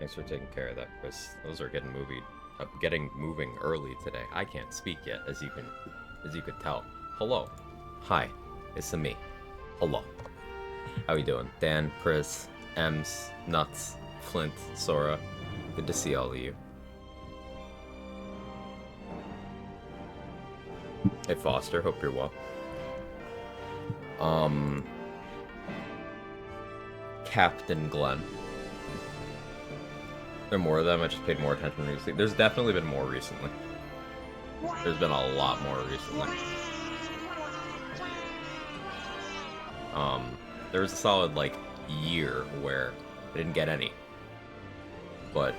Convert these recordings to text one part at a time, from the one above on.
Thanks for taking care of that, Chris. Those are getting moving early today. I can't speak yet, as you could tell. Hello. Hi. It's me. Hello. How you doing? Dan, Chris, Ems, Nuts, Flint, Sora. Good to see all of you. Hey Foster, hope you're well. Captain Glenn. There are more of them, I just paid more attention recently. There's definitely been more recently. There's been a lot more recently. There was a solid, like, year where I didn't get any. But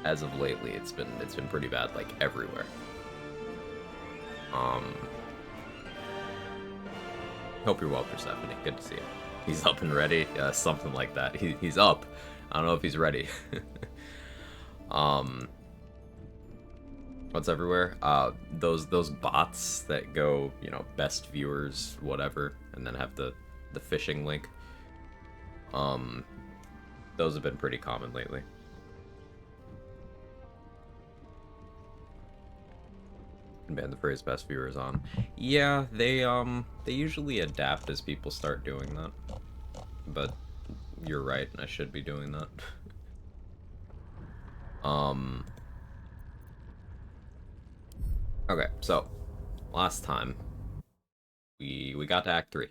as of lately, it's been pretty bad, like, everywhere. Hope you're well, Persephone. Good to see you. He's up and ready. Something like that. He's up. I don't know if he's ready. What's everywhere? Those bots that go, you know, best viewers, whatever, and then have the phishing link. Those have been pretty common lately. Ban the phrase best viewers on. Yeah, they usually adapt as people start doing that. But you're right, I should be doing that. Okay, so last time we got to Act 3.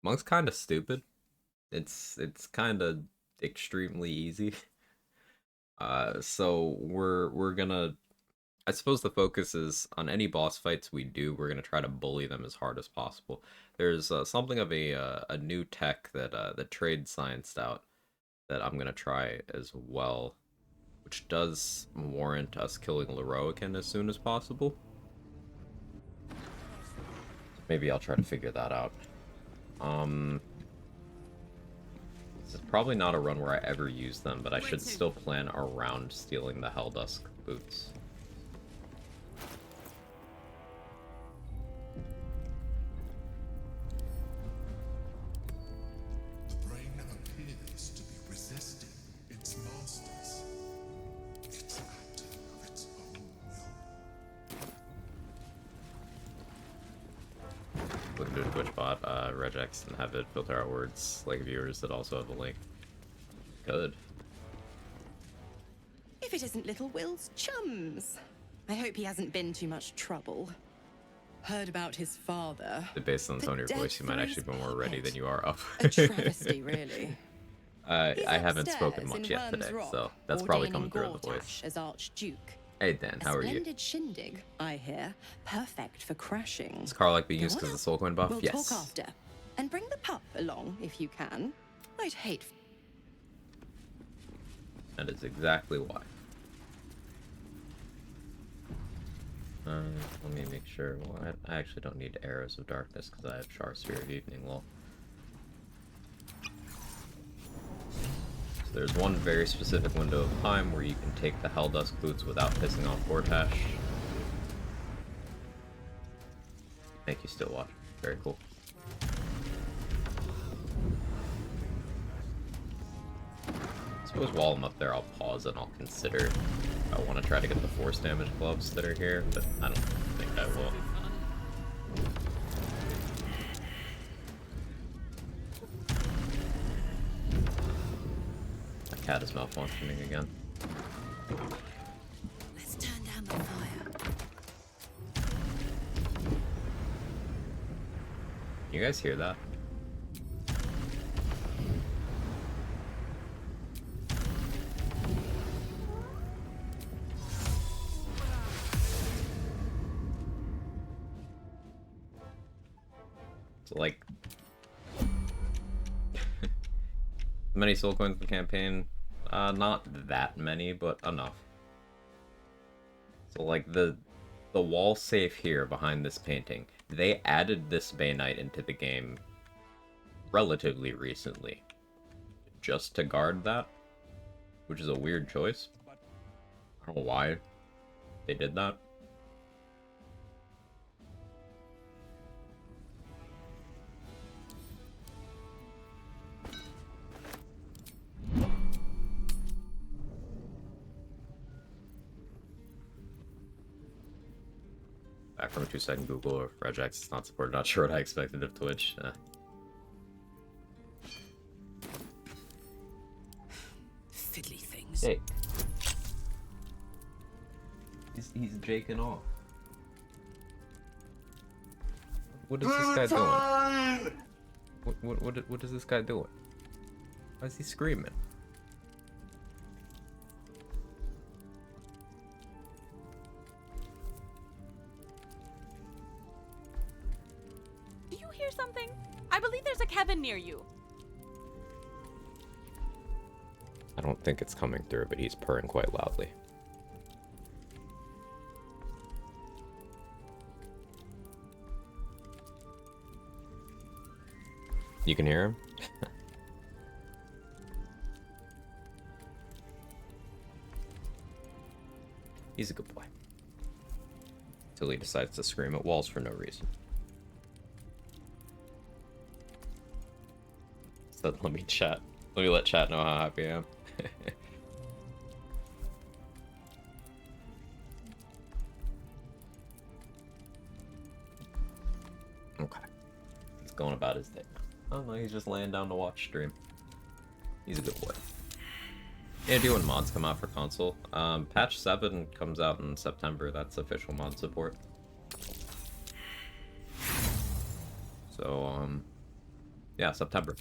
Monk's kind of stupid. It's kind of extremely easy. So we're gonna, I suppose the focus is on any boss fights we do, we're gonna try to bully them as hard as possible. There's something of a new tech that that Trade scienced out that I'm gonna try as well, which does warrant us killing Leroican as soon as possible. Maybe I'll try to figure that out. This is probably not a run where I ever use them, but I should still plan around stealing the Helldusk boots. The brain appears to be resisting its masters. It's acting of its own will. Look into a Twitch bot, regex, and have it filter out words like viewers that also have a link. Good. If it isn't little Will's chums. I hope he hasn't been too much trouble. Heard about his father. Based on the tone of your voice, you might actually be more ready than you are up. A travesty, really. I haven't spoken much yet today, so that's probably coming through in the voice. As Archduke. Hey Dan, how are you? Splendid shindig, I hear. Perfect for crashing. Is Carl like being used because of the soul coin buff? We'll Yes. talk after. And bring the pup along if you can. I'd hate. That is exactly why. Let me make sure. Well, I actually don't need Arrows of Darkness because I have Char Sphere of Evening. Lol. So there's one very specific window of time where you can take the Helldusk boots without pissing off Gortash. Thank you, Stillwatch. Very cool. I suppose while I'm up there, I'll pause and I'll consider if I want to try to get the force damage gloves that are here, but I don't think I will. My cat is malfunctioning again. Let's turn down the fire. You guys hear that? So, like, many soul coins in the campaign? Not that many, but enough. So, like, the wall safe here behind this painting, they added this Bay Knight into the game relatively recently, just to guard that, which is a weird choice. I don't know why they did that. Back from a 2-second Google or regex is not supported. Not sure what I expected of Twitch. Fiddly things. Jake. He's jaking off. What is this guy doing? What is this guy doing? Why is he screaming? Do you hear something? I believe there's a Kevin near you. I don't think it's coming through, but he's purring quite loudly. You can hear him? He's a good boy. Till he decides to scream at walls for no reason. So let me let chat know how happy I am. Okay. He's going about his day now. Oh no, he's just laying down to watch stream. He's a good boy. Yeah, do when mods come out for console. Patch 7 comes out in September. That's official mod support. So, yeah, September.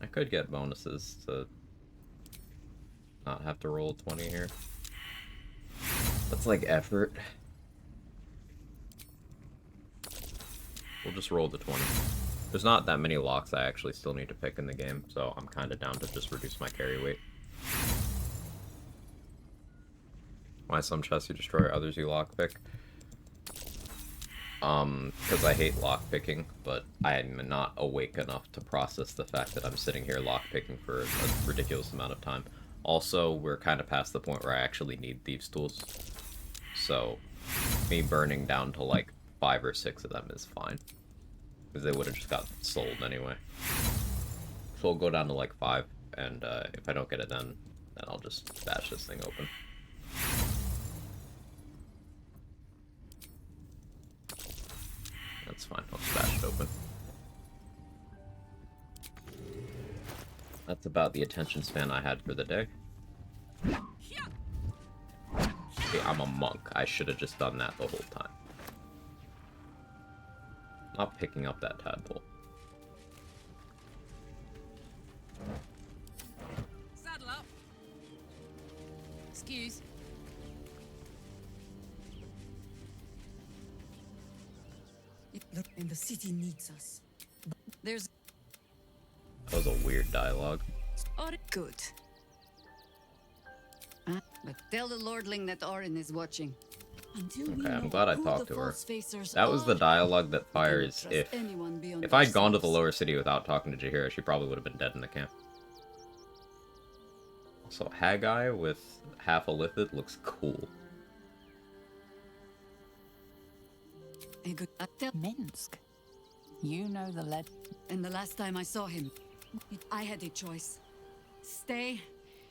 I could get bonuses to not have to roll 20 here. That's like effort. We'll just roll the 20. There's not that many locks I actually still need to pick in the game, so I'm kind of down to just reduce my carry weight. Why some chests you destroy, others you lockpick? Because I hate lockpicking, but I'm not awake enough to process the fact that I'm sitting here lockpicking for a ridiculous amount of time. Also, we're kind of past the point where I actually need thieves' tools. So, me burning down to like 5 or 6 of them is fine. Because they would have just got sold anyway. So we'll go down to like 5, and if I don't get it then I'll just bash this thing open. That's fine, I'll just bash it open. That's about the attention span I had for the day. Okay, I'm a monk. I should have just done that the whole time. Not picking up that tadpole. Saddle up. Excuse. Look, and the city needs us. There's. That was a weird dialogue. Good. But tell the Lordling that Orin is watching. Okay, I'm glad I talked to her. That was the dialogue that fires if I'd gone to the lower city without talking to Jaheira, she probably would have been dead in the camp. So Haggai with half a lithid looks cool. Minsk. You know the lead. And the last time I saw him, I had a choice. Stay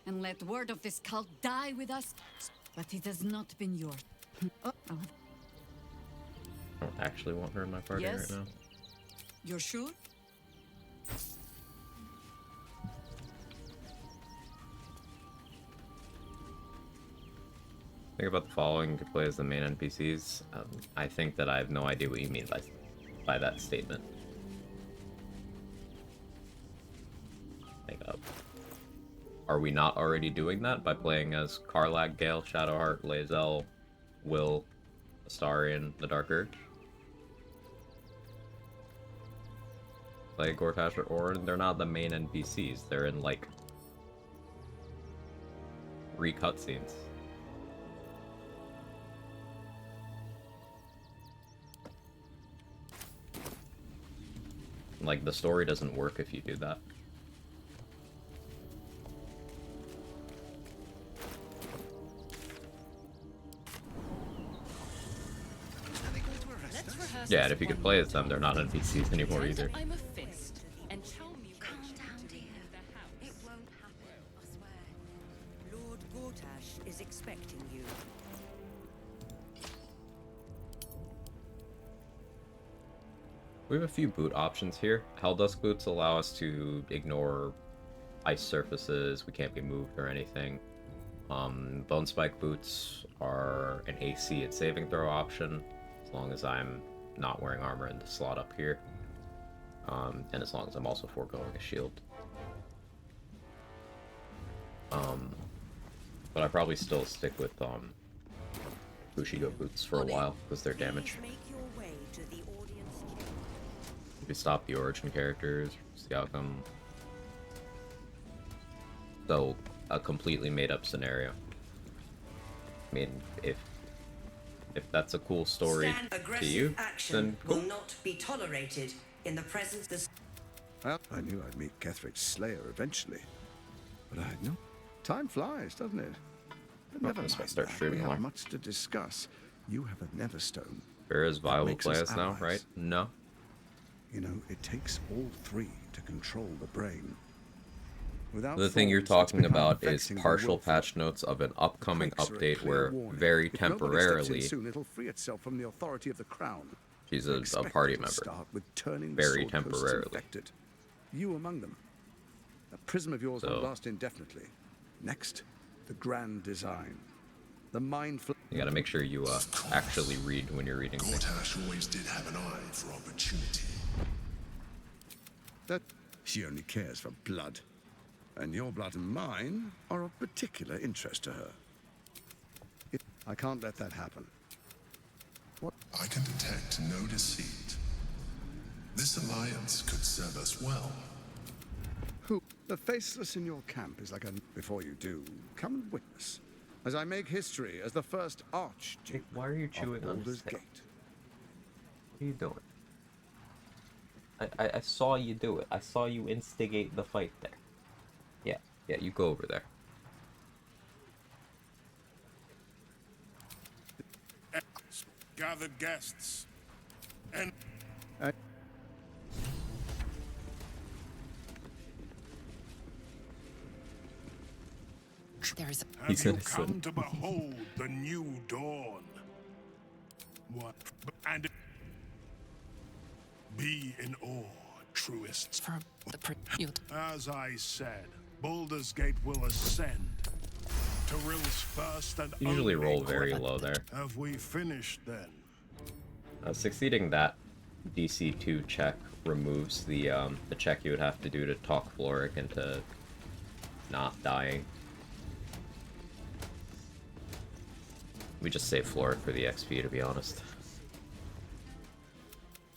and let word of this cult die with us, but it has not been yours. I don't actually want her in my party right now. You're sure? Think about the following: you could play as the main NPCs. I think that I have no idea what you mean by that statement. Think up. Are we not already doing that by playing as Karlach, Gale, Shadowheart, Lae'zel, Will, Astarion, the Dark Urge? Like Gortash or Orin, they're not the main NPCs. They're in like cutscenes. Like the story doesn't work if you do that. Let's rehearse. Yeah, and if you could play as them, they're not NPCs anymore either. I'm a fist, and tell me. We have a few boot options here. Helldusk boots allow us to ignore ice surfaces. We can't be moved or anything. Bone spike boots are an AC and saving throw option, as long as I'm not wearing armor in the slot up here. And as long as I'm also foregoing a shield. But I probably still stick with Bushido boots for a while because they're damage. If you stop the origin characters, it's the outcome. So, a completely made-up scenario. I mean, if that's a cool story to you, then cool. Will not be tolerated in the presence of... Well, I knew I'd meet Ketherick's slayer eventually, but I had no... Time flies, doesn't it? But never That's why I mind start that. streaming We more. have much to discuss. You have a Neverstone. There is viable makes us players now, allies. right? No. You know, it takes all three to control the brain. Without The thing you're forms, it's talking become about is vexingly partial willful. patch notes of an upcoming Quakes are a update clear where, warning. very If nobody steps in temporarily, soon, it'll free itself from the authority of the crown. she's I a expect party it'll member. Start with turning the Very sword coasts temporarily. infected. You among them. That prism of yours So- will last indefinitely. Next, the grand design. The mindful. You gotta make sure you actually read when you're reading things. Gortash always did have an eye for opportunity. That she only cares for blood, and your blood and mine are of particular interest to her. I can't let that happen. I can detect no deceit. This alliance could serve us well. Who? The faceless in your camp is like a... Before you do, come and witness. As I make history as the first Archduke Why are you of chewing on Baldur's his tail? Gate. What are you doing? I saw you do it. I saw you instigate the fight there. Yeah, you go over there. Gathered guests. And There is He have said you it's come to behold the new dawn? What? And be in awe, truest. for you. As I said, Baldur's Gate will ascend. Tyrill's first and Usually only roll very quest. low there. Have we finished then? Succeeding that DC2 check removes the check you would have to do to talk Floric into not dying. We just save Floric for the XP, to be honest.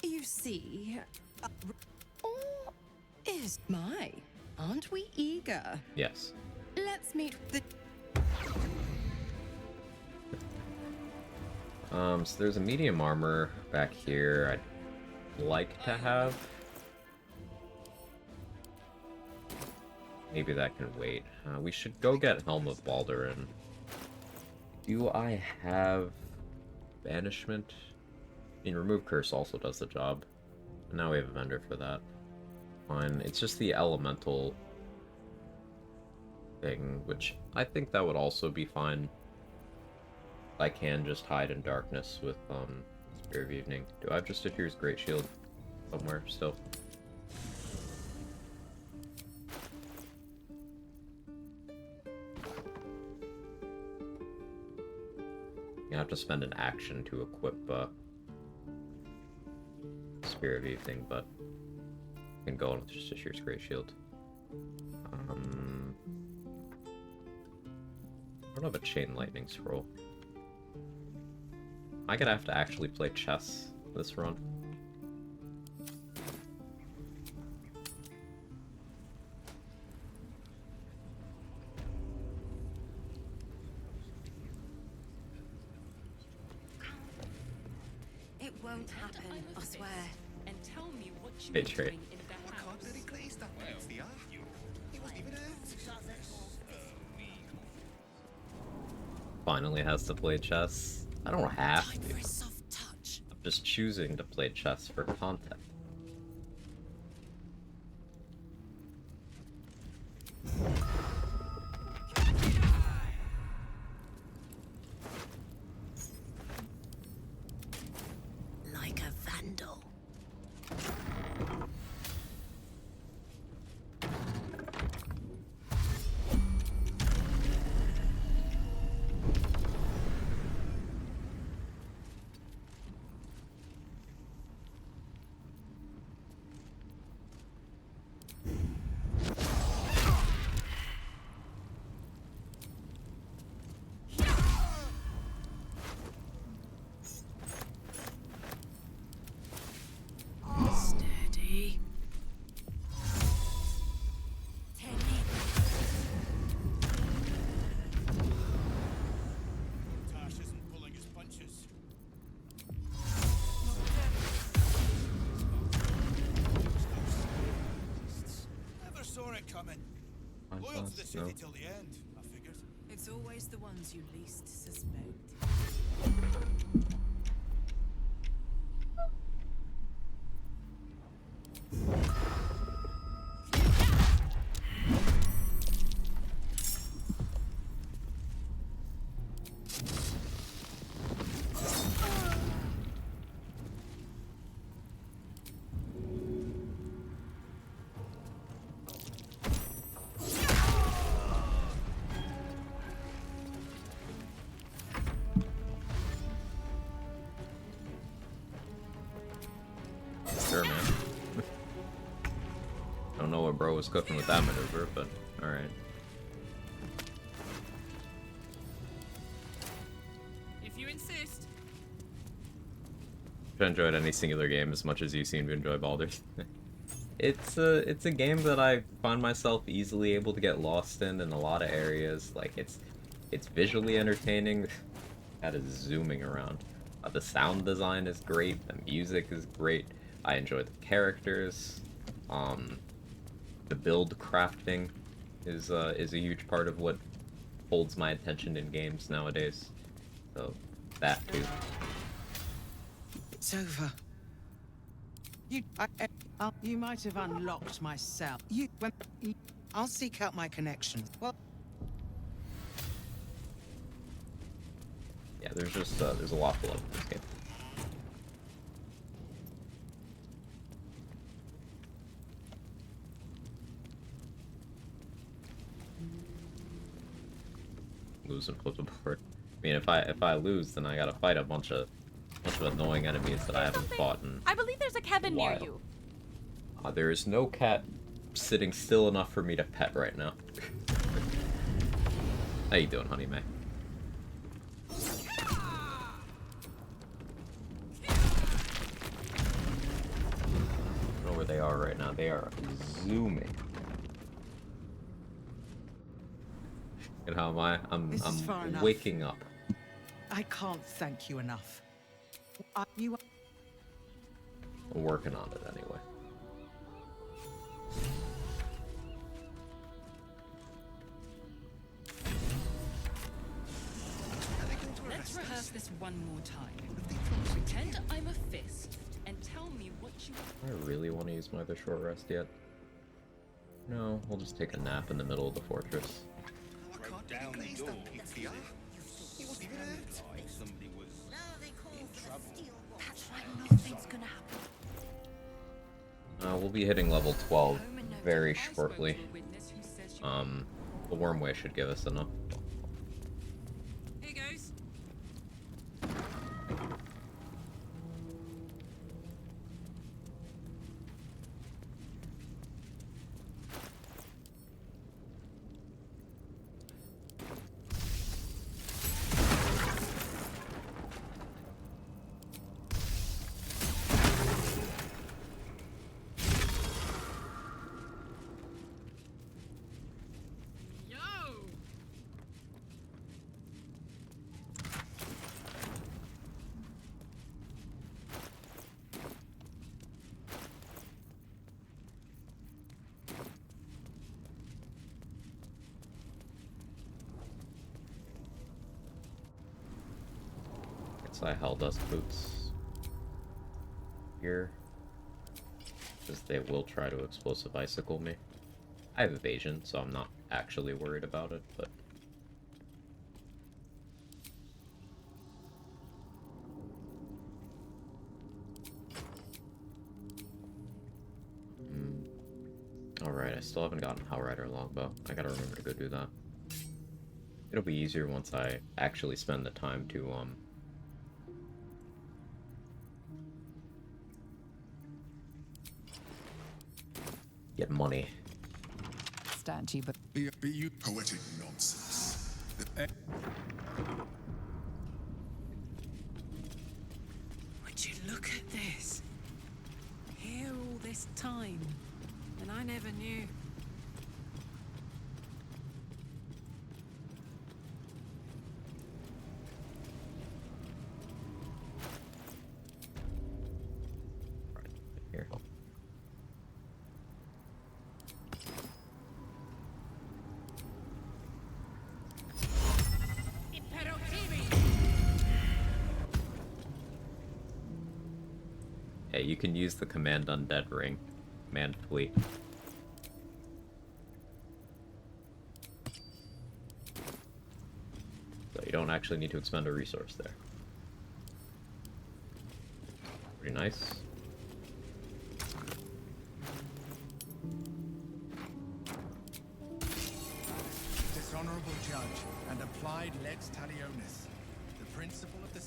You see, or is my? Aren't we eager? Yes. Let's meet the. So there's a medium armor back here I'd like to have. Maybe that can wait. We should go get Helm of Baldurin. Do I have Banishment? I mean, Remove Curse also does the job. And now we have a vendor for that. Fine. It's just the elemental thing, which I think that would also be fine. I can just hide in darkness with Spirit of Evening. Do I have just a Here's Great Shield somewhere still? You have to spend an action to equip Spirit of Evening, but I can go on with just a Here's Great Shield. I don't have a Chain Lightning Scroll. I'm gonna have to actually play chess this run. It won't happen, I swear. And tell me what you Hey, were Trey. doing in the house. Finally has to play chess. I don't have Time to. for a soft touch. I'm just choosing to play chess for content. Like a vandal. boss? No. till the end, I figured. It's always the ones you least suspect. Sure, man. Don't know what bro was cooking with that maneuver, but alright. If you insist. I've enjoyed any singular game as much as you seem to enjoy Baldur's. It's a game that I find myself easily able to get lost in a lot of areas. Like it's visually entertaining. That is zooming around. The sound design is great. The music is great. I enjoy the characters. The build crafting is a huge part of what holds my attention in games nowadays. So that too. It's over. You might have unlocked my cell. I'll seek out my connections. Well, Yeah, there's just there's a lot to love in this game. Lose and flip the board. I mean, if I lose, then I gotta fight a bunch of annoying enemies that I haven't fought in. I believe there's a cabin near you. There is no cat sitting still enough for me to pet right now. How you doing, honey May? I don't know where they are right now. They are zooming. And how am I? I'm far enough. waking up. I can't thank you enough. You I'm working on it anyway. Let's rehearse this one more time. Pretend I'm a fist and tell me what you... Do I really want to use my other short rest yet? No, we'll just take a nap in the middle of the fortress. down the door. He wasn't even hurt. Like somebody was in trouble. That's right, nothing's gonna happen. We'll be hitting level 12 very shortly. The Wormway should give us enough. Here goes. Guess I held us boots here, because they will try to explosive icicle me. I have evasion, so I'm not actually worried about it, but alright, I still haven't gotten Hellrider Longbow. I gotta remember to go do that. It'll be easier once I actually spend the time to, get money. Stand you, but Be you poetic nonsense. Would you look at this? Here all this time, and I never knew. Here. Hey, you can use the command undead ring. Command fleet. So you don't actually need to expend a resource there. Pretty nice. Dishonorable judge and applied lex talionis. The principle of the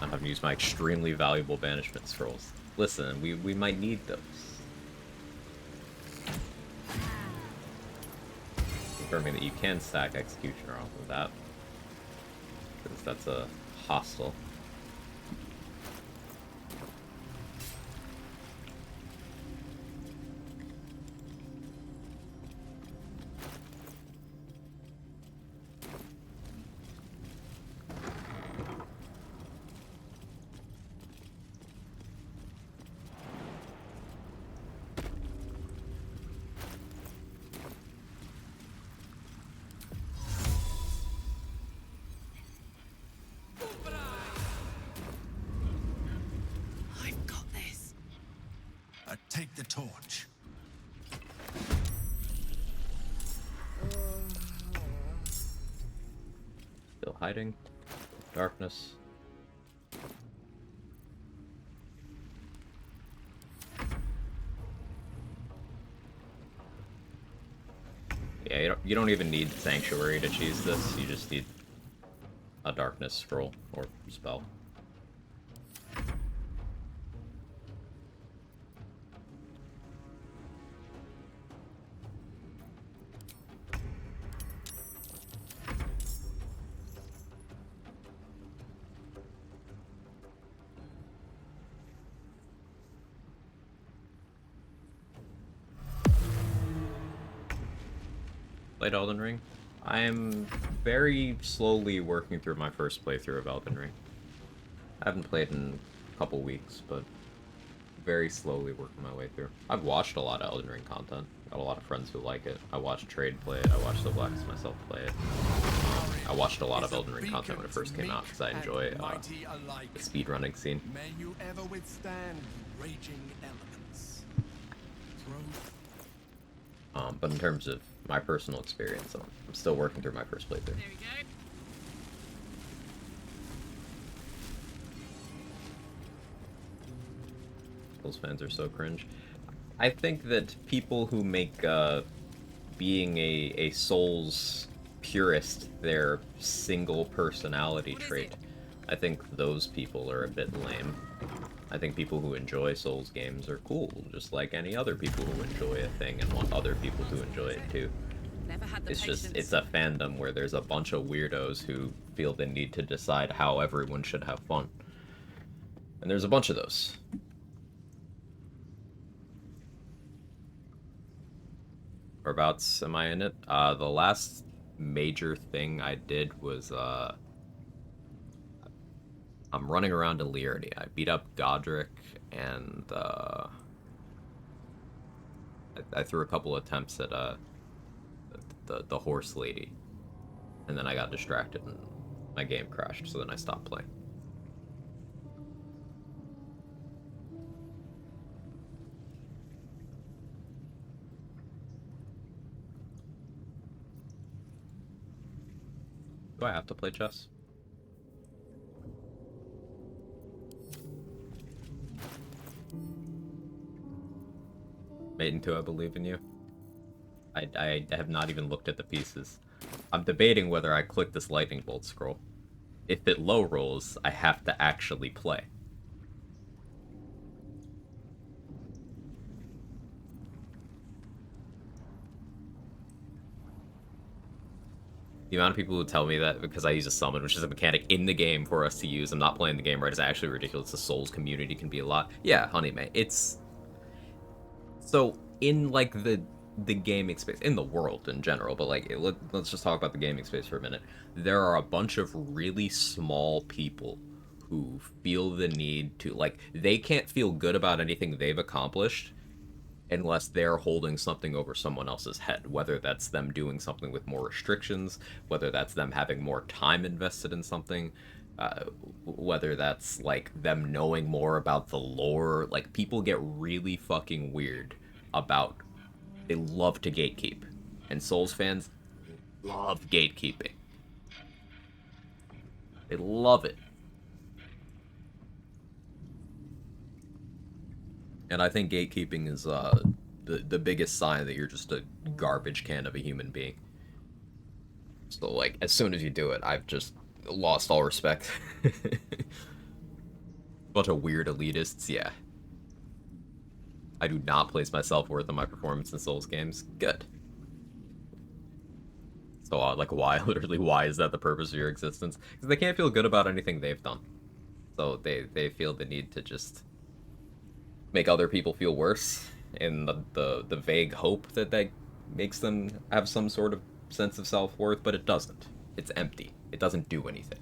I'm having to use my extremely valuable banishment scrolls. Listen, we might need those. Confirming that you can stack Executioner off of that. Because that's a hostile. I've got this. Take the torch. Still hiding. Darkness. Yeah, you don't even need Sanctuary to choose this. You just need a Darkness scroll or spell. Played Elden Ring. I'm very slowly working through my first playthrough of Elden Ring. I haven't played in a couple weeks, but very slowly working my way through. I've watched a lot of Elden Ring content. Got a lot of friends who like it. I watched Trade play it. I watched the Blacks myself play it. I watched a lot of Elden Ring content when it first came out because I enjoy the speedrunning scene. May you ever withstand raging elements. But in terms of my personal experience, I'm still working through my first playthrough. There we go. Those fans are so cringe. I think that people who make being a Souls purist their single personality trait, I think those people are a bit lame. I think people who enjoy Souls games are cool, just like any other people who enjoy a thing and want other people to enjoy it too. Never had the It's patience. just, it's a fandom where there's a bunch of weirdos who feel the need to decide how everyone should have fun. And there's a bunch of those. Whereabouts am I in it? The last major thing I did was, I'm running around in Liurny. I beat up Godric, and, I threw a couple attempts at, the horse lady. And then I got distracted, and my game crashed, so then I stopped playing. Do I have to play chess? Maiden 2, I believe in you. I have not even looked at the pieces. I'm debating whether I click this lightning bolt scroll. If it low rolls, I have to actually play. The amount of people who tell me that because I use a summon, which is a mechanic in the game for us to use, I'm not playing the game right, is actually ridiculous. The Souls community can be a lot. Yeah, honey, mate, it's... So, in, like, the gaming space, in the world in general, but, like, let's just talk about the gaming space for a minute. There are a bunch of really small people who feel the need to, like, they can't feel good about anything they've accomplished unless they're holding something over someone else's head, whether that's them doing something with more restrictions, whether that's them having more time invested in something, whether that's like them knowing more about the lore. Like, people get really fucking weird about, they love to gatekeep, and Souls fans love gatekeeping. They love it. And I think gatekeeping is the biggest sign that you're just a garbage can of a human being. So, like, as soon as you do it, I've just lost all respect. Bunch of weird elitists, yeah. I do not place my self-worth on my performance in Souls games. Good. So, like, why? Literally, why is that the purpose of your existence? Because they can't feel good about anything they've done. So they feel the need to just make other people feel worse in the vague hope that that makes them have some sort of sense of self-worth, but it doesn't. It's empty. It doesn't do anything.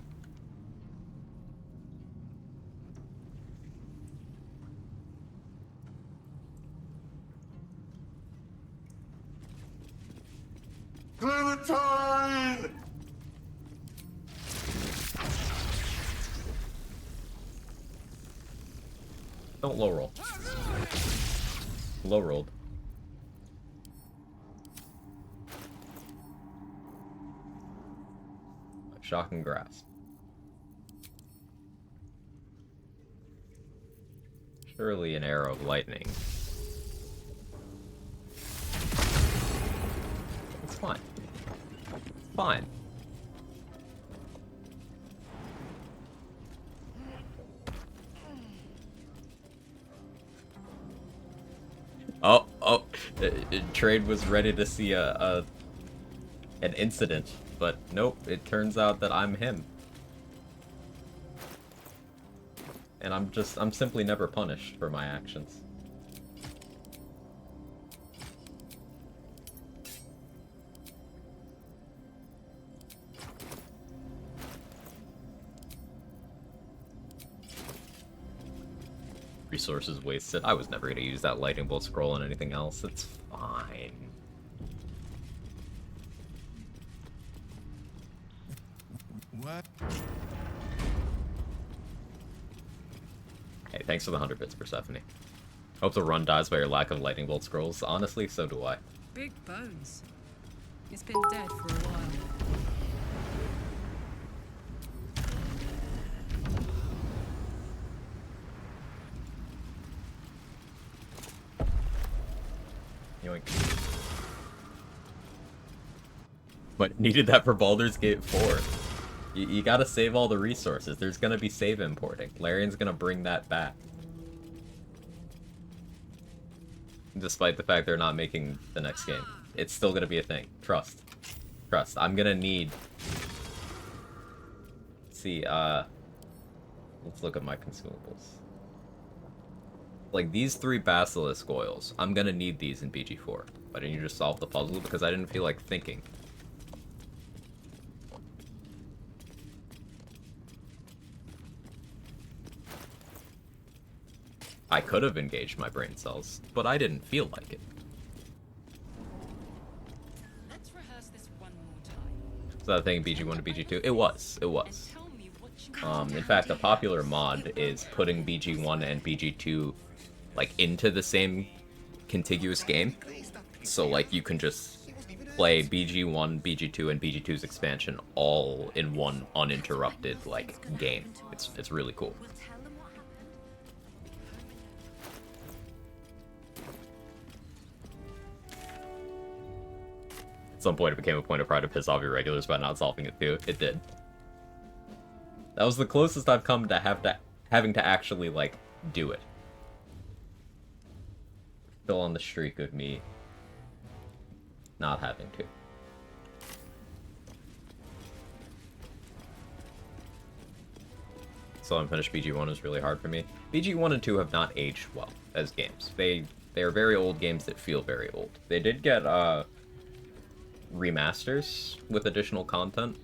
Clementine! Don't low roll. Low rolled. Shocking grasp. Surely an arrow of lightning. It's fine. It's fine. Oh, Trade was ready to see an incident, but nope, it turns out that I'm him. And I'm simply never punished for my actions. Resources wasted. I was never going to use that lightning bolt scroll on anything else. It's fine. What? Hey, thanks for the 100 bits, Persephone. Hope the run dies by your lack of lightning bolt scrolls. Honestly, so do I. Big bones. It's been dead for a while. Yoink. But needed that for Baldur's Gate 4. You gotta save all the resources. There's gonna be save importing. Larian's gonna bring that back. Despite the fact they're not making the next game. It's still gonna be a thing. Trust. Trust. I'm gonna need... Let's see, let's look at my consumables. Like, these 3 Basilisk oils, I'm gonna need these in BG4. Why didn't you just solve the puzzle? Because I didn't feel like thinking. I could have engaged my brain cells, but I didn't feel like it. Let's rehearse this one more time. So that thing BG1 to BG2? It was. It was. In fact, a popular mod is putting BG1 and BG2 like into the same contiguous game. So like you can just play BG1, BG2, and BG2's expansion all in one uninterrupted like game. It's really cool. At some point it became a point of pride to piss off your regulars by not solving it too. It did. That was the closest I've come to having to actually like do it. Still on the streak of me not having to. So unfinished BG1 is really hard for me. BG1 and 2 have not aged well as games. They are very old games that feel very old. They did get remasters with additional content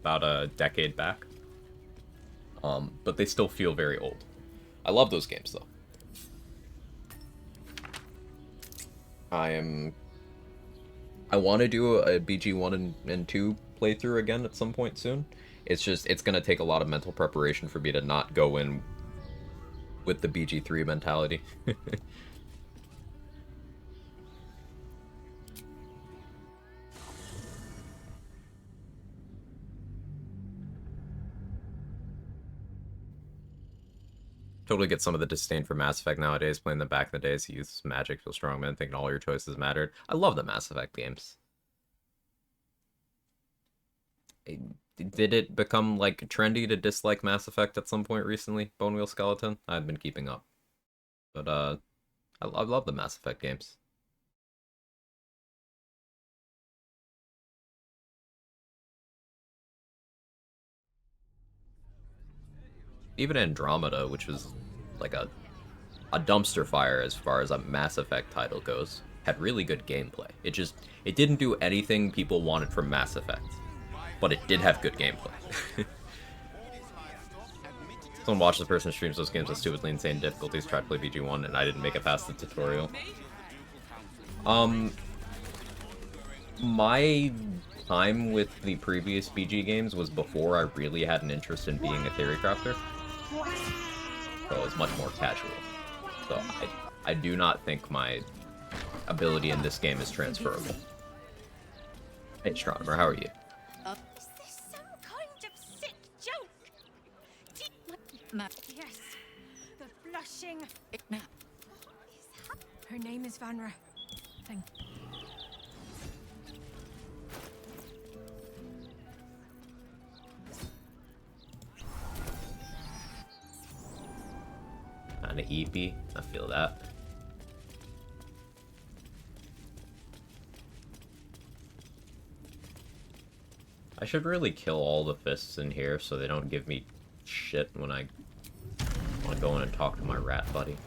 about a decade back. But they still feel very old. I love those games though. I want to do a BG 1 and 2 playthrough again at some point soon. It's just, it's going to take a lot of mental preparation for me to not go in with the BG 3 mentality. Totally get some of the disdain for Mass Effect nowadays. Playing them back in the days, you use magic, feel strong, man, thinking all your choices mattered. I love the Mass Effect games. Did it become, like, trendy to dislike Mass Effect at some point recently, Bone Wheel Skeleton? I've been keeping up. But, I love the Mass Effect games. Even Andromeda, which was, like, a dumpster fire as far as a Mass Effect title goes, had really good gameplay. It didn't do anything people wanted from Mass Effect, but it did have good gameplay. Someone watched the person who streams those games with stupidly insane difficulties, tried to play BG1, and I didn't make it past the tutorial. My time with the previous BG games was before I really had an interest in being a theory crafter. So it was much more casual. So I do not think my ability in this game is transferable. Hey, Astronomer, how are you? Is this some kind of sick joke? Yes, the blushing. Her name is Vanra. Thank you. Kinda eepy. I feel that. I should really kill all the fists in here so they don't give me shit when I want to go in and talk to my rat buddy.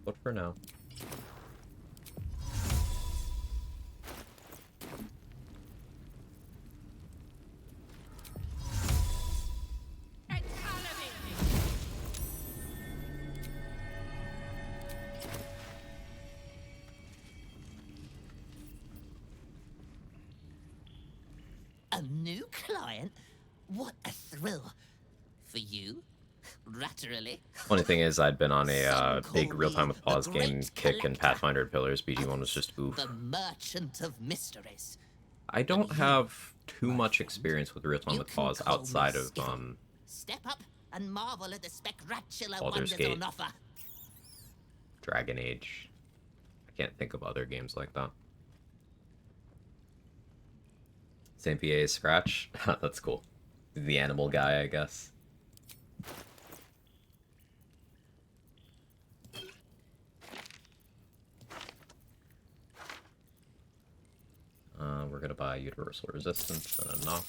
But for now. A new client? What a thrill. For you? Laterally? Funny thing is, I'd been on a big real-time with pause game kick and Pathfinder and Pillars. BG1 was just oof. The merchant of mysteries. I don't have too much experience with real-time with pause outside of Step up and marvel at the spectacular Baldur's wonders Gate. on offer. Dragon Age. I can't think of other games like that. Same PA as Scratch? That's cool. The animal guy, I guess. We're gonna buy Universal Resistance and a knock.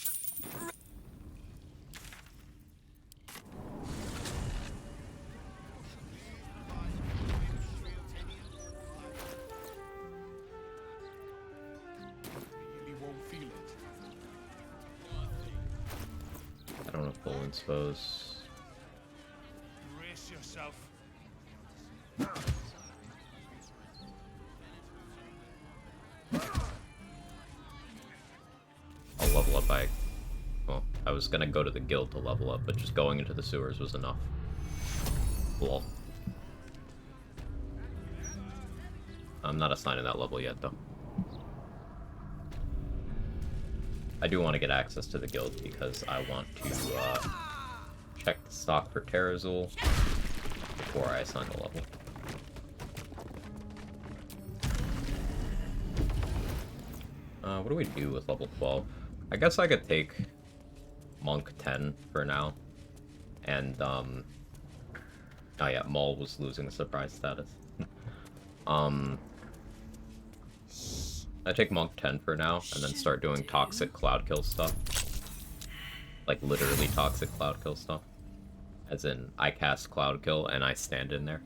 I don't know full expose. Brace yourself. I'll level up by... Well, I was gonna go to the guild to level up, but just going into the sewers was enough. Lol. I'm not assigning that level yet, though. I do want to get access to the guild because I want to check the stock for Terrazul before I assign the level. What do we do with level 12? I guess I could take Monk 10 for now. And, oh yeah, Maul was losing the surprise status. I take Monk 10 for now, and then start doing toxic cloud kill stuff. Like, literally toxic cloud kill stuff. As in, I cast cloud kill, and I stand in there.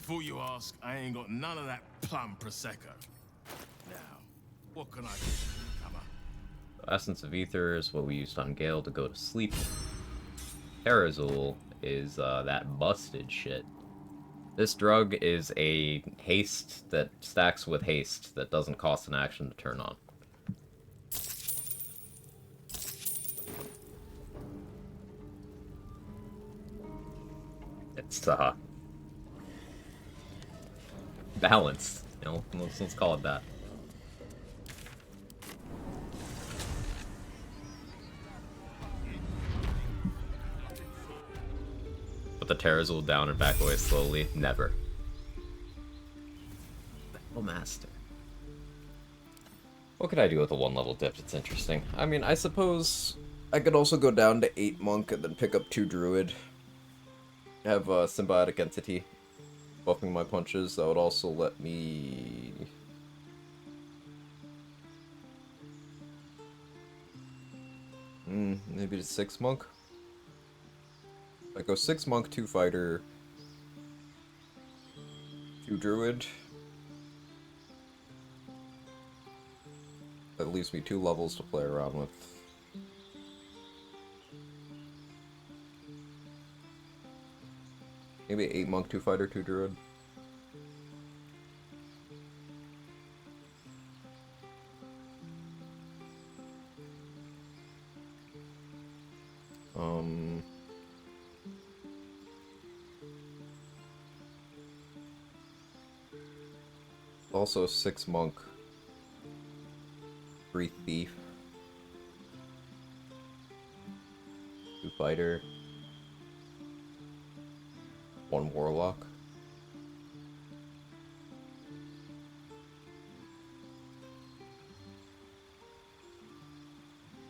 Before you ask, I ain't got none of that plum prosecco. Now, what can I do for you, newcomer? The essence of ether is what we used on Gale to go to sleep. Terrazul is that busted shit. This drug is a haste that stacks with haste that doesn't cost an action to turn on. It's balanced, you know, let's call it that. Put the Terrazul down and back away slowly. Never. Oh, master. What could I do with a 1-level dip that's interesting? I mean, I suppose I could also go down to 8 monk and then pick up 2 druid. Have a symbiotic entity buffing my punches. That would also let me... maybe to 6 monk? I go 6 monk, 2 fighter, 2 druid. That leaves me 2 levels to play around with. Maybe 8 monk, 2 fighter, 2 druid. Also 6 monk, 3 thief, 2 fighter, 1 warlock.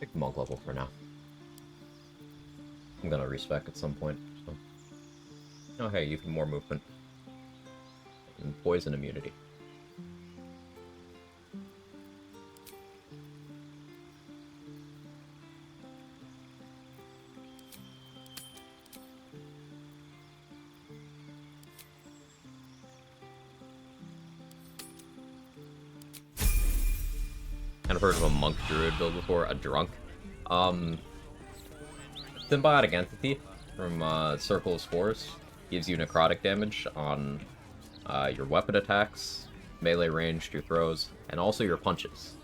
Pick monk level for now. I'm gonna respec at some point. So. Oh hey, even more movement. And poison immunity. I've heard of a monk druid build before, a drunk. Symbiotic entity from Circle of Spores gives you necrotic damage on your weapon attacks, melee ranged, your throws, and also your punches.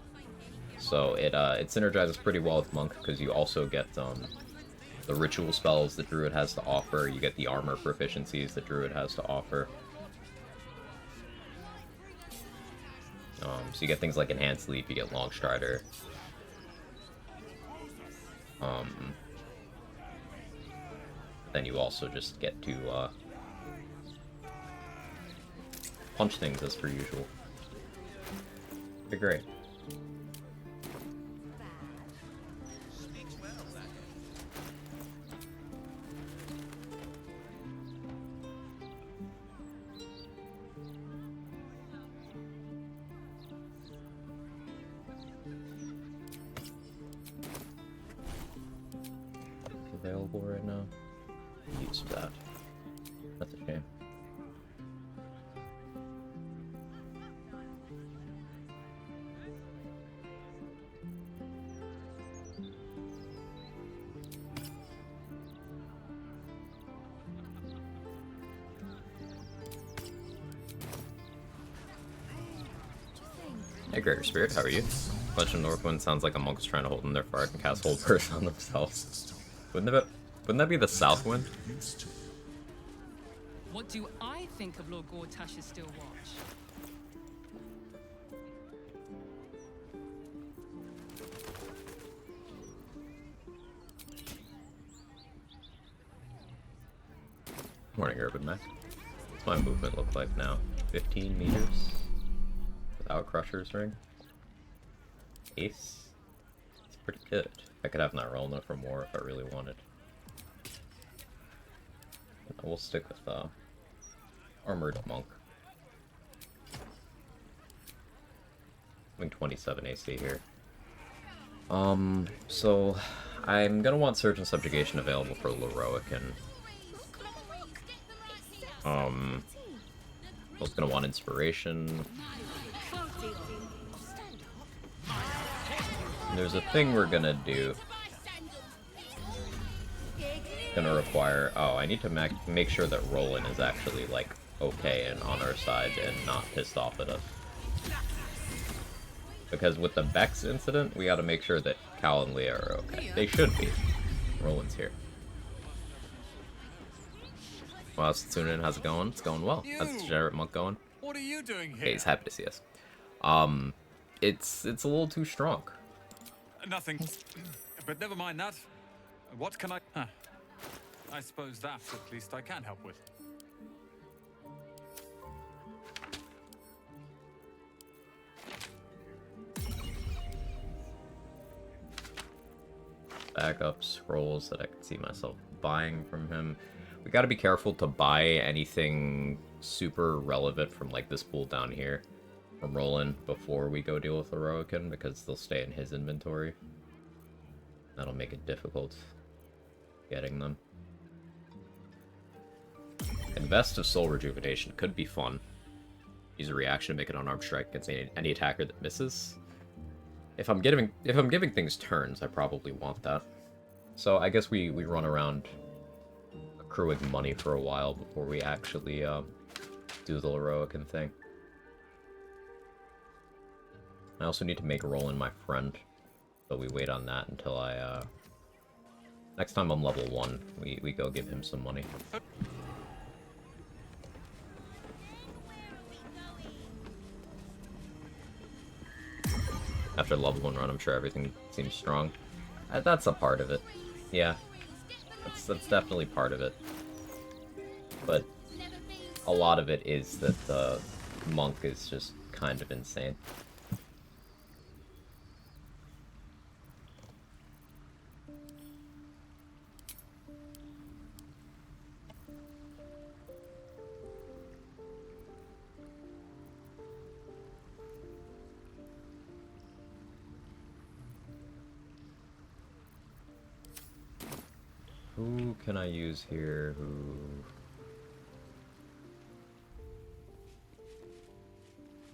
So it synergizes pretty well with monk because you also get the ritual spells that druid has to offer. You get the armor proficiencies that druid has to offer. So you get things like Enhanced Leap, you get Long Strider. Then you also just get to punch things as per usual. Pretty great. Available right now. Use that. That's a shame. Hey, Greater Spirit, how are you? Bunch of Northwind sounds like a monk's trying to hold in their fire and cast Hold Person on themselves. Wouldn't that be the Southwind? What do I think of Lord Gortash's Still Watch? Morning, Urban Mech. What's my movement look like now? 15 meters? Without Crusher's Ring? Ace? It's pretty good. I could have Nirelna for more if I really wanted. We'll stick with Armored Monk. Having 27 AC here. So I'm gonna want Surge and Subjugation available for Leroic and Also gonna want inspiration. And there's a thing we're gonna do. Gonna require... Oh, I need to make sure that Roland is actually, like, okay and on our side and not pissed off at us. Because with the Bex incident, we gotta make sure that Cal and Leah are okay. They should be. Roland's here. Well, Tsunin, how's it going? It's going well. How's the Degenerate Monk going? What are you doing here? Okay, he's happy to see us. It's a little too strong. Nothing. But never mind that. What can I... Huh. I suppose that, at least, I can help with. Backup scrolls that I can see myself buying from him. We gotta be careful to buy anything super relevant from, like, this pool down here from Roland before we go deal with Heroican, because they'll stay in his inventory. That'll make it difficult getting them. Invest of Soul Rejuvenation could be fun. Use a reaction to make an unarmed strike against any attacker that misses. If I'm giving things turns, I probably want that. So I guess we run around accruing money for a while before we actually do the Heroican thing. I also need to make Roland my friend, so we wait on that until I next time I'm level 1, we go give him some money. After level 1 run, I'm sure everything seems strong. That's a part of it. Yeah. That's definitely part of it. But a lot of it is that the monk is just kind of insane. Who can I use here?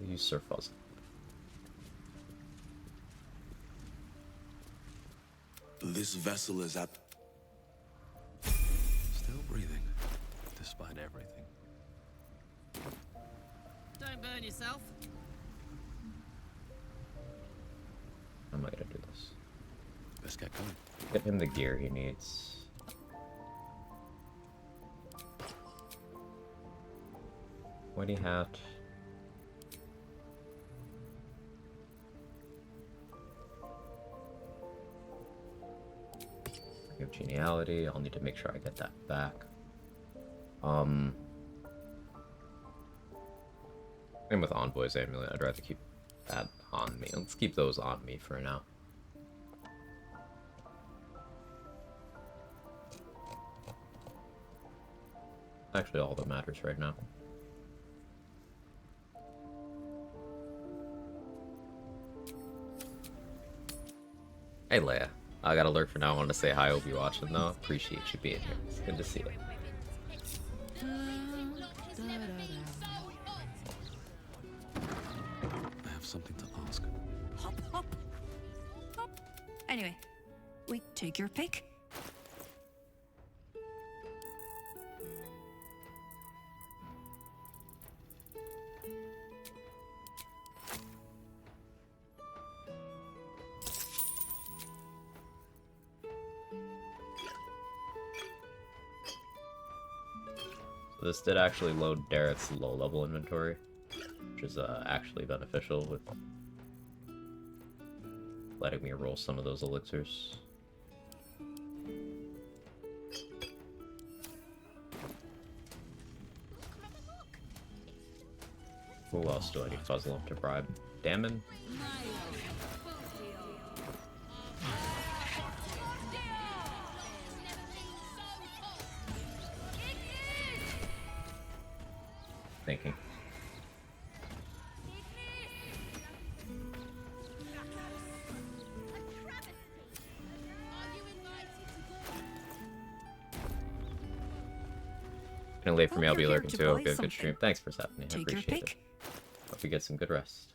Use Sir Fuzz. This vessel is at... Still breathing, despite everything. Don't burn yourself. How am I gonna do this? Let's get going. Get him the gear he needs. Pointy hat. Give geniality. I'll need to make sure I get that back. And with Envoy's Amulet, I'd rather keep that on me. Let's keep those on me for now. Actually, all that matters right now. Hey Leia, I got alert for now. I wanted to say hi. Hope you're watching though. Appreciate you being here. It's good to see you. I have something to ask. Hop, hop, hop. Anyway, we take your pick. This did actually load Darrett's low-level inventory, which is actually beneficial with letting me roll some of those elixirs. Who else do I need Fuzzle up to bribe? Damon? Thinking. Definitely late for me. I'll be you're here lurking to too. buy Hope you have a good something. stream. Thanks, Persephone. I Take your appreciate it. pick. Hope you get some good rest.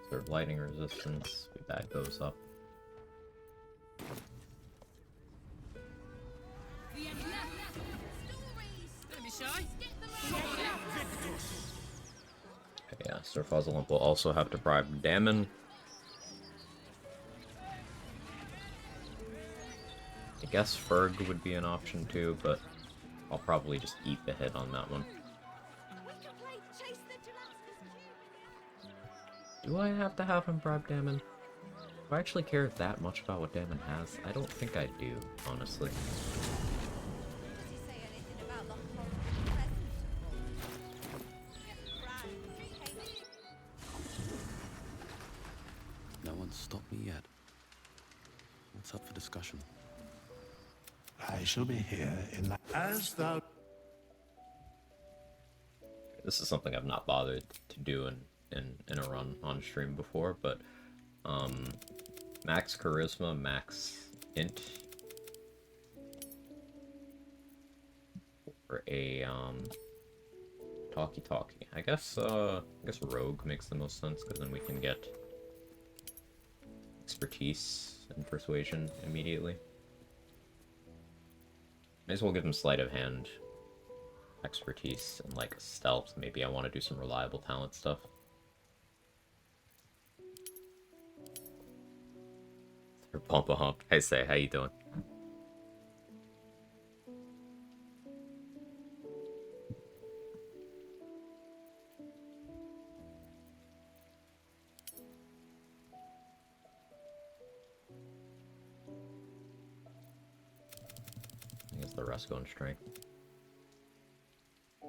Sort of lightning resistance. We bag those up. Okay, yeah, Sir Fuzzlemp will also have to bribe Damon. I guess Ferg would be an option too, but I'll probably just eat the hit on that one. Do I have to have him bribe Damon? Do I actually care that much about what Damon has? I don't think I do, honestly. No one's stopped me yet. What's up for discussion? I shall be here in the... As thou... This is something I've not bothered to do in a run on stream before, but max charisma, max int, or a talkie. I guess rogue makes the most sense because then we can get expertise and persuasion immediately. May as well give him sleight of hand, expertise, and like stealth. Maybe I want to do some reliable talent stuff. Pump a hump. Hey, say, how you doing? I guess the rest go in strength. A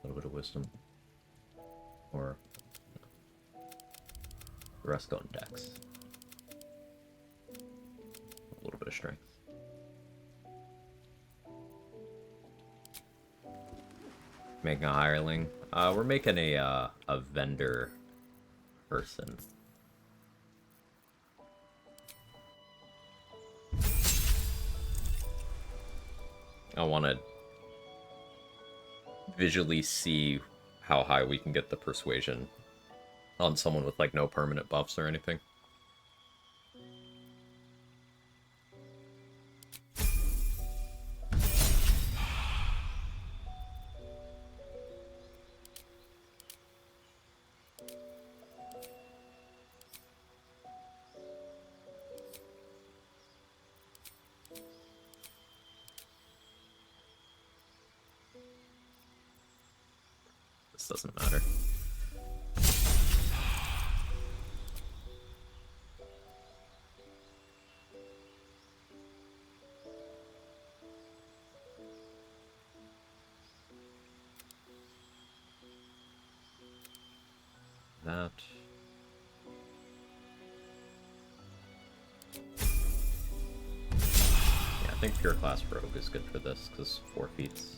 little bit of wisdom. Or the rest go in dex. A little bit of strength. Making a hireling. We're making a vendor person. I want to visually see how high we can get the persuasion on someone with like no permanent buffs or anything. This doesn't matter. That. Yeah, I think pure class rogue is good for this because 4 feats.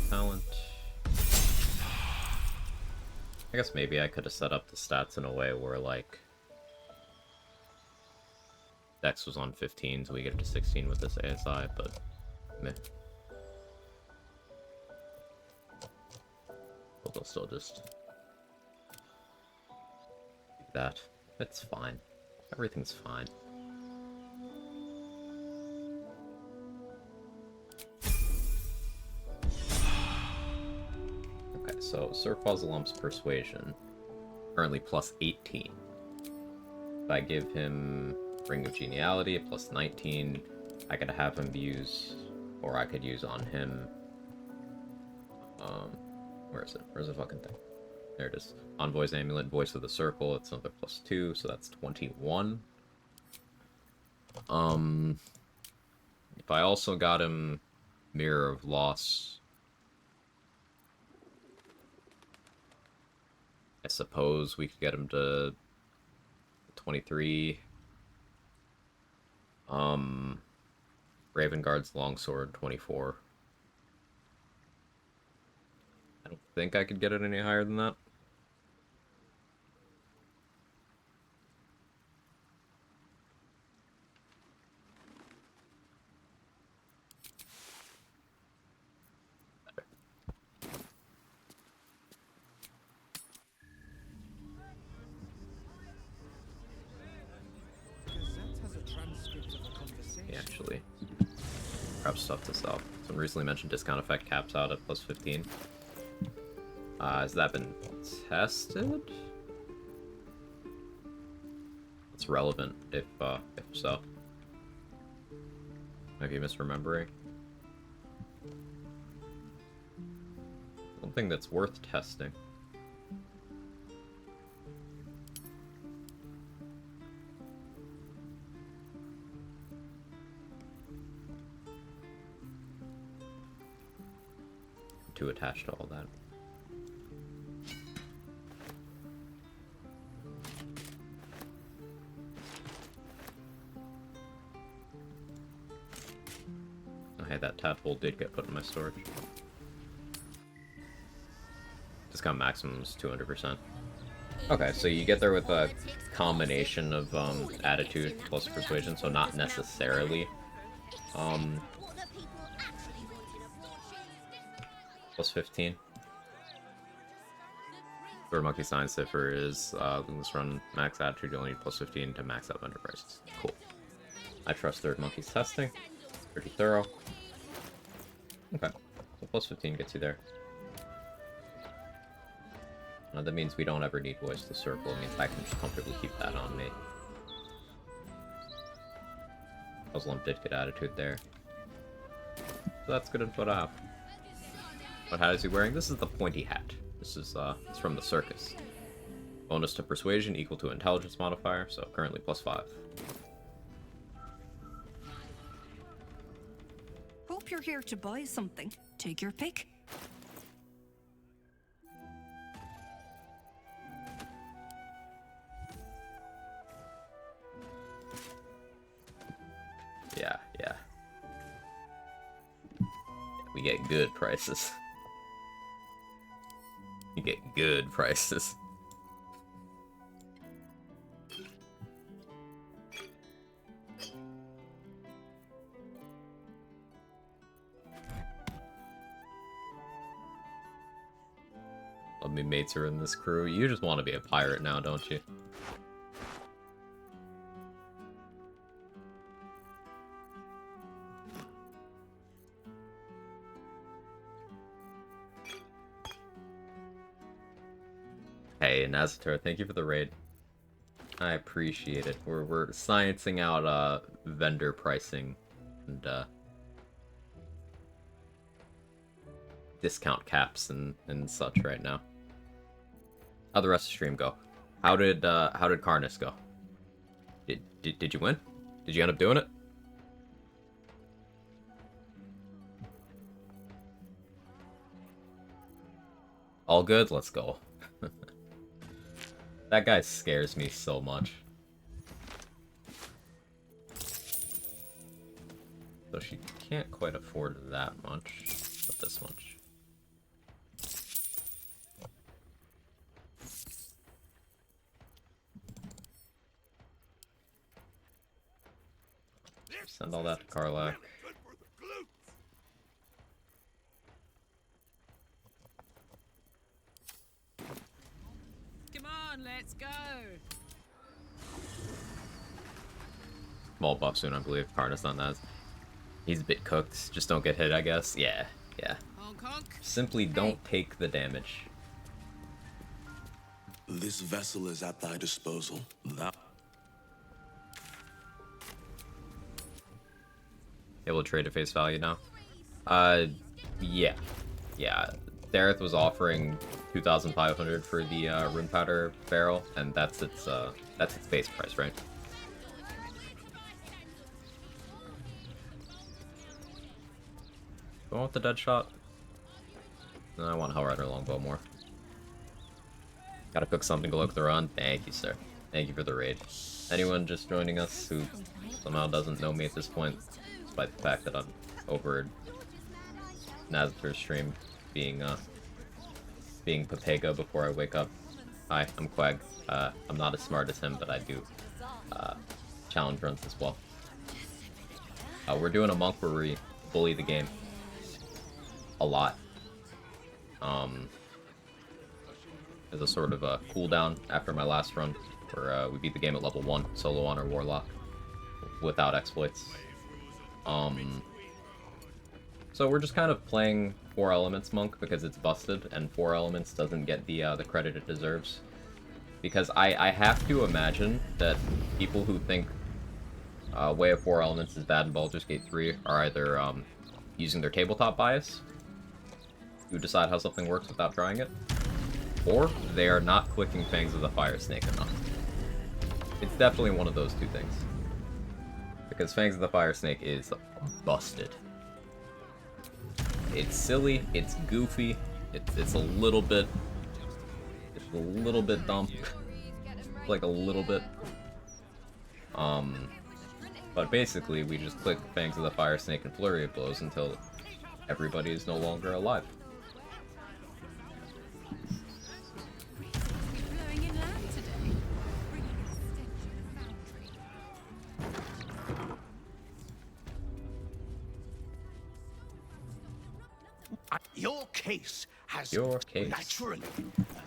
Talent. I guess maybe I could have set up the stats in a way where, like, Dex was on 15, so we get to 16 with this ASI, but meh. suppose I'll still just do that. It's fine. Everything's fine. Okay, so Sir Fuzzlelump's Persuasion, currently plus 18. If I give him Ring of Geniality at plus 19, I could have him use, or I could use on him, where is it? Where's the fucking thing? There it is. Envoy's Amulet, Voice of the Circle, it's another plus 2, so that's 21. If I also got him Mirror of Loss, I suppose we could get him to 23. Raven Guard's Longsword, 24. I don't think I could get it any higher than that. Actually, grab stuff to sell. Someone recently mentioned discount effect caps out at plus 15. Has that been tested? It's relevant if so. Might be misremembering. Something that's worth testing. Too attached to all that. Oh, hey, that tadpole did get put in my storage. Discount maximum is 200%. Okay, so you get there with a combination of attitude plus persuasion, so not necessarily plus 15. For Monkey Science Cipher is let's run max attitude, you only need plus 15 to max out vendor prices. Cool. I trust Third Monkey's testing. Pretty thorough. Okay. So plus 15 gets you there. That means we don't ever need Voice the Circle. It means I can just comfortably keep that on me. Puzzlump did get attitude there. So that's good input up. What hat is he wearing? This is the pointy hat. This is it's from the circus. Bonus to persuasion equal to intelligence modifier, so currently plus 5. Hope you're here to buy something. Take your pick. Yeah. We get good prices. You get good prices. Love me mates are in this crew. You just want to be a pirate now, don't you? Hey, Nazator, thank you for the raid. I appreciate it. We're sciencing out vendor pricing and discount caps and such right now. How'd the rest of the stream go? How did Karnus go? Did you win? Did you end up doing it? All good? Let's go. That guy scares me so much. So she can't quite afford that much, but this much. Send all that to Karlak. go. Small buff soon, I believe. Karnas on that. He's a bit cooked. Just don't get hit, I guess. Yeah, yeah. Honk, honk. Simply don't take the damage. This vessel is at thy disposal. Thou Able to trade at face value now? Yeah. Yeah. Dareth was offering 2,500 for the rune powder barrel, and that's its base price, right? Do I want the dead shot? No, I want Hellrider longbow more. Gotta cook something to look the run. Thank you, sir. Thank you for the raid. Anyone just joining us who somehow doesn't know me at this point, despite the fact that I'm over Nazar's stream being Papega before I wake up. Hi, I'm Quag. I'm not as smart as him, but I do challenge runs as well. We're doing a monk where we bully the game a lot. As a sort of a cooldown after my last run, where we beat the game at level 1, solo on our Warlock, without exploits. So we're just kind of playing 4 Elements Monk because it's busted, and 4 Elements doesn't get the credit it deserves. Because I have to imagine that people who think Way of 4 Elements is bad in Baldur's Gate 3 are either using their tabletop bias to decide how something works without trying it, or they are not clicking Fangs of the Fire Snake enough. It's definitely one of those two things. Because Fangs of the Fire Snake is busted. It's silly, it's goofy, it's a little bit dumb. Like a little bit. But basically we just click Fangs of the Fire Snake and Flurry of Blows until everybody is no longer alive. Your case has naturally.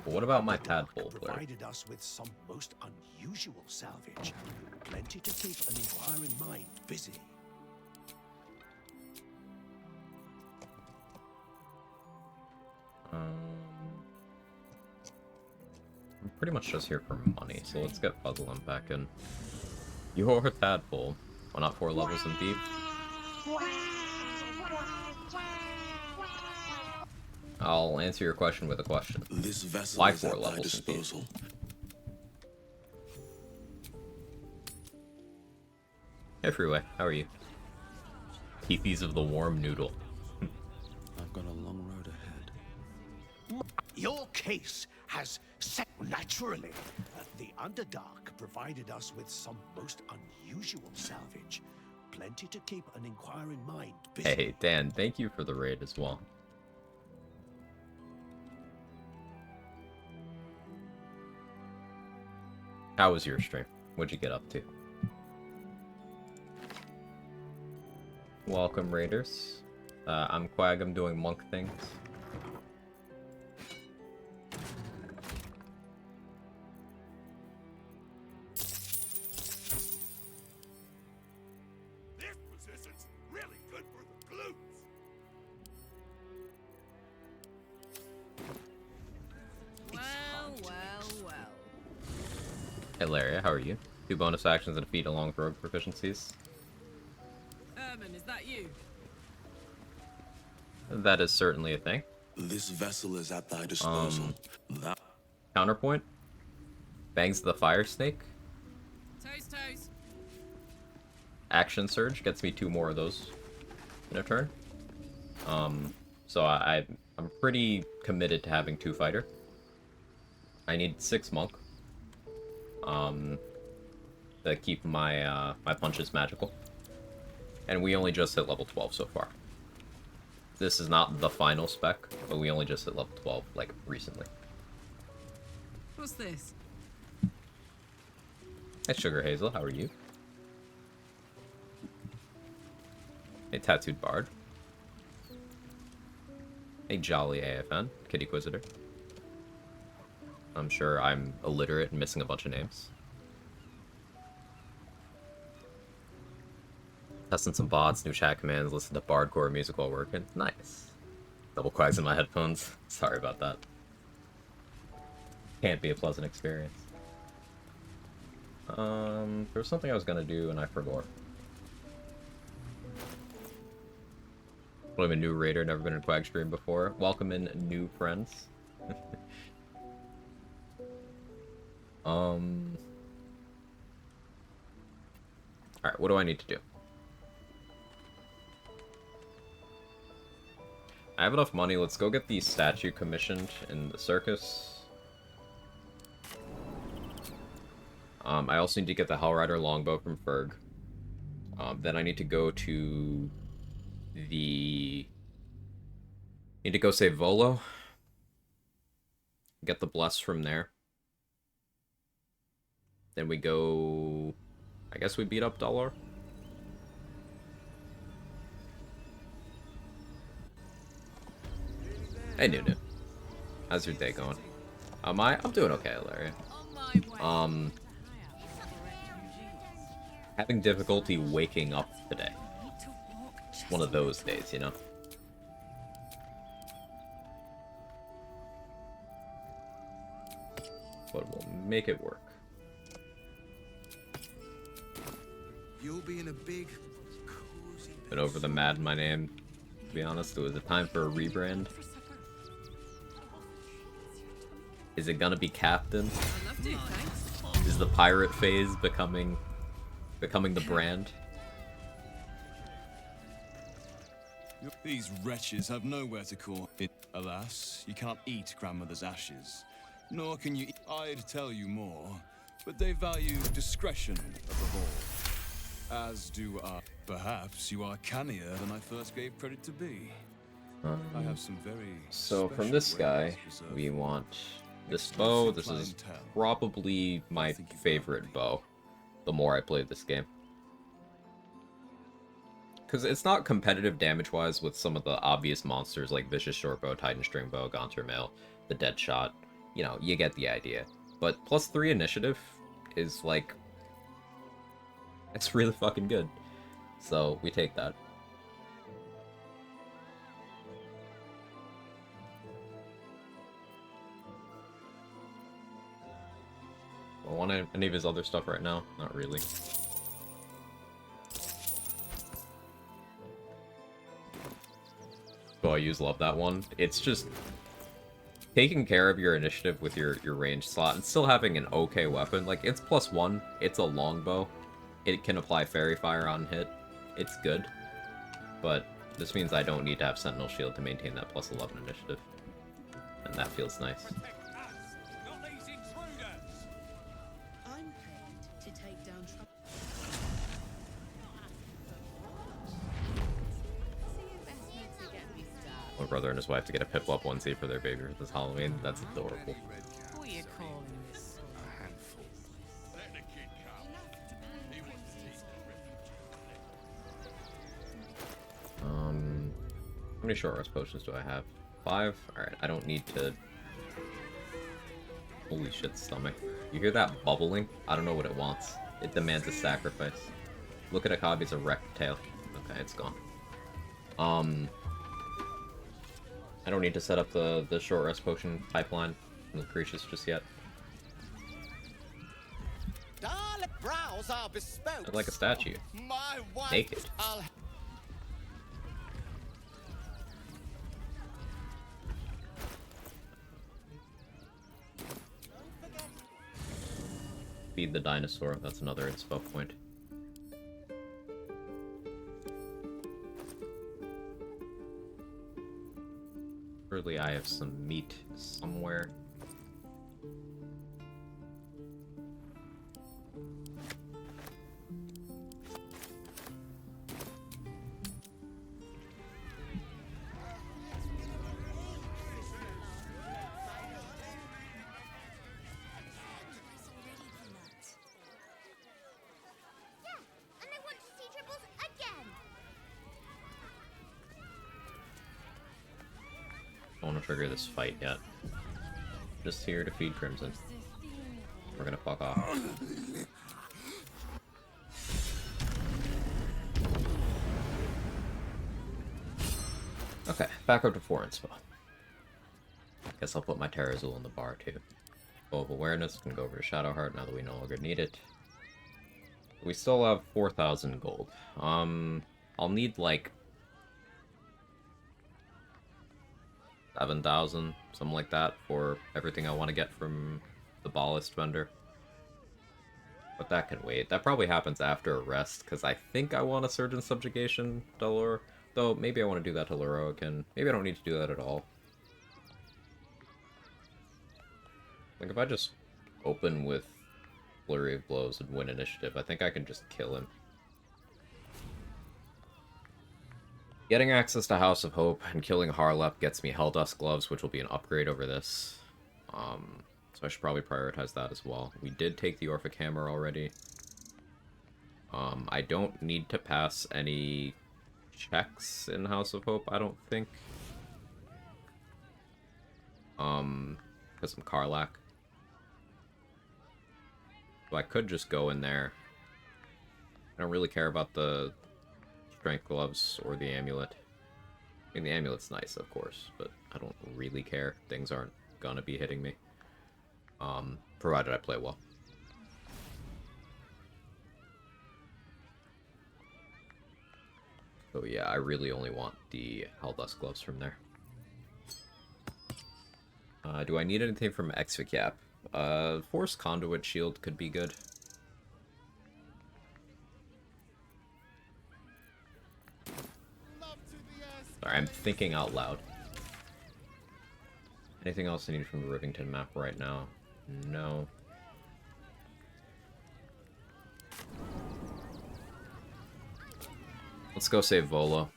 But what about my tadpole flare? Provided us with some most unusual salvage. Plenty to keep an inquiring mind busy. I'm pretty much just here for money, so let's get Puzzle Imp back in. Your tadpole. Why not 4 levels in Thief? I'll answer your question with a question. This vessel Why is 4 at thy levels in Thief? disposal. Hey Freeway, how are you? Teethies of the Warm Noodle. I've got a long road ahead. Your case has set naturally. The Underdark provided us with some most unusual salvage. Plenty to keep an inquiring mind busy. Hey Dan, thank you for the raid as well. How was your stream? What'd you get up to? Welcome, Raiders. I'm Quag, I'm doing monk things. This position's really good for the glutes. Well, well, well. Hey Laria, how are you? 2 bonus actions and a feat along with rogue proficiencies. Herman, is that you? That is certainly a thing. This vessel is at thy disposal. Counterpoint. Bangs of the Fire Snake. Toes, toes. Action Surge gets me 2 more of those in a turn. So I'm pretty committed to having 2 fighter. I need 6 monk. To keep my my punches magical. And we only just hit level 12 so far. This is not the final spec, but we only just hit level 12, like, recently. What's this? Hey Sugar Hazel, how are you? Hey Tattooed Bard. Hey Jolly AFN, Kitty Quisitor. I'm sure I'm illiterate and missing a bunch of names. Testing some bots, new chat commands, listen to bardcore music while working. Nice. Double quags in my headphones. Sorry about that. Can't be a pleasant experience. There's something I was gonna do and I forgot. Well, I'm a new raider, never been in Quag stream before. Welcome in new friends. Alright, what do I need to do? I have enough money, let's go get the statue commissioned in the circus. I also need to get the Hellrider longbow from Ferg. Then I need to go to the... Need to go save Volo. Get the bless from there. Then we go... I guess we beat up Dollar. Hey, Nunu. How's your day going? I'm doing okay, Larry. Having difficulty waking up today. One of those days, you know? But we'll make it work. You'll be in a big, cozy... Been over the mad my name. To be honest, it was a time for a rebrand. Is it gonna be Captain? Is the pirate phase becoming the brand? These wretches have nowhere to call it. Alas, you can't eat grandmother's ashes. Nor can you eat. I'd tell you more, but they value discretion above all. As do I. Perhaps you are cannier than I first gave credit to be. I have some very So from this guy, we want this bow. This is probably my favorite bow. The more I play this game. Because it's not competitive damage-wise with some of the obvious monsters like Vicious Shortbow, Titan Stringbow, Gaunter Mail, the Dead Shot. You know, you get the idea. But +3 initiative is like... It's really fucking good. So, we take that. I want any of his other stuff right now? Not really. Oh, I love that one. It's just taking care of your initiative with your range slot and still having an okay weapon. Like, it's +1. It's a longbow. It can apply Fairy Fire on hit. It's good. But this means I don't need to have Sentinel Shield to maintain that +11 initiative. And that feels nice. My brother and his wife to get a Piplup onesie for their baby this Halloween. That's adorable. What are you calling this? A handful. Let the kid come. He wants to teach the How many short rest potions do I have? 5? Alright, I don't need to... Holy shit, stomach. You hear that bubbling? I don't know what it wants. It demands a sacrifice. Look at Akabi's erect tail. Okay, it's gone. I don't need to set up the short rest potion pipeline in Lucretius just yet. I'd like a statue. Naked. Feed the dinosaur, that's another inspo point. Surely I have some meat somewhere. I don't want to trigger this fight yet. Just here to feed Crimson. We're gonna fuck off. Okay, back up to 4 inspo. Guess I'll put my Terra Azul in the bar too. Full of awareness, gonna go over to Shadowheart now that we no longer need it. We still have 4,000 gold. I'll need like 7,000, something like that, for everything I want to get from the ballast vendor. But that can wait. That probably happens after a rest, because I think I want a Surgeon Subjugation Delor. Though, maybe I want to do that to Leroican. Maybe I don't need to do that at all. Like, if I just open with Flurry of Blows and win initiative, I think I can just kill him. Getting access to House of Hope and killing Harlep gets me Helldusk Gloves, which will be an upgrade over this. So I should probably prioritize that as well. We did take the Orphic Hammer already. I don't need to pass any checks in House of Hope, I don't think. Because I'm Karlach. So I could just go in there. I don't really care about the Strength Gloves or the Amulet. I mean, the Amulet's nice, of course, but I don't really care. Things aren't gonna be hitting me. Provided I play well. So yeah, I really only want the Helldusk Gloves from there. Do I need anything from Exficap? Force Conduit Shield could be good. Sorry, I'm thinking out loud. Anything else I need from the Rivington map right now? No. Let's go save Volo.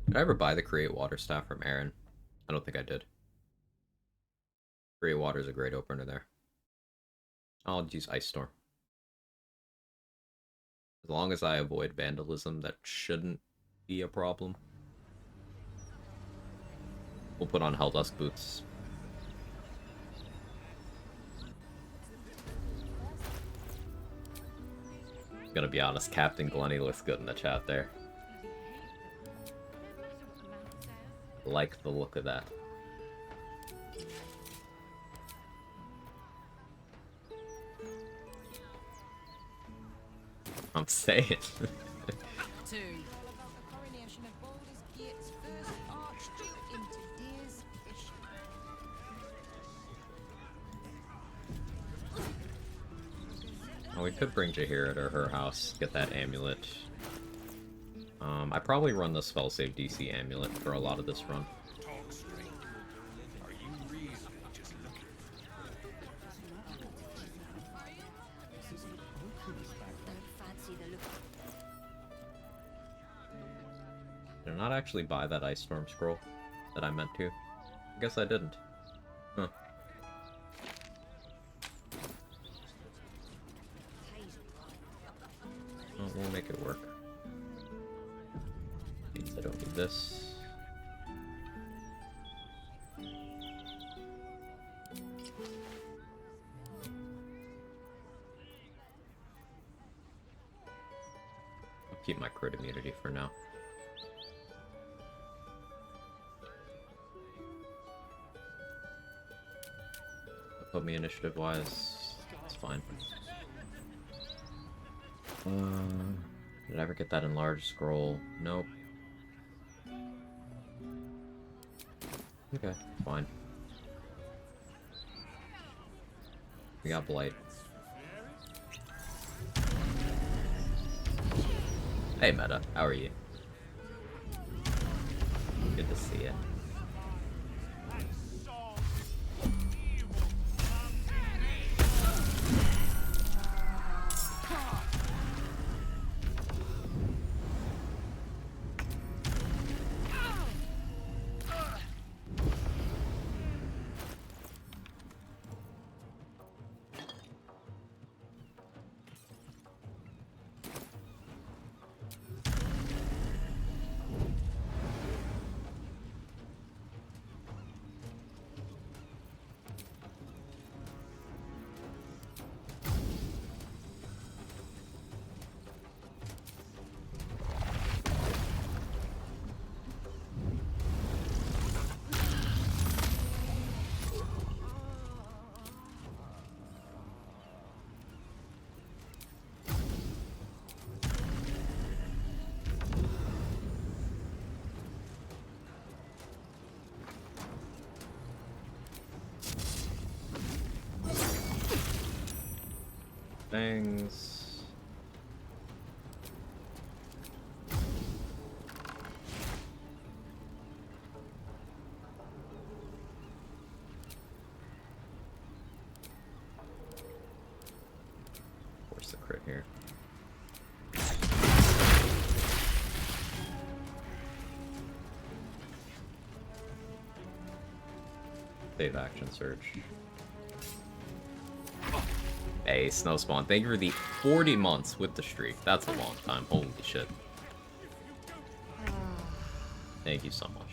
Did I ever buy the Create Water Staff from Aaron? I don't think I did. Create Water is a great opener there. I'll use Ice Storm. As long as I avoid Vandalism, that shouldn't be a problem. We'll put on Helldusk Boots. I'm gonna be honest, Captain Glenny looks good in the chat there. Like the look of that. I'm saying. Oh, we could bring Jaheira to her house, get that amulet. I probably run the spell save DC amulet for a lot of this run. Did I not actually buy that Ice Storm scroll that I meant to? I guess I didn't. Huh. Oh, we'll make it work. Means I don't need this. I'll keep my crit immunity for now. Put me initiative-wise. It's fine. Did I ever get that enlarged scroll? Nope. Okay, fine. We got Blight. Hey Meta, how are you? Good to see you. Fangs. Force the crit here. Save action surge. Hey, Snowspawn, thank you for the 40 months with the streak. That's a long time. Holy shit. Thank you so much.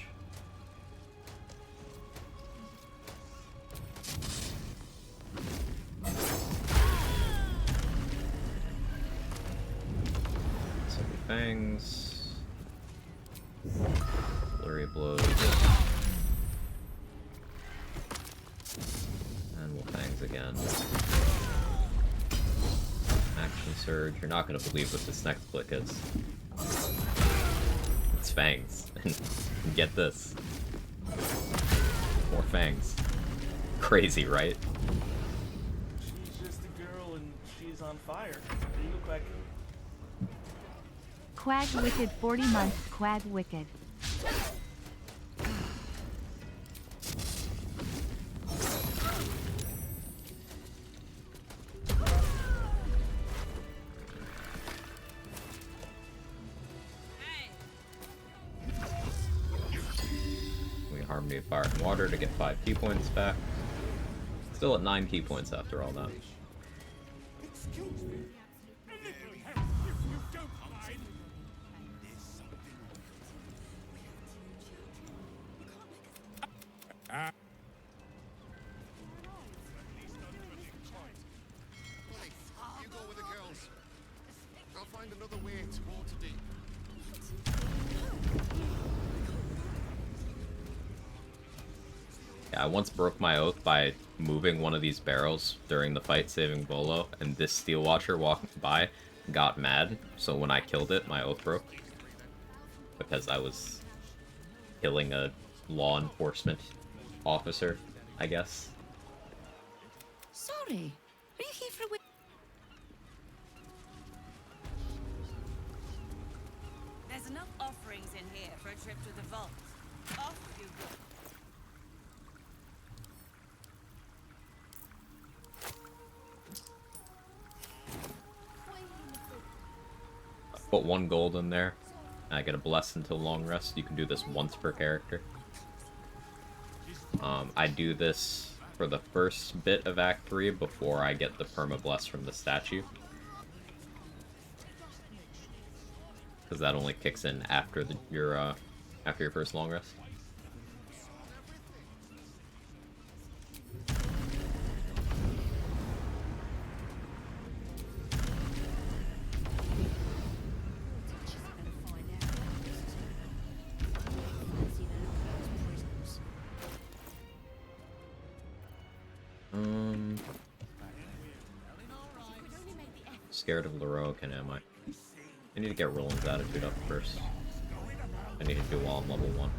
So fangs. Flurry blows. And we'll fangs again. Action surge. You're not gonna believe what this next click is. It's fangs. And get this. More fangs. Crazy, right? She's just a girl and she's on fire. There you go, Quag. Quag Wicked 40 months. Quag Wicked. Harmony of Fire and Water to get 5 key points back. Still at 9 key points after all that. You go with the girls. I'll find another way to Waterdeep. Yeah, I once broke my oath by moving one of these barrels during the fight saving Volo, and this Steel Watcher walking by got mad, so when I killed it, my oath broke. Because I was killing a law enforcement officer, I guess. Sorry, are you here for a There's enough offerings in here for a trip to the vault. Off you go. Put 1 gold in there, and I get a bless until long rest. You can do this once per character. I do this for the first bit of Act 3 before I get the perma bless from the statue. Because that only kicks in after your first long rest. Scared of Leroic, and am I? I need to get Roland's attitude up first. I need to do while I'm level 1.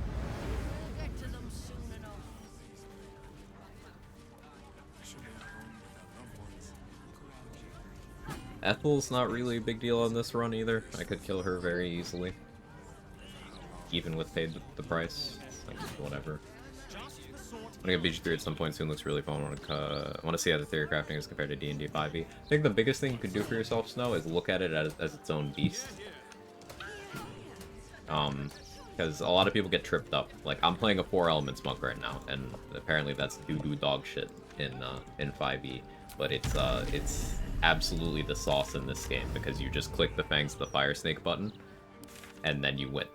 Ethel's not really a big deal on this run either. I could kill her very easily. Even with paid the price. It's like, whatever. I'm gonna get BG3 at some point soon. Looks really fun. I want to see how the theory of crafting is compared to D&D 5e. I think the biggest thing you can do for yourself, Snow, is look at it as its own beast. Because a lot of people get tripped up. Like, I'm playing a 4 elements monk right now, and apparently that's doo-doo dog shit in 5e. But it's absolutely the sauce in this game, because you just click the Fangs of the Fire Snake button, and then you win.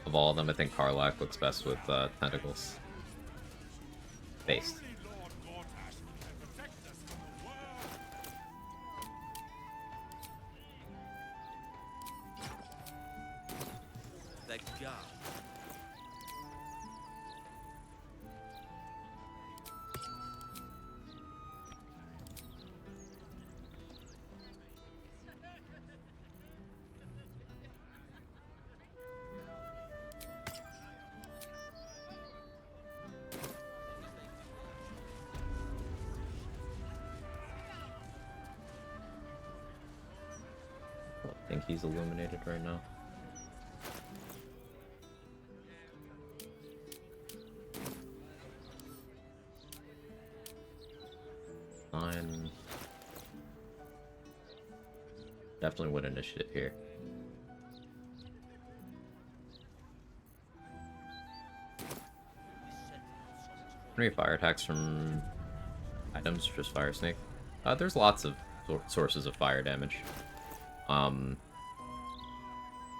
Of all of them, I think Karlach looks best with tentacles. Based. The god. think he's illuminated right now. Fine. Definitely win initiative here. How many fire attacks from items? Just fire snake. There's lots of sources of fire damage.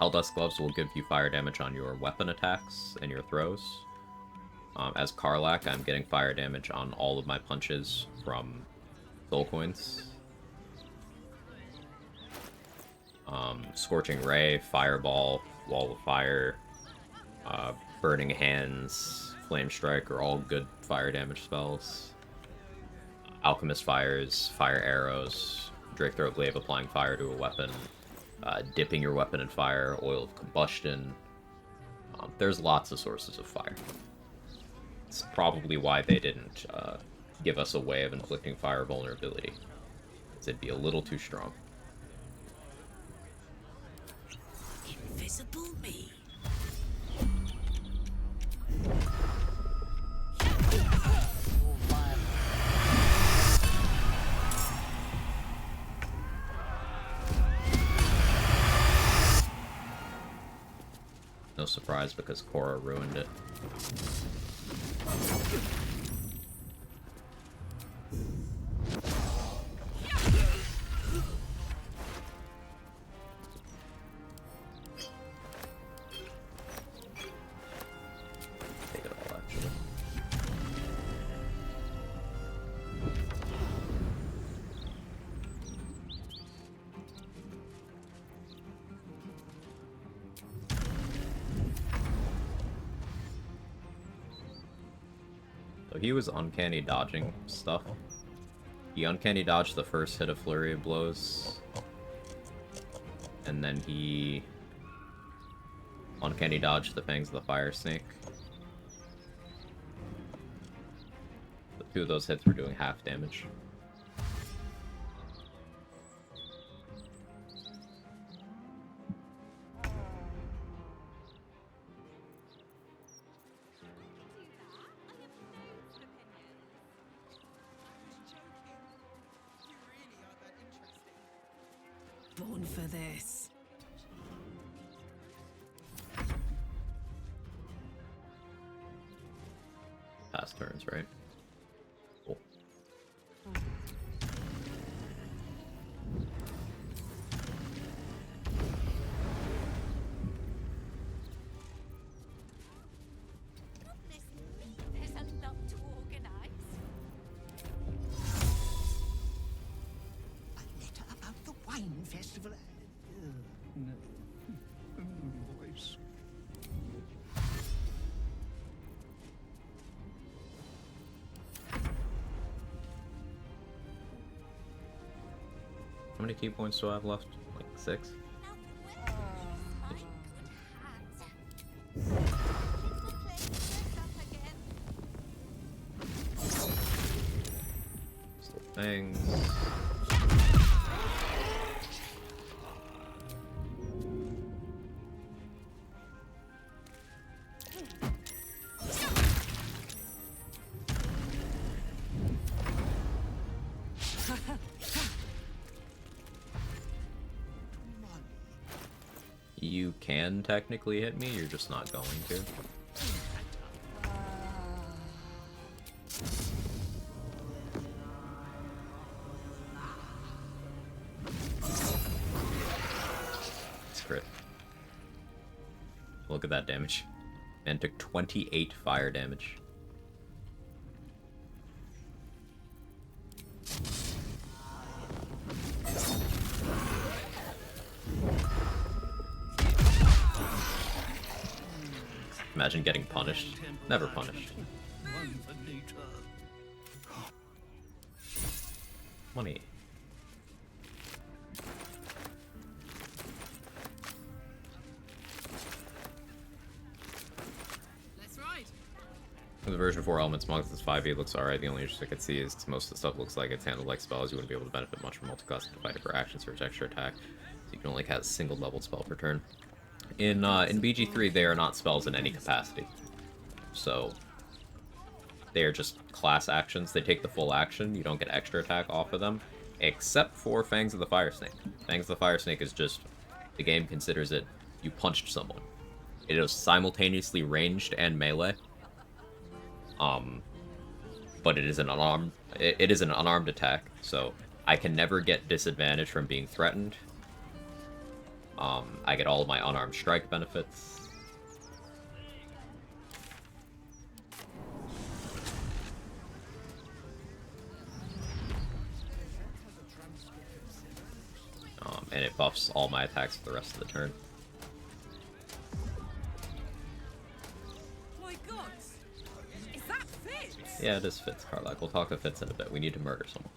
Helldust gloves will give you fire damage on your weapon attacks and your throws. As Karlach, I'm getting fire damage on all of my punches from soul coins. Scorching Ray, Fireball, Wall of Fire, Burning Hands, Flame Strike are all good fire damage spells. Alchemist Fires, Fire Arrows, Drake Throat Glaive applying fire to a weapon, dipping your weapon in fire, Oil of Combustion. There's lots of sources of fire. It's probably why they didn't give us a way of inflicting fire vulnerability. It'd be a little too strong. Invisible me. No surprise because Korra ruined it. Take it all, actually. So he was uncanny dodging stuff. He uncanny dodged the first hit of Flurry of Blows. And then he uncanny dodged the Fangs of the Fire Snake. The two of those hits were doing half damage. Born for this. Past turns, right? Cool. There's a lot to organize. A letter about the wine festival. No. Voice. How many key points do I have left? Like 6? Still Fangs. You can technically hit me, you're just not going to. It's crit. Look at that damage. Man took 28 fire damage. Imagine getting punished. Never punished. Money. Let's ride. For the version 4 elements, monks is 5e looks alright. The only issue I could see is most of the stuff looks like it's handled like spells. You wouldn't be able to benefit much from multi-class divided for action, search, extra attack. You can only cast a single level spell per turn. In BG3, they are not spells in any capacity. So they are just class actions. They take the full action. You don't get extra attack off of them, except for Fangs of the Fire Snake. Fangs of the Fire Snake is just, the game considers it, you punched someone. It is simultaneously ranged and melee. But it is an unarmed, it is an unarmed attack, so I can never get disadvantage from being threatened. I get all of my unarmed strike benefits. And it buffs all my attacks for the rest of the turn. My God, is that Fitz? Yeah, it is Fitz, Karlak. We'll talk to Fitz in a bit. We need to murder someone.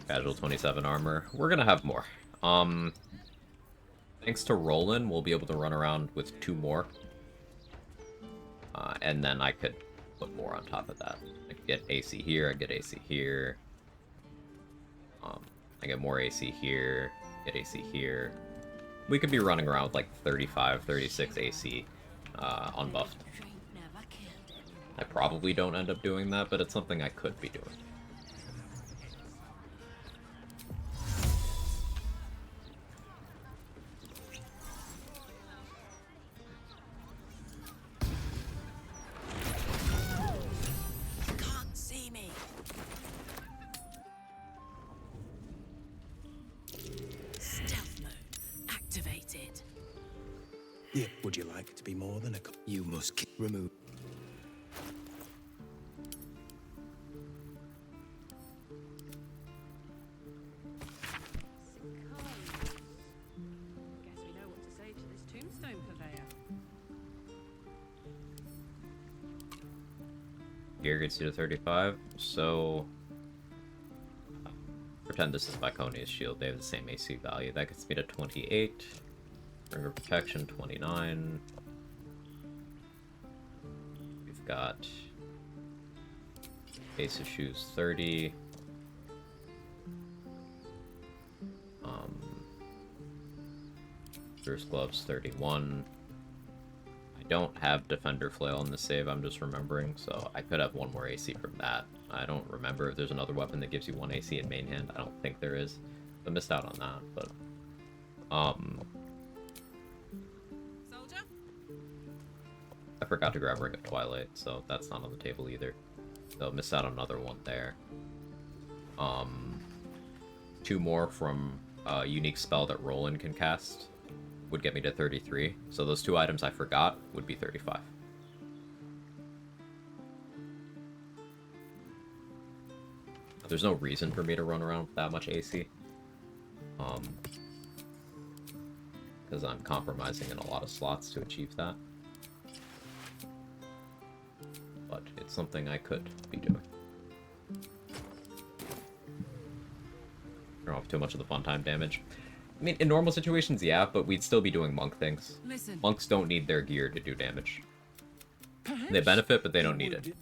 Casual 27 armor. We're gonna have more. Thanks to Roland, we'll be able to run around with 2 more. And then I could put more on top of that. I could get AC here, I get AC here. I get more AC here, get AC here. We could be running around with like 35, 36 AC unbuffed. I probably don't end up doing that, but it's something I could be doing. Can't see me. Stealth mode activated. Yeah, would you like it to be more than a... You must remove... Guess we know what to say to this tombstone purveyor. Gear gets you to 35, so... Pretend this is Viconia's shield, they have the same AC value. That gets me to 28. Ring of Protection, 29. We've got Ace of Shoes, 30. Fierce Gloves, 31. I don't have Defender Flail in the save, I'm just remembering, so I could have 1 more AC from that. I don't remember if there's another weapon that gives you 1 AC in main hand. I don't think there is. I missed out on that, but... Soldier? I forgot to grab Ring of Twilight, so that's not on the table either. So missed out on another one there. 2 more from a unique spell that Roland can cast would get me to 33. So those 2 items I forgot would be 35. There's no reason for me to run around with that much AC. Because I'm compromising in a lot of slots to achieve that. But it's something I could be doing. Turn off too much of the fun time damage. I mean, in normal situations, yeah, but we'd still be doing monk things. Listen. Monks don't need their gear to do damage. They benefit, but they don't need it.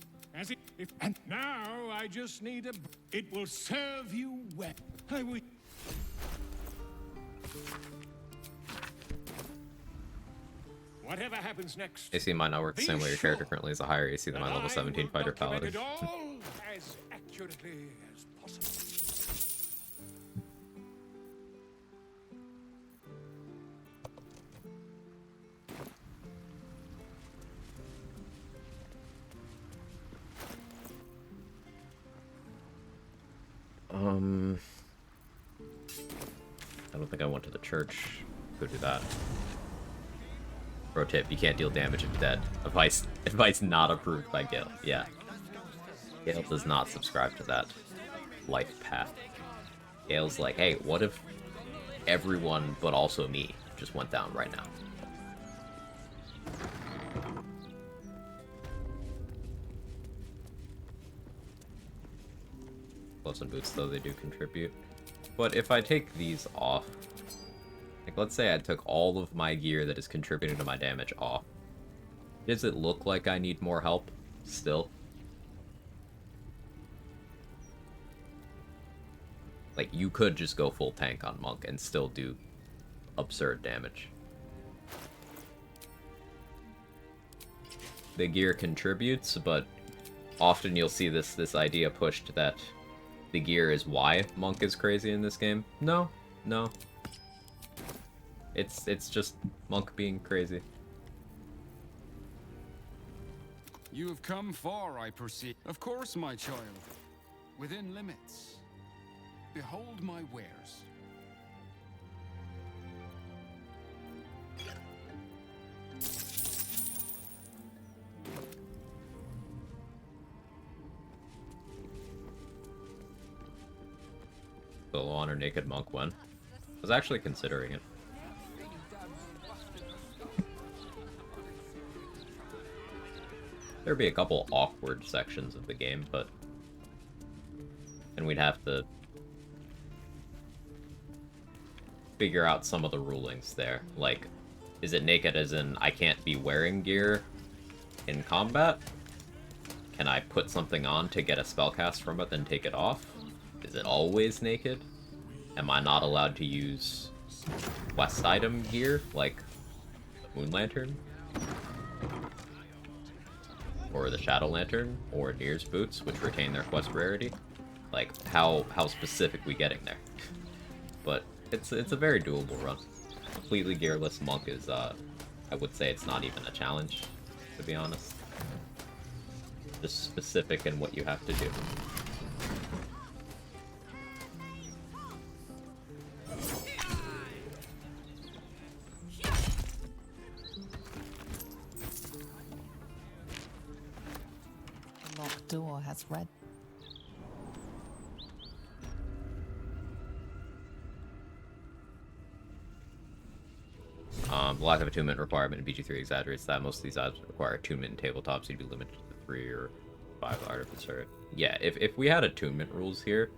And now I just need a... It will serve you well. I will... Whatever happens next... AC might not work the same way your character currently has a higher AC than my level 17 fighter paladin. it all as accurately as possible. I don't think I went to the church. Go do that. Pro tip, you can't deal damage if dead. Advice not approved by Gale. Yeah. Gale does not subscribe to that life path. Gale's like, hey, what if everyone, but also me, just went down right now? Gloves and boots, though, they do contribute. But if I take these off, like let's say I took all of my gear that is contributing to my damage off, does it look like I need more help still? Like, you could just go full tank on Monk and still do absurd damage. The gear contributes, but often you'll see this idea pushed that the gear is why Monk is crazy in this game. No. It's just Monk being crazy. You have come far, I perceive. Of course, my child. Within limits. Behold my wares. Solo on or naked Monk when? I was actually considering it. There'd be a couple awkward sections of the game, but... and we'd have to figure out some of the rulings there. Like, is it naked as in I can't be wearing gear in combat? Can I put something on to get a spellcast from it, then take it off? Is it always naked? Am I not allowed to use quest item gear, like the Moon Lantern? Or the Shadow Lantern? Or Nir's boots, which retain their quest rarity? Like, how specific we getting there? But it's a very doable run. Completely gearless Monk is, I would say it's not even a challenge, to be honest. Just specific in what you have to do. The locked door has red. The lack of attunement requirement in BG3 exaggerates that. Most of these items require attunement in tabletops, so you'd be limited to 3 or 5 artificer. Yeah, if we had attunement rules here,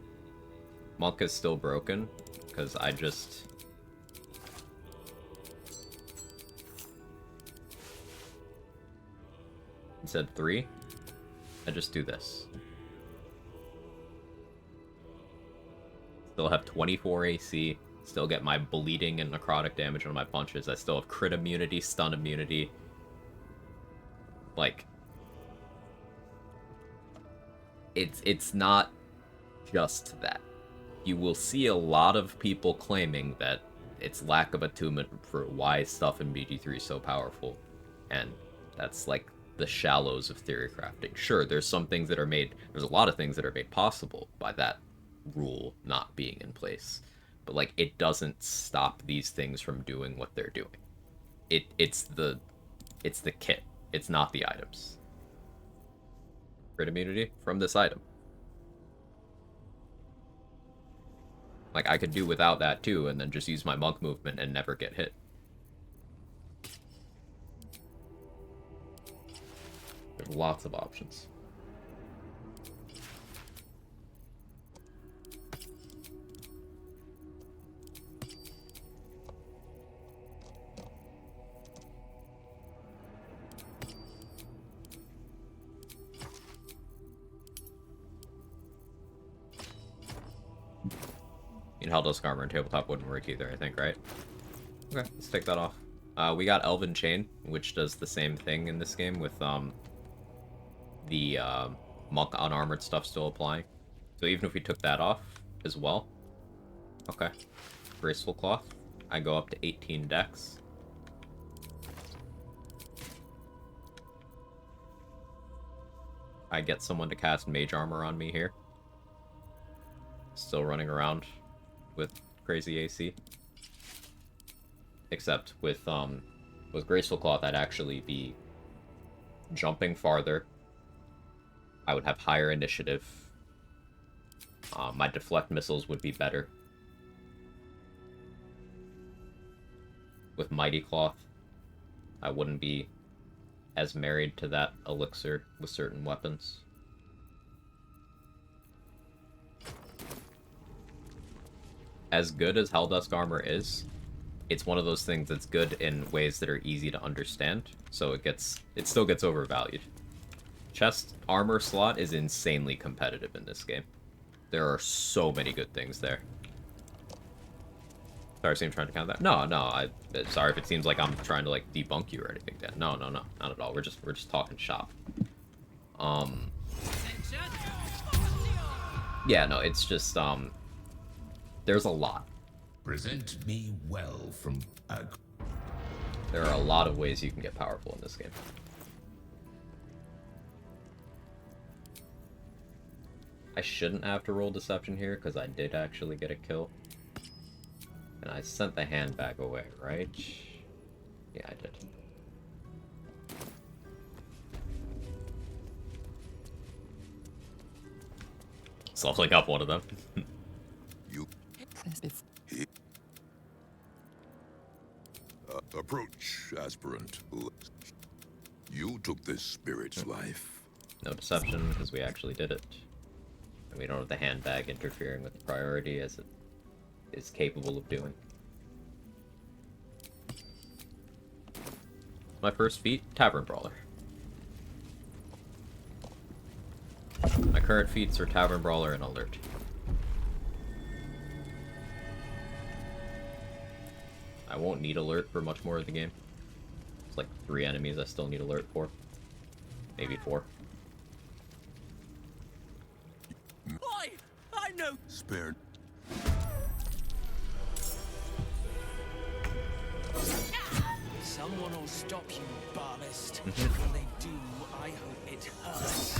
Monk is still broken, because I just... instead 3, I just do this. Still have 24 AC, still get my bleeding and necrotic damage on my punches, I still have crit immunity, stun immunity. Like... It's not just that. You will see a lot of people claiming that it's lack of attunement for why stuff in BG3 is so powerful. And that's like the shallows of theory crafting. Sure, there's some things that are made, there's a lot of things that are made possible by that rule not being in place. But like, it doesn't stop these things from doing what they're doing. It's the kit. It's not the items. Crit immunity from this item. Like, I could do without that too, and then just use my monk movement and never get hit. There's lots of options. Helldusk armor and tabletop wouldn't work either, I think, right? Okay, let's take that off. We got Elven Chain, which does the same thing in this game with the monk unarmored stuff still applying. So even if we took that off as well, okay. Graceful Cloth, I go up to 18 dex. I get someone to cast Mage Armor on me here. Still running around with crazy AC. Except with Graceful Cloth, I'd actually be jumping farther. I would have higher initiative. My deflect missiles would be better. With Mighty Cloth, I wouldn't be as married to that elixir with certain weapons. As good as Helldusk armor is, it's one of those things that's good in ways that are easy to understand, so it still gets overvalued. Chest armor slot is insanely competitive in this game. There are so many good things there. Sorry, I'm trying to count that. No, sorry if it seems like I'm trying to like debunk you or anything. Dan. No, not at all. We're just talking shop. Yeah, no, it's just there's a lot. Present me well from There are a lot of ways you can get powerful in this game. I shouldn't have to roll deception here because I did actually get a kill. And I sent the handbag away, right? Yeah, I did. It's leveling up one of them. Approach, aspirant. You took this spirit's life. No deception, because we actually did it. And we don't have the handbag interfering with the priority as it is capable of doing. My first feat, Tavern Brawler. My current feats are Tavern Brawler and Alert. I won't need Alert for much more of the game. It's like 3 enemies I still need Alert for. Maybe 4. I know. Spared. Someone will stop you, Barlist. When they do, I hope it hurts.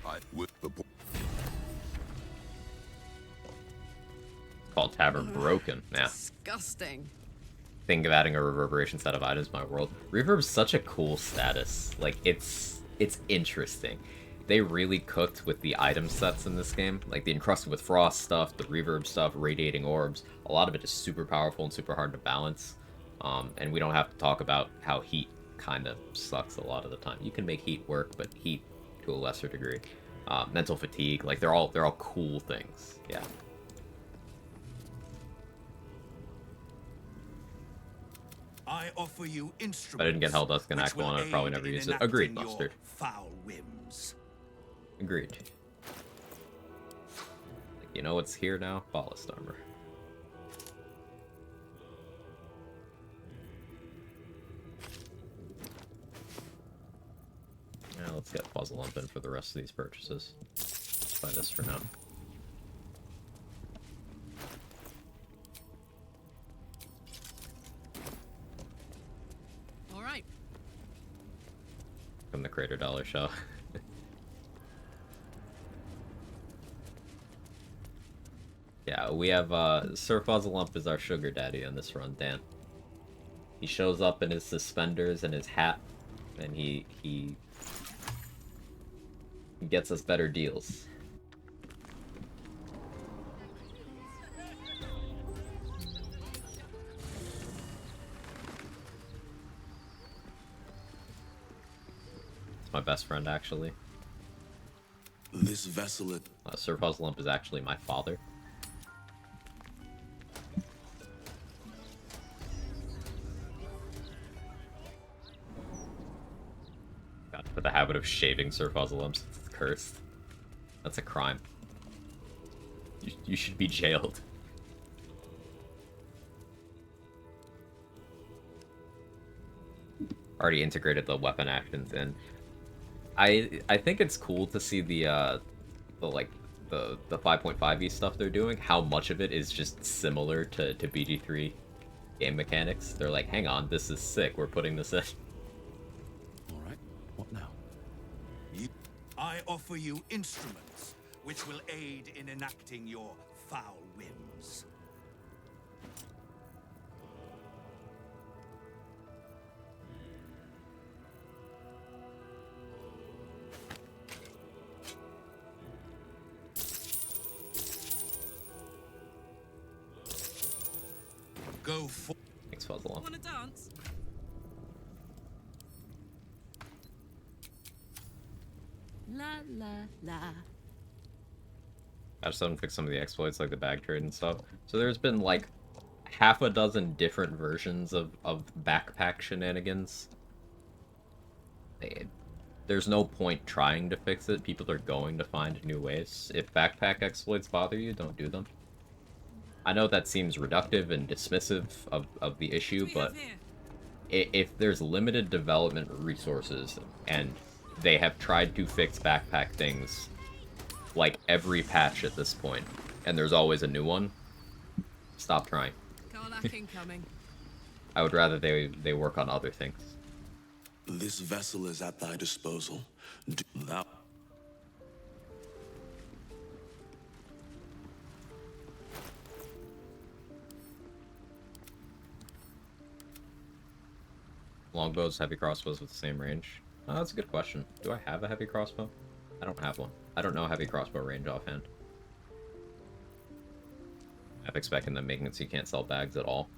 I with the Called Tavern Broken. Yeah. Disgusting. Think of adding a reverberation set of items in my world. Reverb's such a cool status. Like, it's interesting. They really cooked with the item sets in this game. Like, the Encrusted with Frost stuff, the Reverb stuff, Radiating Orbs. A lot of it is super powerful and super hard to balance. And we don't have to talk about how heat kind of sucks a lot of the time. You can make heat work, but heat to a lesser degree. Mental fatigue, like, they're all cool things. Yeah. I offer you instruments. If I didn't get Helldusk and Act 1, I'd probably never use it. Agreed, Mustard. Foul whims. Agreed. You know what's here now? Ballast Armor. Now let's get Puzzle Lump in for the rest of these purchases. Let's buy this for now. Alright. From the Crater Dollar Show. Yeah, we have Sir Fuzzlelump is our sugar daddy on this run, Dan. He shows up in his suspenders and his hat, and he gets us better deals. It's my best friend, actually. This vessel Sir Fuzzlelump is actually my father. For the habit of shaving Sir Fuzzlelump since it's cursed. That's a crime. You should be jailed. Already integrated the weapon actions in. I think it's cool to see the 5.5e stuff they're doing. How much of it is just similar to BG3 game mechanics. They're like, hang on, this is sick. We're putting this in. What now? I offer you instruments which will aid in enacting your foul whims. Go for. Thanks, Fuzzlelump. Wanna dance? La la la. I just haven't fixed some of the exploits like the bag trade and stuff. So there's been like half a dozen different versions of backpack shenanigans. there's no point trying to fix it. People are going to find new ways. If backpack exploits bother you, don't do them. I know that seems reductive and dismissive of the issue, but if there's limited development resources and they have tried to fix backpack things like every patch at this point, and there's always a new one, stop trying. I would rather they work on other things. This vessel is at thy disposal. Do thou... Longbows, heavy crossbows with the same range? That's a good question. Do I have a heavy crossbow? I don't have one. I don't know heavy crossbow range offhand. I'm expecting them making it so you can't sell bags at all.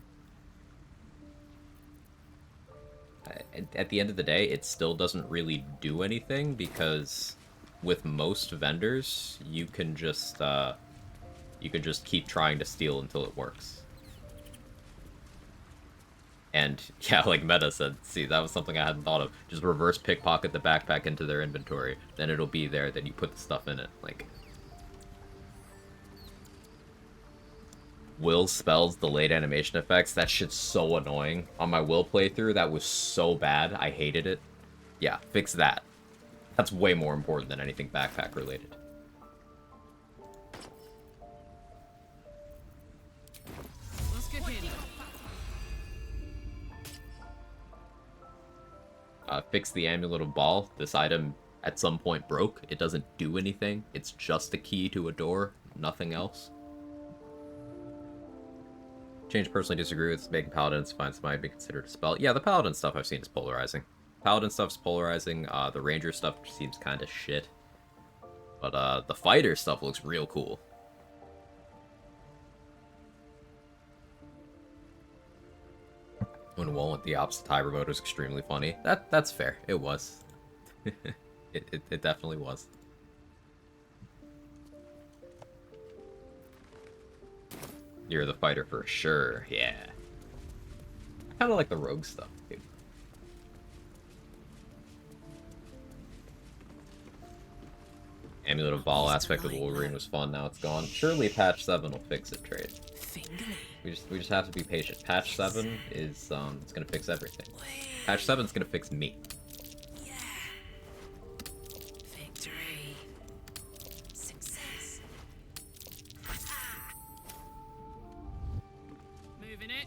At the end of the day, it still doesn't really do anything because with most vendors, you can just keep trying to steal until it works. And yeah, like Meta said, see, that was something I hadn't thought of. Just reverse pickpocket the backpack into their inventory. Then it'll be there, then you put the stuff in it. Like, Will spells delayed animation effects. That shit's so annoying. On my Will playthrough, that was so bad. I hated it. Yeah, fix that. That's way more important than anything backpack related. Fix the Amulet of Ball. This item at some point broke. It doesn't do anything. It's just a key to a door, nothing else. Change personally disagree with making Paladins find somebody be considered a spell. Yeah, the Paladin stuff I've seen is polarizing. Paladin stuff's polarizing. The Ranger stuff seems kind of shit. But the Fighter stuff looks real cool. When Wall went the opposite tie remote was extremely funny. That's fair. It was. it definitely was. You're the fighter for sure. Yeah. I kind of like the rogue stuff, dude. Amulet of Ball aspect of the Wolverine was fun. Now it's gone. Surely patch 7 will fix it, Trade. We just have to be patient. Patch 7 is it's gonna fix everything. Patch 7 is gonna fix me. Victory. Success. Moving it.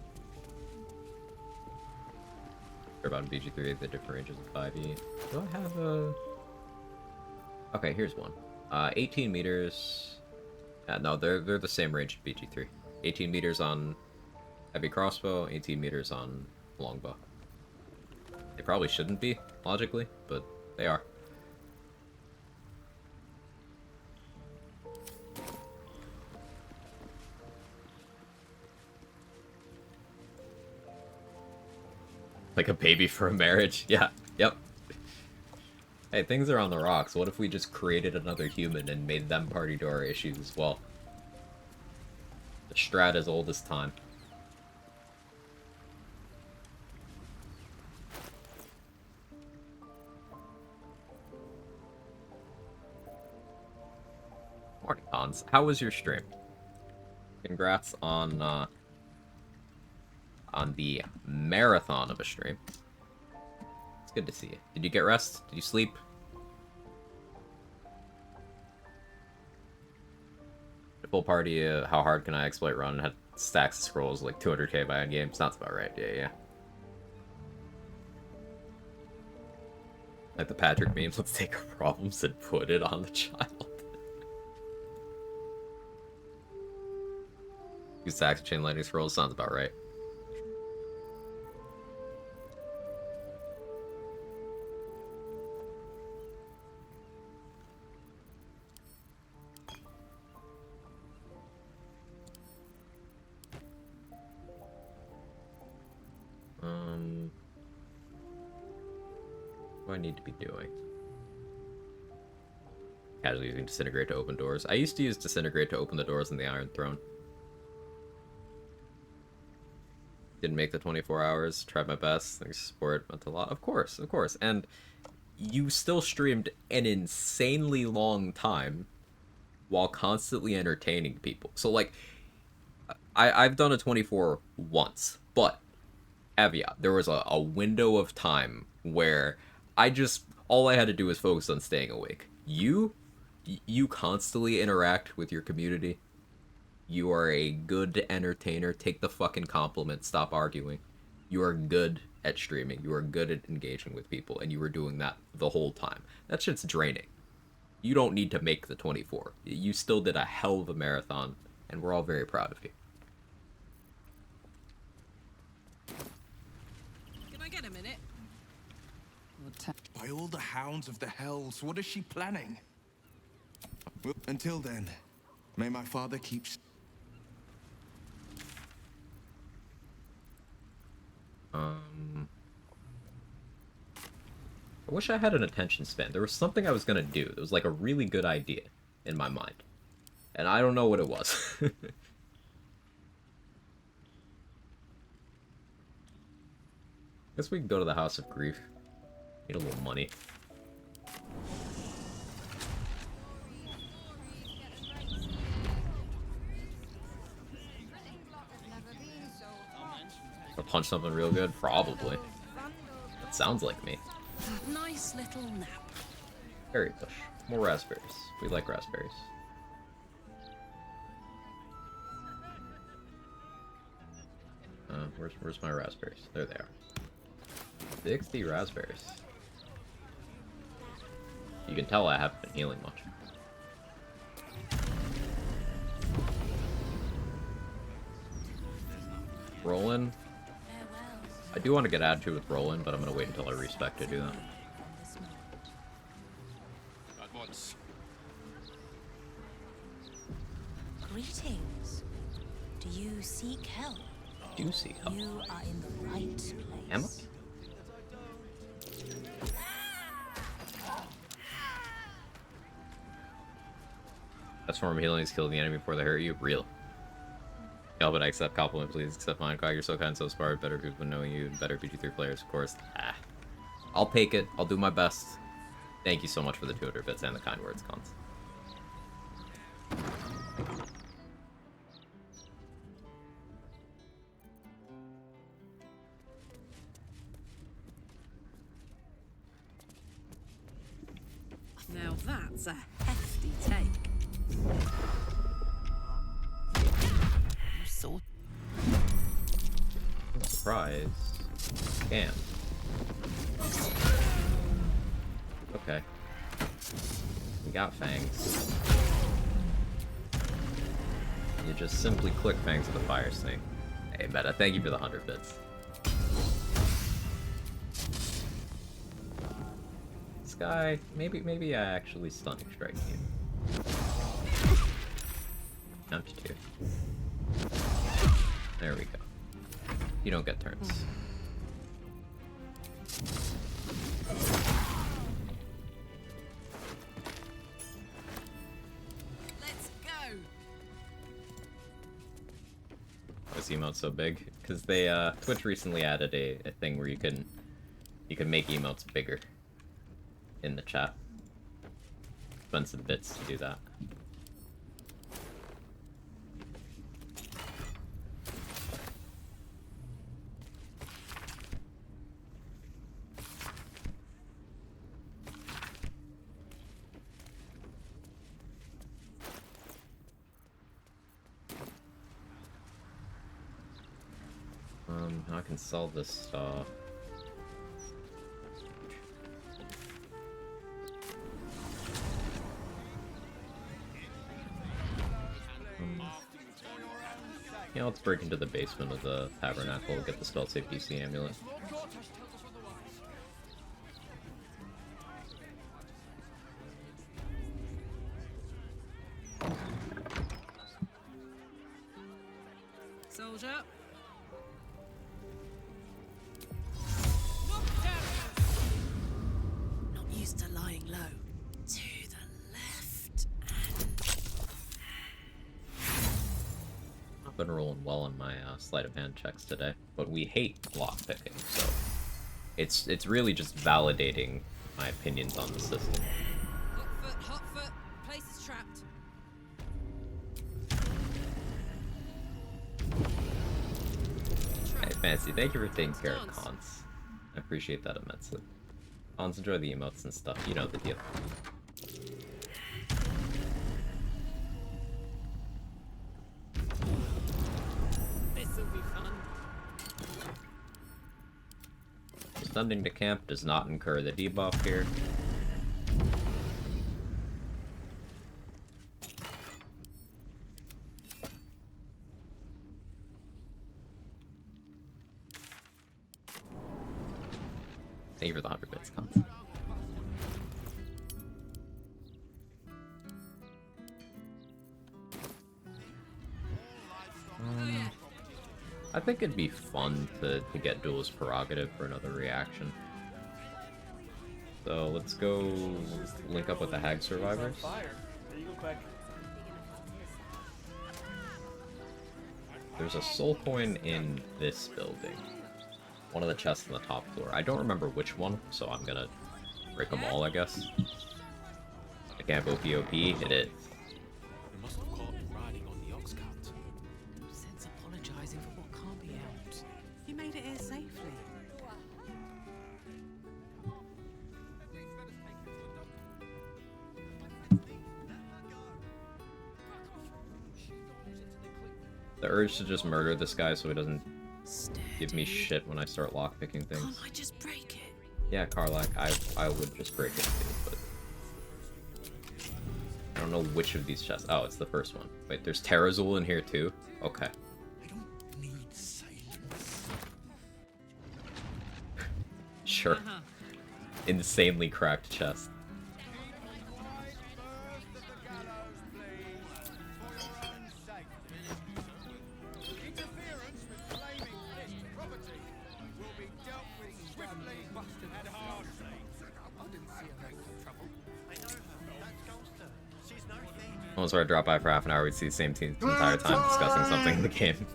Care about BG3, the different ranges of 5e. Do I have a... Okay, here's one. 18 meters. No, they're the same range as BG3. 18 meters on heavy crossbow, 18 meters on longbow. They probably shouldn't be, logically, but they are. Like a baby for a marriage? Yeah, yep. Hey, things are on the rocks. What if we just created another human and made them party to our issues as well? The strat as old as time. Morning, Hans. How was your stream? Congrats on the marathon of a stream. It's good to see you. Did you get rest? Did you sleep? The full party, how hard can I exploit run? Had stacks of scrolls, like 200k by end game. Sounds about right. Yeah. Like the Patrick memes, let's take our problems and put it on the child. 2 stacks of chain lightning scrolls, sounds about right. What do I need to be doing? Casually using Disintegrate to open doors. I used to use Disintegrate to open the doors in the Iron Throne. Didn't make the 24 hours. Tried my best. Thanks for support. Meant a lot. Of course. And you still streamed an insanely long time while constantly entertaining people. So, like, I've done a 24 once, but caveat, there was a window of time where all I had to do was focus on staying awake. You constantly interact with your community. You are a good entertainer. Take the fucking compliment. Stop arguing. You are good at streaming. You are good at engaging with people, and you were doing that the whole time. That shit's draining. You don't need to make the 24. You still did a hell of a marathon, and we're all very proud of you. Can I get a minute? By all the hounds of the hells, what is she planning? Well, until then, may my father keep... I wish I had an attention span. There was something I was gonna do. There was like a really good idea in my mind. And I don't know what it was. Guess we can go to the House of Grief. Need a little money. Or punch something real good? Probably. That sounds like me. Nice little nap. Berry bush. More raspberries. We like raspberries. Where's my raspberries? There they are. 60 raspberries. You can tell I haven't been healing much. Rollin. I do want to get added to with Rollin, but I'm going to wait until I respec to do that. At once. Greetings. Do you seek help? Do seek help. You are in the right place. Am I? That's form of healing is killing the enemy before they hurt you. Real. Yeah, but I accept compliment, please. Accept mine. Quag, you're so kind, so smart. Better people knowing you. Better BG3 players, of course. I'll take it. I'll do my best. Thank you so much for the 200 bits and the kind words, Cons. Now that's a hefty take. So Surprise. Scam. Okay. We got fangs. You just simply click fangs with the fire snake. Hey, Meta, thank you for the 100 bits. This guy, maybe I actually stunning strike you. Attempt to. There we go. You don't get turns. Let's go. Why is emote so big? Because they Twitch recently added a thing where you can make emotes bigger in the chat. Spend some bits to do that. I can sell this stuff. Yeah, let's break into the basement of the tabernacle and get the spell safe DC amulet. Soldier. Not used to lying low. To the left I've been rolling well on my sleight of hand checks today, but we hate lockpicking, so it's really just validating my opinions on the system. Hot foot. Place is trapped. Hey, Fancy, thank you for taking care of cons. I appreciate that immensely. Cons, enjoy the emotes and stuff. You know the deal. This'll be fun. Sending to camp does not incur the debuff here. Thank you for the 100 bits, Cons. I think it'd be fun to get Duelist Prerogative for another reaction. So let's go link up with the Hag Survivors. There's a soul coin in this building. One of the chests on the top floor. I don't remember which one, so I'm gonna break them all, I guess. I can't OP, it is. We must have caught him riding on the ox cart. Sense apologising for what can't be helped. You made it here safely. The urge to just murder this guy so he doesn't give me shit when I start lockpicking things. Can't I just break it? Yeah, Karlak, I would just break it too, but I don't know which of these chests. Oh, it's the first one. Wait, there's Terrazul in here too? Okay. Sure. Insanely cracked chest. Almost where I drop by for half an hour, we'd see the same team the entire time discussing something in the game.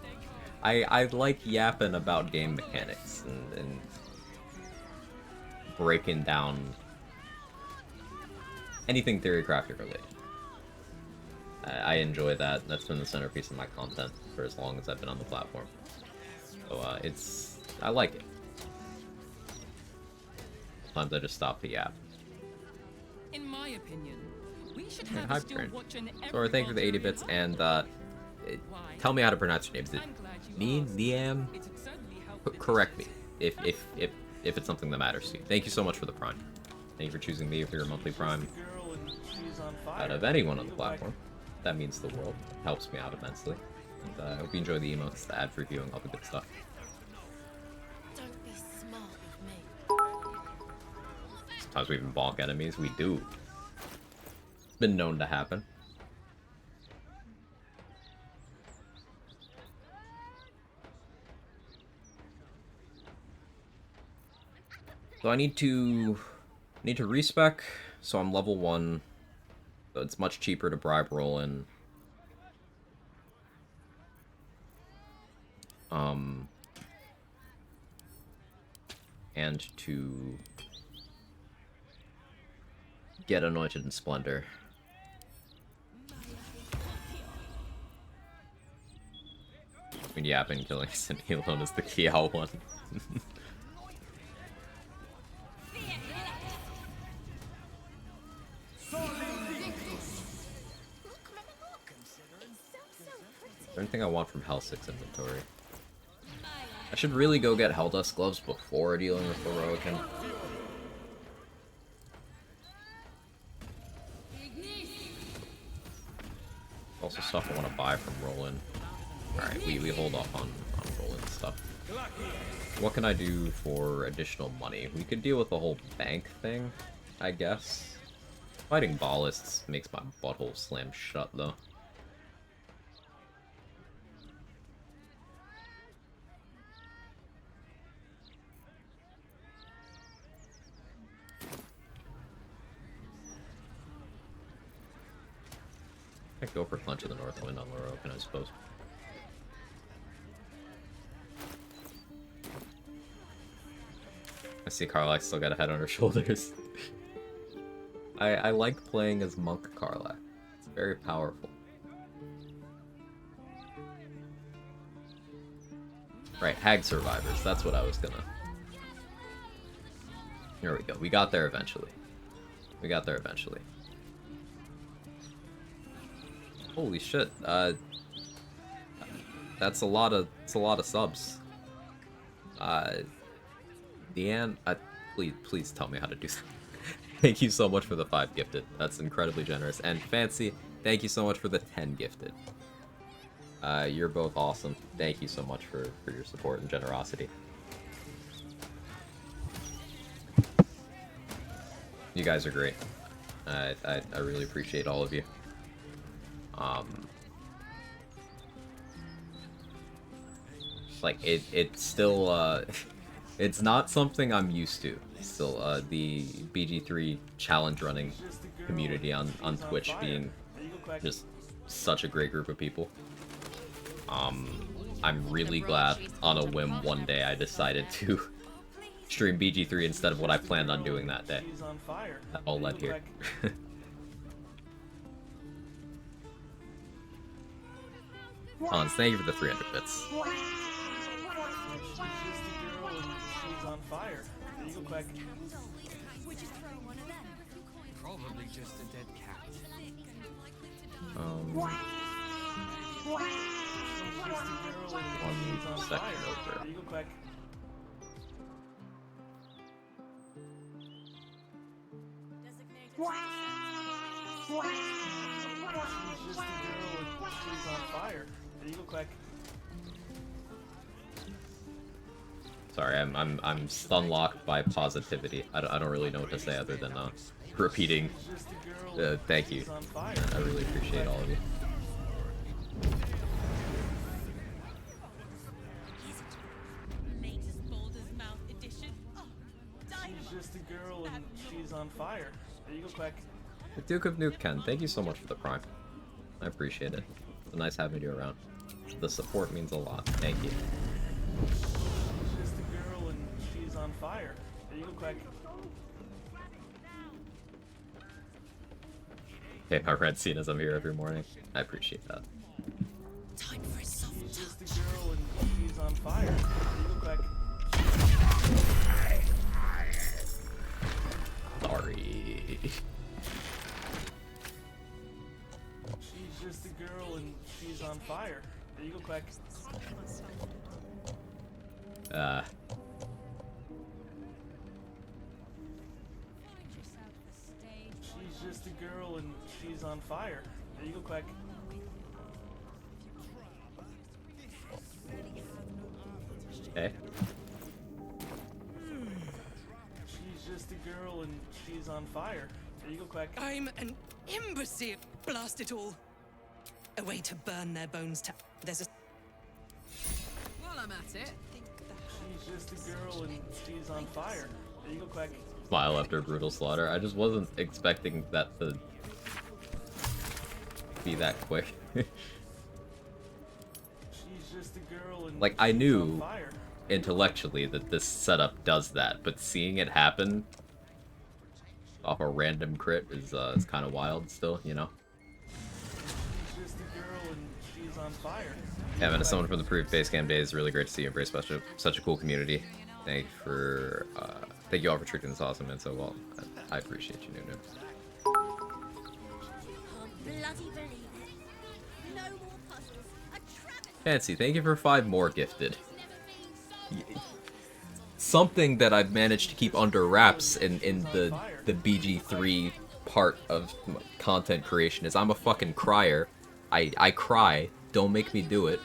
I like yapping about game mechanics and breaking down anything theory crafting related. I enjoy that. That's been the centerpiece of my content for as long as I've been on the platform. So I like it. Sometimes I just stop to yap. In my opinion, we should Yeah, have hi, a still Bryn. watching Sorry, thank you for the 80 bits, and tell me how to pronounce your names. Is it Niam? Correct me if it's something that matters to you. Thank you so much for the Prime. Thank you for choosing me for your monthly Prime. Out of anyone on the platform, that means the world. It helps me out immensely. And I hope you enjoy the emotes, the ad reviewing, all the good stuff. Don't be smart with me. Sometimes we even balk enemies. We do. It's been known to happen. So I need to respec, so I'm level 1. So it's much cheaper to bribe roll in. And to get anointed in splendor. I mean, yapping, killing Semi-Alone is the Kiao one. Is there anything I want from Helsic's inventory? I should really go get Helldust gloves before dealing with Heroican. Also stuff I want to buy from Roland. Alright, we hold off on Roland stuff. What can I do for additional money? We could deal with the whole bank thing, I guess. Fighting ballists makes my butthole slam shut, though. I could go for Punch of the North Wind on Lorokin, I suppose. see Karlach still got a head on her shoulders. I like playing as Monk Karlach. It's very powerful. Right, Hag Survivors. That's what I was gonna... Here we go. We got there eventually. We got there eventually. Holy shit. That's a lot of subs. Deanne, please tell me how to do that. Thank you so much for the 5 gifted. That's incredibly generous. And Fancy, thank you so much for the 10 gifted. You're both awesome. Thank you so much for your support and generosity. You guys are great. I really appreciate all of you. Like it's still it's not something I'm used to. Still, the BG3 challenge running community on Twitch being just such a great group of people. I'm really glad on a whim one day I decided to stream BG3 instead of what I planned on doing that day. That all led here. Hans, thank you for the 300 bits. She's on fire. There you go, Quag. Probably just a dead cat. One second over. There you go, Quag. She's just a girl and she's on fire. There you go, Quag. Sorry, I'm stun locked by positivity. I don't really know what to say other than repeating. Thank you. I really appreciate all of you. She's just a girl and she's on fire. There you go, Quag. The Duke of Nuke thank you so much for the prime. I appreciate it. It's nice having you around. The support means a lot. Thank you. She's just a girl and she's on fire. There you go, Quag. Hey, my red scene as I'm here every morning. I appreciate that. Time for a soft touch. She's just a girl and she's on fire. There you go, Quag. Sorry. She's just a girl and she's on fire. There you go, Quag. She's just a girl and she's on fire. There you go, Quag. Okay. She's just a girl and she's on fire. There you go, Quag. I'm an imbecile. Blast it all. A way to burn their bones to... There's a... While I'm at it. She's just a girl and she's on fire. There you go, Quag. Smile after a brutal slaughter. I just wasn't expecting that to be that quick. She's just a girl and Like, I she's knew on fire. intellectually that this setup does that, but seeing it happen off a random crit is kind of wild still, you know? She's just a girl and she's on fire. Yeah, man, as someone from the Proof base game days, really great to see you embrace such a cool community. Thank you all for treating this awesome and so well. I appreciate you, Nunu. Bloody believe it. No more puzzles. A travesty. Fancy, thank you for 5 more gifted. Something that I've managed to keep under wraps in the BG3 part of content creation is I'm a fucking crier. I cry. Don't make me do it.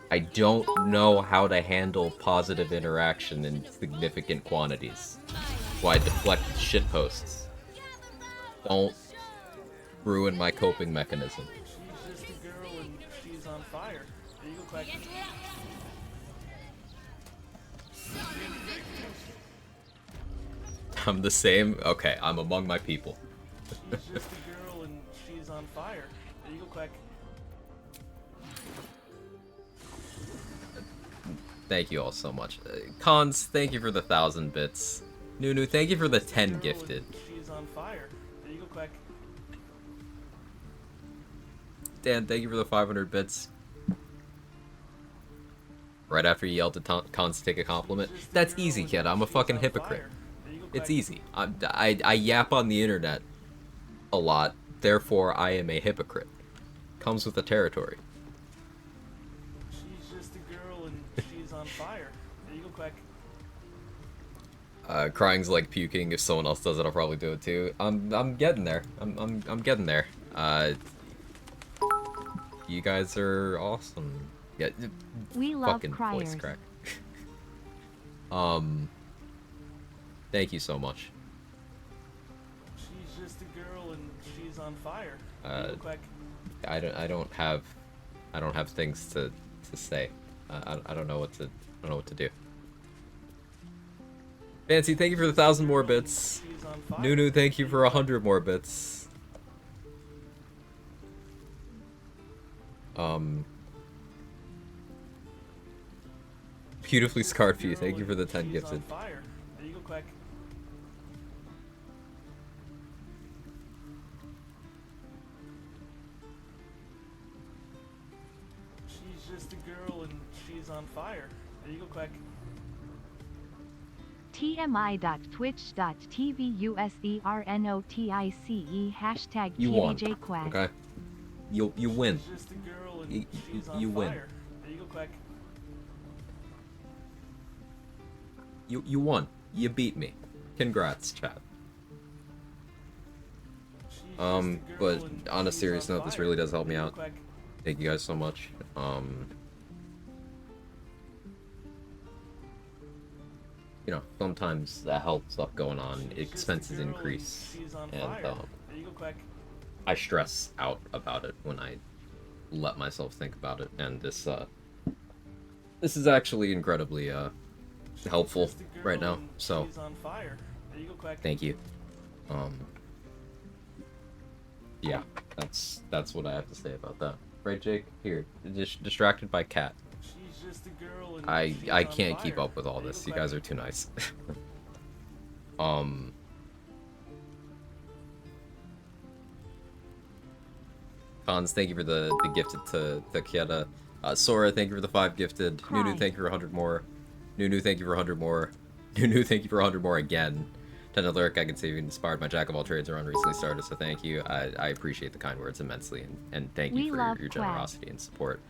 I don't know how to handle positive interaction in significant quantities. So I deflect shit posts. Don't ruin my coping mechanism. She's just a girl and she's on fire. There you go, Quag. I'm the same. Okay, I'm among my people. She's just a girl and she's on fire. There you go, Quag. Thank you all so much. Cons, thank you for the 1,000 bits. Nunu, thank you for the 10 gifted. She's on fire. There you go, Quag. Dan, thank you for the 500 bits. Right after you yelled at Cons to take a compliment. That's easy, kid. I'm a fucking hypocrite. It's easy. I yap on the internet a lot, therefore I am a hypocrite. Comes with the territory. She's just a girl and she's on fire. There you go, Quag. Crying's like puking. If someone else does it, I'll probably do it too. I'm getting there. I'm getting there. You guys are awesome. Yeah, we love fucking criers. Voice crack. Thank you so much. She's just a girl and she's on fire. I don't have things to say. I don't know what to do. Fancy, thank you for the 1,000 more bits. Nunu, thank you for 100 more bits. Beautifully scarred for you. Thank you for the 10 gifted. There you go, Quag. She's just a girl and she's on fire. There you go, Quag. TMI.twitch.tv USERNOTICE You won. #KDJQuag. Okay. You win. She's just a girl and she's on You win. fire. There you go, Quag. You won. You beat me. Congrats, chat. But on a serious note, this really does help me out. Thank you guys so much. You know, sometimes the health stuff going on, expenses increase, and I stress out about it when I let myself think about it, and this is actually incredibly helpful right now, so thank you. Yeah, that's what I have to say about that. Right, Jake? Here, distracted by cat. I can't keep up with all this. You guys are too nice. Cons, thank you for the gifted to Kieta. Sora, thank you for the 5 gifted. Nunu, thank you for 100 more. Nunu, thank you for 100 more. Nunu, thank you for 100 more again. Tenda Lyric, I can say you inspired my Jack of all trades run recently started, so thank you. I appreciate the kind words immensely, and thank you for your generosity and support.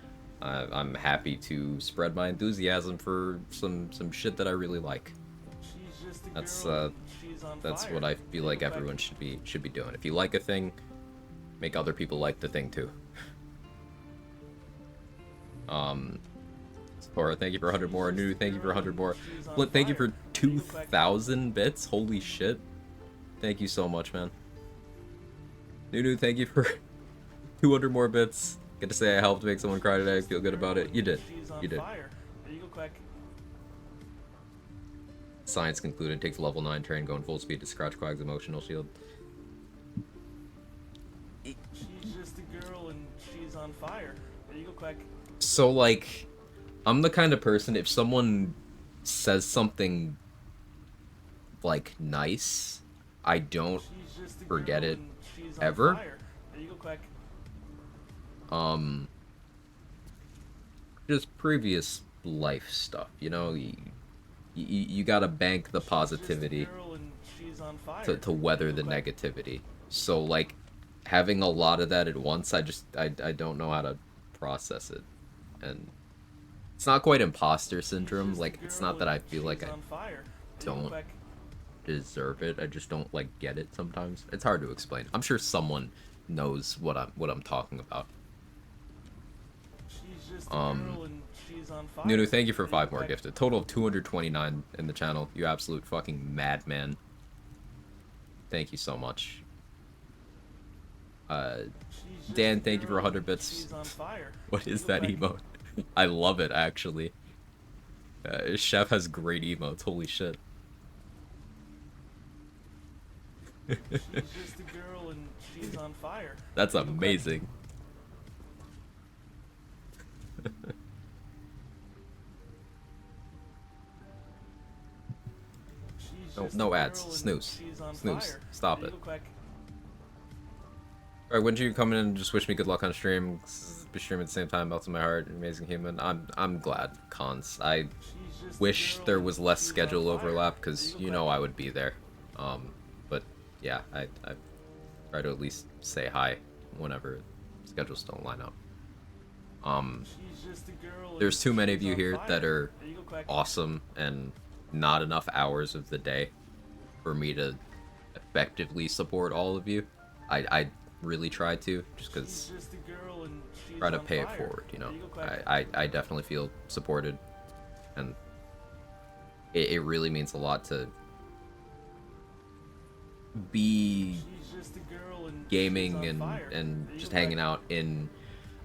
I'm happy to spread my enthusiasm for some shit that I really like. That's what I feel like everyone should be doing. If you like a thing, make other people like the thing too. Sora, thank you for 100 more. Nunu, thank you for 100 more. Flint, thank you for 2,000 bits. Holy shit. Thank you so much, man. Nunu, thank you for 200 more bits. Get to say I helped make someone cry today. I feel good about it. You did. You did. Science concluded. Takes a level 9 train going full speed to scratch Quag's emotional shield. She's just a girl and she's on fire. There you go, Quag. So, like, I'm the kind of person, if someone says something, like, nice, I don't forget it ever. There you go, Quag. Just previous life stuff, you know, you gotta bank the positivity to weather the negativity. So, like, having a lot of that at once, I don't know how to process it. And it's not quite imposter syndrome, like, it's not that I feel like I don't deserve it, I just don't, like, get it sometimes. It's hard to explain. I'm sure someone knows what I'm talking about. Nunu, thank you for 5 more gifted. Total of 229 in the channel. You absolute fucking madman. Thank you so much. Dan, thank you for 100 bits. What is that emote? I love it, actually. Chef has great emotes. Holy shit. She's just a girl and she's on fire. That's amazing. No ads. Snooze. Snooze. Stop it. Alright, wouldn't you come in and just wish me good luck on stream? Be streaming at the same time, melts in my heart. Amazing human. I'm glad, Cons. I wish there was less schedule overlap because you know I would be there. But yeah, I try to at least say hi whenever schedules don't line up. There's too many of you here that are awesome and not enough hours of the day for me to effectively support all of you. I really try to, just because try to pay it forward, you know. I definitely feel supported, and it really means a lot to be gaming and just hanging out in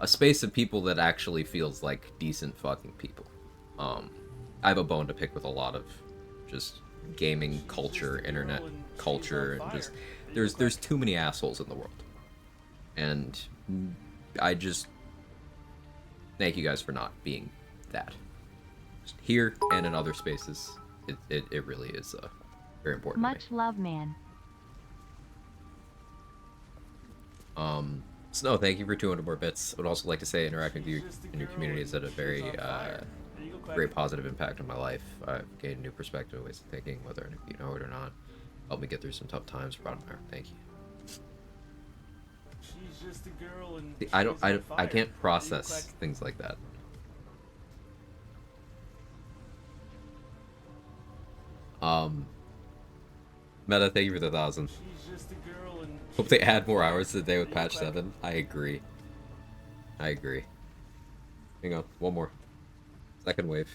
a space of people that actually feels like decent fucking people. I have a bone to pick with a lot of just gaming culture, internet culture, and just there's too many assholes in the world. And I just thank you guys for not being that. Just here and in other spaces, it really is very important. Much love, man. Snow, thank you for 200 more bits. I would also like to say interacting with you in your community has had a very great positive impact on my life. I've gained new perspective, ways of thinking, whether you know it or not. Helped me get through some tough times. Proud of my heart. Thank you. See, I can't process things like that. Meta, thank you for the 1,000. Hope they add more hours to the day with patch 7. I agree. I agree. Hang on, one more. Second wave.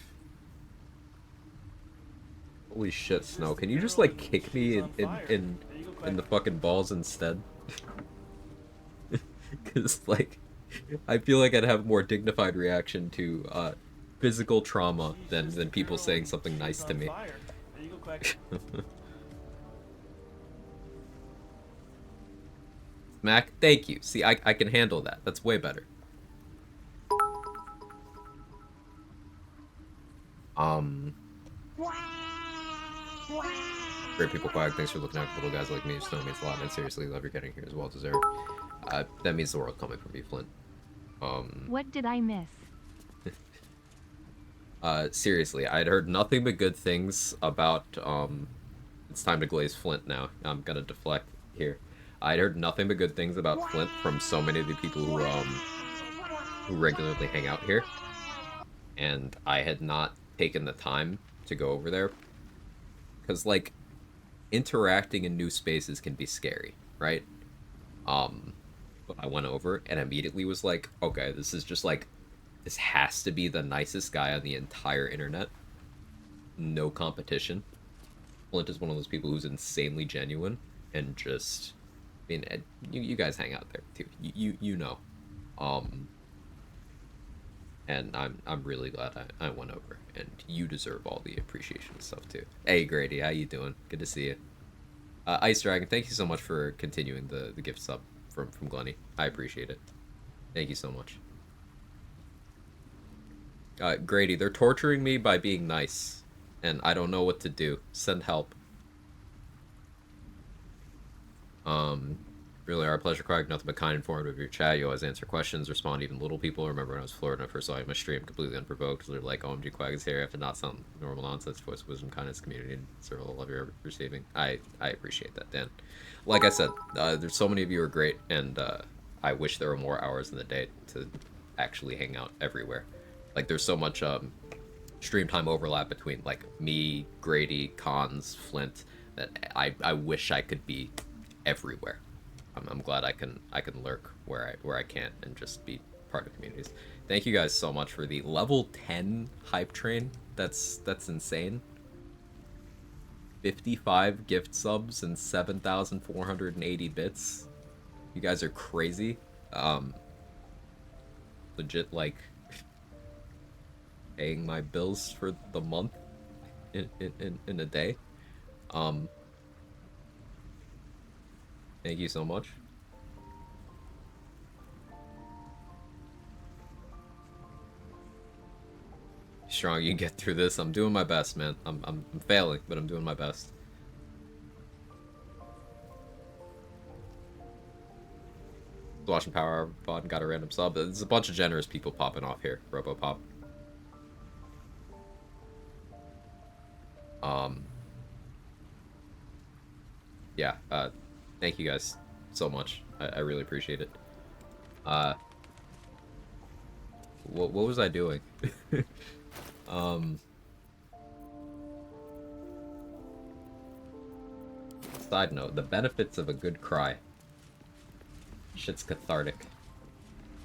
Holy shit, Snow. Can you just like kick me in the fucking balls instead? Because like I feel like I'd have a more dignified reaction to physical trauma than people saying something nice to me. Mac, thank you. See, I can handle that. That's way better. Great people, Quag. Thanks for looking out for little guys like me. Snow means a lot, and seriously, love your getting here as well deserved. That means the world coming from you, Flint. What did I miss? Seriously, I'd heard nothing but good things about, it's time to glaze Flint now. I'm gonna deflect here. I'd heard nothing but good things about Flint from so many of the people who regularly hang out here. And I had not taken the time to go over there. Because, like, interacting in new spaces can be scary, right? But I went over and immediately was like, okay, this is just like, this has to be the nicest guy on the entire internet. No competition. Flint is one of those people who's insanely genuine and just, I mean, you guys hang out there too. You know. And I'm really glad I went over, and you deserve all the appreciation and stuff too. Hey Grady, how you doing? Good to see you. Ice Dragon, thank you so much for continuing the gift sub from Glenny. I appreciate it. Thank you so much. Grady, they're torturing me by being nice, and I don't know what to do. Send help. Really our pleasure, Quag. Nothing but kind, informative of your chat. You always answer questions, respond to even little people. I remember when I was in Florida and I first saw you on my stream, completely unprovoked. They're like, OMG, Quag is here after not sound normal nonsense, voice, wisdom, kindness, community, and several love you're receiving. I appreciate that, Dan. Like I said, there's so many of you are great, and I wish there were more hours in the day to actually hang out everywhere. Like, there's so much stream time overlap between, like, me, Grady, Cons, Flint, that I wish I could be everywhere. I'm glad I can lurk where I can and just be part of communities. Thank you guys so much for the level 10 hype train. That's insane. 55 gift subs and 7,480 bits. You guys are crazy. Legit, like, paying my bills for the month in a day. Thank you so much. Strong, you can get through this. I'm doing my best, man. I'm failing, but I'm doing my best. Watching Power Pod and got a random sub. There's a bunch of generous people popping off here. Robopop. Yeah, thank you guys so much. I really appreciate it. What was I doing? Side note, the benefits of a good cry. Shit's cathartic.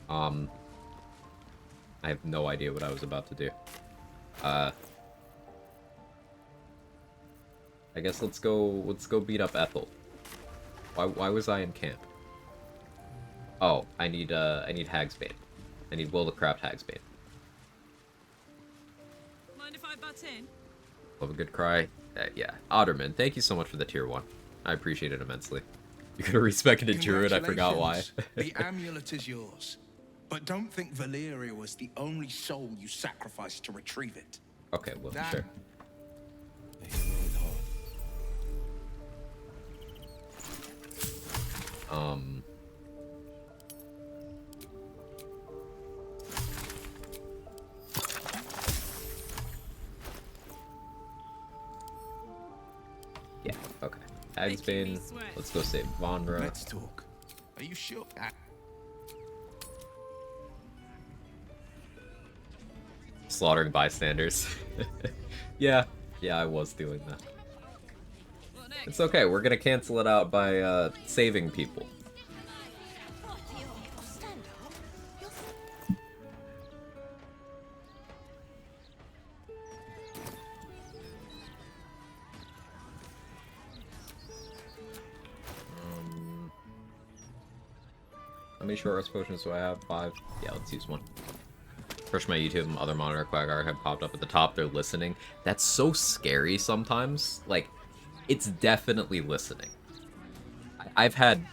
I have no idea what I was about to do. I guess let's go beat up Ethel. Why was I in camp? Oh, I need Hagsbane. I need Will to craft Hagsbane. Mind if I butt in? Love a good cry. Yeah. Otterman, thank you so much for the tier 1. I appreciate it immensely. You could have respected a druid, I forgot why. The amulet is yours. But don't think Valeria was the only soul you sacrificed to retrieve it. Okay, well, sure. Yeah, okay. Hagsbane, let's go save Vonra. Let's talk. Are you sure? Slaughtering bystanders. Yeah, I was doing that. It's okay, we're gonna cancel it out by saving people. How many short rest potions do I have? 5? Yeah, let's use one. First, my YouTube and other monitor Quag have popped up at the top. They're listening. That's so scary sometimes. Like, it's definitely listening. I've had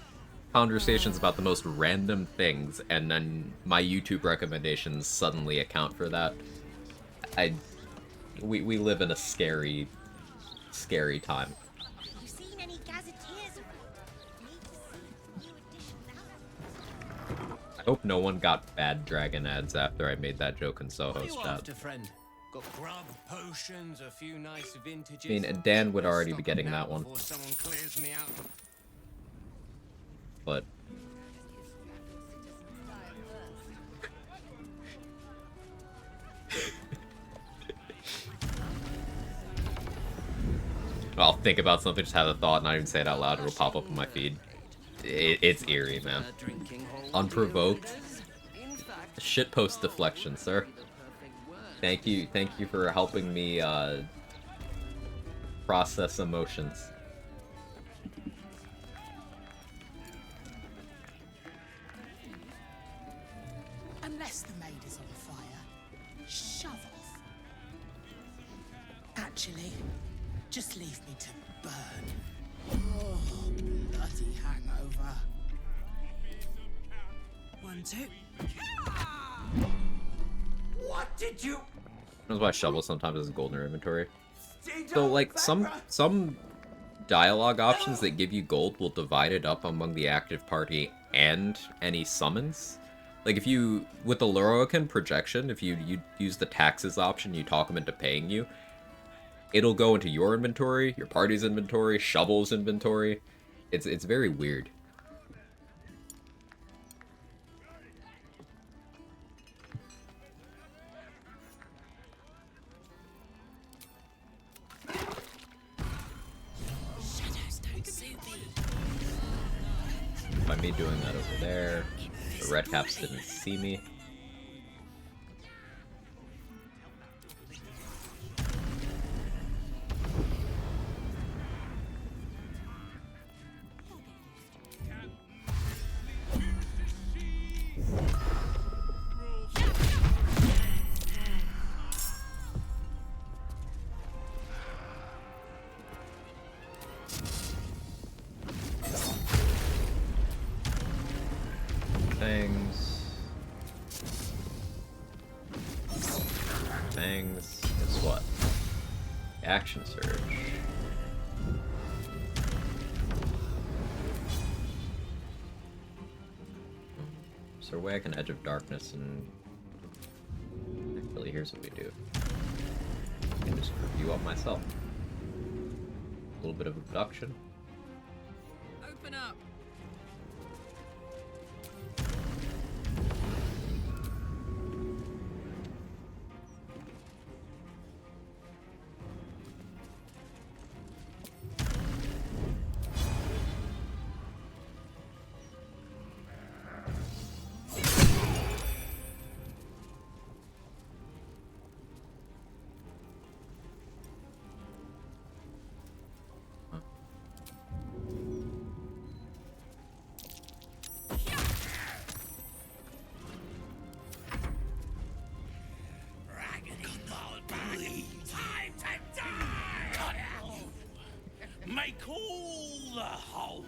conversations about the most random things, and then my YouTube recommendations suddenly account for that. We live in a scary time. You seen any gazetteers around? Need to see new editions out. I hope no one got bad dragon ads after I made that joke in Soho's What are you chat. after, friend? Got grub, potions, a few nice vintages. I mean, Dan would already be getting that one. Before someone clears me out. But I'll think about something, just have a thought, not even say it out loud, it'll pop up on my feed. It's eerie, man. Unprovoked. Shitpost deflection, sir. Thank you for helping me process emotions. Unless the maid is on fire, shove off. Actually, just leave me to burn. Oh, bloody hangover. 1, 2. What did you? That's why shovel sometimes has gold in her inventory. So like some dialogue options that give you gold will divide it up among the active party and any summons. Like if you, with the Loroakan projection, if you use the taxes option, you talk them into paying you, it'll go into your inventory, your party's inventory, Shovel's inventory. It's very weird. Shadows don't suit me. By me doing that over there, the red caps didn't see me. Things. Guess what? Action surge. there a way I can Edge of Darkness and... Actually, here's what we do. I can just review up myself. A little bit of abduction. Open up. Make all the holes.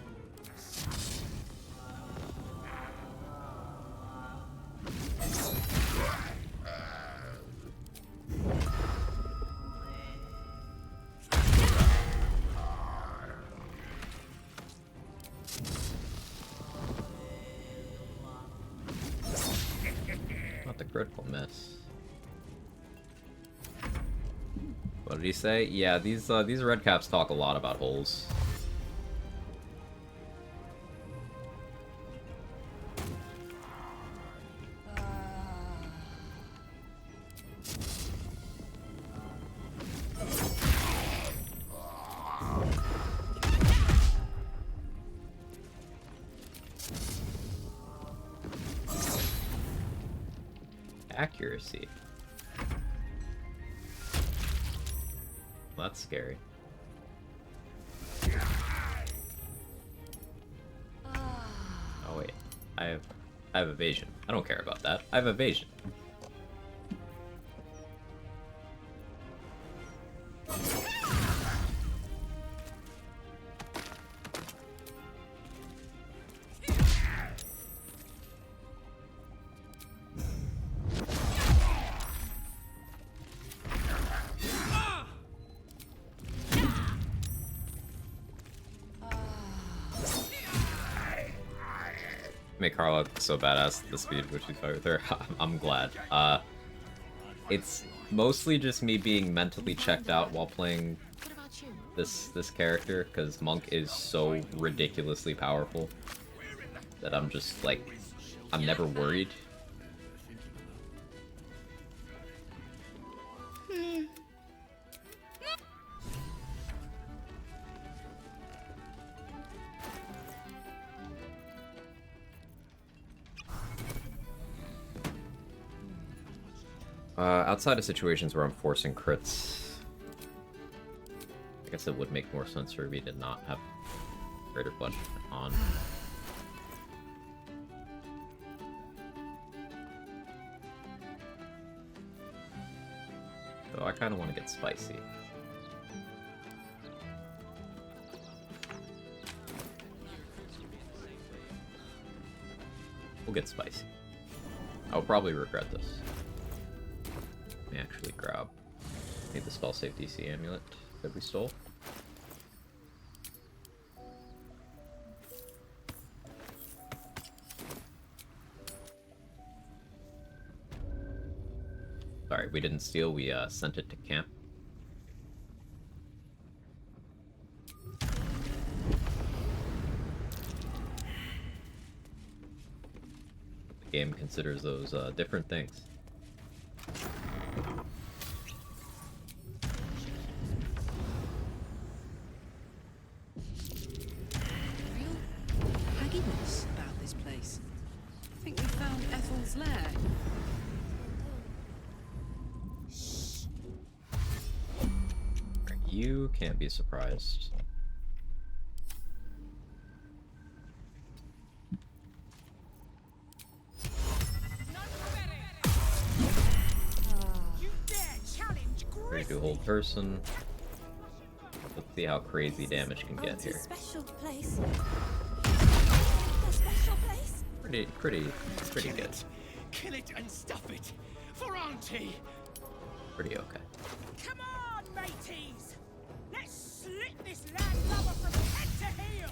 Not the critical miss. What did he say? Yeah, these red caps talk a lot about holes. Accuracy. Well, that's scary. Oh wait, I have evasion. I don't care about that. I have evasion. Make Carla so badass at the speed at which we fight with her. I'm glad. It's mostly just me being mentally checked out while playing this character, because Monk is so ridiculously powerful that I'm just like, I'm never worried. Outside of situations where I'm forcing crits, I guess it would make more sense for me to not have greater bloodshed on. So I kind of want to get spicy. We'll get spicy. I'll probably regret this. Let me actually grab. Need the spell save DC amulet that we stole. Sorry, we didn't steal, we sent it to camp. The game considers those different things. About this place. I think we found Ethel's lair. You can't be surprised. Ready to hold person. Let's see how crazy damage can get here. Special place. A special place. Pretty good. Kill it and stuff it for Auntie. Pretty okay. Come on, mateys! Let's slit this landlubber from head to heel!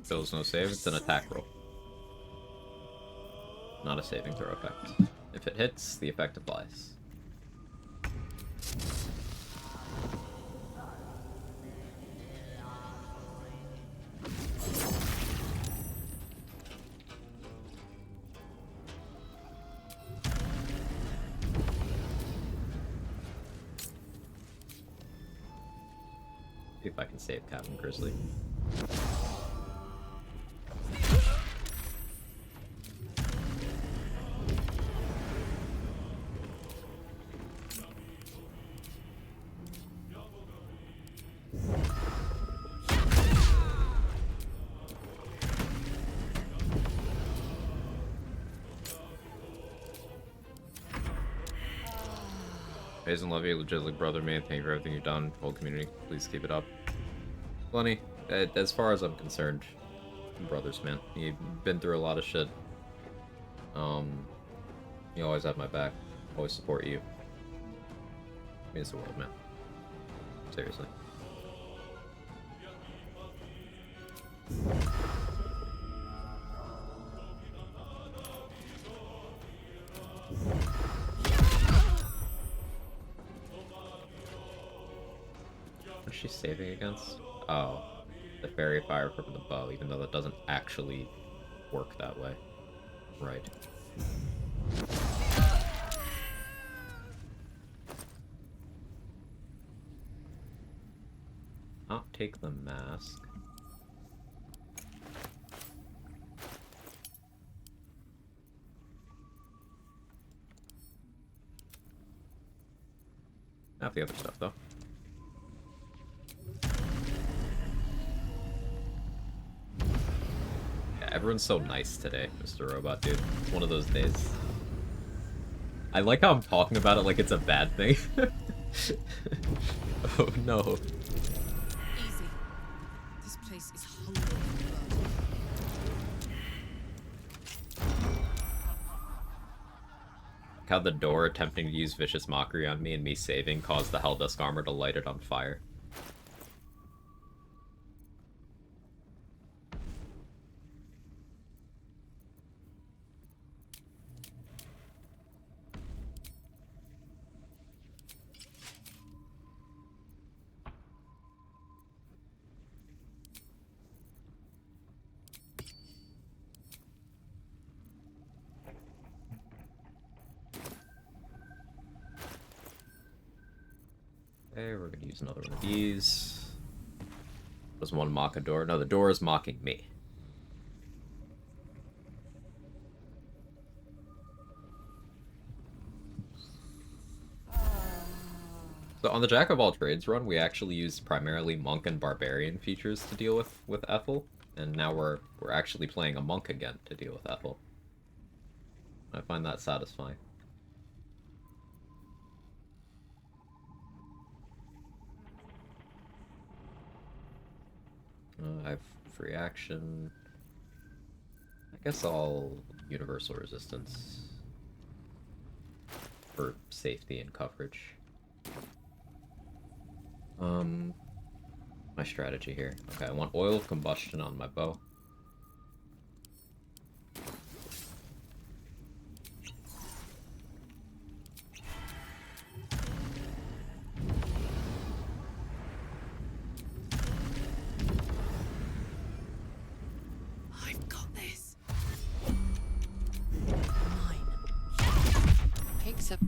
Feels no save, it's an attack roll. Not a saving throw effect. If it hits, the effect applies. See if I can save Captain Grizzly. Praise and love you, legitimately brother, man. Thank you for everything you've done. Whole community, please keep it up. Lenny, as far as I'm concerned, brothers, man. You've been through a lot of shit. You always have my back. Always support you. It means the world, man. Seriously. What's she saving against? Oh, the fairy fire from the bow, even though that doesn't actually work that way. Right. Not take the mask. Not the other stuff, though. Yeah, everyone's so nice today, Mr. Robot, dude. It's one of those days. I like how I'm talking about it like it's a bad thing. Oh no. Easy. This place is hungry for blood. How the door attempting to use vicious mockery on me and me saving caused the Helldusk armor to light it on fire. Okay, we're gonna use another one of these. Does one mock a door? No, the door is mocking me. So on the Jack of all trades run, we actually used primarily monk and barbarian features to deal with Ethel, and now we're actually playing a monk again to deal with Ethel. I find that satisfying. I have free action. I guess I'll universal resistance for safety and coverage. My strategy here. Okay, I want oil of combustion on my bow. I've got this. Mine. Picks up.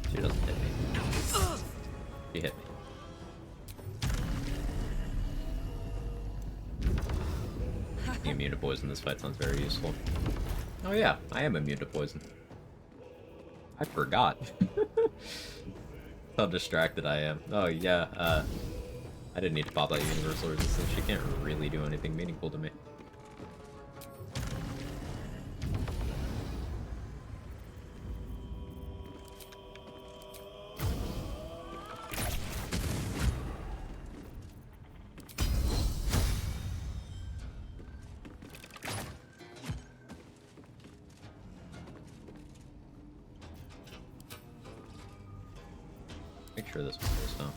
She doesn't hit me. She hit me. Being immune to poison this fight sounds very useful. Oh yeah, I am immune to poison. I forgot. How distracted I am. Oh yeah, I didn't need to pop that universal resistance. She can't really do anything meaningful to me. sure this one goes down.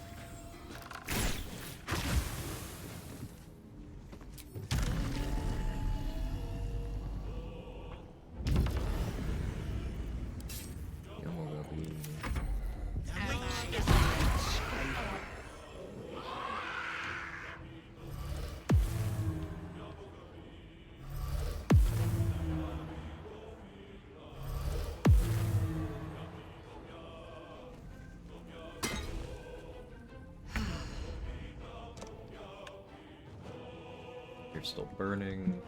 You're still burning.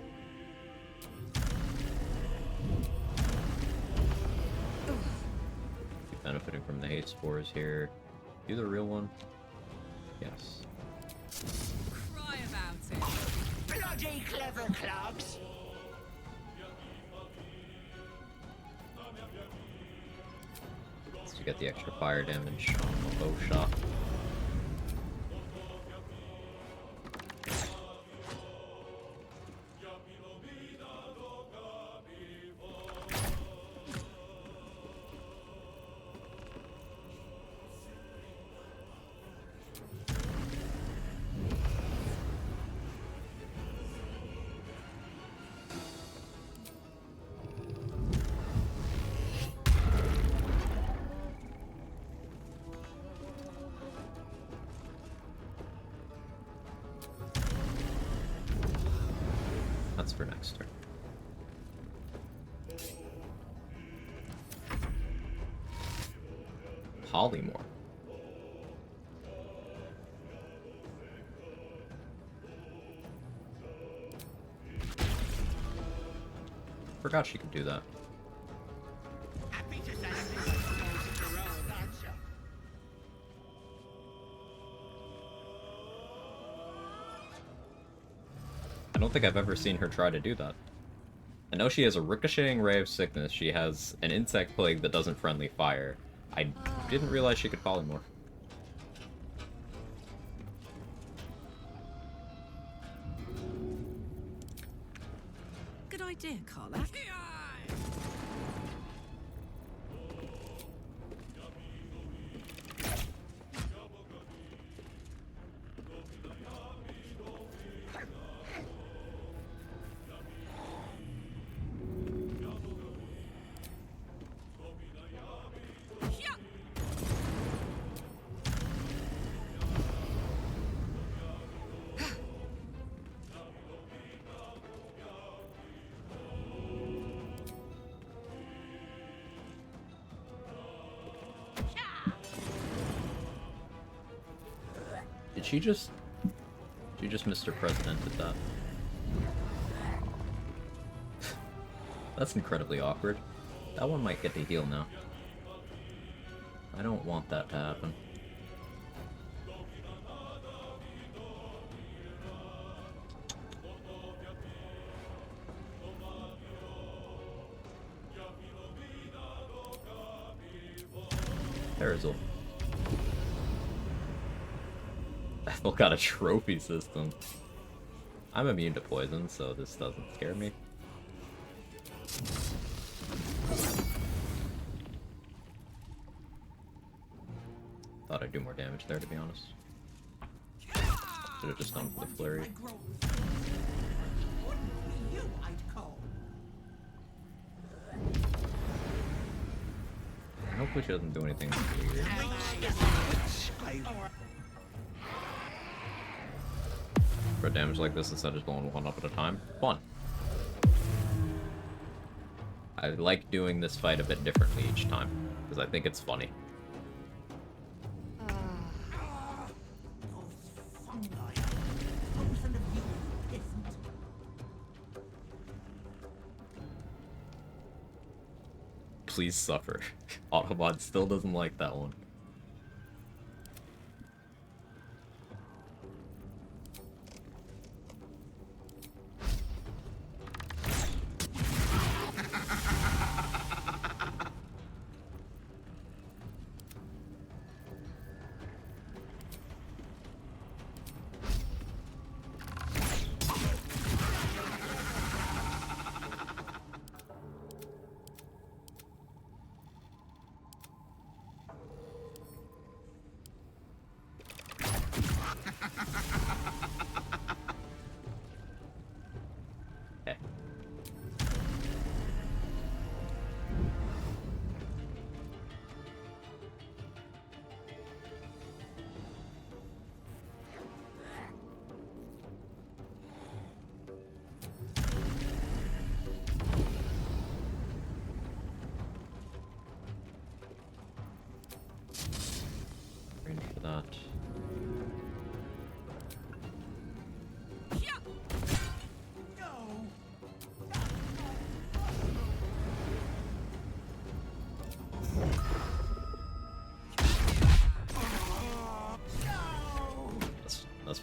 Keep benefiting from the hate spores here. You the real one? Yes. Cry about it. Bloody clever clubs! So you get the extra fire damage on the bow shot. That's for next turn. Polymorph. Forgot she could do that. Happy to say this is your own answer. I don't think I've ever seen her try to do that. I know she has a ricocheting ray of sickness. She has an insect plague that doesn't friendly fire. I didn't realize she could polymorph. Good idea, Carla. Did she just... She just Mr. Presidented that. That's incredibly awkward. That one might get to heal now. I don't want that to happen. There's a... Ethel got a trophy system. I'm immune to poison, so this doesn't scare me. Thought I'd do more damage there, to be honest. Should have just gone for the flurry. You I'd call. Hopefully she doesn't do anything weird. For damage like this instead of just going one up at a time. Fun. I like doing this fight a bit differently each time, because I think it's funny. Please suffer. Autobot still doesn't like that one.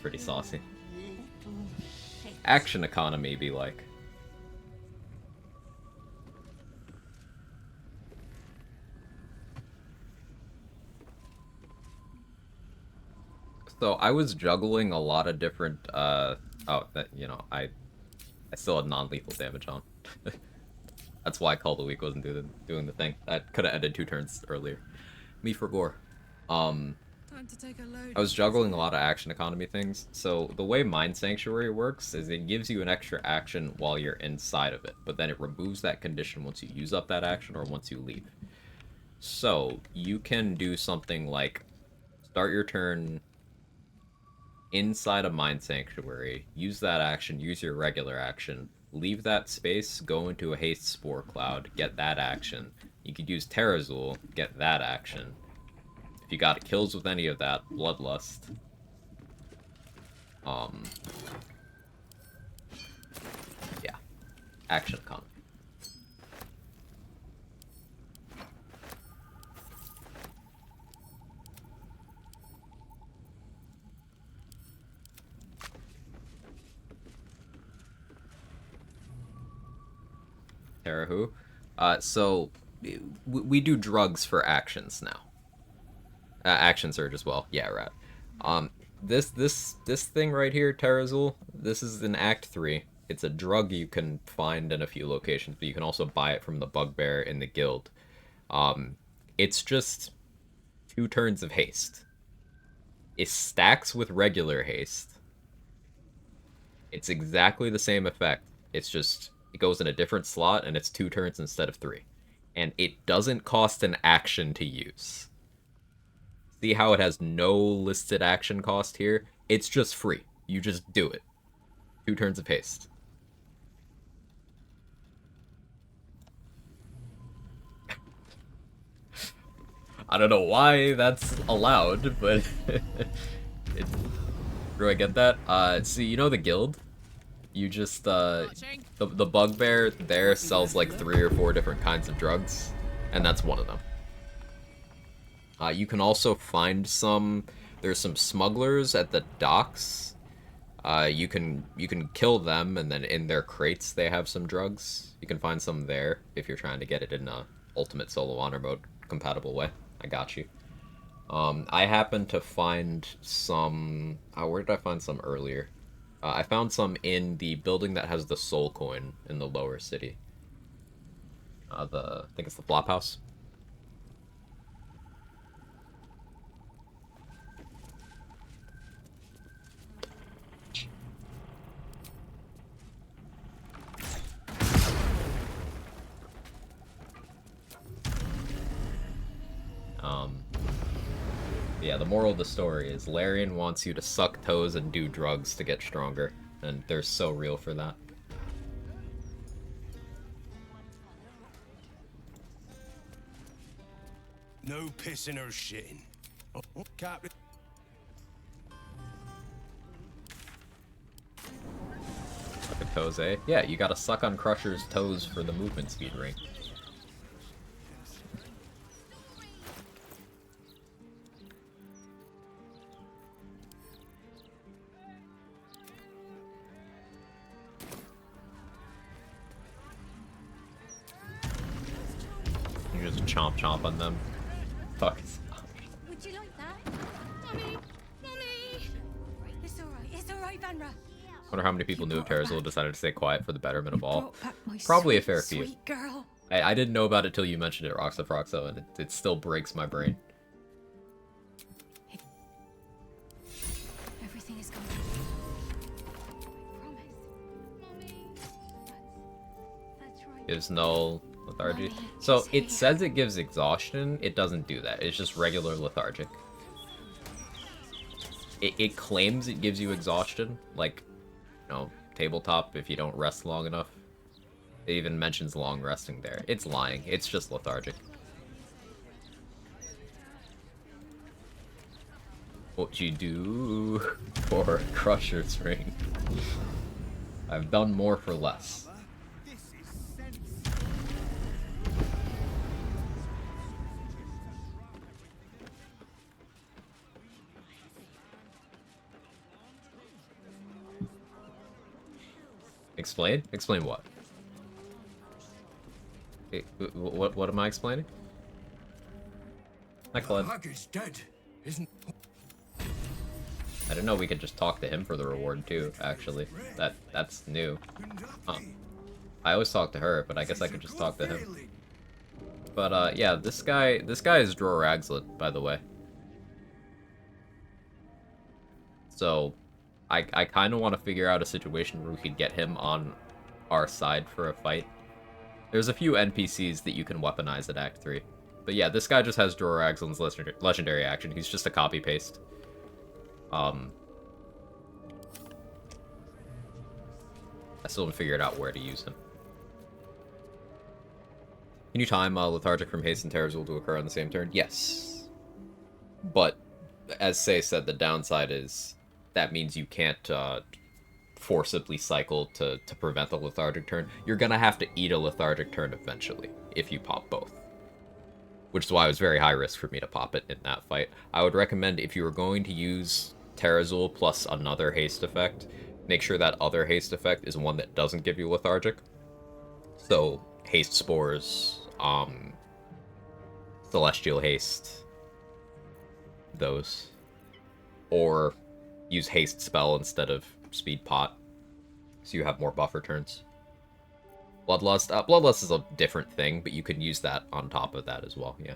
pretty saucy. Action economy be like. So I was juggling a lot of different, oh, that, you know, I still had non-lethal damage on. That's why Call of the Week wasn't doing the thing. That could have ended 2 turns earlier. Me for gore. Time to take a load. I was juggling a lot of action economy things. So the way Mind Sanctuary works is it gives you an extra action while you're inside of it, but then it removes that condition once you use up that action or once you leave. So you can do something like start your turn inside a Mind Sanctuary, use that action, use your regular action, leave that space, go into a Haste Spore Cloud, get that action. You could use Terrazul, get that action. If you got kills with any of that, Bloodlust. Yeah. Action economy. Terrahu. So we do drugs for actions now. Action surge as well. Yeah, right. This thing right here, Terrazul, this is in Act 3. It's a drug you can find in a few locations, but you can also buy it from the Bugbear in the guild. It's just 2 turns of haste. It stacks with regular haste. It's exactly the same effect. It's just it goes in a different slot and it's 2 turns instead of 3. And it doesn't cost an action to use. See how it has no listed action cost here? It's just free. You just do it. 2 turns of haste. I don't know why that's allowed, but do I get that? See, you know the guild? You just, the Bugbear there sells like 3 or 4 different kinds of drugs, and that's one of them. You can also find there's some smugglers at the docks. You can kill them, and then in their crates they have some drugs. You can find some there if you're trying to get it in a ultimate solo honor mode compatible way. I got you. I happened to find some... where did I find some earlier? I found some in the building that has the soul coin in the lower city. I think it's the Flop House. Yeah, the moral of the story is Larian wants you to suck toes and do drugs to get stronger, and they're so real for that. No pissing or shitting. Oh, Captain. Suck a toes, eh? Yeah, you gotta suck on Crusher's toes for the movement speed ring. You just chomp on them. Fuck. Would you like that? Mommy! Mommy! It's alright, Vanra. Wonder how many people knew Terrazul decided to stay quiet for the betterment of all. Brought back my Probably a sweet, fair few. sweet girl. I didn't know about it till you mentioned it, Roxo, and it still breaks my brain. Everything is going I promise. Mommy. That's right. Gives null lethargy. So it says it gives exhaustion. It doesn't do that. It's just regular lethargic. It claims it gives you exhaustion, like, you know, tabletop if you don't rest long enough. It even mentions long resting there. It's lying. It's just lethargic. What you do for Crusher's ring. I've done more for less. Explain? Explain what? What am I explaining? Hi, Cled. Hug is dead, isn't? I didn't know we could just talk to him for the reward too, actually. That's new. Huh. I always talk to her, but I guess I could just talk to him. But yeah, this guy is Dror Agslet, by the way. So I kinda wanna figure out a situation where we could get him on our side for a fight. There's a few NPCs that you can weaponize at Act 3. But yeah, this guy just has Dror Agslen's legendary action. He's just a copy-paste. I still haven't figured out where to use him. Can you time Lethargic from Haste and Terrorzul to occur on the same turn? Yes. But, as Say said, the downside is that means you can't forcibly cycle to prevent the Lethargic turn. You're gonna have to eat a Lethargic turn eventually, if you pop both. Which is why it was very high risk for me to pop it in that fight. I would recommend if you were going to use Terrorzul plus another haste effect, make sure that other haste effect is one that doesn't give you Lethargic. So, Haste Spores, Celestial Haste, those. Or use Haste Spell instead of Speed Pot, so you have more buffer turns. Bloodlust, Bloodlust is a different thing, but you can use that on top of that as well, yeah.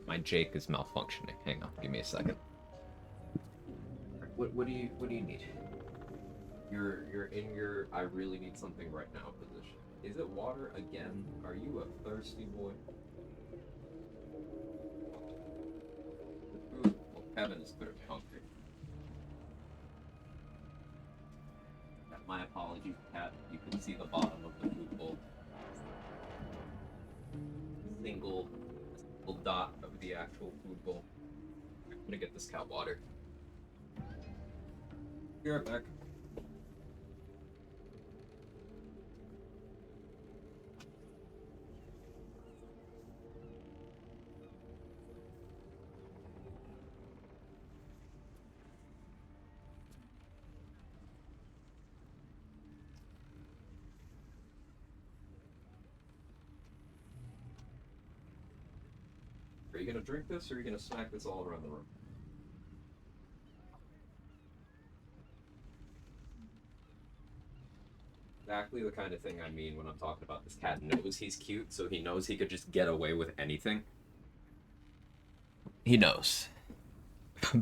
My Jake is malfunctioning. Hang on, give me a second. What do you need? You're in your I really need something right now position. Is it water again? Are you a thirsty boy? The food, well, Kevin is clearly hungry. My apologies, Cat. You can see the bottom of the food bowl. Single dot of the actual food bowl. I'm gonna get this cat water. Be right back. Are you gonna drink this, or are you gonna smack this all around the room? Exactly the kind of thing I mean when I'm talking about this cat knows he's cute, so he knows he could just get away with anything. He knows.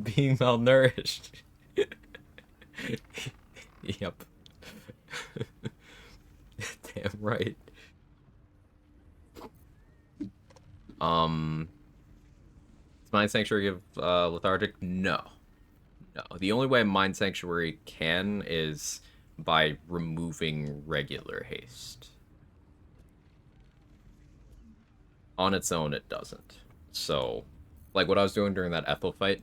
Being malnourished. Yep. Damn right. Does Mind Sanctuary give Lethargic? No. No. The only way Mind Sanctuary can is by removing regular haste. On its own, it doesn't. So, like what I was doing during that Ethel fight,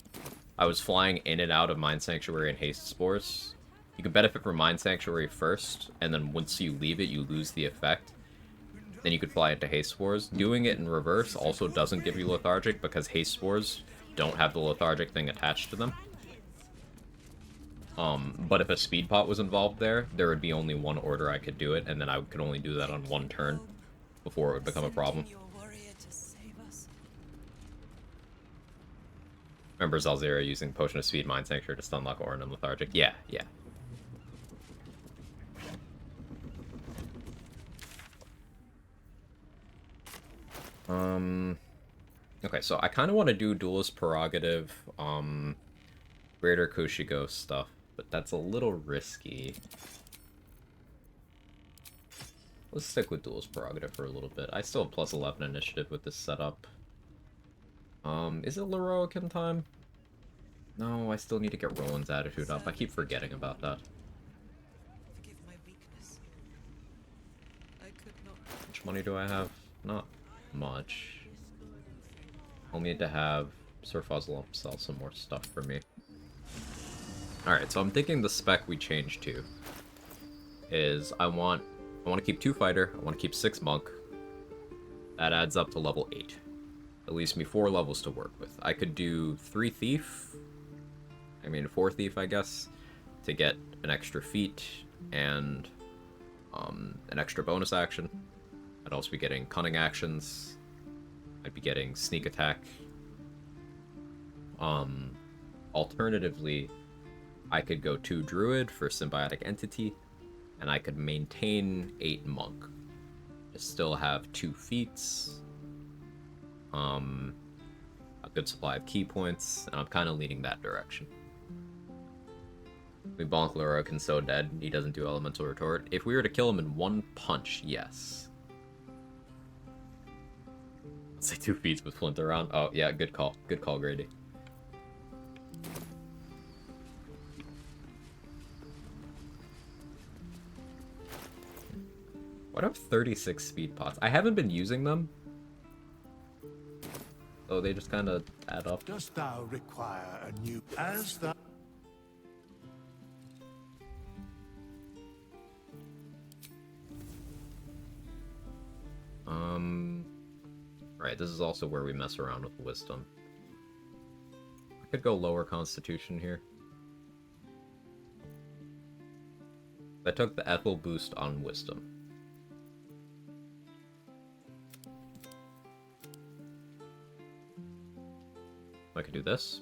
I was flying in and out of Mind Sanctuary and Haste Spores. You can benefit from Mind Sanctuary first, and then once you leave it, you lose the effect. Then you could fly into Haste Spores. Doing it in reverse also doesn't give you Lethargic, because Haste Spores don't have the Lethargic thing attached to them. But if a Speed Pot was involved there would be only one order I could do it, and then I could only do that on one turn before it would become a problem. Remember Zalzera using Potion of Speed, Mind Sanctuary to stun lock Orin and Lethargic? Yeah, yeah. Okay, so I kind of want to do Duelist Prerogative, Greater Kushigo stuff, but that's a little risky. Let's stick with Duelist Prerogative for a little bit. I still have plus 11 initiative with this setup. Is it Leroic time? No, I still need to get Roland's attitude up. I keep forgetting about that. How much money do I have? Not much. I'll need to have Sir Fuzzle will sell some more stuff for me. Alright, so I'm thinking the spec we change to is I want to keep 2 fighter, I want to keep 6 monk. That adds up to level 8. That leaves me 4 levels to work with. I could do 3 thief, 4 thief I guess, to get an extra feat and an extra bonus action. I'd also be getting cunning actions. I'd be getting sneak attack. Alternatively, I could go 2 druid for symbiotic entity, and I could maintain 8 monk. To still have 2 feats, a good supply of key points, and I'm kind of leaning that direction. We bonk Leroy can so dead, he doesn't do elemental retort. If we were to kill him in 1 punch, yes. Let's say 2 feats with Flint around. Oh yeah, good call. Good call, Grady. What up 36 speed pots? I haven't been using them. So they just kind of add up. Dost thou require a new as the Right, this is also where we mess around with wisdom. I could go lower constitution here. I took the Ethel boost on wisdom. I could do this.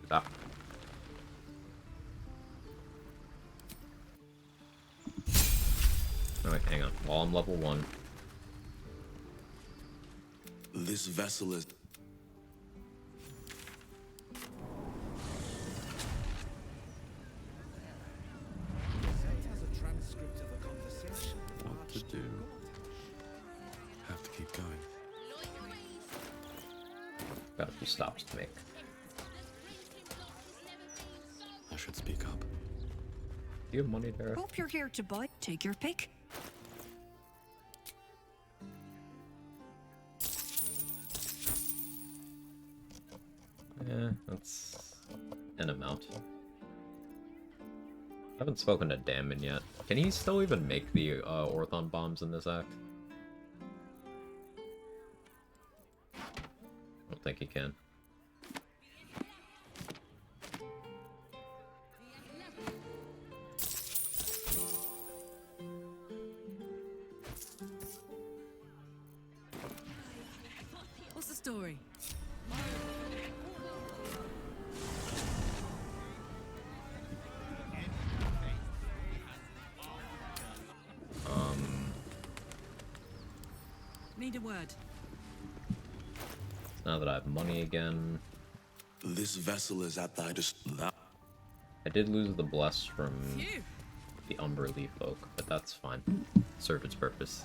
That. Oh, wait, hang on. While I'm level 1. This vessel is... What to do? Have to keep going. Got a few stops to make. I should speak up. Do you have money there? Hope you're here to buy. Take your pick. Yeah, that's an amount. I haven't spoken to Damon yet. Can he still even make the Orthon bombs in this act? I don't think he can. What's the story? Need a word. Now that I have money again. This vessel is at thy disposal. I did lose the bless from the Umberlee folk, but that's fine. Serve its purpose.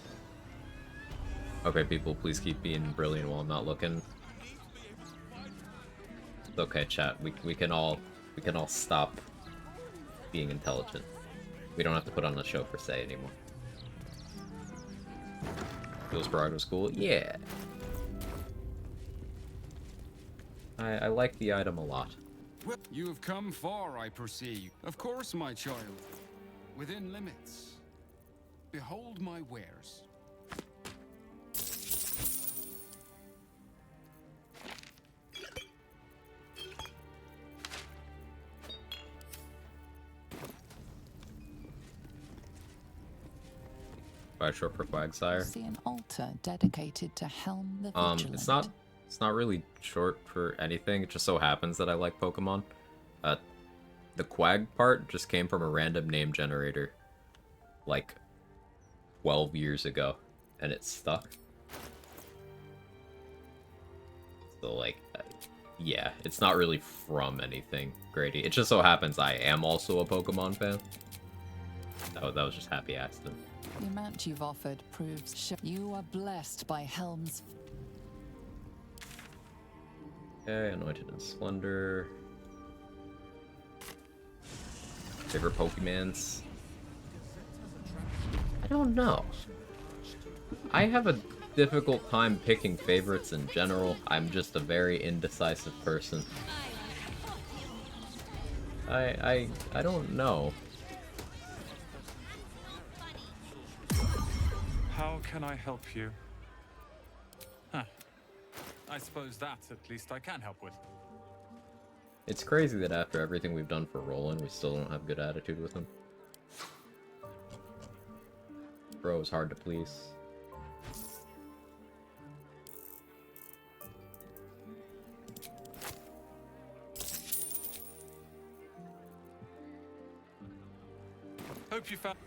Okay, people, please keep being brilliant while I'm not looking. It's okay, chat. We can all stop being intelligent. We don't have to put on the show for say anymore. Feels Pride was cool? Yeah. I like the item a lot. You have come far, I perceive. Of course, my child. Within limits. Behold my wares. By short for Quag, sire. See an altar dedicated to Helm the Vigilant. It's not really short for anything. It just so happens that I like Pokemon. The Quag part just came from a random name generator, like 12 years ago, and it stuck. So like, yeah, it's not really from anything, Grady. It just so happens I am also a Pokemon fan. That was just happy accident. The amount you've offered proves you are blessed by Helm's. Okay, Anointed and Slender. Favorite Pokemans? I don't know. I have a difficult time picking favorites in general. I'm just a very indecisive person. I don't know. How can I help you? Huh. I suppose that, at least, I can help with. It's crazy that after everything we've done for Roland, we still don't have good attitude with him. Bro is hard to please. Hope you found.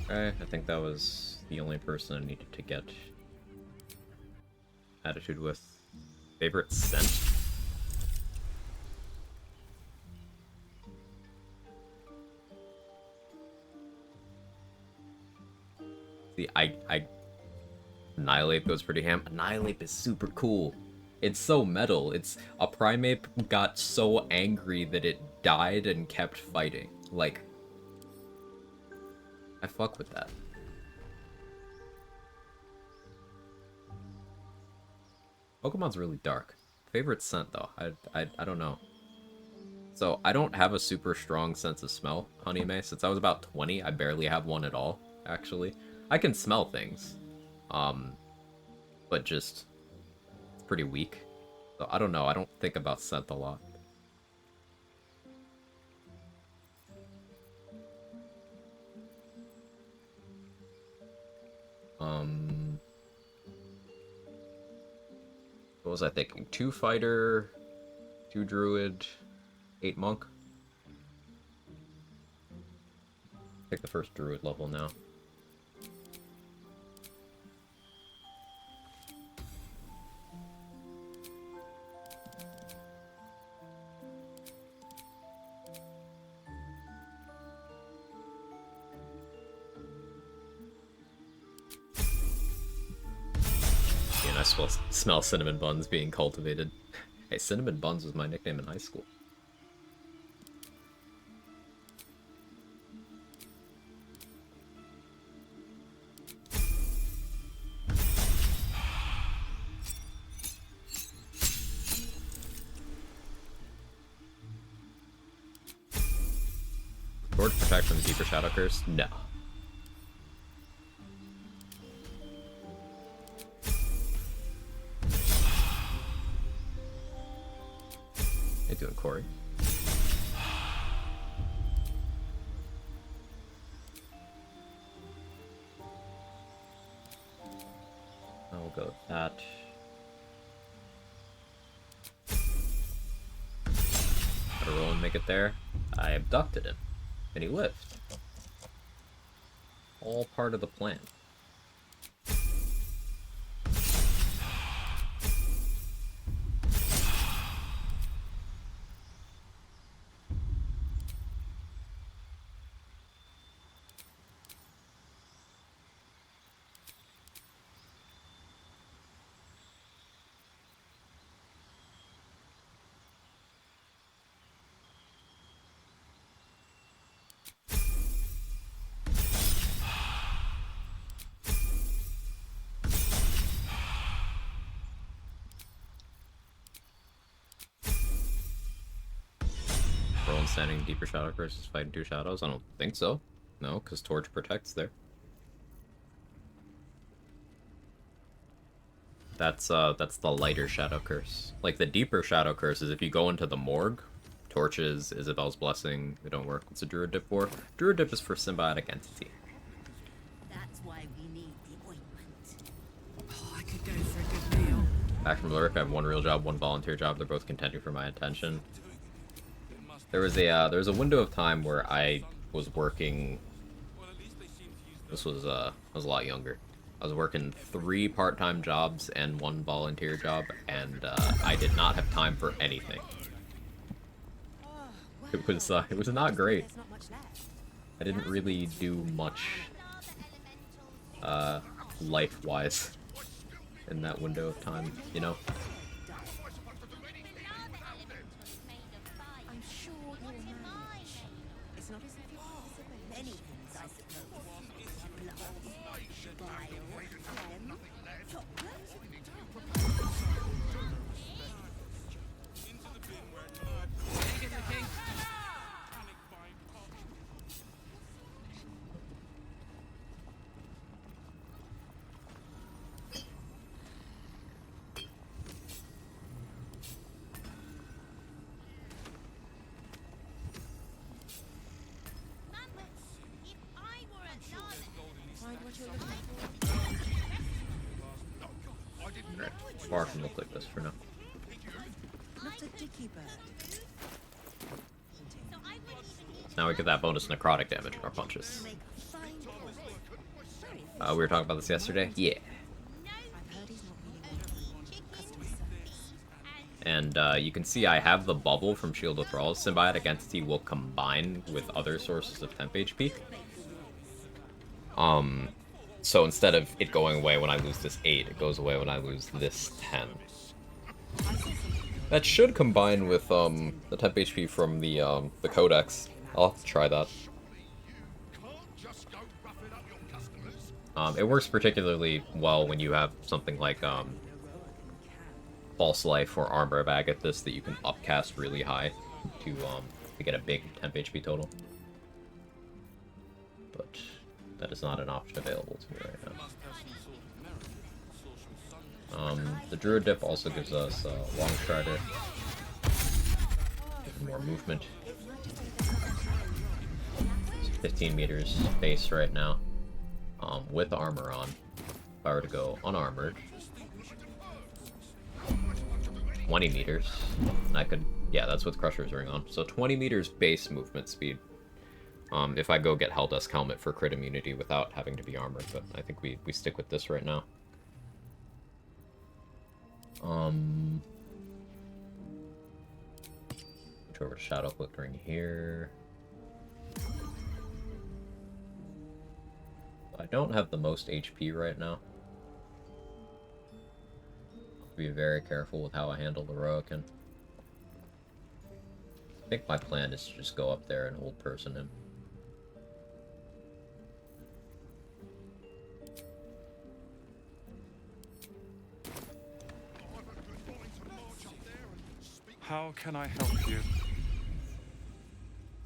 Okay, I think that was the only person I needed to get attitude with. Favorite scent? See, Annihilate goes pretty ham. Annihilate is super cool. It's so metal. It's a Primeape got so angry that it died and kept fighting. Like, I fuck with that. Pokemon's really dark. Favorite scent though, I don't know. So I don't have a super strong sense of smell, Honeyme. Since I was about 20, I barely have one at all, actually. I can smell things. But just it's pretty weak. So I don't know, I don't think about scent a lot. What was I thinking? 2 fighter, 2 druid, 8 monk. Pick the first druid level now. And I smell cinnamon buns being cultivated. Hey, cinnamon buns was my nickname in high school. Sword protect from the Deeper Shadow Curse? No. How you doing, Corey? I'll go with that. Gotta roll and make it there. I abducted him, and he lived. All part of the plan. Roland standing Deeper Shadow versus fighting 2 shadows? I don't think so. No, because Torch protects there. That's the lighter Shadow Curse. Like, the deeper Shadow Curse is if you go into the morgue, Torches, Isabel's Blessing, they don't work. What's a Druid Dip for? Druid Dip is for Symbiotic Entity. That's why we need the ointment. Oh, I could go for a good meal. Back from Lyric, I have 1 real job, 1 volunteer job. They're both contending for my attention. There was a window of time where I was working. This was I was a lot younger. I was working 3 part-time jobs and 1 volunteer job, and I did not have time for anything. Oh, wow. It was not great. I didn't really do much life-wise in that window of time, you know? I'm sure you'll manage. It's not as if you're many things, I suppose. Blood, bile, phlegm, chocolate. Alright, far from look like this for now. Not a dicky bird. Now we get that bonus necrotic damage in our punches. We were talking about this yesterday? Yeah. And you can see I have the bubble from Shield of Thrall. Symbiotic Entity will combine with other sources of temp HP. So instead of it going away when I lose this 8, it goes away when I lose this 10. That should combine with the temp HP from the Codex. I'll have to try that. It works particularly well when you have something like False Life or Armor of Agathis that you can upcast really high to get a big temp HP total. But that is not an option available to me right now. The Druid Dip also gives us Long Strider, more movement. 15 meters base right now, with armor on. If I were to go unarmored, 20 meters, and I could, yeah, that's with Crusher's Ring on. So 20 meters base movement speed. If I go get Helldusk Helmet for crit immunity without having to be armored, but I think we stick with this right now. Switch over to Shadow Flickering here. I don't have the most HP right now. I'll be very careful with how I handle the Roikin. I think my plan is to just go up there and hold person him. How can I help you?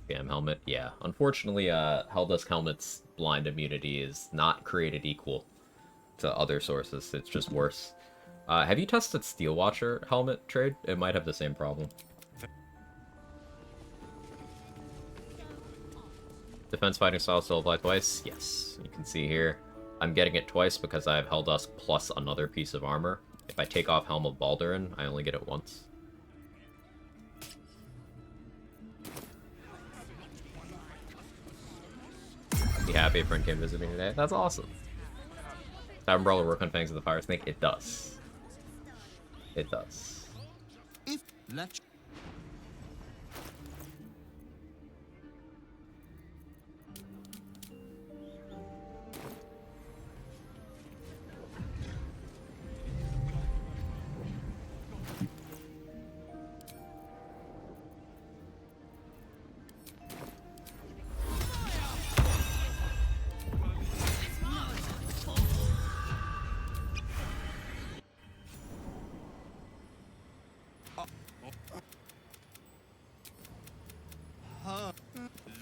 Scam Helmet, yeah. Unfortunately, Helldusk Helmet's blind immunity is not created equal to other sources. It's just worse. Have you tested Steel Watcher Helmet trade? It might have the same problem. Defense Fighting Style still apply twice? Yes. You can see here, I'm getting it twice because I have Helldusk plus another piece of armor. If I take off Helm of Baldurin, I only get it once. Be happy a friend came visit me today. That's awesome. That umbrella work on Fangs of the Fire Snake? It does. It does. Let's...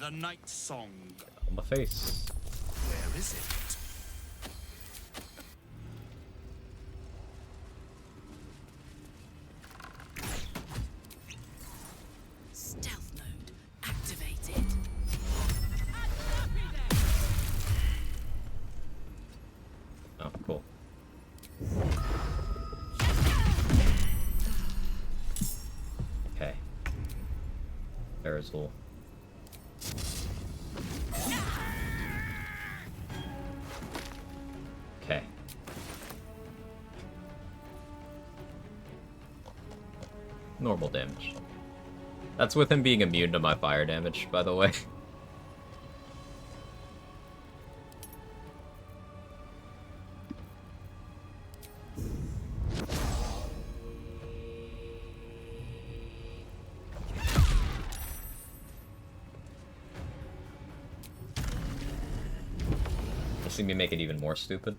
The Night Song. On my face. Where is it? Stealth mode activated. Oh, cool. Okay. Arizul. Okay. Normal damage. That's with him being immune to my fire damage, by the way. You see me make it even more stupid?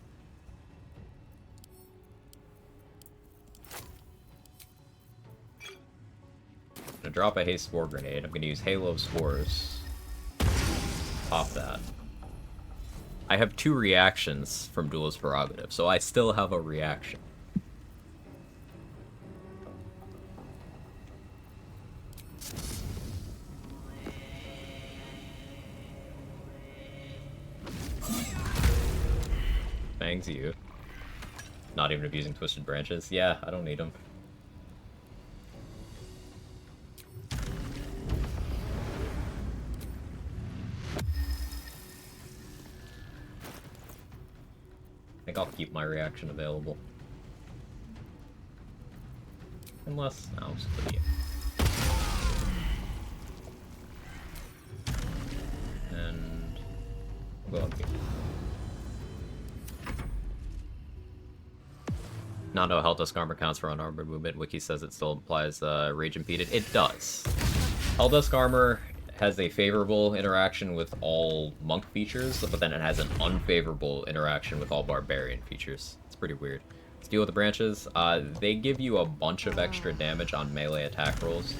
I'm gonna drop a haste spore grenade. I'm gonna use Halo Spores. Pop that. I have 2 reactions from Duelist Prerogative, so I still have a reaction. Thanks you. Not even abusing Twisted Branches. Yeah, I don't need them. I think I'll keep my reaction available. Unless... no, I'll just put it in. And... go up here. Not know Helldusk Armor counts for unarmored movement. Wiki says it still implies rage impeded. It does. Helldusk Armor has a favorable interaction with all monk features, but then it has an unfavorable interaction with all barbarian features. It's pretty weird. Let's deal with the branches. They give you a bunch of extra damage on melee attack rolls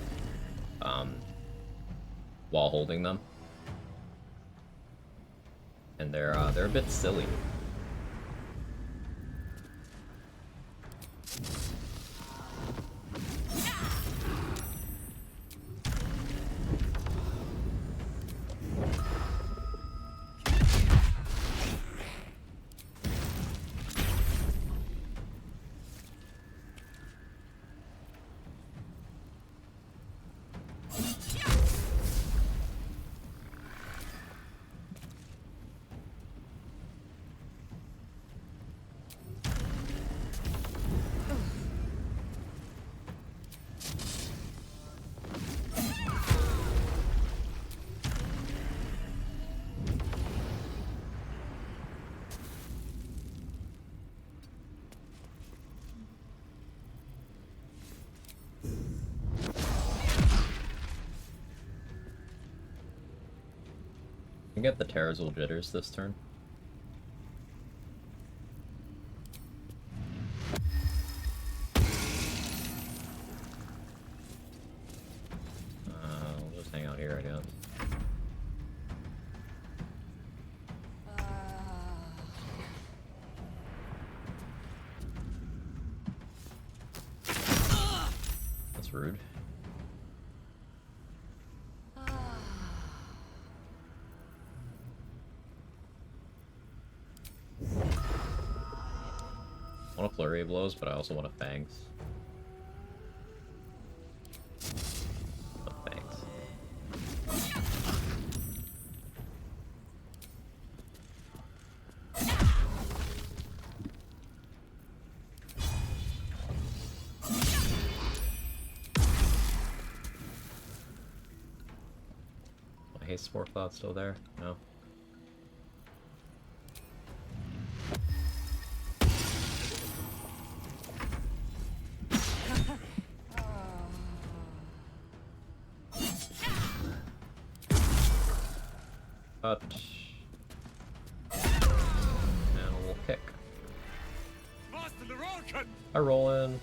while holding them. And they're a bit silly. Get the Terrazul Jitters this turn. We'll just hang out here, I guess. That's rude. I want a flurry of blows, but I also want a fangs. A fangs. My haste spore cloud still there? No. And we'll kick. I roll in.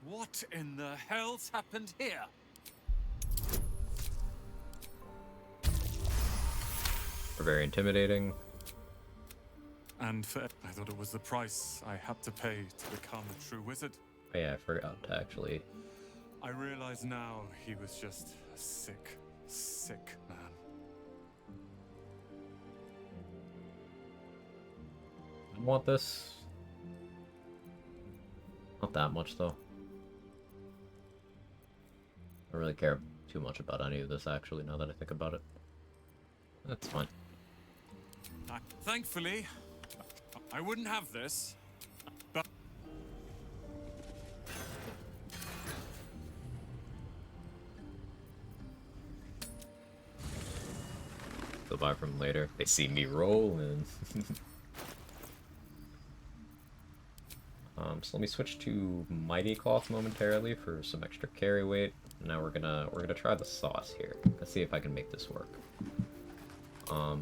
What in the hell's happened here? We're very intimidating. And I thought it was the price I had to pay to become a true wizard. Oh yeah, I forgot to actually... I realize now he was just a sick, sick man. I want this. Not that much, though. I don't really care too much about any of this, actually, now that I think about it. That's fine. Thankfully, I wouldn't have this, but... You see me rolling. So let me switch to Mighty Cloth momentarily for some extra carry weight. Now we're gonna try the sauce here. Let's see if I can make this work. A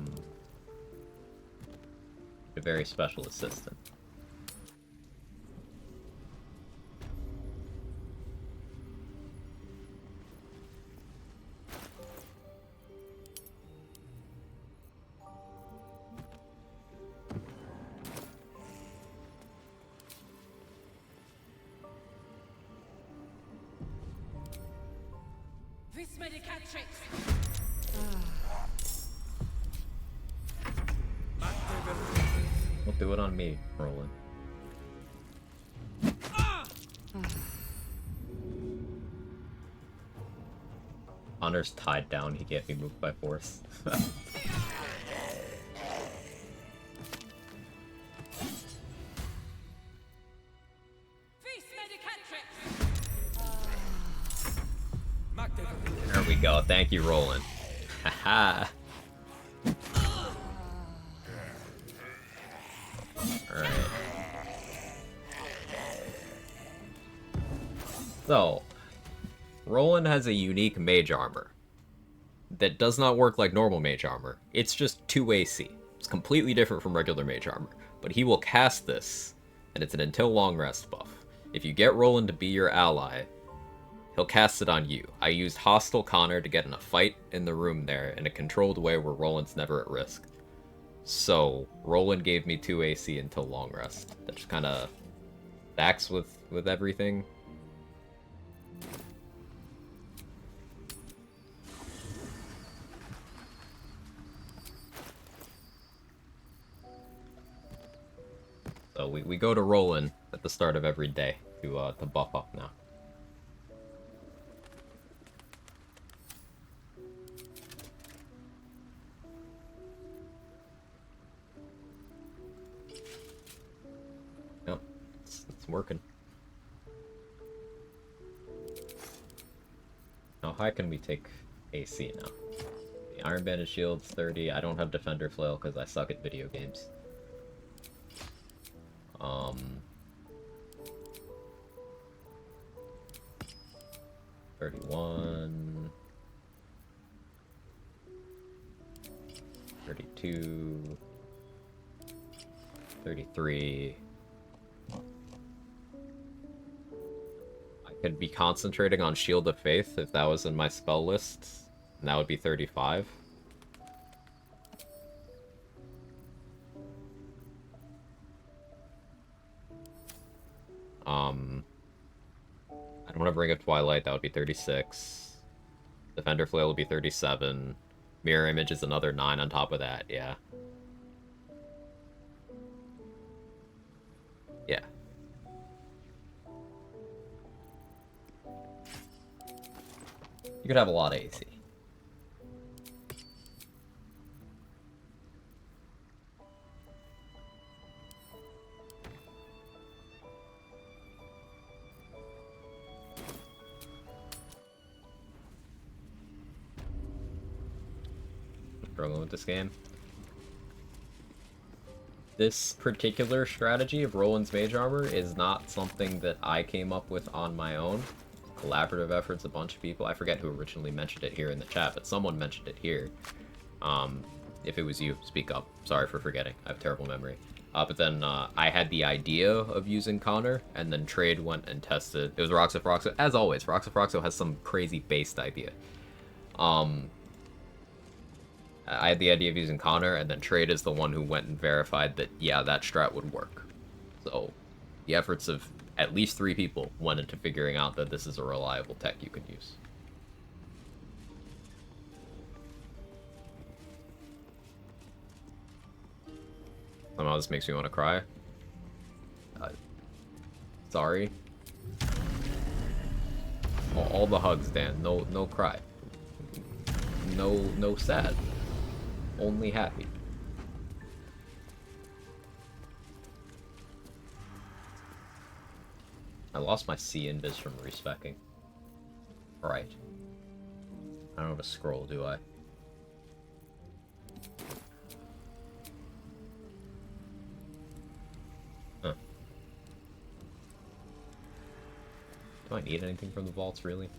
very special assistant. Vis medicatrix. Don't do it on me, Roland. Honor's tied down, he can't be moved by force. There we go, thank you, Roland. Haha. Alright. So, Roland has a unique mage armor that does not work like normal mage armor. It's just 2 AC. It's completely different from regular mage armor. But he will cast this, and it's an until long rest buff. If you get Roland to be your ally, he'll cast it on you. I used Hostile Connor to get in a fight in the room there in a controlled way where Roland's never at risk. So, Roland gave me 2 AC until long rest. That just kind of stacks with everything. So we go to Roland at the start of every day to buff up now. Yep, it's working. How high can we take AC now? The Iron Banded Shield's 30. I don't have Defender Flail because I suck at video games. 31, 32, 33. I could be concentrating on Shield of Faith if that was in my spell list, and that would be 35. I don't have Ring of Twilight, that would be 36. Defender Flail would be 37. Mirror Image is another 9 on top of that, yeah. Yeah. You could have a lot of AC. Struggling with this game. This particular strategy of Roland's Mage Armor is not something that I came up with on my own. Collaborative efforts, a bunch of people. I forget who originally mentioned it here in the chat, but someone mentioned it here. If it was you, speak up. Sorry for forgetting. I have terrible memory. But then I had the idea of using Connor, and then Trade went and tested. It was Roxo. As always, Roxo has some crazy based idea. I had the idea of using Connor, and then Trade is the one who went and verified that, yeah, that strat would work. So, the efforts of at least 3 people went into figuring out that this is a reliable tech you could use. Somehow this makes me want to cry. Sorry. All the hugs, Dan. No cry. No sad. Only happy. I lost my C invis from respecking. Right. I don't have a scroll, do I? Do I need anything from the vaults, really?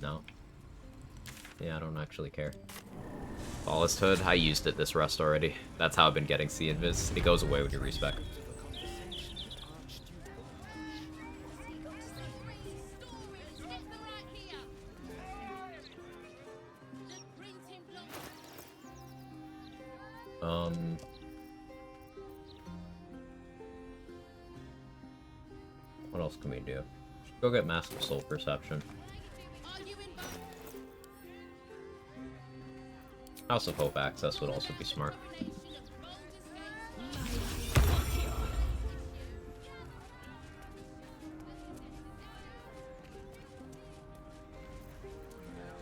No. Yeah, I don't actually care. Ballast Hood, I used it this rest already. That's how I've been getting Sea Invis. It goes away when you respec. What else can we do? Go get Massive Soul Perception. House of Hope access would also be smart.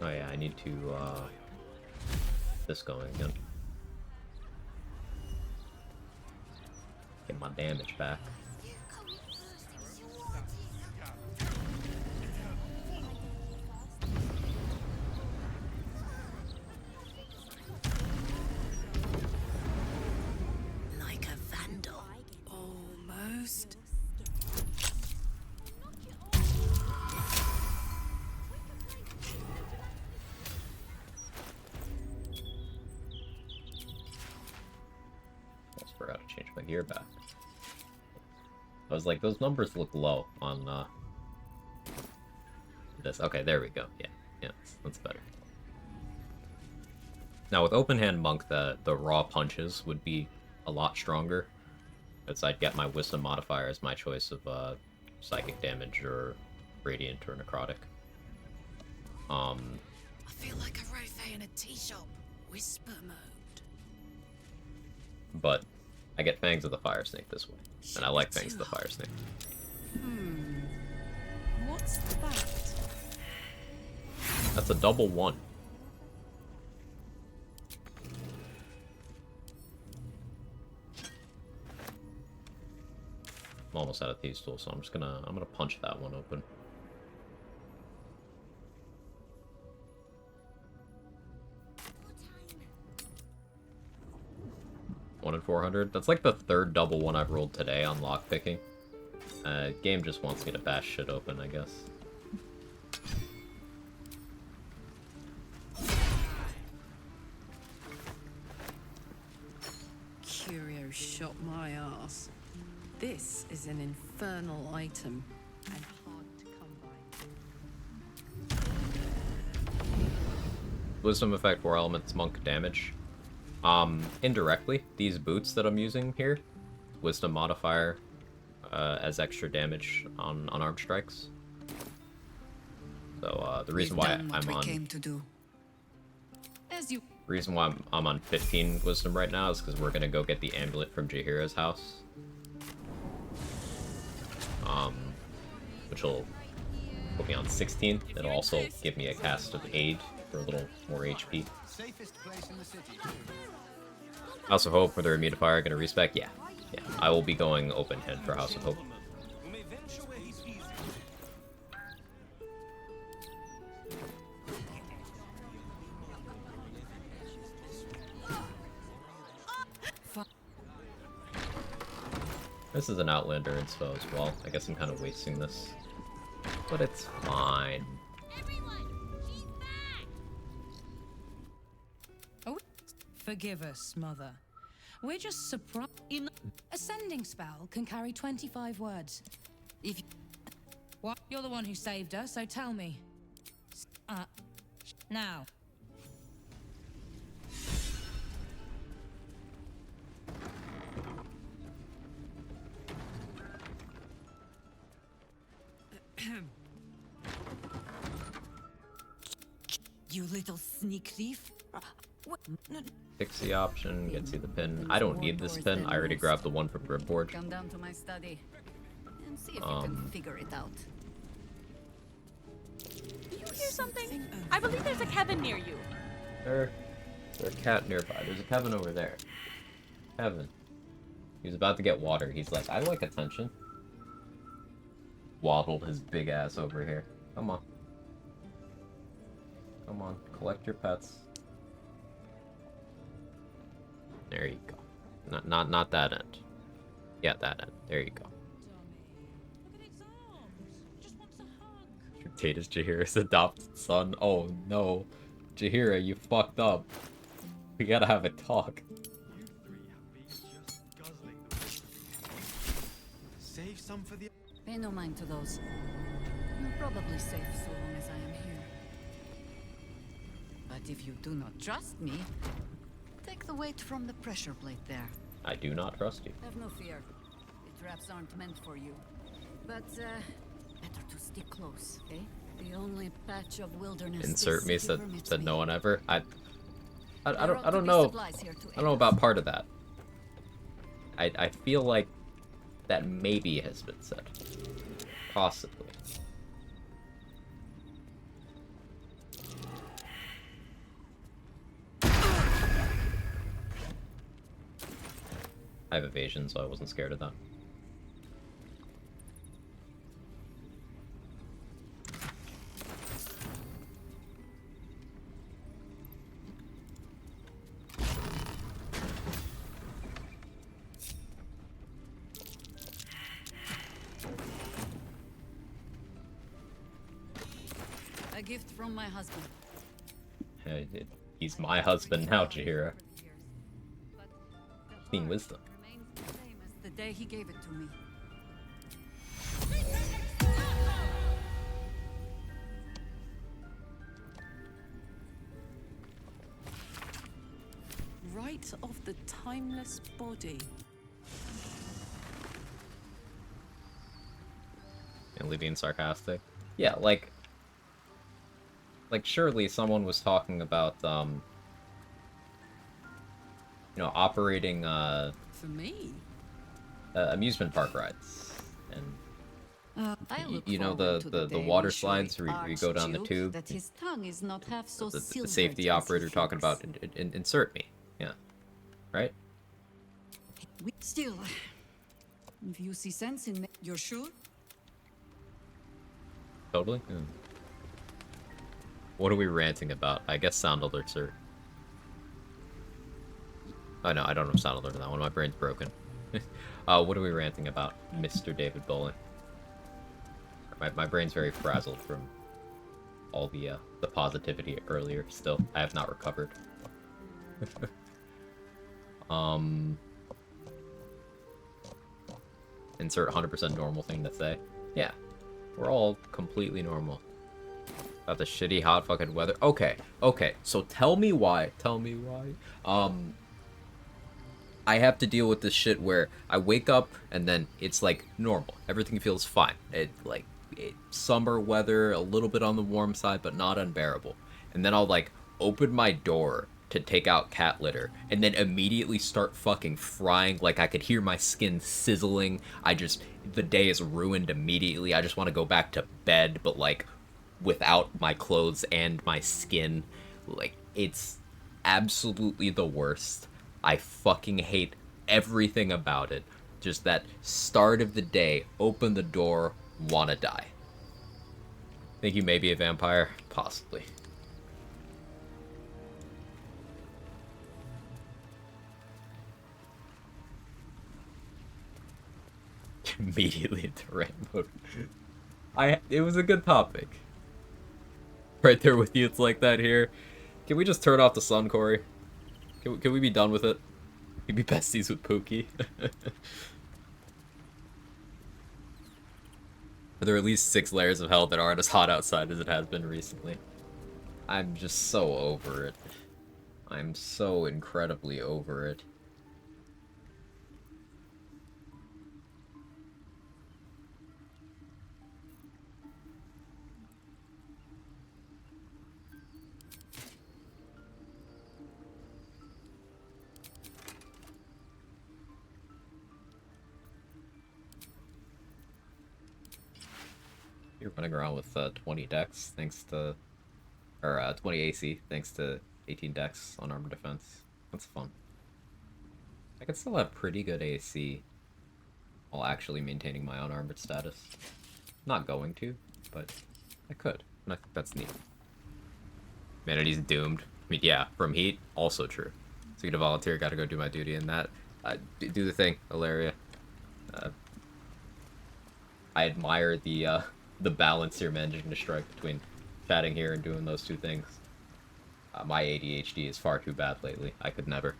Oh yeah, I need to, this going again. Get my damage back. Like a vandal. Almost. Almost forgot to change my gear back. I was like, those numbers look low on, this. Okay, there we go. Yeah, that's better. Now, with Open Hand Monk, the raw punches would be a lot stronger. Because I'd get my Wisdom modifier as my choice of, psychic damage or radiant or necrotic. I feel like a rofé in a tea shop. Whisper mode. But I get Fangs of the Fire Snake this way. And I like Fangs of the Fire Snake. What's that? That's a double 1. I'm almost out of these tools, so I'm gonna punch that one open. One in 400. That's like the third double 1 I've rolled today on lockpicking. Game just wants me to bash shit open, I guess. Curio shot my ass. This is an infernal item and hard to come by. Wisdom effect 4 elements, monk damage. Indirectly, these boots that I'm using here, Wisdom modifier as extra damage on unarmed strikes. So the reason why I'm on reason why I'm on 15 Wisdom right now is because we're gonna go get the amulet from Jaheira's house. Which will put me on 16. It'll also give me a cast of aid for a little more HP. House of Hope for the Remudifier, gonna respec? Yeah. I will be going open head for House of Hope. This is an Outlander inspo as well. I guess I'm kind of wasting this. But it's fine. Oh, forgive us, Mother. We're just surprised. Ascending spell can carry 25 words. If you... What? You're the one who saved us, so tell me. Now. You little sneak thief. Pixie option gets you the pin. I don't need this pin. I already grabbed the one from Ripboard. Come down to my study and see if you can figure it out. Do you hear something? I believe there's a Kevin near you. There's a cat nearby. There's a Kevin over there. Kevin. He's about to get water. He's like, I like attention. Waddled his big ass over here. Come on. Come on, collect your pets. There you go. Not that end. Yeah, that end. There you go. Data's Jahira's adopted son. Oh no. Jahira, you fucked up. We gotta have a talk. Save some for the... Pay no mind to those. You're probably safe so long as I am here. But if you do not trust me, take the weight from the pressure plate there. I do not trust you. Have no fear. The traps aren't meant for you. But, better to stick close, eh? The only patch of wilderness. Insert me said no one ever. I There ought to don't be know. supplies here to I don't know about part of that. I feel like that maybe has been said. Possibly. I have evasion, so I wasn't scared of that. A gift from my husband. He's my husband now, Jahira. Being wisdom. Remains the same as the day he gave it to me. Right of the timeless body. And being sarcastic. Yeah, like surely someone was talking about you know, operating For me? amusement park rides, and I look you know, forward to the day water we show slides where you go down the Archduke tube. that his tongue is not half so The silvered safety as operator he talking thinks. about insert me. Yeah, right. Still, if you see sense in me, you're sure? Totally. Yeah. What are we ranting about? I guess sound alerts are... Oh no, I don't have sound alert on that one. My brain's broken. What are we ranting about, Mr. David Bowling? My brain's very frazzled from all the positivity earlier. Still, I have not recovered. Insert 100% normal thing to say. Yeah, we're all completely normal. About the shitty hot fucking weather. Okay, so tell me why. I have to deal with this shit where I wake up and then it's like normal. Everything feels fine. Summer weather, a little bit on the warm side, but not unbearable. And then I'll like open my door to take out cat litter and then immediately start fucking frying. Like I could hear my skin sizzling. The day is ruined immediately. I just want to go back to bed, but like without my clothes and my skin. Like, it's absolutely the worst. I fucking hate everything about it. Just that start of the day, open the door, wanna die. Think you may be a vampire? Possibly. Immediately into rant mode. It was a good topic. Right there with you, it's like that here. Can we just turn off the sun, Corey? Can we be done with it? Can we be besties with Pookie? Are there at least 6 layers of hell that aren't as hot outside as it has been recently? I'm just so over it. I'm so incredibly over it. You're running around with 20 decks, thanks to... Or 20 AC, thanks to 18 decks on armor defense. That's fun. I could still have pretty good AC while actually maintaining my unarmored status. Not going to, but I could. And I think that's neat. Humanity's doomed. I mean, yeah, from heat, also true. So you get a volunteer, gotta go do my duty in that. Do the thing, Ilaria. I admire the the balance you're managing to strike between chatting here and doing those two things. My ADHD is far too bad lately. I could never.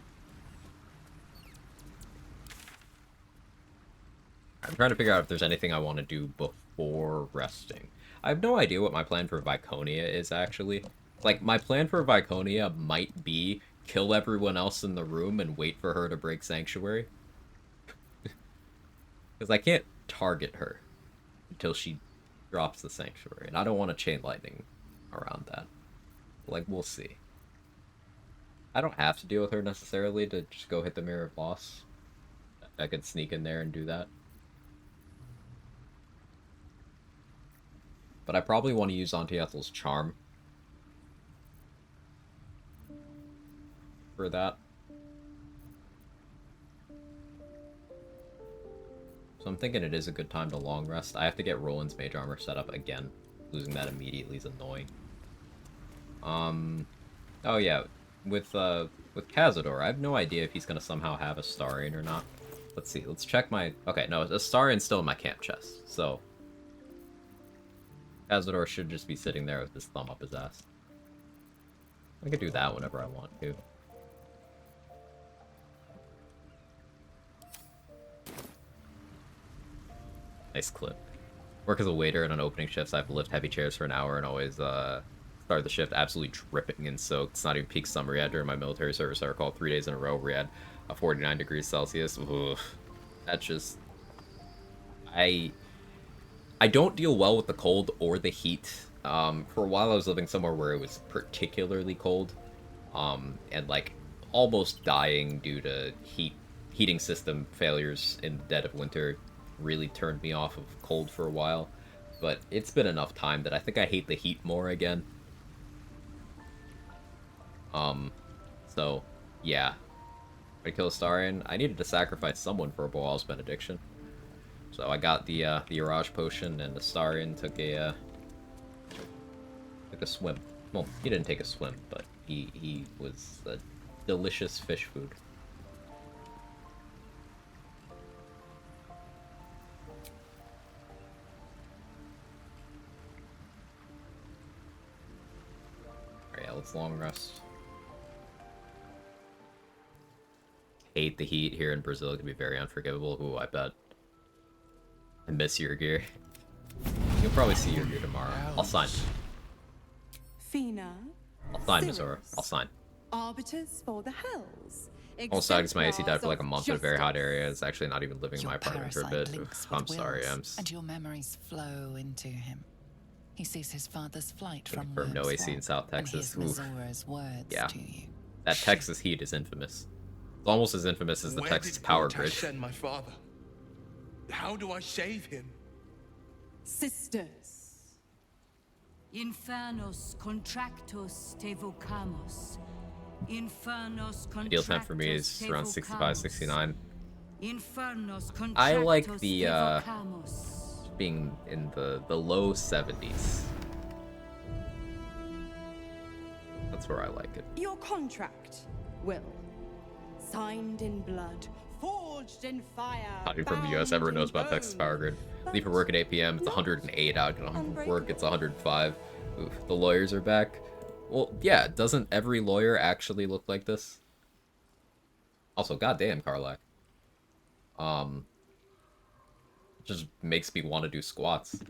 I'm trying to figure out if there's anything I want to do before resting. I have no idea what my plan for Viconia is, actually. Like, my plan for Viconia might be kill everyone else in the room and wait for her to break Sanctuary. Because I can't target her until she drops the Sanctuary, and I don't want to chain lightning around that. Like, we'll see. I don't have to deal with her necessarily to just go hit the mirror boss. I could sneak in there and do that. But I probably want to use Auntie Ethel's charm for that. So I'm thinking it is a good time to long rest. I have to get Roland's mage armor set up again. Losing that immediately is annoying. Oh yeah, with Cazador, I have no idea if he's gonna somehow have a Starion or not. Let's see, let's check my... Okay, no, a Starion's still in my camp chest, so... Cazador should just be sitting there with his thumb up his ass. I can do that whenever I want to. Nice clip. Work as a waiter and on opening shifts, I have to lift heavy chairs for an hour and always start the shift absolutely dripping and soaked. It's not even peak summer yet. During my military service, I recall 3 days in a row we had a 49 degrees Celsius. Ugh. That's just... I don't deal well with the cold or the heat. For a while I was living somewhere where it was particularly cold. And like almost dying due to heating system failures in the dead of winter. Really turned me off of cold for a while, but it's been enough time that I think I hate the heat more again. So yeah, if I kill Astarion, I needed to sacrifice someone for a Boal's benediction, so I got the Irage potion, and Astarion took a swim. Well, he didn't take a swim, but he was a delicious fish food. Let's long rest. Hate the heat here in Brazil. It can be very unforgivable. Ooh, I bet. I miss your gear. You'll probably see your gear tomorrow. I'll sign. Fina. I'll sign, Misora. I'll sign. Arbiters for the hells. Almost died because my AC died for like a month in a very hot area. It's actually not even living in my apartment for a bit. Oof, I'm sorry, and your memories flow into him. He sees his father's flight from no AC in South Texas. And hears Mizora's words yeah. to you. That Texas heat is infamous. It's almost as infamous as the Texas power grid. Where did send my father? How do I save him? Sisters. Infernos contractos te vocamos. Infernos contractos Ideal time for me is around 65, 69. Infernos I like contractos the te vocamos. Being in the low 70s. That's where I like it. Your contract, Will. Signed in blood, forged in fire. Not from the US, everyone knows about Texas power grid. Leave for work at 8 p.m. It's 108 out. Get home from work, it's 105. Oof, the lawyers are back. Well, yeah, doesn't every lawyer actually look like this? Also, goddamn, Karlak. Just makes me want to do squats.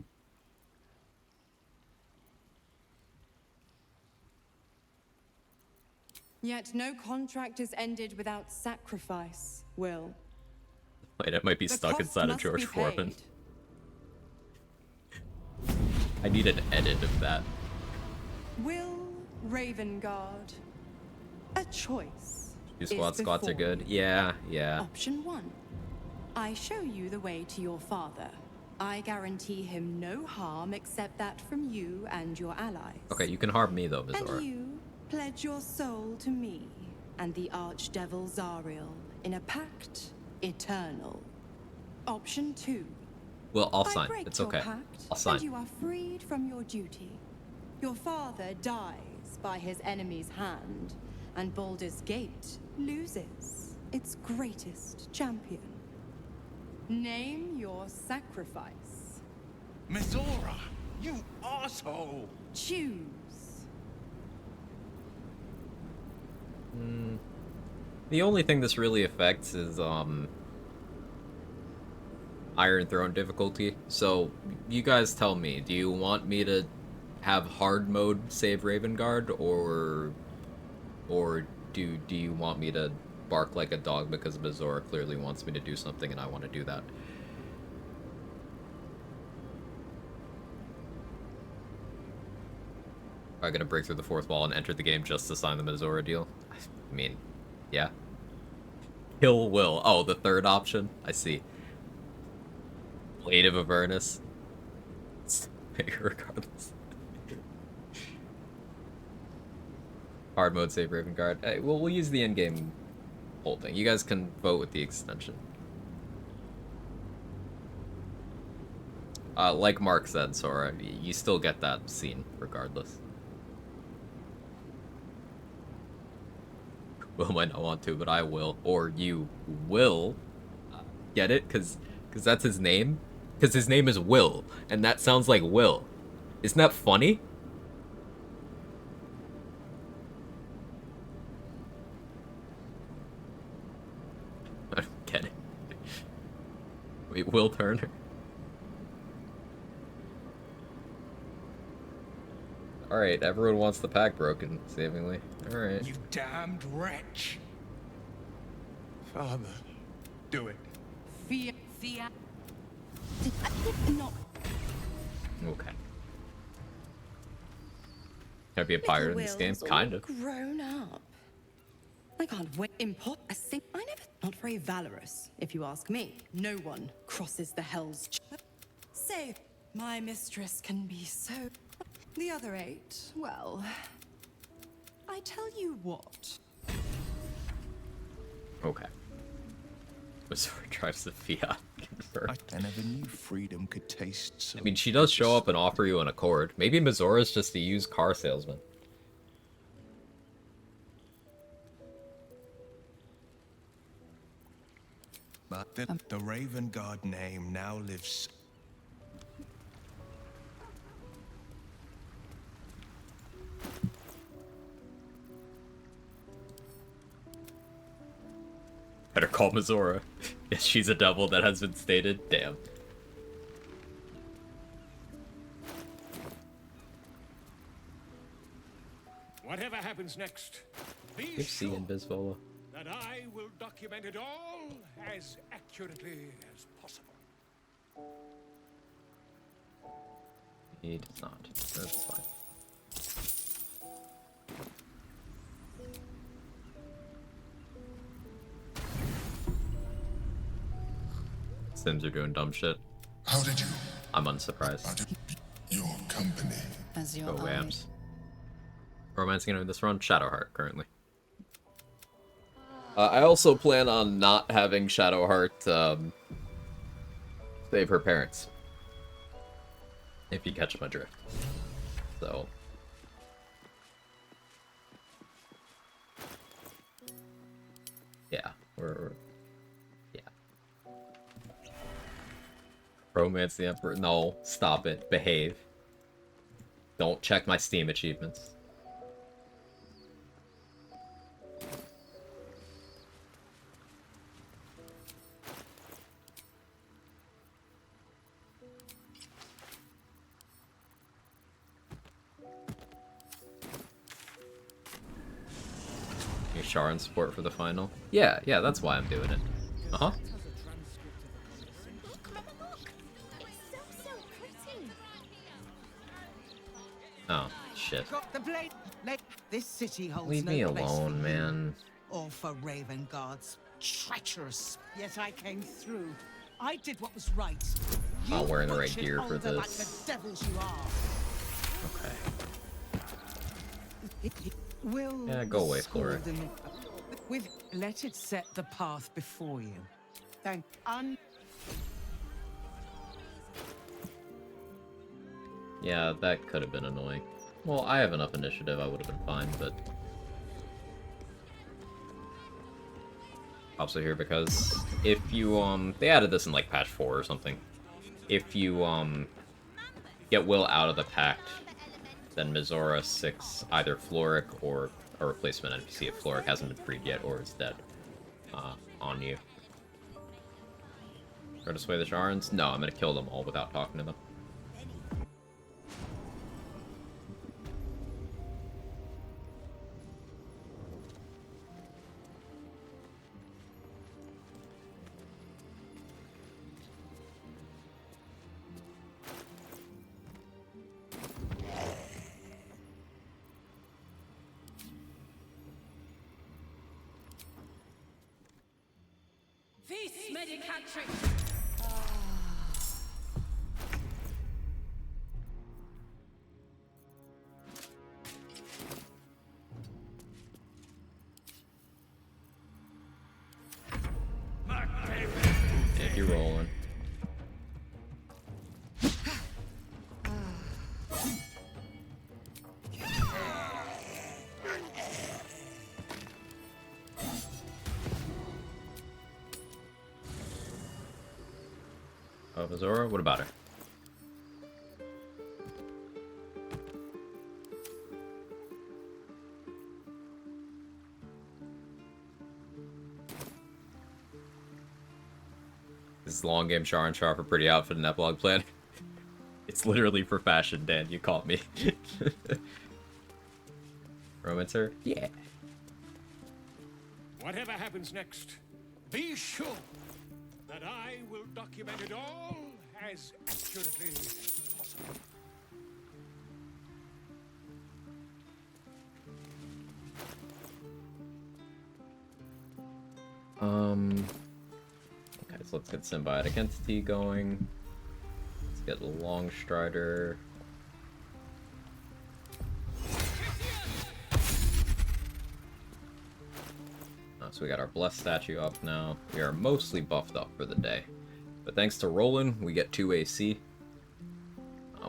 Yet no contract is ended without sacrifice, Will. Wait, it might be stuck inside of George Foreman. I need an edit of that. Will Ravengard. A choice. Do squats are good? Yeah. Option 1. I show you the way to your father. I guarantee him no harm except that from you and your allies. Okay, you can harm me though, Misora. And you pledge your soul to me and the archdevil Zariel in a pact eternal. Option 2. Well, I'll sign. It's okay. I'll sign. And you are freed from your duty. Your father dies by his enemy's hand, and Baldur's Gate loses its greatest champion. Name your sacrifice. Misora! You asshole! Choose. The only thing this really affects is, Iron Throne difficulty. So, you guys tell me, do you want me to have hard mode save Ravengard, or do you want me to bark like a dog because Mizora clearly wants me to do something and I want to do that? Am I gonna break through the fourth wall and enter the game just to sign the Mizora deal? I mean, yeah. Kill Will. Oh, the third option? I see. Blade of Avernus. Regardless. Hard mode save Ravengard. Hey, well, we'll use the in-game whole thing. You guys can vote with the extension. Like Mark said, Sora, you still get that scene regardless. Will might not want to, but I will. Or you will. Get it? Because that's his name? Because his name is Will, and that sounds like Will. Isn't that funny? I don't get it. Wait, Will Turner? Alright, everyone wants the pack broken, seemingly. Alright. You damned wretch! Father, do it. Fear. Not. Okay. Can I be a pirate in this game? Kind of. Grown up. I can't wait. I think I never. Not very valorous, if you ask me. No one crosses the Hell's. Say, my mistress can be so. The other 8, well, I tell you what. Okay. Missouri drives the Fiat. Confirmed. I never knew freedom could taste so. I mean, she does show up and offer you an Accord. Maybe Mizora's just a used car salesman. But the Ravengard name now lives. Better call Mizora. Yes, she's a devil, that has been stated. Damn. Whatever happens next, be You've seen sure Bisvola. that I will document it all as accurately as possible. He does not. That's fine. Sims are doing dumb shit. How did you? I'm unsurprised. Your company. As your Go eye. Rams. Romancing in this run, Shadowheart currently. I also plan on not having Shadowheart save her parents. If you catch my drift. So. Yeah, we're yeah. Romance the Emperor. No, stop it. Behave. Don't check my Steam achievements. Your Sharon support for the final? Yeah, that's why I'm doing it. Uh-huh. Oh, shit. The blade. This city holds Leave no me place for alone, you man. Or for Ravengard's treacherous. Yet I came through. I did what was right. Not You wearing the right butchered gear for Alder like this. the devils you are. Okay. Will Yeah, go away, Flora. We've let it set the path before you. Thank Yeah, that could have been annoying. Well, I have enough initiative, I would have been fine, but... Also here because if you, they added this in, like, patch 4 or something. If you, get Will out of the pact, then Mizora 6 either Floric or a replacement NPC if Floric hasn't been freed yet or is dead on you. Try to sway the Sharans? No, I'm gonna kill them all without talking to them. Feast medicatrix. If you're rolling. Oh, Azora? What about her? This is long game Char and Char for pretty outfit in that blog plan. It's literally for fashion, Dan. You caught me. Romancer? Yeah. Whatever happens next, be sure that I will document it all as accurately as possible. Okay, so let's get Symbiotic Entity going. Let's get Long Strider. So we got our Blessed statue up now. We are mostly buffed up for the day. But thanks to Roland, we get 2 AC.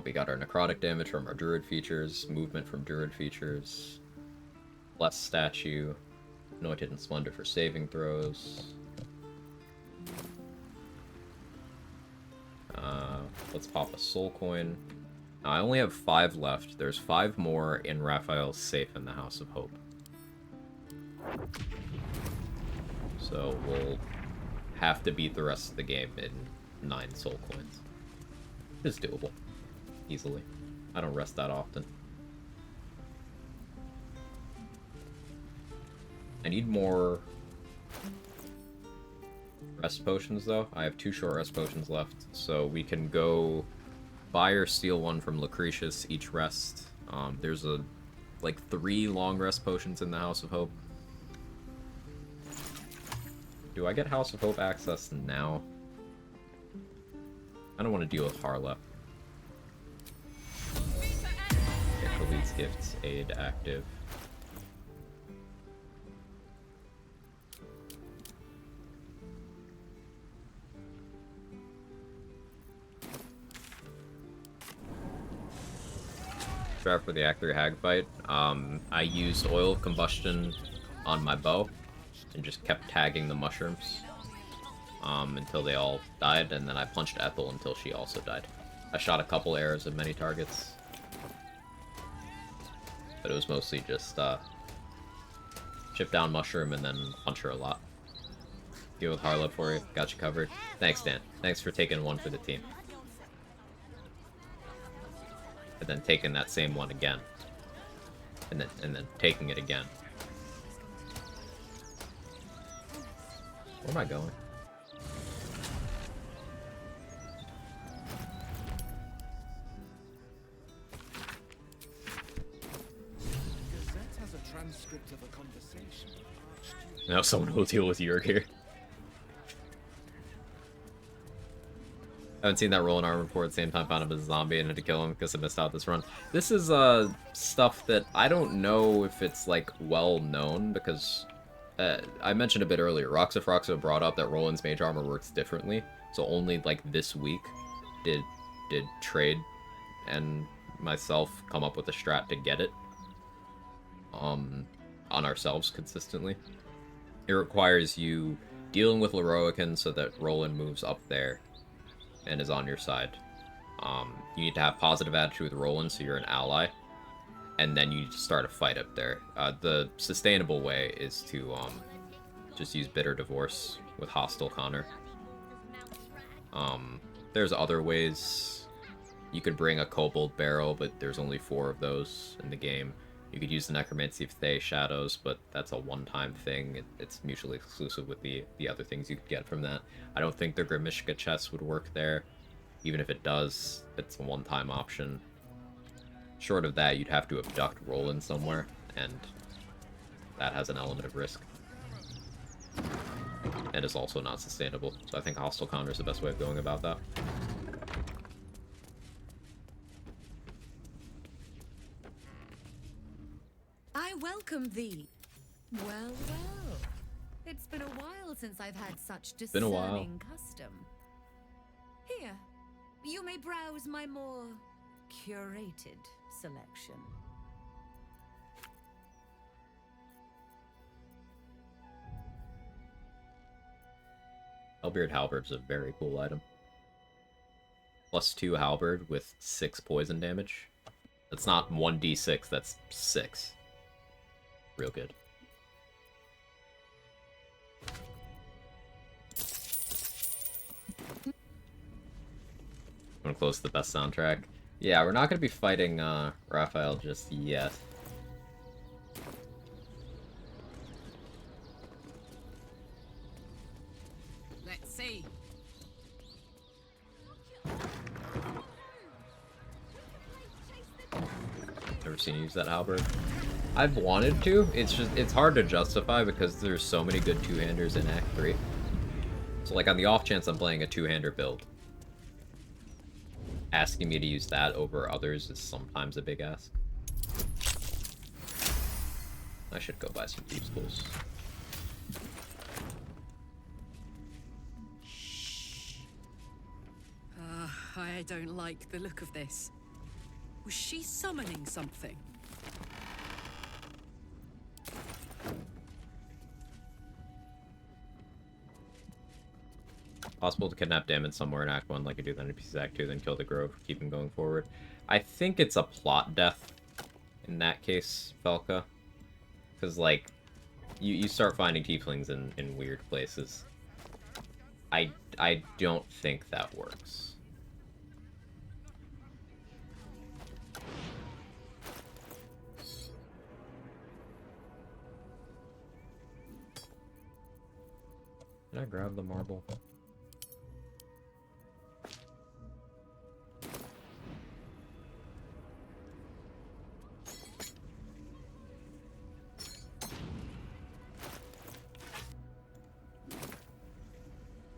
We got our necrotic damage from our druid features, movement from druid features, Blessed statue, anointed and splendor for saving throws. Let's pop a soul coin. I only have 5 left. There's 5 more in Raphael's safe in the House of Hope. So we'll have to beat the rest of the game in 9 soul coins. It's doable. Easily. I don't rest that often. I need more rest potions, though. I have 2 short rest potions left, so we can go buy or steal one from Lucretius each rest. There's like 3 long rest potions in the House of Hope. Do I get House of Hope access now? I don't want to deal with Harlep. Get Khalid's Gifts aid active. Try for the Act 3 Hag fight. I used Oil of Combustion on my bow and just kept tagging the mushrooms until they all died, and then I punched Ethel until she also died. I shot a couple arrows at many targets, but it was mostly just chip down mushroom and then punch her a lot. Deal with Harlow for you. Got you covered. Thanks, Dan. Thanks for taking one for the team. And then taking that same one again. And then taking it again. Where am I going? Gazette has a transcript of a conversation. Now someone will deal with Yurg here. I haven't seen that roll in armor before. At the same time, found him as a zombie and had to kill him because I missed out this run. This is stuff that I don't know if it's like well known, because I mentioned a bit earlier. Roxa brought up that Roland's mage armor works differently. So only like this week did Trade and myself come up with a strat to get it on ourselves consistently. It requires you dealing with Leroican so that Roland moves up there and is on your side. You need to have positive attitude with Roland, so you're an ally, and then you need to start a fight up there. The sustainable way is to just use Bitter Divorce with Hostile Connor. There's other ways. You could bring a Kobold Barrel, but there's only 4 of those in the game. You could use the Necromancy of Thay Shadows, but that's a one-time thing. It's mutually exclusive with the other things you could get from that. I don't think the Grimishka chest would work there. Even if it does, it's a one-time option. Short of that, you'd have to abduct Roland somewhere, and that has an element of risk. And is also not sustainable. So I think Hostile Connor is the best way of going about that. I welcome thee. Well, well. It's been a while since I've had such Been a while. discerning custom. Here, you may browse my more curated selection. Hellbeard Halberd's a very cool item. +2 Halberd with 6 poison damage. That's not 1d6, that's 6. Real good. Want to close the best soundtrack? Yeah, we're not going to be fighting Raphael just yet. Let's see. Never seen you use that halberd. I've wanted to. It's hard to justify because there's so many good two-handers in Act 3. So like on the off chance I'm playing a two-hander build, asking me to use that over others is sometimes a big ask. I should go buy some Thieves' Tools. I don't like the look of this. Was she summoning something? Possible to kidnap Damon somewhere in Act 1 like I do then in NPC's Act 2, then kill the Grove, keep him going forward. I think it's a plot death in that case, Felka. Because, like, you start finding tieflings in weird places. I don't think that works. Did I grab the marble?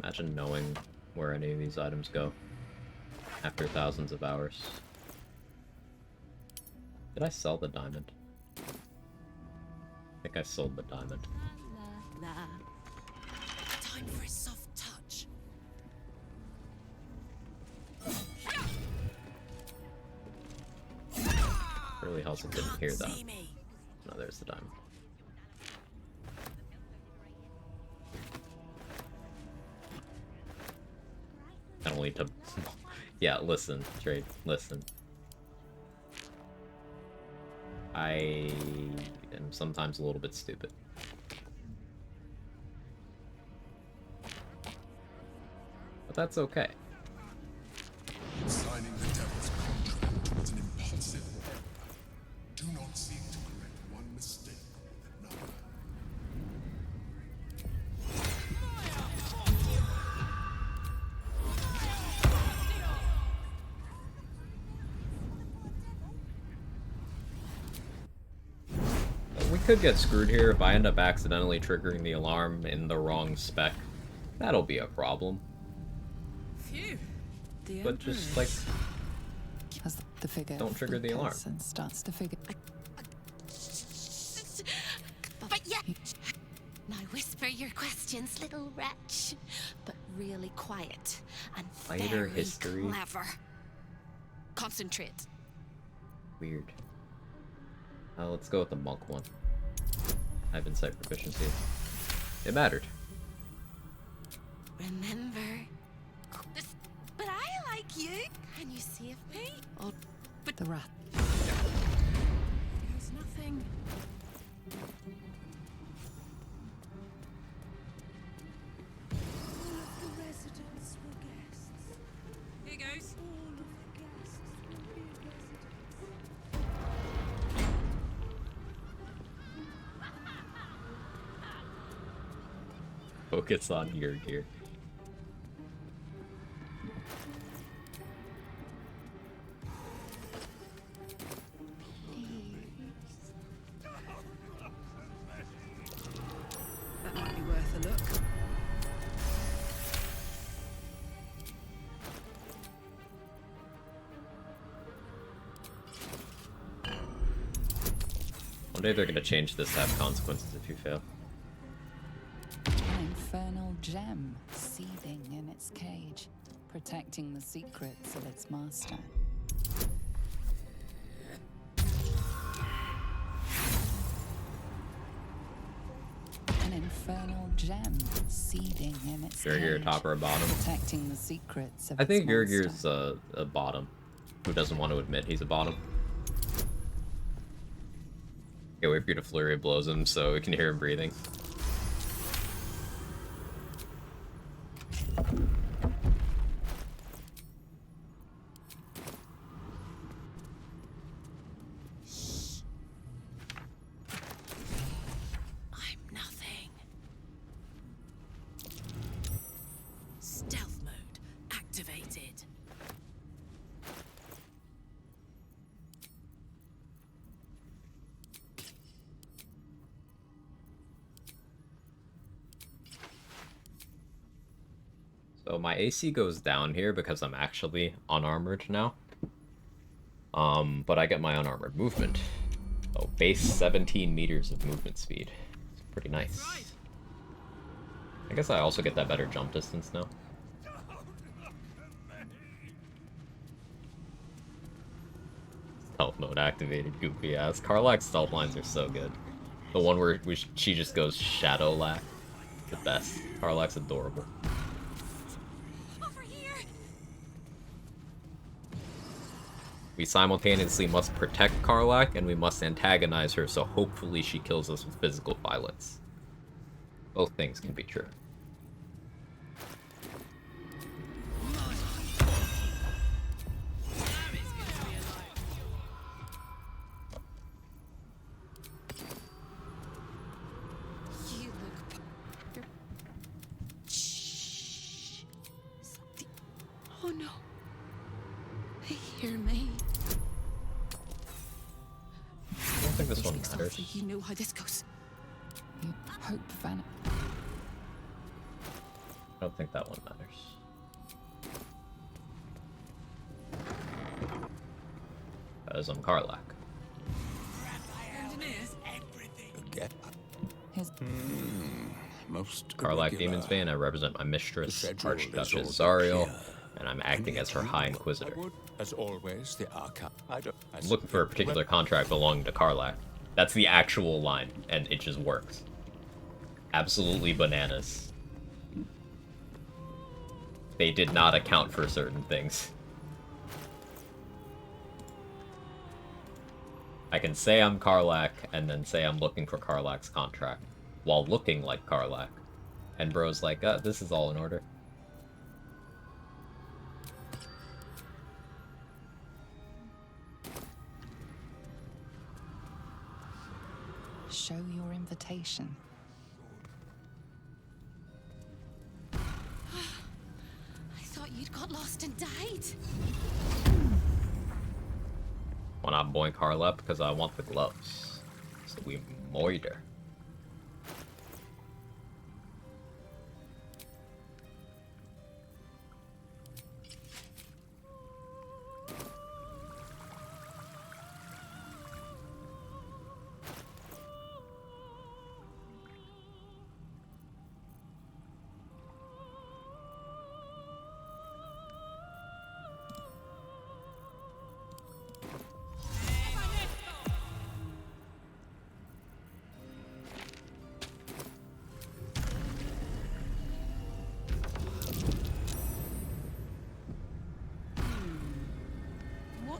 Imagine knowing where any of these items go after thousands of hours. Did I sell the diamond? I think I sold the diamond. La, la. Time for a soft touch. Really helps I didn't hear that. No, there's the diamond. I don't need to... Yeah, listen, Trade, listen. I am sometimes a little bit stupid. But that's okay. Signing the devil's contract was an impulsive error. Do not seek to correct one mistake with another. We could get screwed here if I end up accidentally triggering the alarm in the wrong spec. That'll be a problem. Phew. But just, like, As the figure don't trigger the alarm. and starts to figure. But yeah. Now whisper your questions, little wretch. But really quiet and Fighter very history. clever. Concentrate. Weird. Let's go with the monk one. I have insight proficiency. It mattered. Remember. But I like you? Can you save me? Oh, but The rat. There's nothing. All of the residents were guests. Here goes. All of the guests will be residents. Focus on your gear. That might be worth a look. One day they're gonna change this to have consequences if you fail. An infernal gem seething in its cage, protecting the secrets of its master. An infernal gem seething in its Gergir, cage, top or bottom? protecting the secrets of I think its master. Gergir's a bottom. Who doesn't want to admit he's a bottom? Okay, wait for you to flurry blows him so we can hear him breathing. I'm nothing. Stealth mode activated. So my AC goes down here because I'm actually unarmored now. But I get my unarmored movement. Oh, base 17 meters of movement speed. It's pretty nice. I guess I also get that better jump distance now. Stealth mode activated, goofy ass. Karlach's stealth lines are so good. The one where she just goes shadow lack. The best. Karlach's adorable. We simultaneously must protect Karlach, and we must antagonize her, so hopefully she kills us with physical violence. Both things can be true. You look. Shh. Oh no. They hear me. I don't think this one matters. You know how this goes. You hope Van. I don't think that one matters. As I'm Karlach. Get most Karlach Demon's Bane, I represent my mistress, Archduchess Zariel, and I'm acting as her High Inquisitor. As always, the archive. I'm looking for a particular contract belonging to Karlach. That's the actual line, and it just works. Absolutely bananas. They did not account for certain things. I can say I'm Karlach, and then say I'm looking for Karlach's contract, while looking like Karlach. And bro's like, this is all in order. Show your invitation. I thought you'd got lost and died. When I boink Karlach because I want the gloves. So we moiter.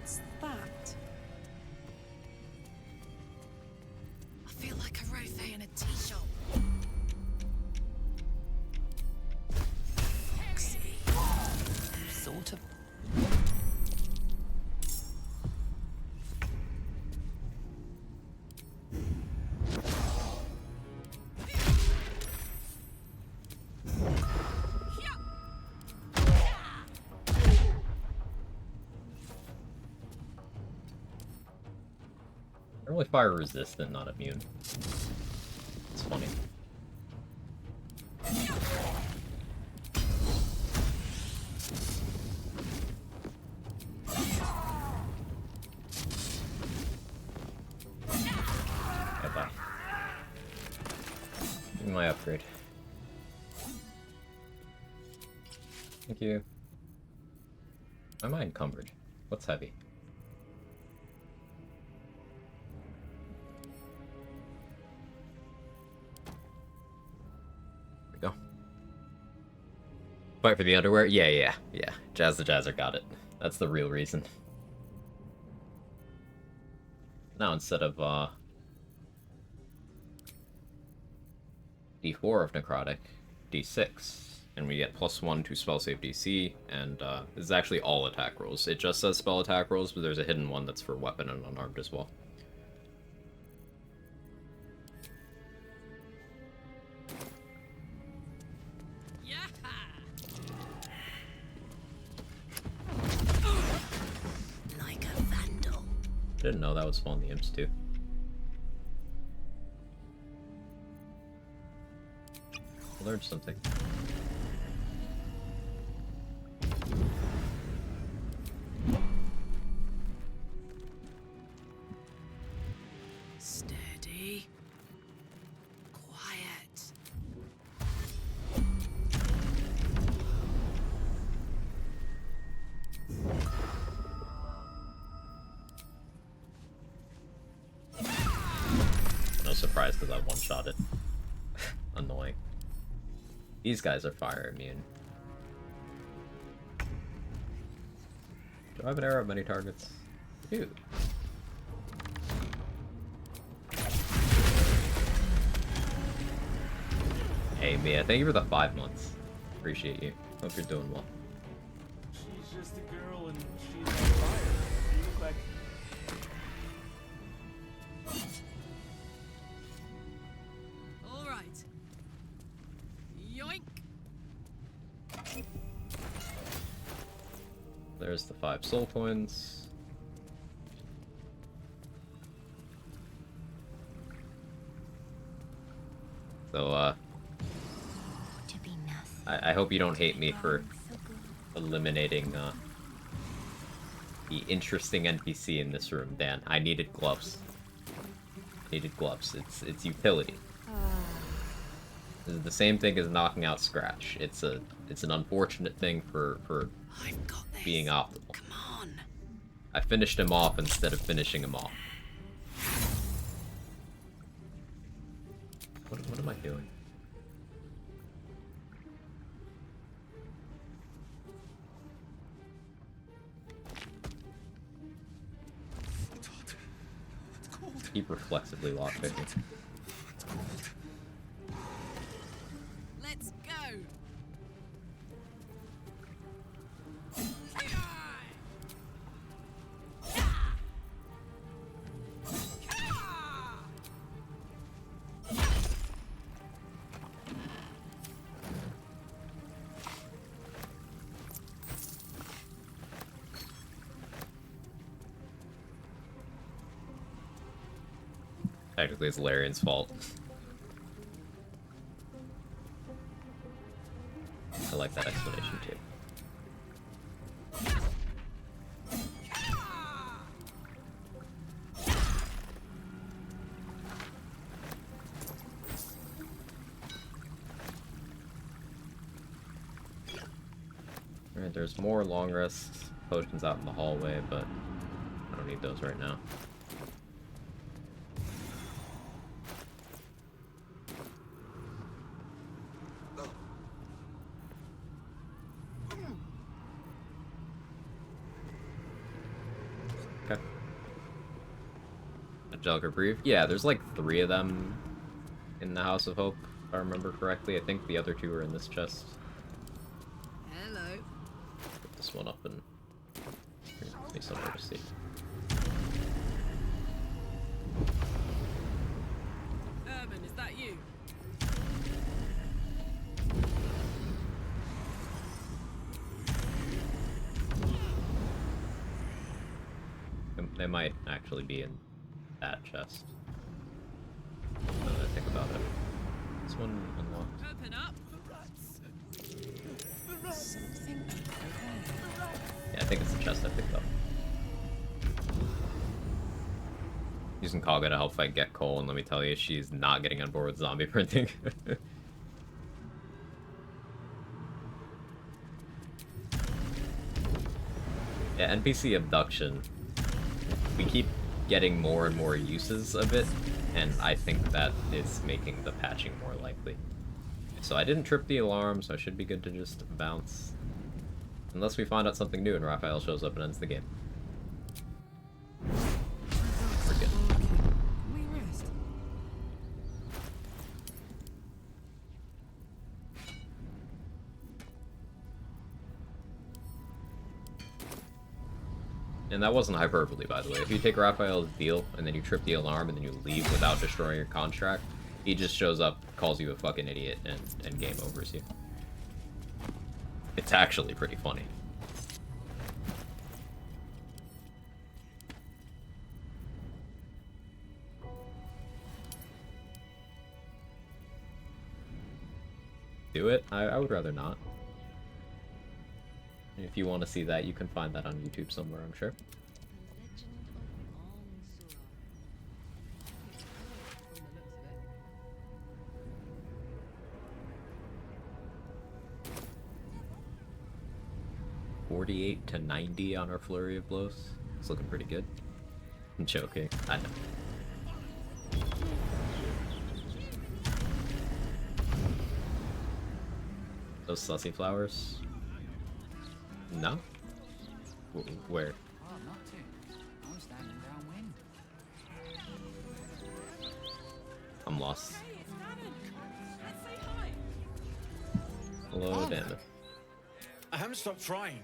What's that? I feel like a rofé in a tea shop. Foxy. Sort of. They're only fire resistant, not immune. It's funny. Bye. Give me my upgrade. Thank you. Why am I encumbered? What's heavy? There we go. Fight for the underwear? Yeah. Jazz the Jazzer got it. That's the real reason. Now instead of D4 of Necrotic, D6. And we get +1 to spell save DC, and this is actually all attack rolls. It just says spell attack rolls, but there's a hidden one that's for weapon and unarmed as well. Like a vandal. Didn't know that would spawn the imps too. I learned something. Steady. Quiet. No surprise because I one-shot it. Annoying. These guys are fire immune. Do I have an arrow at many targets? Dude. Hey Mia, thank you for the 5 months. Appreciate you. Hope you're doing well. She's just a girl and she's on fire. You look like... All right. Yoink. There's the 5 soul coins. So, I hope you don't hate me for eliminating, the interesting NPC in this room, Dan. I needed gloves. Needed gloves. It's utility. This is the same thing as knocking out Scratch. It's an unfortunate thing for being optimal. Come on. I finished him off instead of finishing him off. What am I doing? Keep reflexively lockpicking. Let's go. Technically, it's Larian's fault. I like that explanation too. Alright, there's more long rest potions out in the hallway, but I don't need those right now. Angelica Brief. Yeah, there's like 3 of them in the House of Hope, if I remember correctly. I think the other 2 are in this chest. Hello. Put this one up and give me somewhere to see. Herman, is that you? They might actually be in that chest. Now that I think about it. This one unlocked. Open up. Yeah, I think it's the chest I picked up. Using Kaga to help fight Get Cole, and let me tell you, she's not getting on board with zombie printing. Yeah, NPC abduction. We keep getting more and more uses of it, and I think that is making the patching more likely. So I didn't trip the alarm, so I should be good to just bounce. Unless we find out something new and Raphael shows up and ends the game. We're good. We rest. And that wasn't hyperbole, by the way. If you take Raphael's deal, and then you trip the alarm, and then you leave without destroying your contract, he just shows up, calls you a fucking idiot, and game overs you. It's actually pretty funny. Do it? I would rather not. If you want to see that, you can find that on YouTube somewhere, I'm sure. $48 to $90 on our flurry of blows. It's looking pretty good. I'm joking. I know. Those sussy flowers? No? Where? Oh, not too. I'm standing downwind. I'm lost. Hello, Oh. damn it. I haven't stopped trying.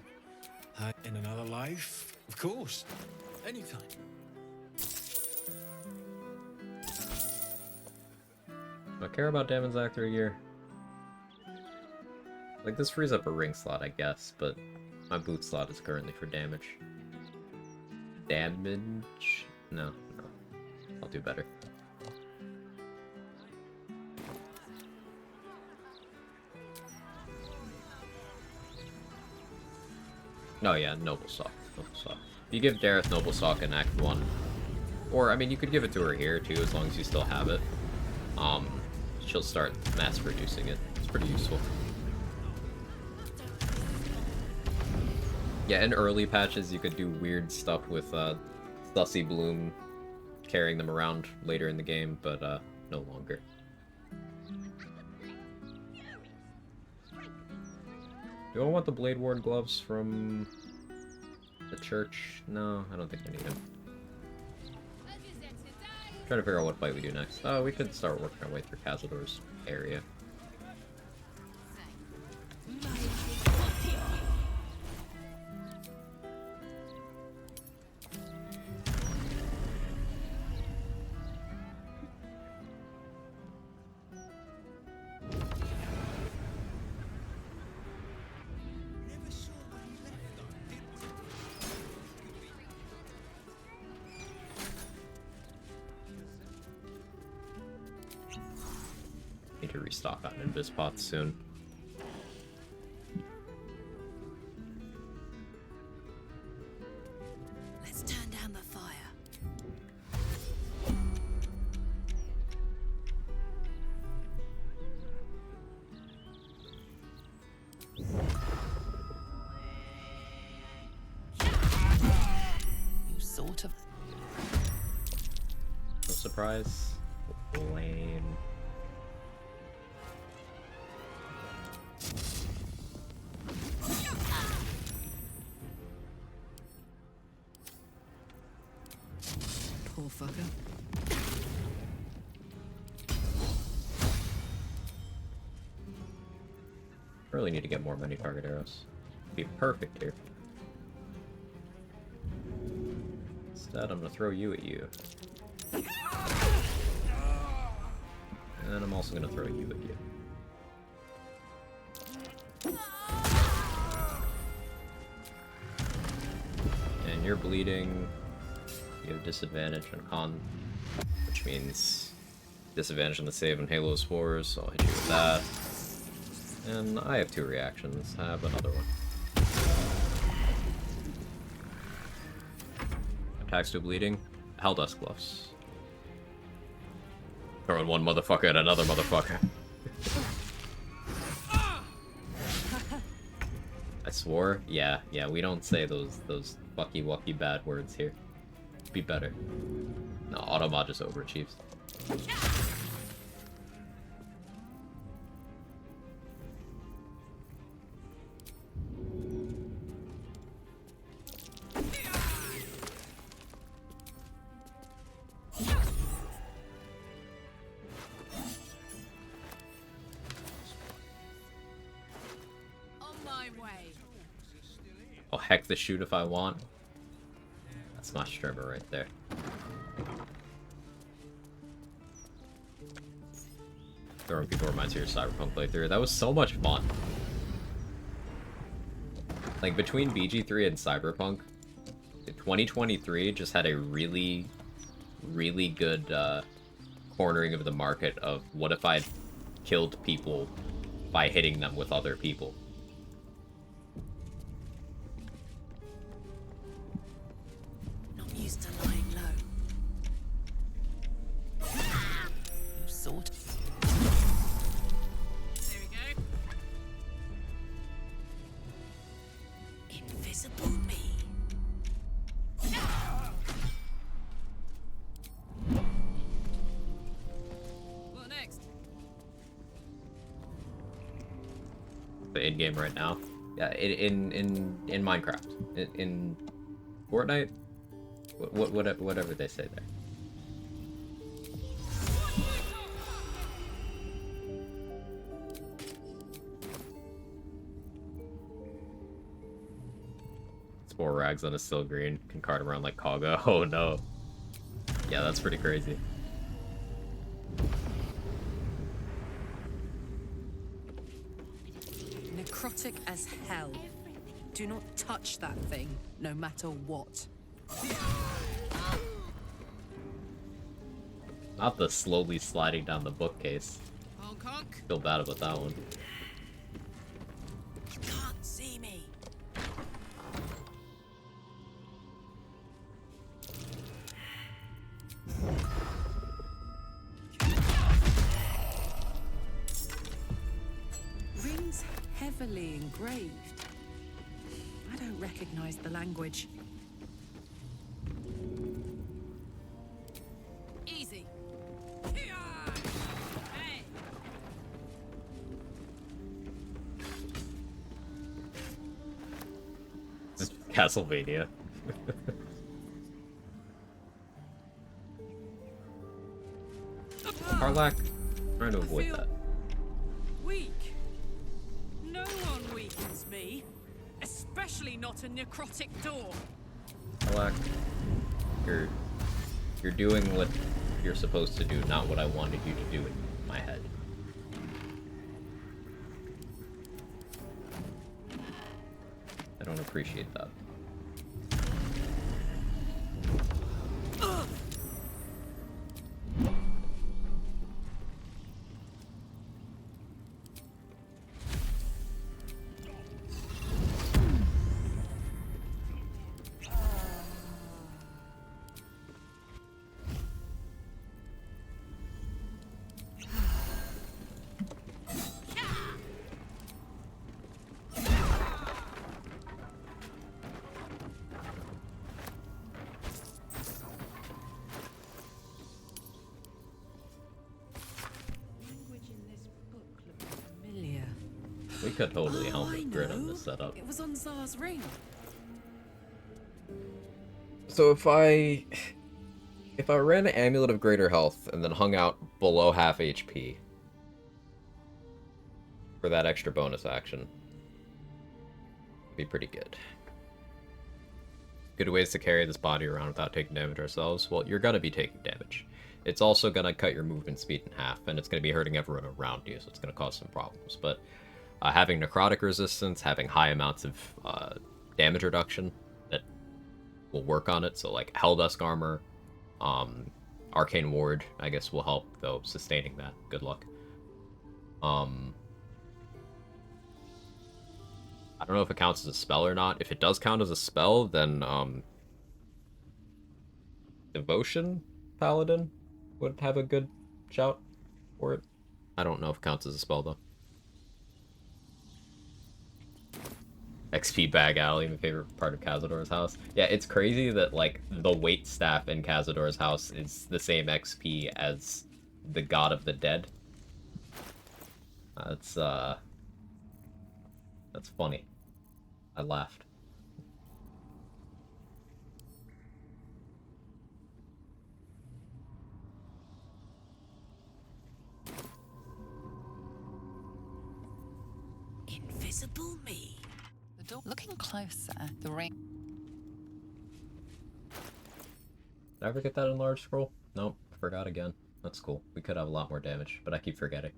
In another life, of course. Anytime. Do I care about damage after a year? Like, this frees up a ring slot, I guess, but my boot slot is currently for damage. Damage? No, no. I'll do better. Oh yeah, Noble Sock. Noble Sock. If you give Dareth Noble Sock in Act 1, or, I mean, you could give it to her here, too, as long as you still have it. She'll start mass-producing it. It's pretty useful. Yeah, in early patches, you could do weird stuff with, Sussy Bloom carrying them around later in the game, but, no longer. Do I want the Blade Ward gloves from the church? No, I don't think I need them. Trying to figure out what fight we do next. Oh, we could start working our way through Cazador's area. Need to restock on Invis pots soon. Let's turn down the fire. You sort of. No surprise. Lame. Poor fucker. Really need to get more many target arrows. Be perfect here. Instead, I'm gonna throw you at you. And I'm also gonna throw you at you. And you're bleeding. You have disadvantage on con, which means disadvantage on the save on Halo Spores, so I'll hit you with that. And I have 2 reactions. I have another one. Attacks to bleeding. Helldust Gloves. Throwing one motherfucker at another motherfucker. I swore? Yeah, we don't say those fucky wucky bad words here. Be better. No, Automod just overachieves. I'll heck the shoot if I want. That's my strimmer right there. Throwing people reminds me of your Cyberpunk playthrough. That was so much fun. Like, between BG3 and Cyberpunk, 2023 just had a really, really good cornering of the market of what if I killed people by hitting them with other people. Not used to lying low. You sort of. There we go. Invisible me. What next? The in-game right now. Yeah, in Minecraft. In Fortnite? Whatever they say there. Spore rags on a still green. Can cart around like Kaga. Oh no. Yeah, that's pretty crazy. Necrotic as hell. Do not touch that thing, no matter what. Not the slowly sliding down the bookcase. Honk honk. Feel bad about that one. You can't see me. Rings heavily engraved. I don't recognize the language. Easy. Hey. Castlevania. Karlak, trying to avoid that. Weak. No one weakens me. Especially not a necrotic door. Karlak, you're doing what you're supposed to do, not what I wanted you to do in my head. I don't appreciate that. Familiar. We could totally help with Grid on this setup. It was on Zar's ring. So if I ran an Amulet of Greater Health and then hung out below half HP, for that extra bonus action. Be pretty good. Good ways to carry this body around without taking damage ourselves. Well, you're gonna be taking damage. It's also gonna cut your movement speed in half, and it's gonna be hurting everyone around you, so it's gonna cause some problems. But having necrotic resistance, having high amounts of damage reduction that will work on it, so like Helldusk armor, Arcane Ward, I guess will help, though, sustaining that. Good luck. I don't know if it counts as a spell or not. If it does count as a spell, then Devotion Paladin would have a good shout for it. I don't know if it counts as a spell, though. XP Bag Alley, my favorite part of Cazador's house. Yeah, it's crazy that, like, the wait staff in Cazador's house is the same XP as the God of the Dead. That's funny. I laughed. Invisible me. The door. Looking closer, the ring. Did I ever get that enlarged scroll? Nope, forgot again. That's cool. We could have a lot more damage, but I keep forgetting.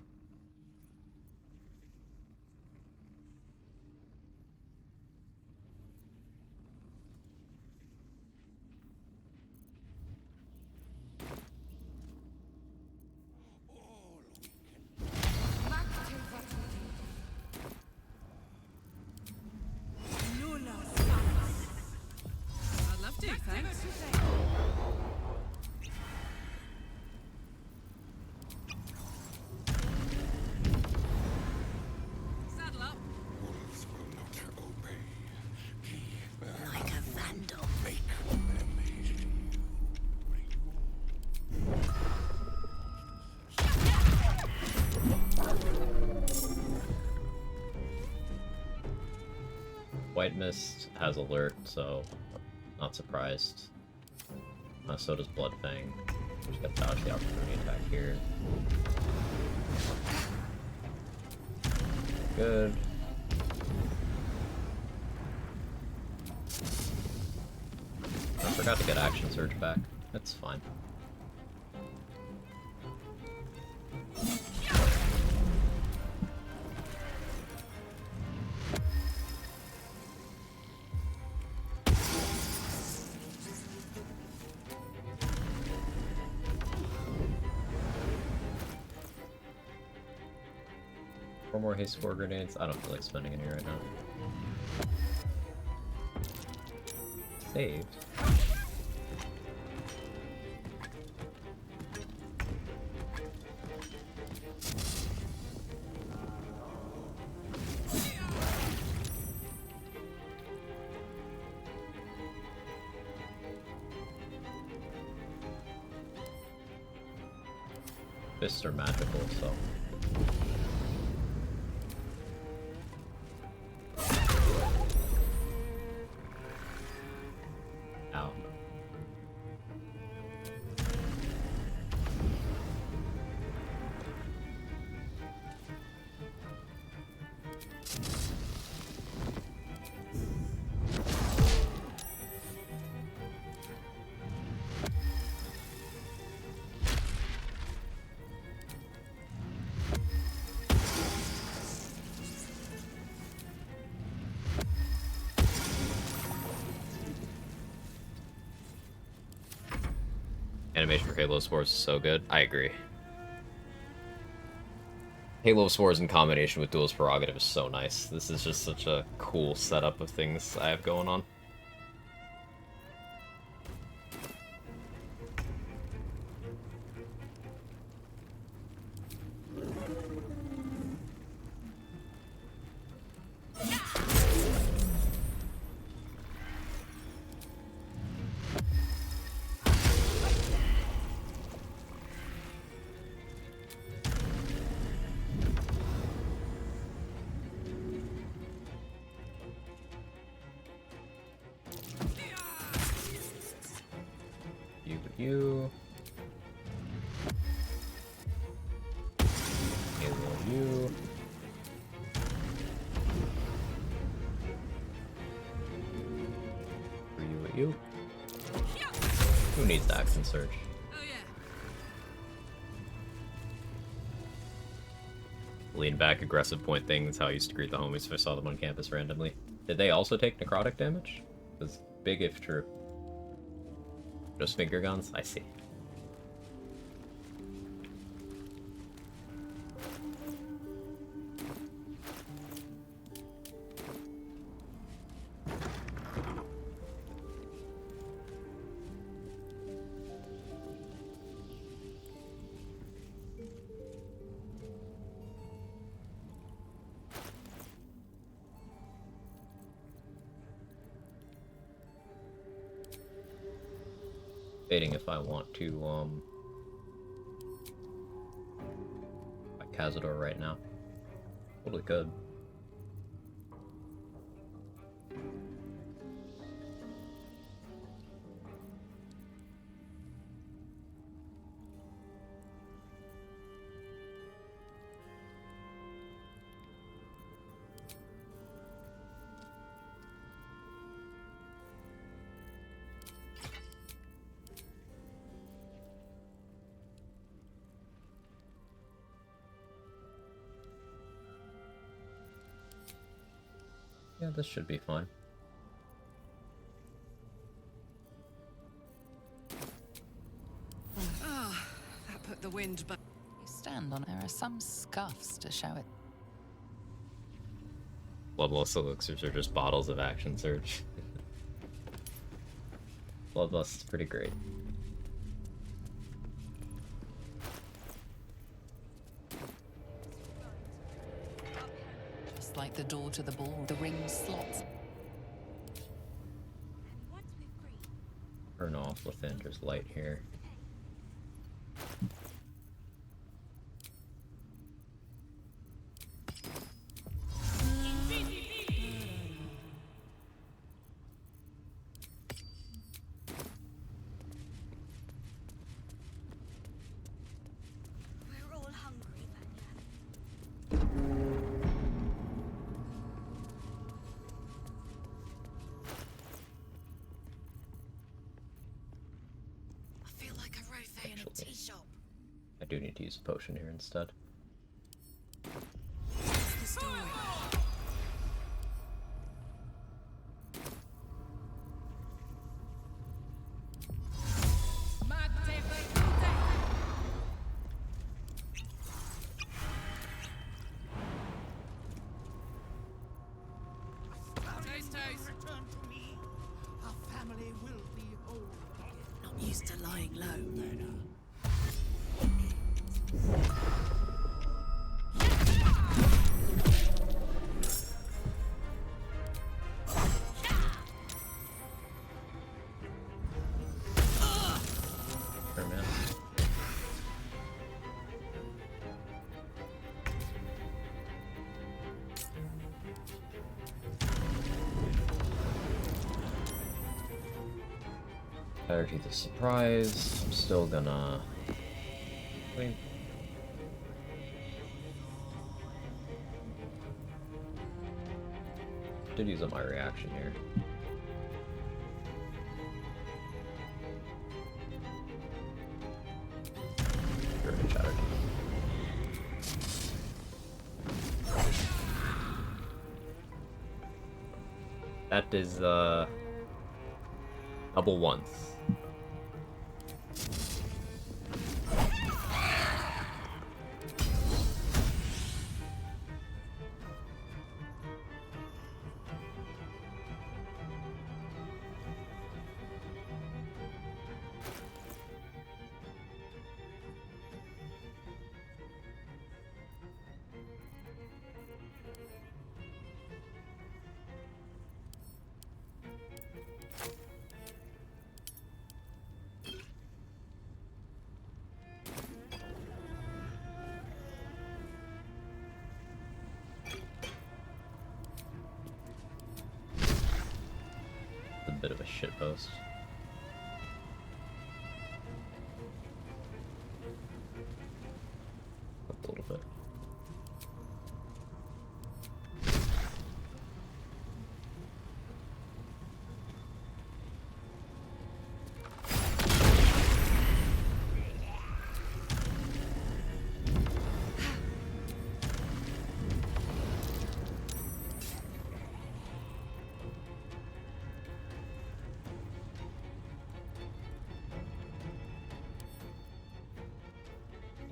I'd love to, thanks. Saddle up. Wolves will not obey. Like a vandal. Make amazing. White Mist has alert, so not surprised. So does Bloodfang. Just gotta dodge the opportunity attack here. Good. I forgot to get Action Surge back. That's fine. Four more haste 4 grenades. I don't feel like spending any right now. Saved. Fists are magical, so. Ow. Animation for Halo Spores is so good. I agree. Halo Spores in combination with Duel's Prerogative is so nice. This is just such a cool setup of things I have going on. You. Halo you. about you. Who needs action search? Lean back, aggressive point things, how I used to greet the homies if I saw them on campus randomly. Did they also take necrotic damage? Because big if true. Just finger guns? I see. Debating if I want to buy Cazador right now. Totally could. Yeah, this should be fine. Ah, that put the wind back. You stand on. There are some scuffs to show it. Bloodlust elixirs are just bottles of action surge. Bloodlust is pretty great. Just like the door to the ball, the ring slots. Turn off Lathander's light here. We're all hungry, I feel like a rothe in a Actually, tea shop. I do need to use a potion here instead. What's the story? Return to me. Our family will be whole again. Not used to lying low. Sure, man. Energy the surprise. I'm still gonna. Wait. Did use up my reaction here. You're a chatter. That is double ones. A bit of a shitpost. A little bit.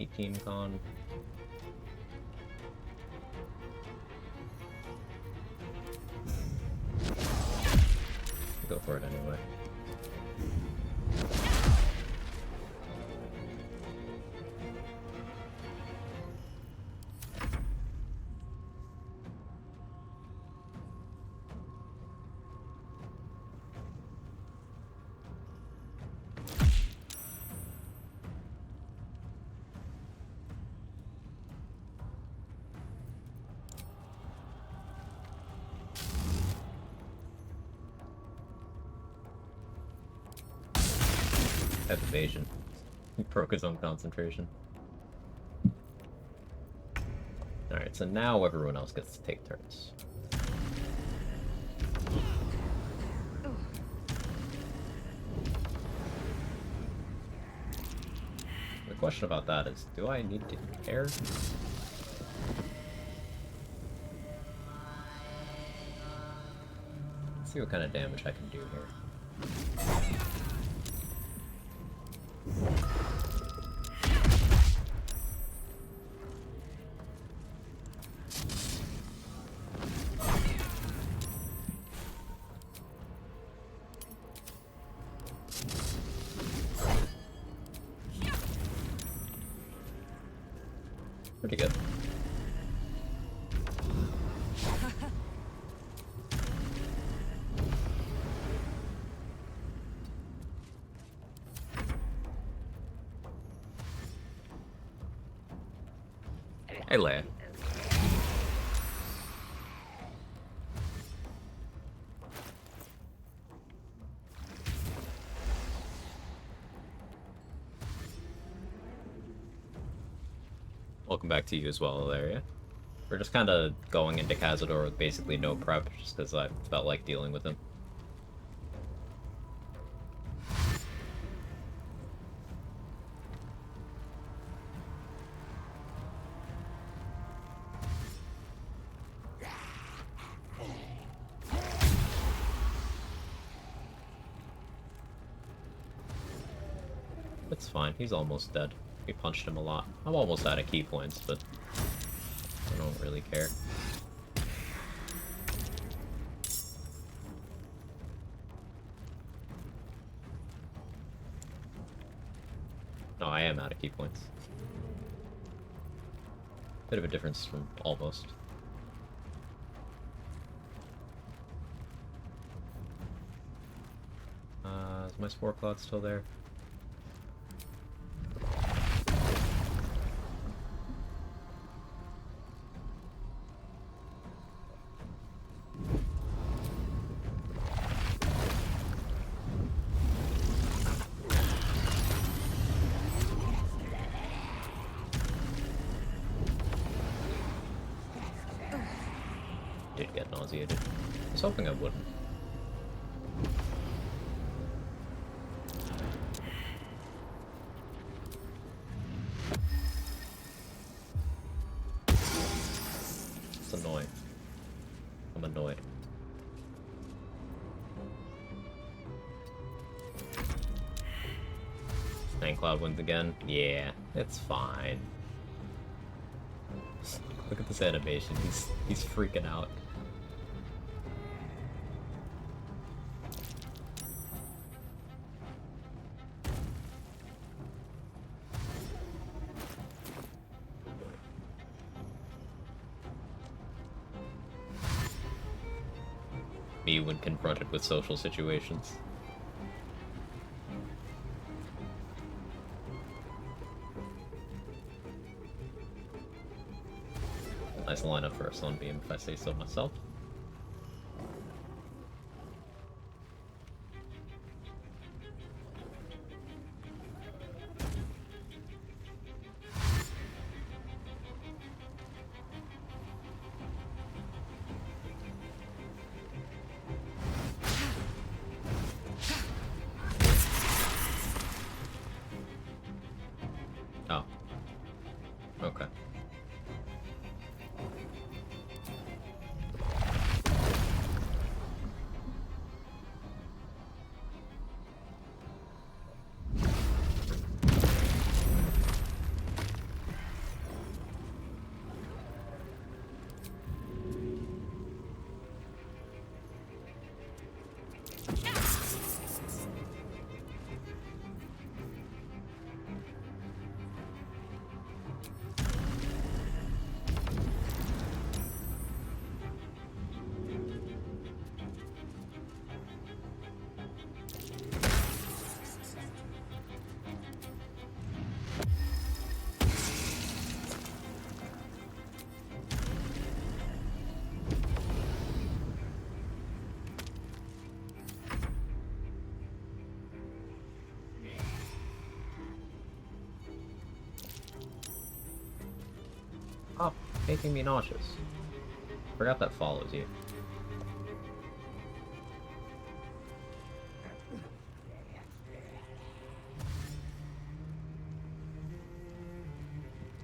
18 con. Go for it anyway. Evasion. He broke his own concentration. Alright, so now everyone else gets to take turns. The question about that is, do I need to care? Let's see what kind of damage I can do here. Pretty good. Hey, Leia. Welcome back to you as well, Ilaria. We're just kind of going into Cazador with basically no prep, just because I felt like dealing with him. It's fine, he's almost dead. We punched him a lot. I'm almost out of key points, but I don't really care. No, I am out of key points. Bit of a difference from almost. Is my Spore Cloud still there? Did get nauseated. I was hoping I wouldn't. It's annoying. I'm annoyed. Snake Cloud wins again? Yeah, it's fine. Look at this animation, he's freaking out. Me when confronted with social situations. Nice lineup for a Sunbeam, if I say so myself. Oh. Okay. making me nauseous. Forgot that follows you.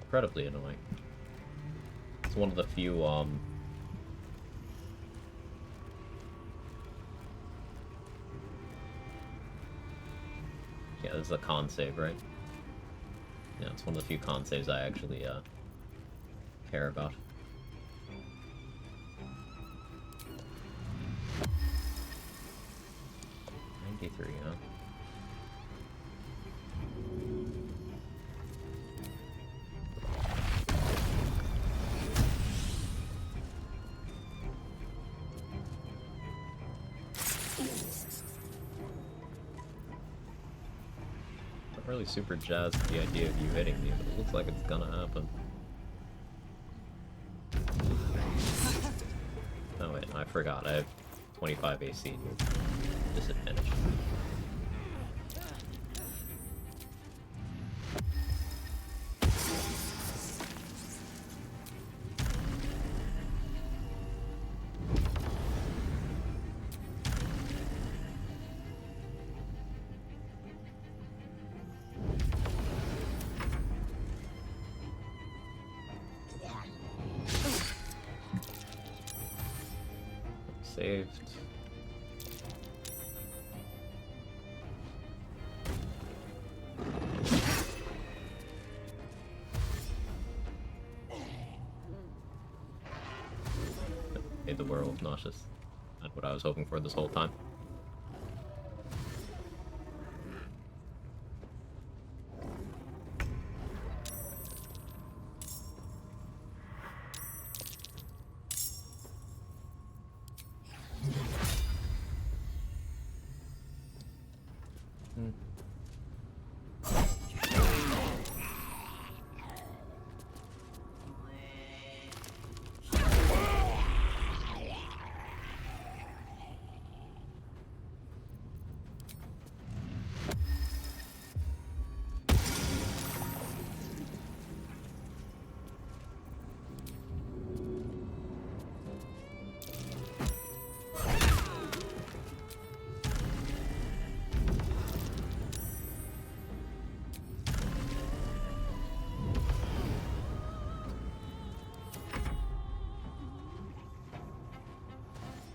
Incredibly annoying. It's one of the few, yeah, this is a con save, right? Yeah, it's one of the few con saves I actually, care about. 93, huh? Not really super jazzed with the idea of you hitting me, but it looks like it's gonna happen. Oh wait, I forgot. I have 25 AC. Disadvantage. Saved. Made the werewolf nauseous. That's what I was hoping for this whole time.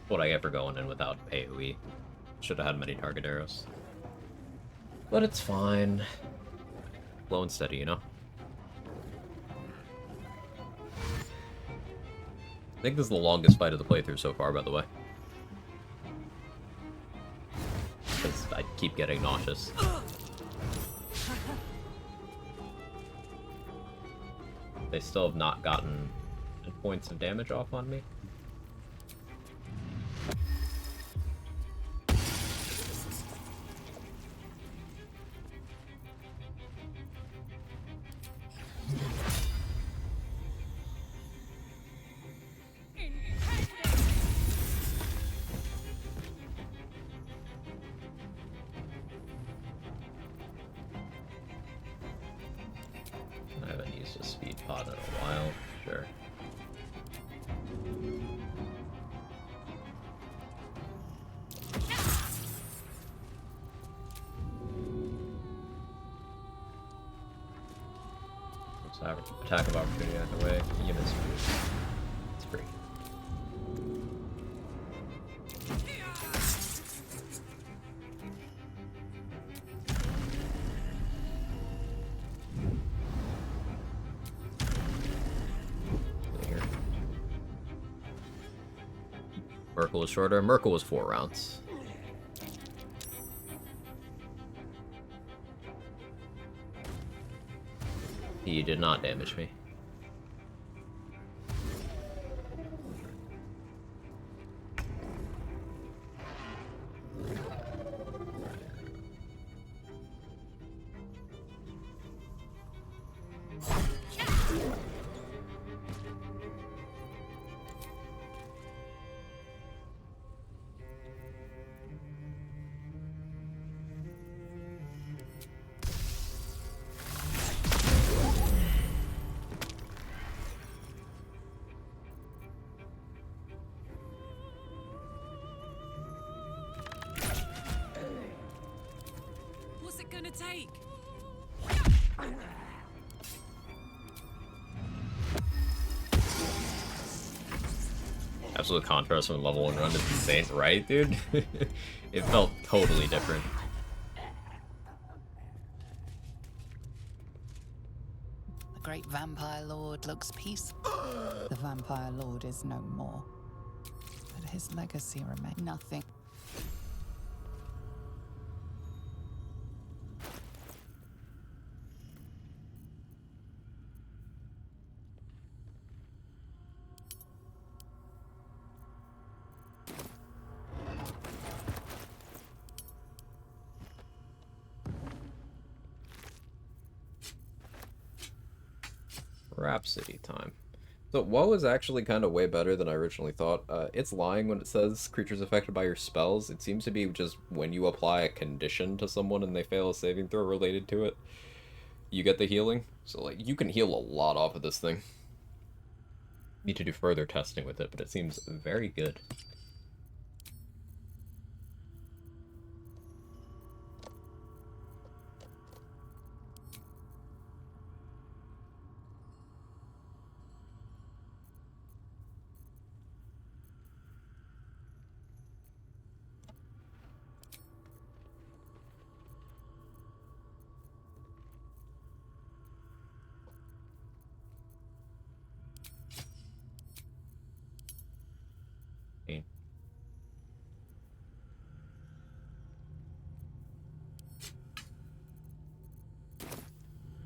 What I get for going in without AoE. Should have had many target arrows. But it's fine. Slow and steady, you know? I think this is the longest fight of the playthrough so far, by the way. Because I keep getting nauseous. They still have not gotten points of damage off on me. I haven't used a speed pod in a while, sure. Attack of opportunity out of the way. You missed me. It's free. Clear. Merkel was shorter. Merkel was 4 rounds. He did not damage me. gonna take? Absolute contrast from level 1 run is insane, right, dude? It felt totally different. The great vampire lord looks peaceful. The vampire lord is no more. But his legacy remains nothing. Rhapsody time. So woe is actually kind of way better than I originally thought. It's lying when it says creatures affected by your spells. It seems to be just when you apply a condition to someone and they fail a saving throw related to it, you get the healing. So like you can heal a lot off of this thing. Need to do further testing with it, but it seems very good.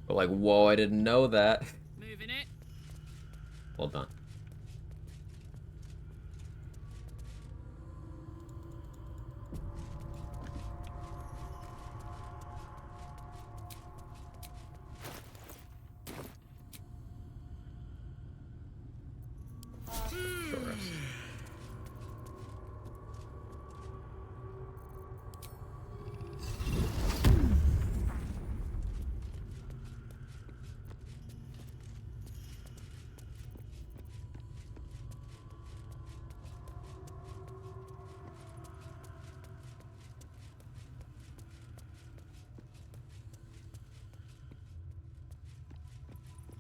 But like, whoa, I didn't know that. Moving it. Well done.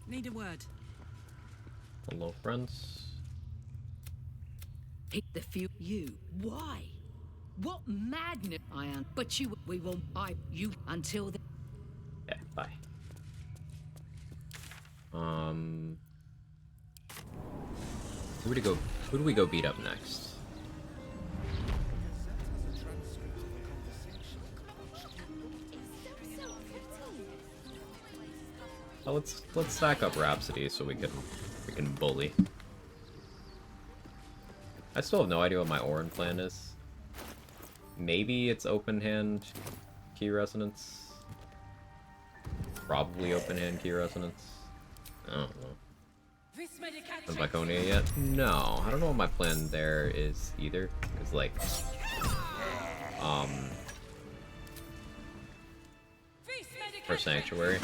Need a word. Hello, friends. Pick the few. You. Why? What magnet I am? But you. We will. You. Until the. Yeah, bye. Who do we go beat up next? Oh, let's stack up Rhapsody so we can bully. I still have no idea what my Orin plan is. Maybe it's open hand key resonance. Probably open hand key resonance. I don't know. Have Viconia yet? No, I don't know what my plan there is either. It's like, her Sanctuary.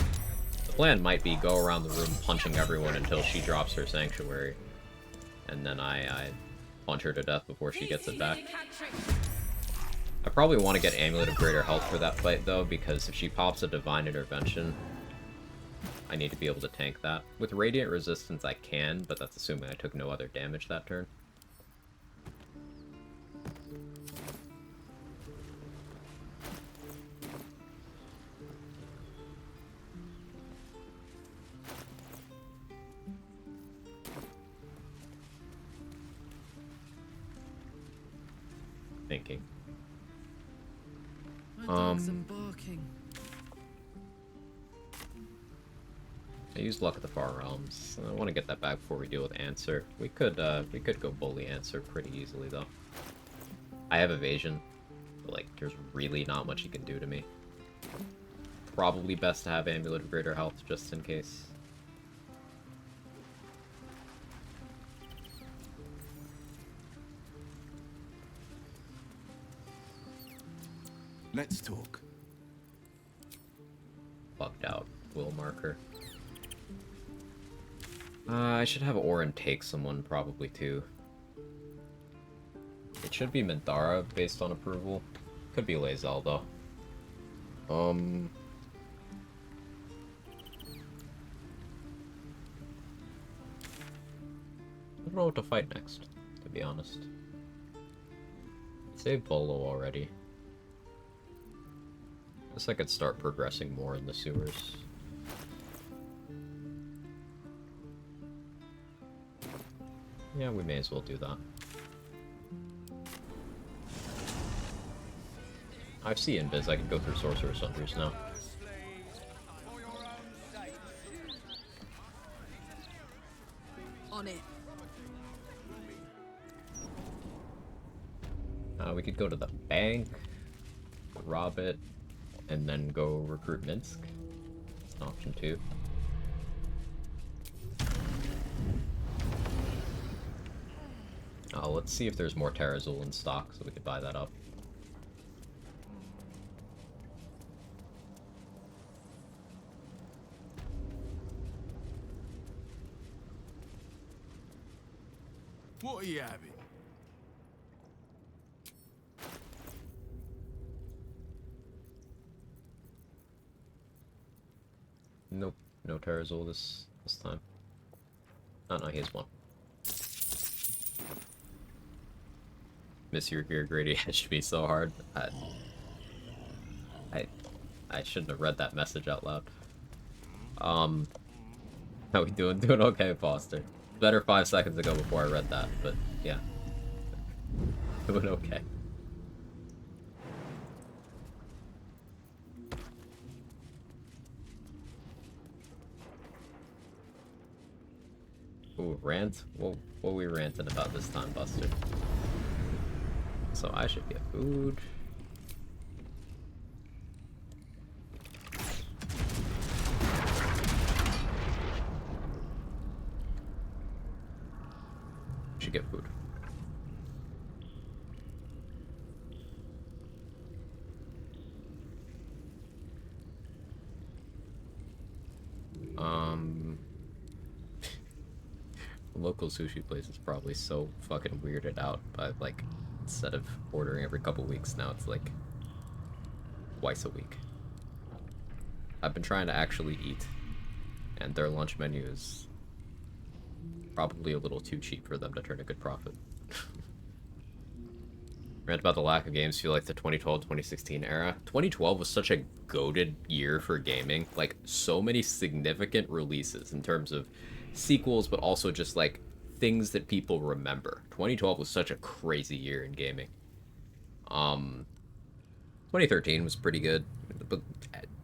The plan might be go around the room punching everyone until she drops her Sanctuary. And then I punch her to death before she gets it back. I probably want to get Amulet of Greater Health for that fight though, because if she pops a Divine Intervention, I need to be able to tank that. With Radiant Resistance I can, but that's assuming I took no other damage that turn. Thinking. My dogs are barking. I used Luck of the Far Realms. I want to get that back before we deal with Answer. We could go bully Answer pretty easily though. I have evasion, but like there's really not much he can do to me. Probably best to have Amulet of Greater Health just in case. Let's talk. Bugged out. Will marker. I should have Orin take someone probably too. It should be Minthara based on approval. Could be Lae'zel though. don't know what to fight next, to be honest. Save Bolo already. Guess I could start progressing more in the sewers. Yeah, we may as well do that. I see Invis, I can go through Sorcerer Sunders now. On it. We could go to the bank, rob it, and then go recruit Minsk. That's an option too. Let's see if there's more Terrazul in stock so we could buy that up. What are you having? Nope, no Terrazul this time. Oh no, he has one. Miss your gear, Grady edged me so hard. I shouldn't have read that message out loud. How we doing? Doing okay, Foster. Better 5 seconds ago before I read that, but yeah. Doing okay. Ooh, rant? What are we ranting about this time, Buster? So I should get food. Should get food. Local sushi place is probably so fucking weirded out by, like, instead of ordering every couple weeks now, it's like twice a week. I've been trying to actually eat, and their lunch menu is probably a little too cheap for them to turn a good profit. Rant about the lack of games feel like the 2012-2016 era. 2012 was such a goated year for gaming. Like, so many significant releases in terms of sequels, but also just, like, things that people remember. 2012 was such a crazy year in gaming. 2013 was pretty good, but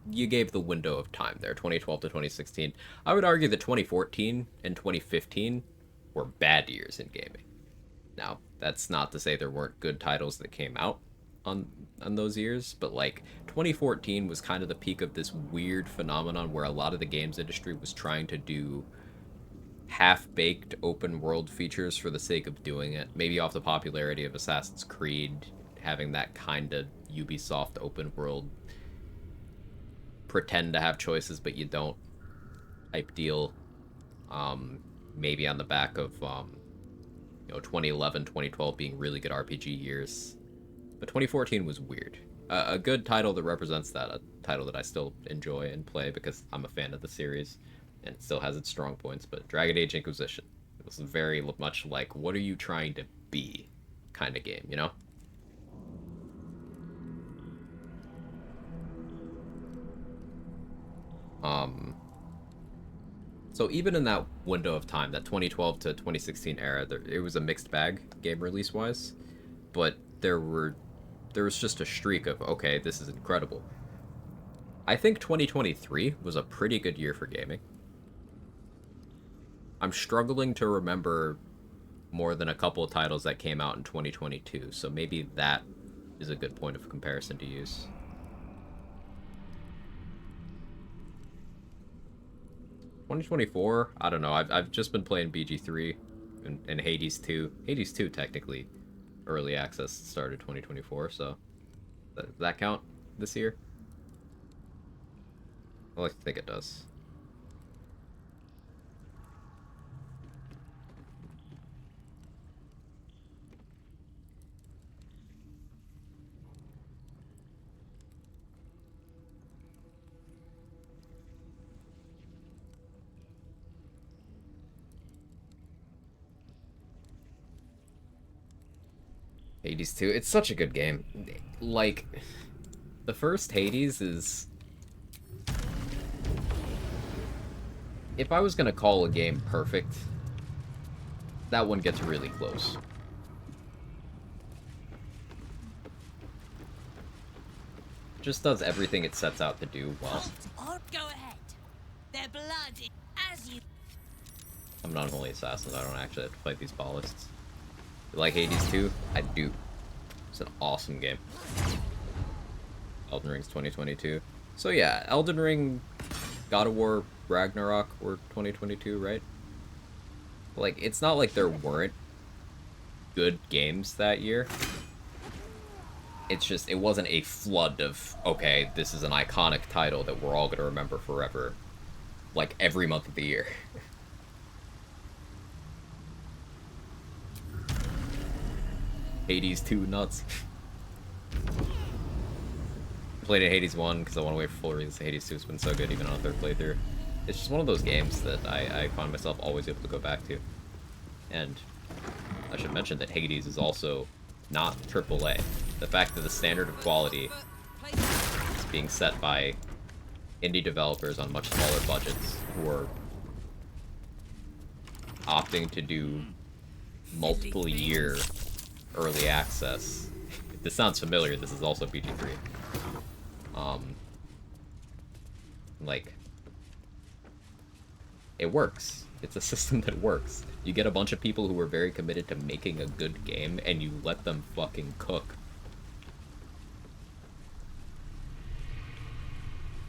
you gave the window of time there, 2012 to 2016. I would argue that 2014 and 2015 were bad years in gaming. Now, that's not to say there weren't good titles that came out on those years, but like 2014 was kind of the peak of this weird phenomenon where a lot of the games industry was trying to do half-baked open world features for the sake of doing it. Maybe off the popularity of Assassin's Creed, having that kind of Ubisoft open world pretend to have choices but you don't type deal. Maybe on the back of 2011, 2012 being really good RPG years. But 2014 was weird. A good title that represents that, a title that I still enjoy and play because I'm a fan of the series, and it still has its strong points, but Dragon Age Inquisition. It was very much like, what are you trying to be kind of game, you know? So even in that window of time, that 2012 to 2016 era, it was a mixed bag game release-wise, but there was just a streak of, okay, this is incredible. I think 2023 was a pretty good year for gaming. I'm struggling to remember more than a couple of titles that came out in 2022, so maybe that is a good point of comparison to use. 2024, I don't know. I've just been playing BG3 and Hades 2. Hades 2 technically early access started 2024, so does that count this year? I like to think it does. Hades 2, it's such a good game. Like, the first Hades is... If I was gonna call a game perfect, that one gets really close. Just does everything it sets out to do well. Go ahead. Their blood as you. I'm not only assassin, I don't actually have to fight these ballists. You like Hades 2? I do. It's an awesome game. Elden Ring's 2022. So yeah, Elden Ring, God of War, Ragnarok were 2022, right? Like, it's not like there weren't good games that year. It's just, it wasn't a flood of, okay, this is an iconic title that we're all gonna remember forever. Like, every month of the year. Hades 2 nuts. Played in Hades 1 because I want to wait for full release. Hades 2 has been so good even on a third playthrough. It's just one of those games that I find myself always able to go back to. And I should mention that Hades is also not AAA. The fact that the standard of quality is being set by indie developers on much smaller budgets who are opting to do multiple year early access. If this sounds familiar, this is also BG3. Like, it works. It's a system that works. You get a bunch of people who are very committed to making a good game, and you let them fucking cook.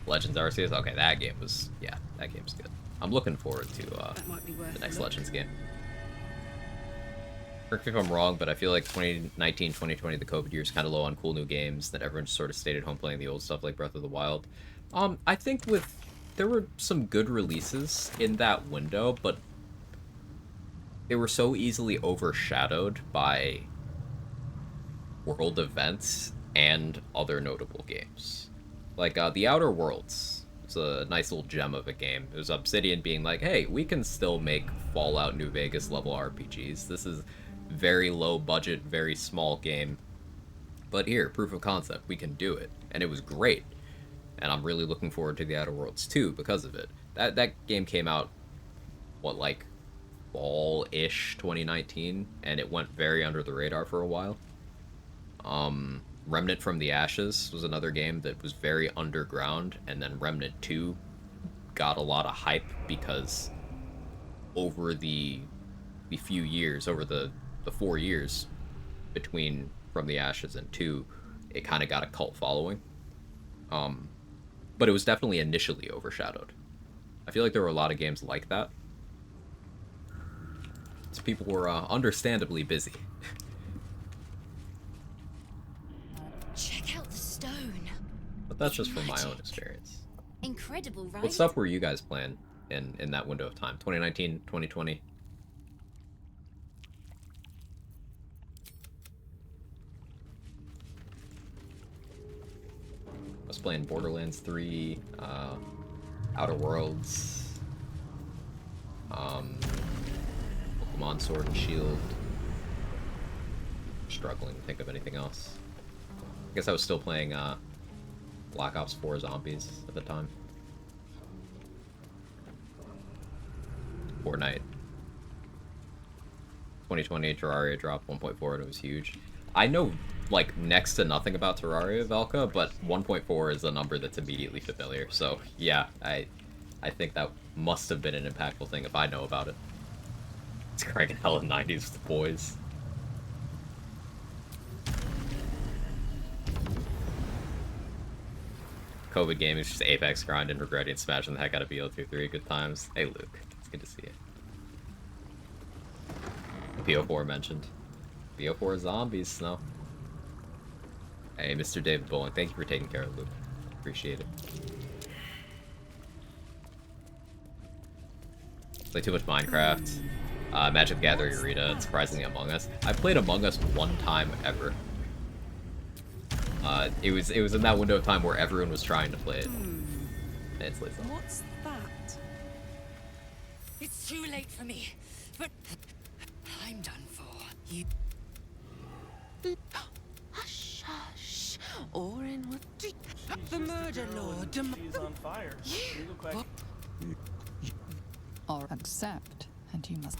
Legends Arceus? Okay, that game was... yeah, that game's good. I'm looking forward to the next Legends game. Correct me if I'm wrong, but I feel like 2019, 2020, the COVID year is kind of low on cool new games, that everyone just sort of stayed at home playing the old stuff like Breath of the Wild. I think there were some good releases in that window, but they were so easily overshadowed by world events and other notable games. Like, The Outer Worlds. It's a nice little gem of a game. It was Obsidian being like, hey, we can still make Fallout New Vegas level RPGs. This is very low budget, very small game. But here, proof of concept, we can do it. And it was great. And I'm really looking forward to The Outer Worlds 2 because of it. That game came out, what, like, fall-ish 2019, and it went very under the radar for a while. Remnant from the Ashes was another game that was very underground, and then Remnant 2 got a lot of hype because over the few years, over the 4 years between From the Ashes and 2, it kind of got a cult following. But it was definitely initially overshadowed. I feel like there were a lot of games like that. So people were understandably busy. Check out the stone. But that's just from my own experience. Incredible, right? What stuff were you guys playing in that window of time? 2019, 2020? I was playing Borderlands 3, Outer Worlds, Pokemon Sword and Shield. Struggling to think of anything else. I guess I was still playing Black Ops 4 Zombies at the time. Fortnite. 2020 Terraria dropped 1.4 and it was huge. I know like next to nothing about Terraria, Velka, but 1.4 is a number that's immediately familiar. So yeah, I think that must have been an impactful thing if I know about it. It's cranking hell in 90s with the boys. COVID game is just Apex grinding, regretting, smashing the heck out of BO23. Good times. Hey Luke, it's good to see you. PO4 mentioned. PO4 zombies, Snow. Hey, Mr. David Bowling, thank you for taking care of Luke. Appreciate it. Play too much Minecraft. Magic the Gathering Arena, and surprisingly Among Us. I played Among Us one time ever. It was in that window of time where everyone was trying to play it. It's late. What's that? It's too late for me, but I'm done for. You. Hush, hush. Orin would... The murder lord. She's on fire. Legal question. Or accept, and you must...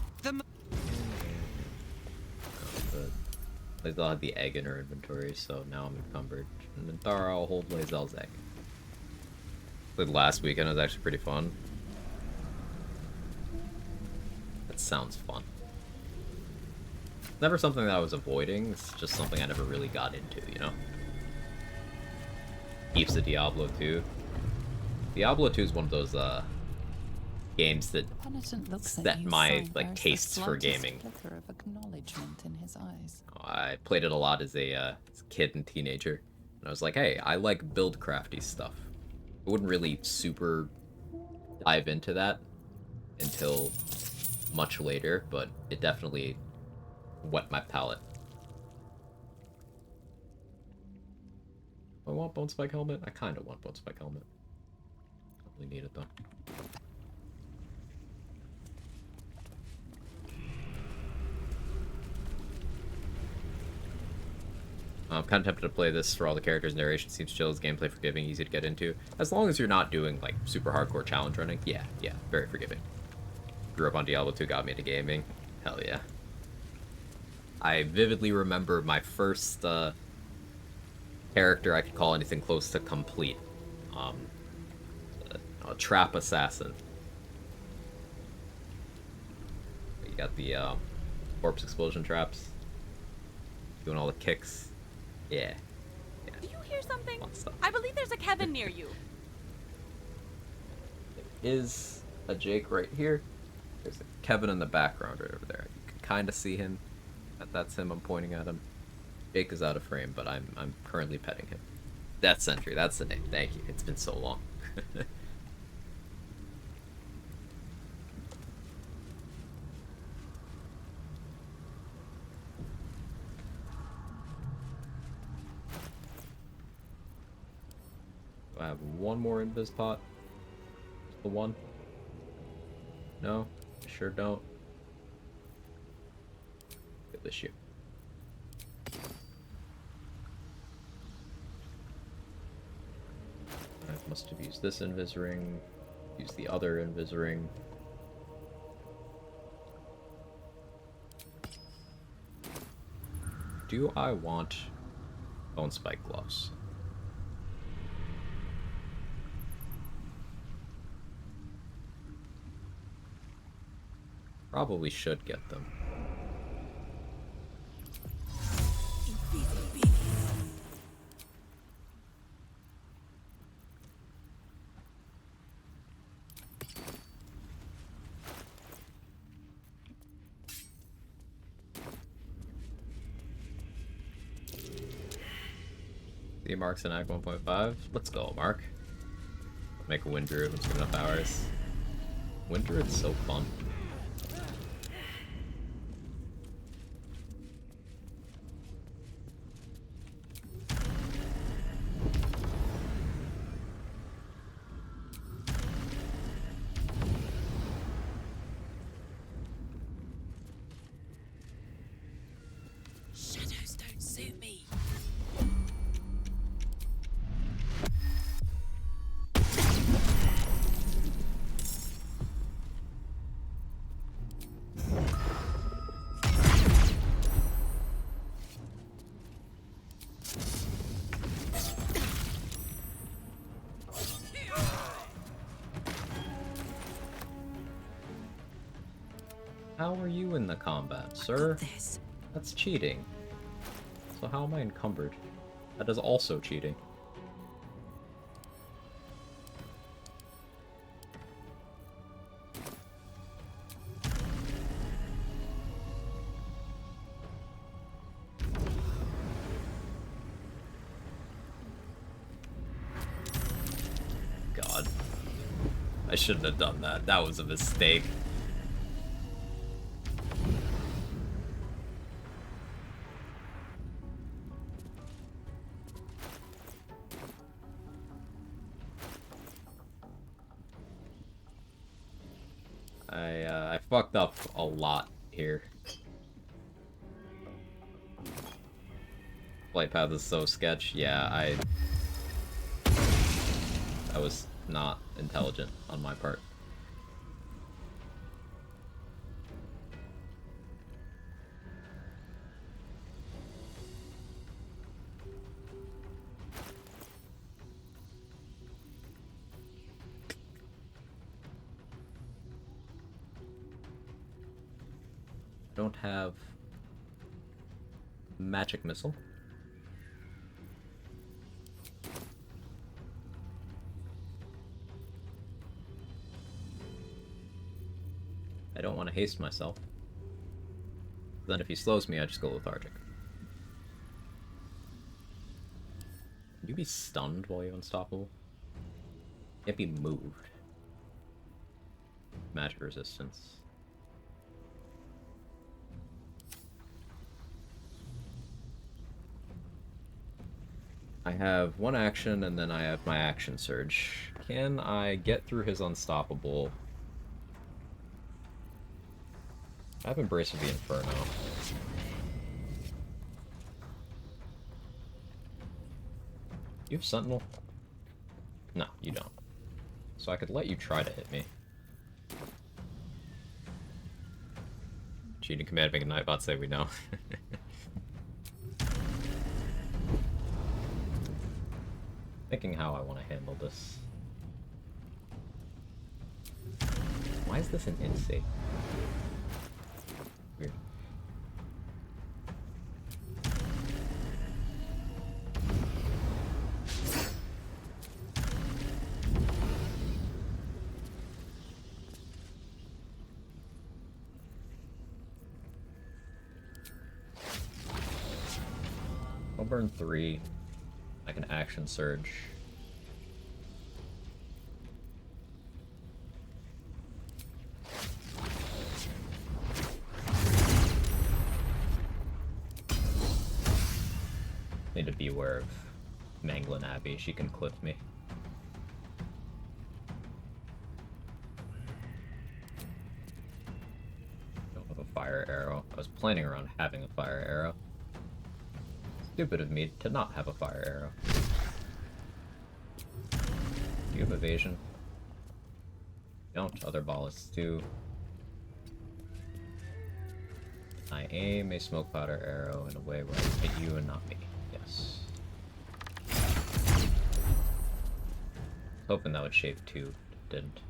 They still have the egg in her inventory, so now I'm encumbered. And then Thara, I'll hold Lae'zel's egg. Played last weekend, it was actually pretty fun. That sounds fun. Never something that I was avoiding, it's just something I never really got into, you know? Keeps the Diablo 2. Diablo 2 is one of those, games that set my, like, tastes for gaming. Of acknowledgement in his eyes. I played it a lot as a kid and teenager, and I was like, hey, I like build crafty stuff. I wouldn't really super dive into that until much later, but it definitely whet my palate. I want Bone Spike Helmet? I kind of want Bone Spike Helmet. Don't really need it, though. I'm kind of tempted to play this for all the characters. Narration seems chill, gameplay forgiving, easy to get into. As long as you're not doing, like, super hardcore challenge running, yeah, very forgiving. Grew up on Diablo 2, got me into gaming. Hell yeah. I vividly remember my first character I could call anything close to complete. A trap assassin. You got the corpse explosion traps. Doing all the kicks. Yeah. Do you hear something? I believe there's a Kevin near you. There is a Jake right here. There's a Kevin in the background right over there. You can kind of see him. That's him. I'm pointing at him. Jake is out of frame, but I'm currently petting him. Death Sentry. That's the name. Thank you. It's been so long. I have one more invis pot. The one? No? Sure don't. Get this shit. I must have used this invis ring. Use the other invis ring. Do I want bone spike gloves? Probably should get them. See Mark's in Act 1.5. Let's go, Mark. Make a wind druid in 2.5 hours. Wind druid's so fun. Shadows don't suit me. How are you in the combat, sir? That's cheating. So how am I encumbered? That is also cheating. God. I shouldn't have done that. That was a mistake. I fucked up a lot here. flight path is so sketch. Yeah, that was not intelligent on my part. I don't have magic missile. I don't want to haste myself. Then if he slows me, I just go lethargic. Can you be stunned while you're unstoppable? Can't be moved. Magic resistance. I have one action, and then I have my action surge. Can I get through his unstoppable? I have Embrace of the Inferno. You have Sentinel? No, you don't. So I could let you try to hit me. Cheating command, make a Nightbot say we know. Thinking how I want to handle this. Why is this an insane? Weird. I'll burn 3. I can action surge. Need to be aware of Manglin Abbey. She can clip me. Don't have a fire arrow. I was planning around having a fire arrow. Stupid of me to not have a fire arrow. Do you have evasion? Don't. Other ballists do. I aim a smoke powder arrow in a way where I hit you and not me. Yes. Hoping that would shave 2. It didn't.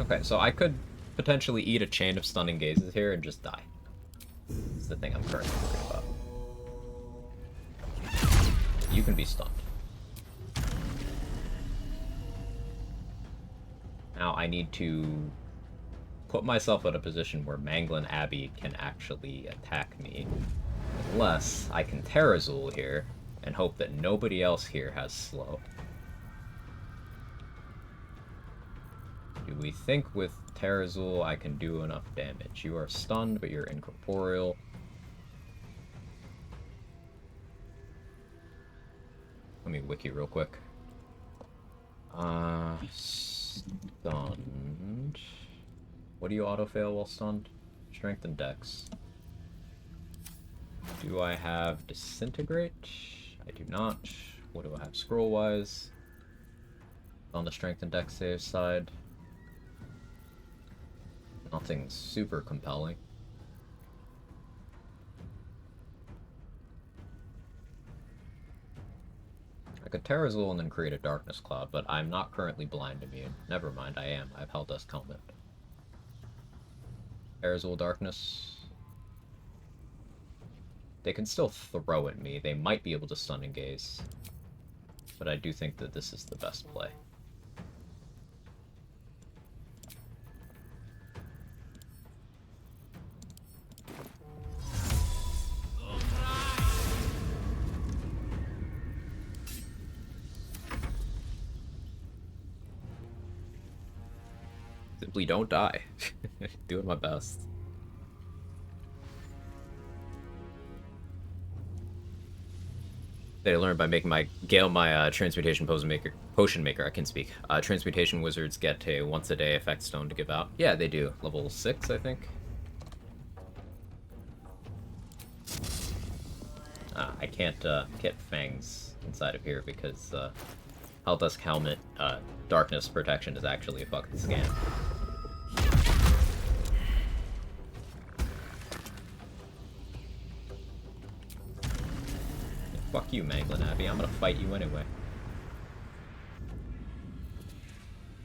Okay, so I could potentially eat a chain of stunning gazes here and just die. That's the thing I'm currently worried about. You can be stunned. Now I need to put myself in a position where Manglin Abbey can actually attack me. Unless I can Terrazul here and hope that nobody else here has slow. Do we think with Terrazul I can do enough damage? You are stunned, but you're incorporeal. Let me wiki real quick. Stunned. What do you auto-fail while stunned? Strength and Dex. Do I have Disintegrate? I do not. What do I have scroll-wise? On the Strength and Dex save side. Nothing super compelling. I could Terrazul and then create a Darkness Cloud, but I'm not currently blind immune. Never mind, I am. I have Helldust Helmet. Terrazul Darkness. They can still throw at me. They might be able to stun and gaze. But I do think that this is the best play. Simply don't die. Doing my best. That I learned by making my transmutation potion maker. I can speak. Transmutation wizards get a once a day effect stone to give out. Yeah, they do. Level 6, I think. I can't get fangs inside of here because Helldusk helmet darkness protection is actually a fucking scam. Fuck you, Manglin Abbey. I'm gonna fight you anyway.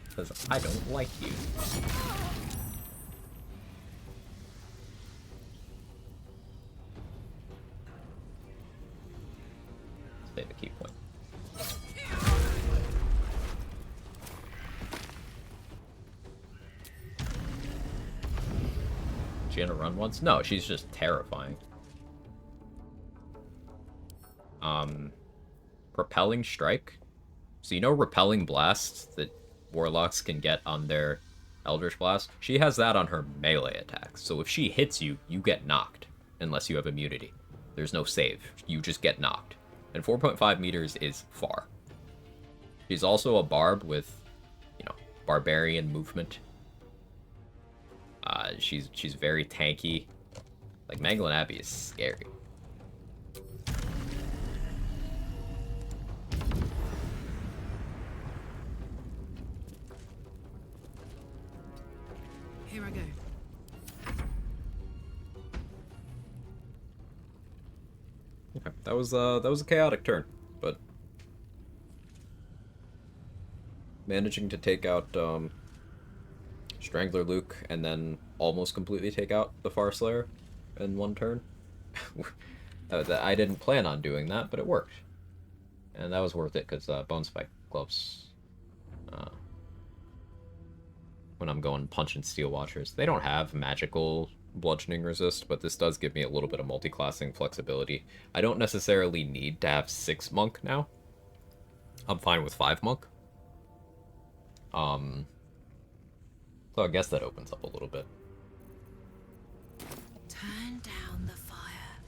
Because I don't like you. Save a key point. She gonna run once? No, she's just terrifying. Repelling Strike. So you know Repelling Blast that Warlocks can get on their Eldritch Blast? She has that on her melee attacks. So if she hits you, you get knocked. Unless you have immunity. There's no save. You just get knocked. And 4.5 meters is far. She's also a barb with, you know, barbarian movement. She's very tanky. Like, Manglin Abbey is scary. Here I go. Okay, that was a chaotic turn, but managing to take out Strangler Luke and then almost completely take out the Farslayer in one turn. I didn't plan on doing that, but it worked, and that was worth it because Bone Spike gloves. When I'm going Punch and Steel Watchers, they don't have magical bludgeoning resist, but this does give me a little bit of multi-classing flexibility. I don't necessarily need to have 6 Monk now. I'm fine with 5 Monk. So I guess that opens up a little bit. Turn down the fire.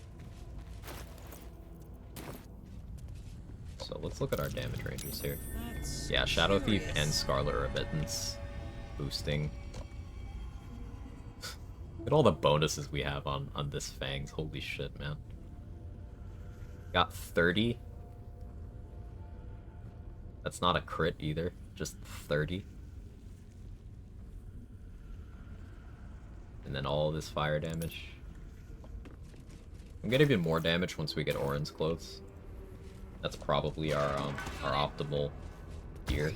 So let's look at our damage ranges here. Yeah, Shadow Thief and Scarlet Remittance boosting. Look at all the bonuses we have on this Fangs. Holy shit, man. Got 30. That's not a crit either. Just 30. And then all this fire damage. I'm getting even more damage once we get Orin's clothes. That's probably our optimal gear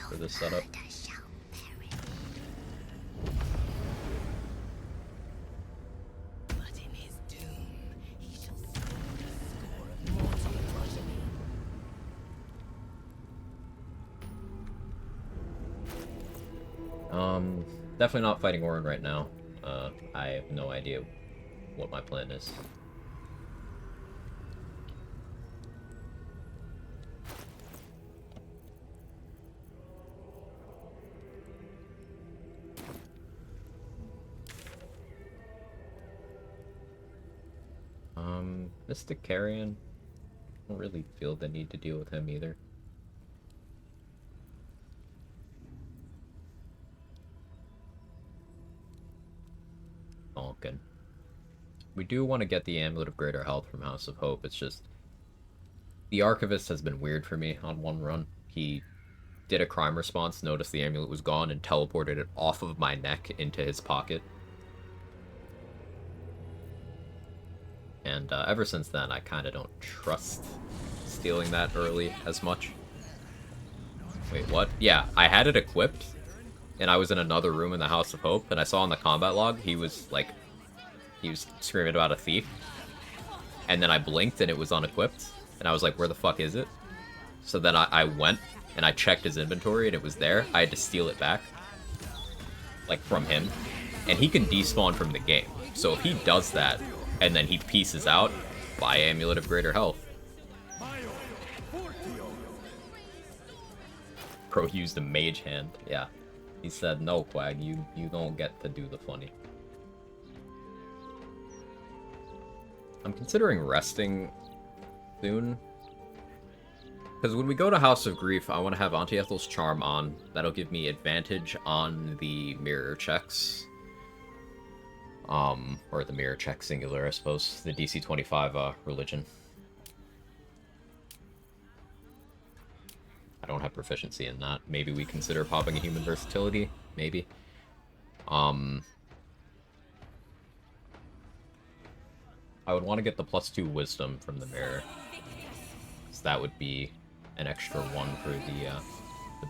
for this setup. Definitely not fighting Orin right now. I have no idea what my plan is. Mystic Carrion. I don't really feel the need to deal with him either. Falcon. We do want to get the Amulet of Greater Health from House of Hope. It's just the Archivist has been weird for me on one run. He did a crime response, noticed the amulet was gone, and teleported it off of my neck into his pocket. And ever since then, I kind of don't trust stealing that early as much. Wait, what? Yeah, I had it equipped, and I was in another room in the House of Hope, and I saw in the combat log, he was screaming about a thief. And then I blinked, and it was unequipped, and I was like, where the fuck is it? So then I went, and I checked his inventory, and it was there. I had to steal it back, like, from him. And he can despawn from the game. So if he does that, and then he pieces out, buy Amulet of Greater Health. Crow used a mage hand. Yeah. He said, no, Quag, you don't get to do the funny. I'm considering resting soon. Because when we go to House of Grief, I want to have Auntie Ethel's Charm on. That'll give me advantage on the mirror checks. Or the mirror check singular, I suppose. The DC 25 religion. I don't have proficiency in that. Maybe we consider popping a human versatility. Maybe. I would want to get the +2 wisdom from the mirror. So that would be an extra 1 for the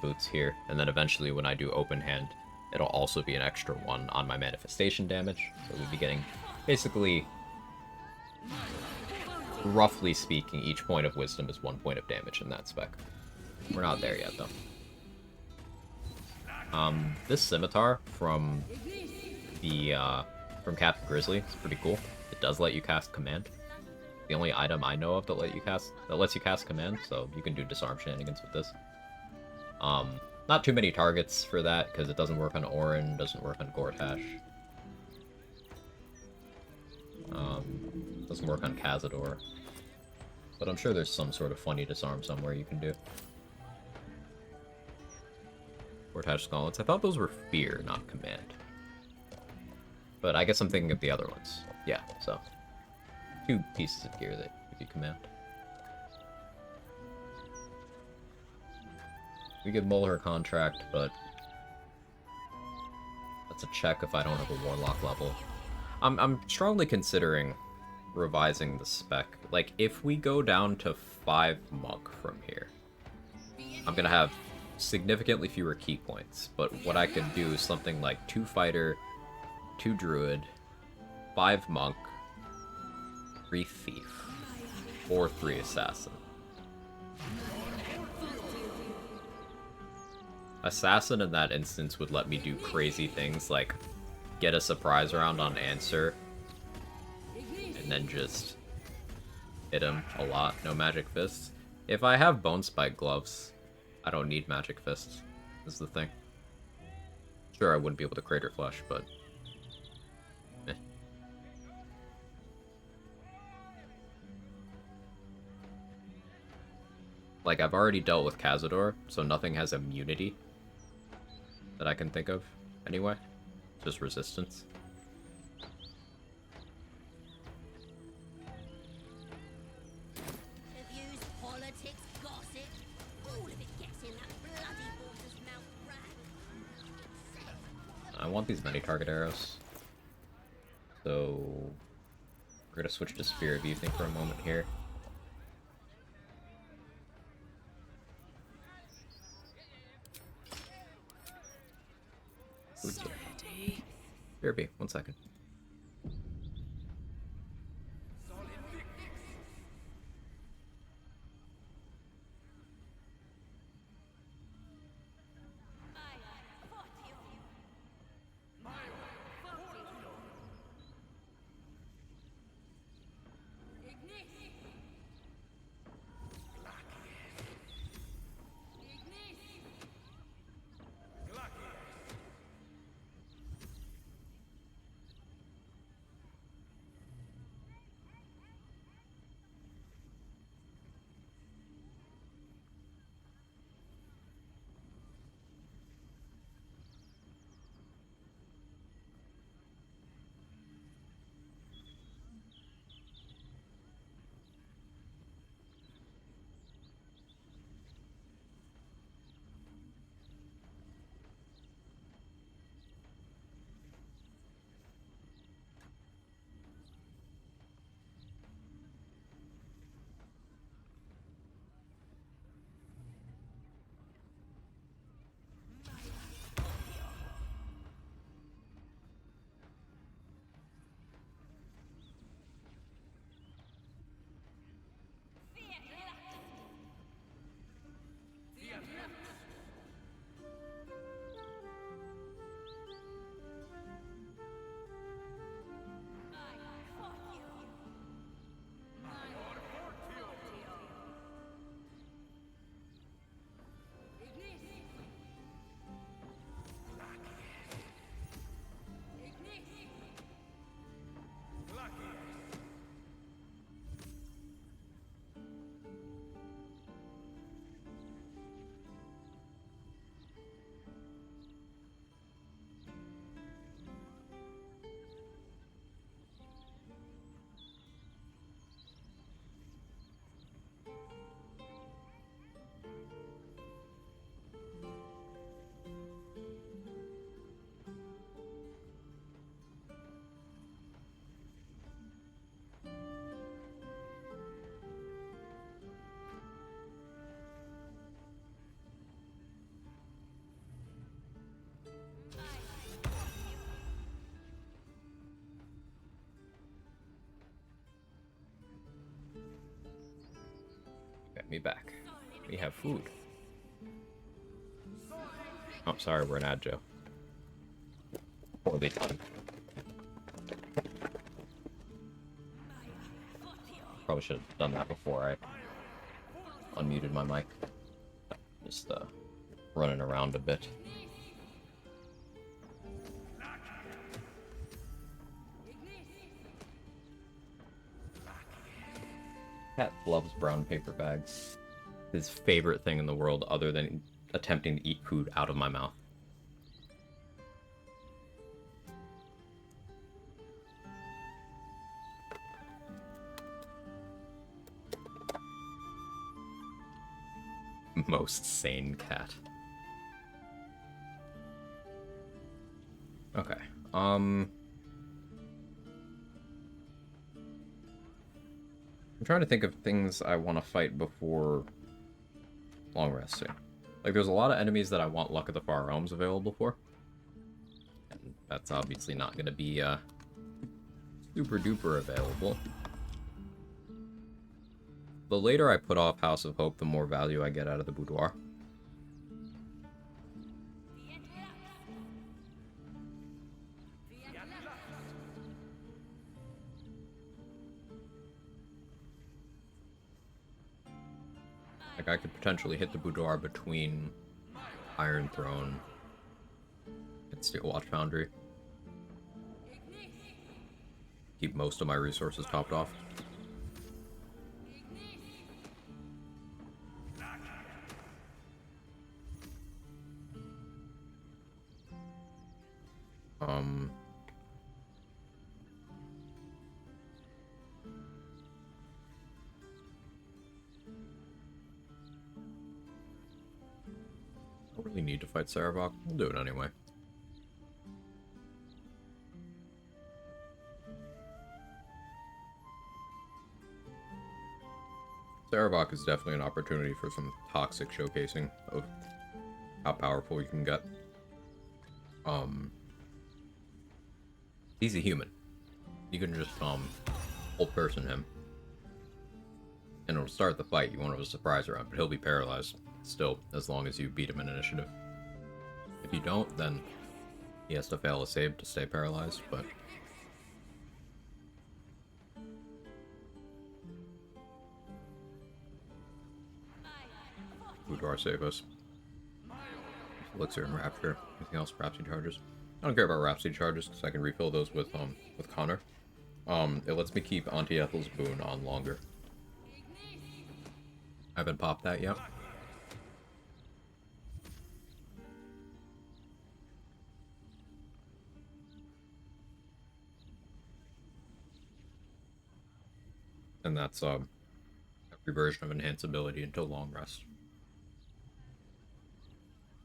boots here. And then eventually when I do open hand, it'll also be an extra 1 on my manifestation damage. So we'd be getting, basically, roughly speaking, each point of wisdom is 1 point of damage in that spec. We're not there yet, though. This scimitar from Captain Grizzly is pretty cool. It does let you cast command. The only item I know of that lets you cast command, so you can do disarm shenanigans with this. Not too many targets for that, because it doesn't work on Orin, doesn't work on Gortash. Doesn't work on Cazador. But I'm sure there's some sort of funny disarm somewhere you can do. Gortash Gauntlets. I thought those were fear, not command. But I guess I'm thinking of the other ones. Yeah, so 2 pieces of gear that give you command. We could mull her contract, but that's a check if I don't have a warlock level. I'm strongly considering revising the spec. Like, if we go down to 5 monk from here, I'm gonna have significantly fewer key points, but what I could do is something like 2 fighter, 2 druid, 5 monk, 3 thief, or 3 assassin. Assassin in that instance would let me do crazy things like get a surprise round on answer and then just hit him a lot. No magic fists. If I have bone spike gloves, I don't need magic fists. This is the thing. Sure, I wouldn't be able to crater flush, but eh. Like, I've already dealt with Cazador, so nothing has immunity that I can think of, anyway. Just resistance. Reviews, politics, gossip, all of it gets in that bloody horse's mouth rag. I want these many target arrows. So we're gonna switch to Sphere of Evening for a moment here. BRB, 1 second. me back. We have food. Oh, sorry, we're an adjo. Poorly done. Probably should have done that before I unmuted my mic. Just running around a bit. Cat loves brown paper bags. His favorite thing in the world other than attempting to eat food out of my mouth. Most sane cat. Okay. I'm trying to think of things I want to fight before long resting. Like, there's a lot of enemies that I want Luck of the Far Realms available for. And that's obviously not going to be super duper available. The later I put off House of Hope, the more value I get out of the boudoir. Like, I could potentially hit the boudoir between Iron Throne and Steel Watch Foundry. Keep most of my resources topped off. Don't really need to fight Sarevok. We'll do it anyway. Sarevok is definitely an opportunity for some toxic showcasing of how powerful you can get. He's a human. You can just whole person him. And it'll start the fight. You won't have a surprise round, but he'll be paralyzed still, as long as you beat him in initiative. If you don't, then he has to fail a save to stay paralyzed, but Boudoir save us. Elixir and Rapture. Anything else? Rhapsody charges. I don't care about Rhapsody charges because I can refill those with Connor. It lets me keep Auntie Ethel's boon on longer. I haven't popped that yet. And that's every version of enhance ability until long rest.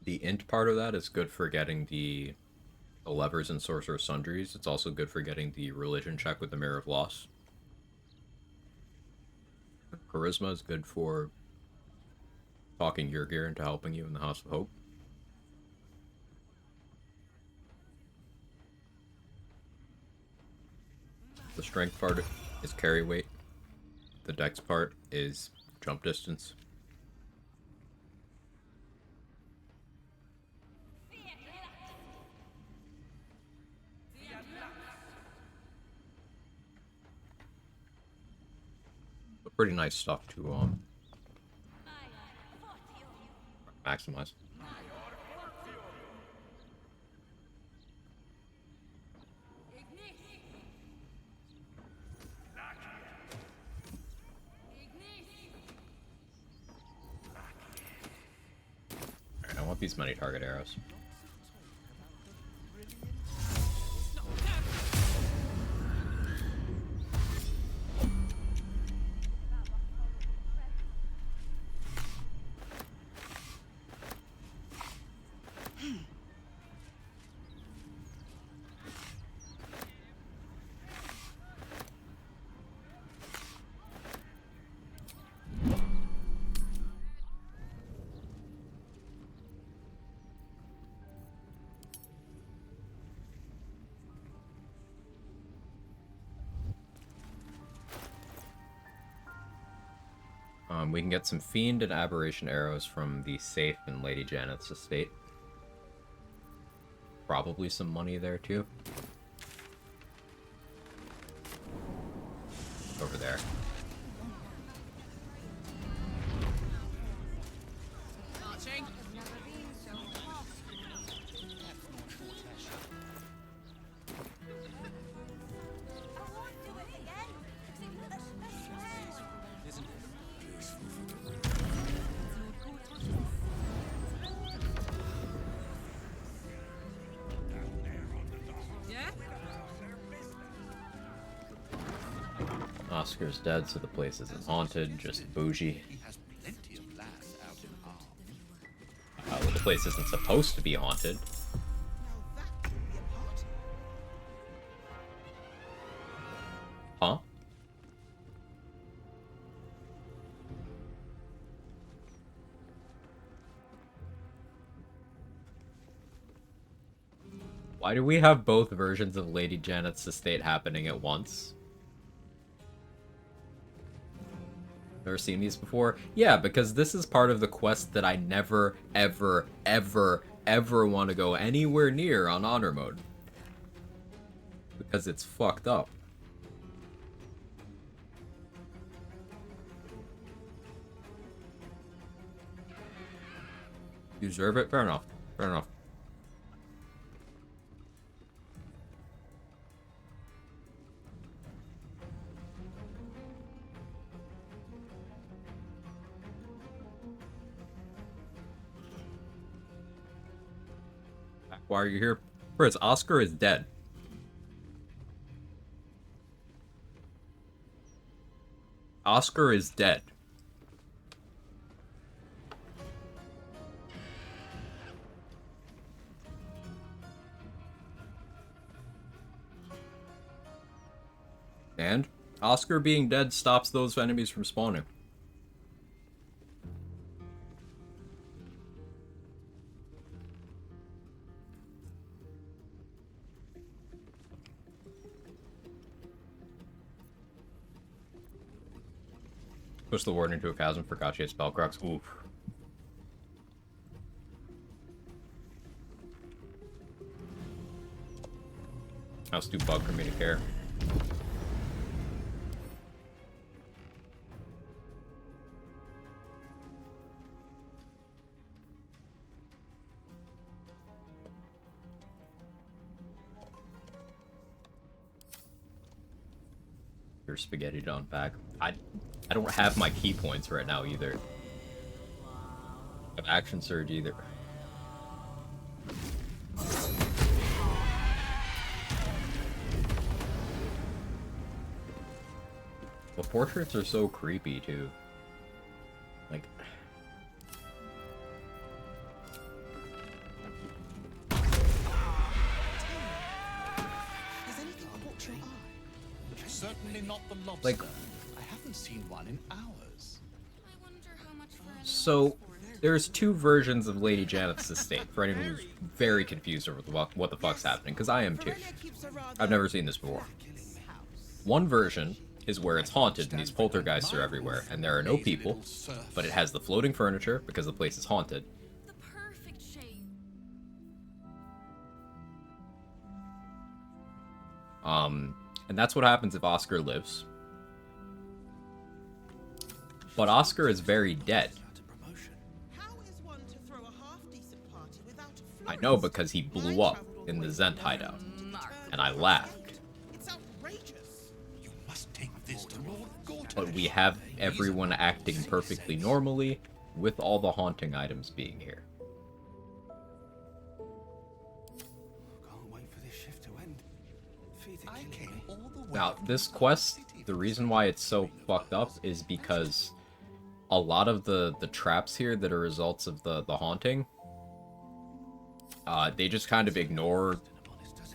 The int part of that is good for getting the levers and sorcerer sundries. It's also good for getting the religion check with the Mirror of Loss. Charisma is good for talking your gear into helping you in the House of Hope. The strength part is carry weight. The dex part is jump distance. But pretty nice stuff to maximize. Alright, I want these many target arrows. We can get some Fiend and Aberration arrows from the safe in Lady Janet's estate. Probably some money there, too. Over there. Oscar's dead, so the place isn't haunted, just bougie. Well, the place isn't supposed to be haunted. Huh? Why do we have both versions of Lady Janet's estate happening at once? Never seen these before? Yeah, because this is part of the quest that I never, ever, ever, ever want to go anywhere near on honor mode. Because it's fucked up. You deserve it? Fair enough. Fair enough. Why are you here? Chris, Oscar is dead. Oscar is dead. And Oscar being dead stops those enemies from spawning. Push the warden into a chasm, forgot she had spellcrux. Oof. How's too bug for me to care? Your spaghetti done back. I don't have my key points right now either. I have action surge either. The portraits are so creepy too. Like Has anything caught your eye? Certainly not the lobster. Like I haven't seen one in hours. so there's two versions of Lady Janet's estate for anyone who's very confused over what the fuck's happening, because I am too. I've never seen this before. One version is where it's haunted and these poltergeists are everywhere and there are no people, but it has the floating furniture because the place is haunted. And that's what happens if Oscar lives. But Oscar is very dead. I know, because he blew up in the Zent hideout. And I laughed. But we have everyone acting perfectly normally, with all the haunting items being here. Now, this quest, the reason why it's so fucked up is because a lot of the traps here that are results of the haunting, they just kind of ignore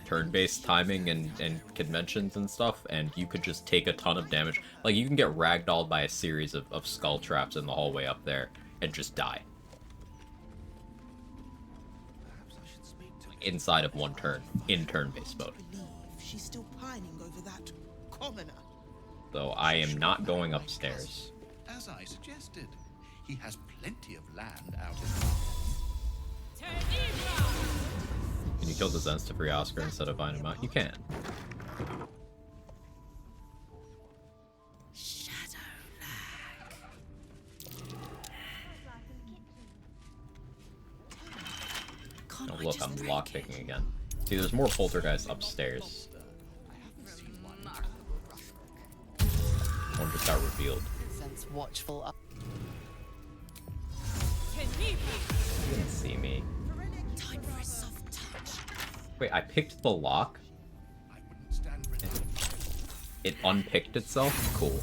turn-based timing and conventions and stuff, and you could just take a ton of damage. Like, you can get ragdolled by a series of skull traps in the hallway up there and just die. Inside of one turn, in turn-based mode. She's still pining over that commoner. So I am not going upstairs. as I suggested. He has plenty of land out in Can you kill the Zens to free Oscar instead of buying him out? You can. Oh look, I'm lockpicking again. See, there's more poltergeists upstairs. One just got revealed. Sense watchful up. You didn't see me. Time for a soft touch. Wait, I picked the lock? It unpicked itself? Cool.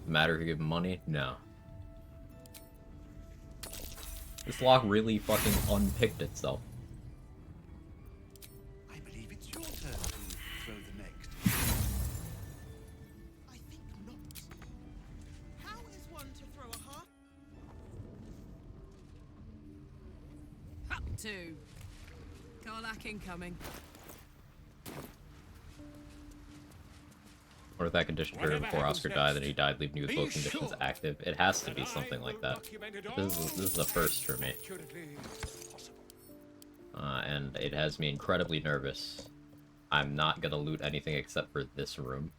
Matter if you give him money? No. This lock really fucking unpicked itself. I believe it's your turn to throw the next. I think not. How is one to throw a heart? Up two. Karlak incoming. Or if that condition triggered before Oscar died, then he died, leaving you with both conditions active. It has to be something like that. This is the first for me. And it has me incredibly nervous. I'm not gonna loot anything except for this room.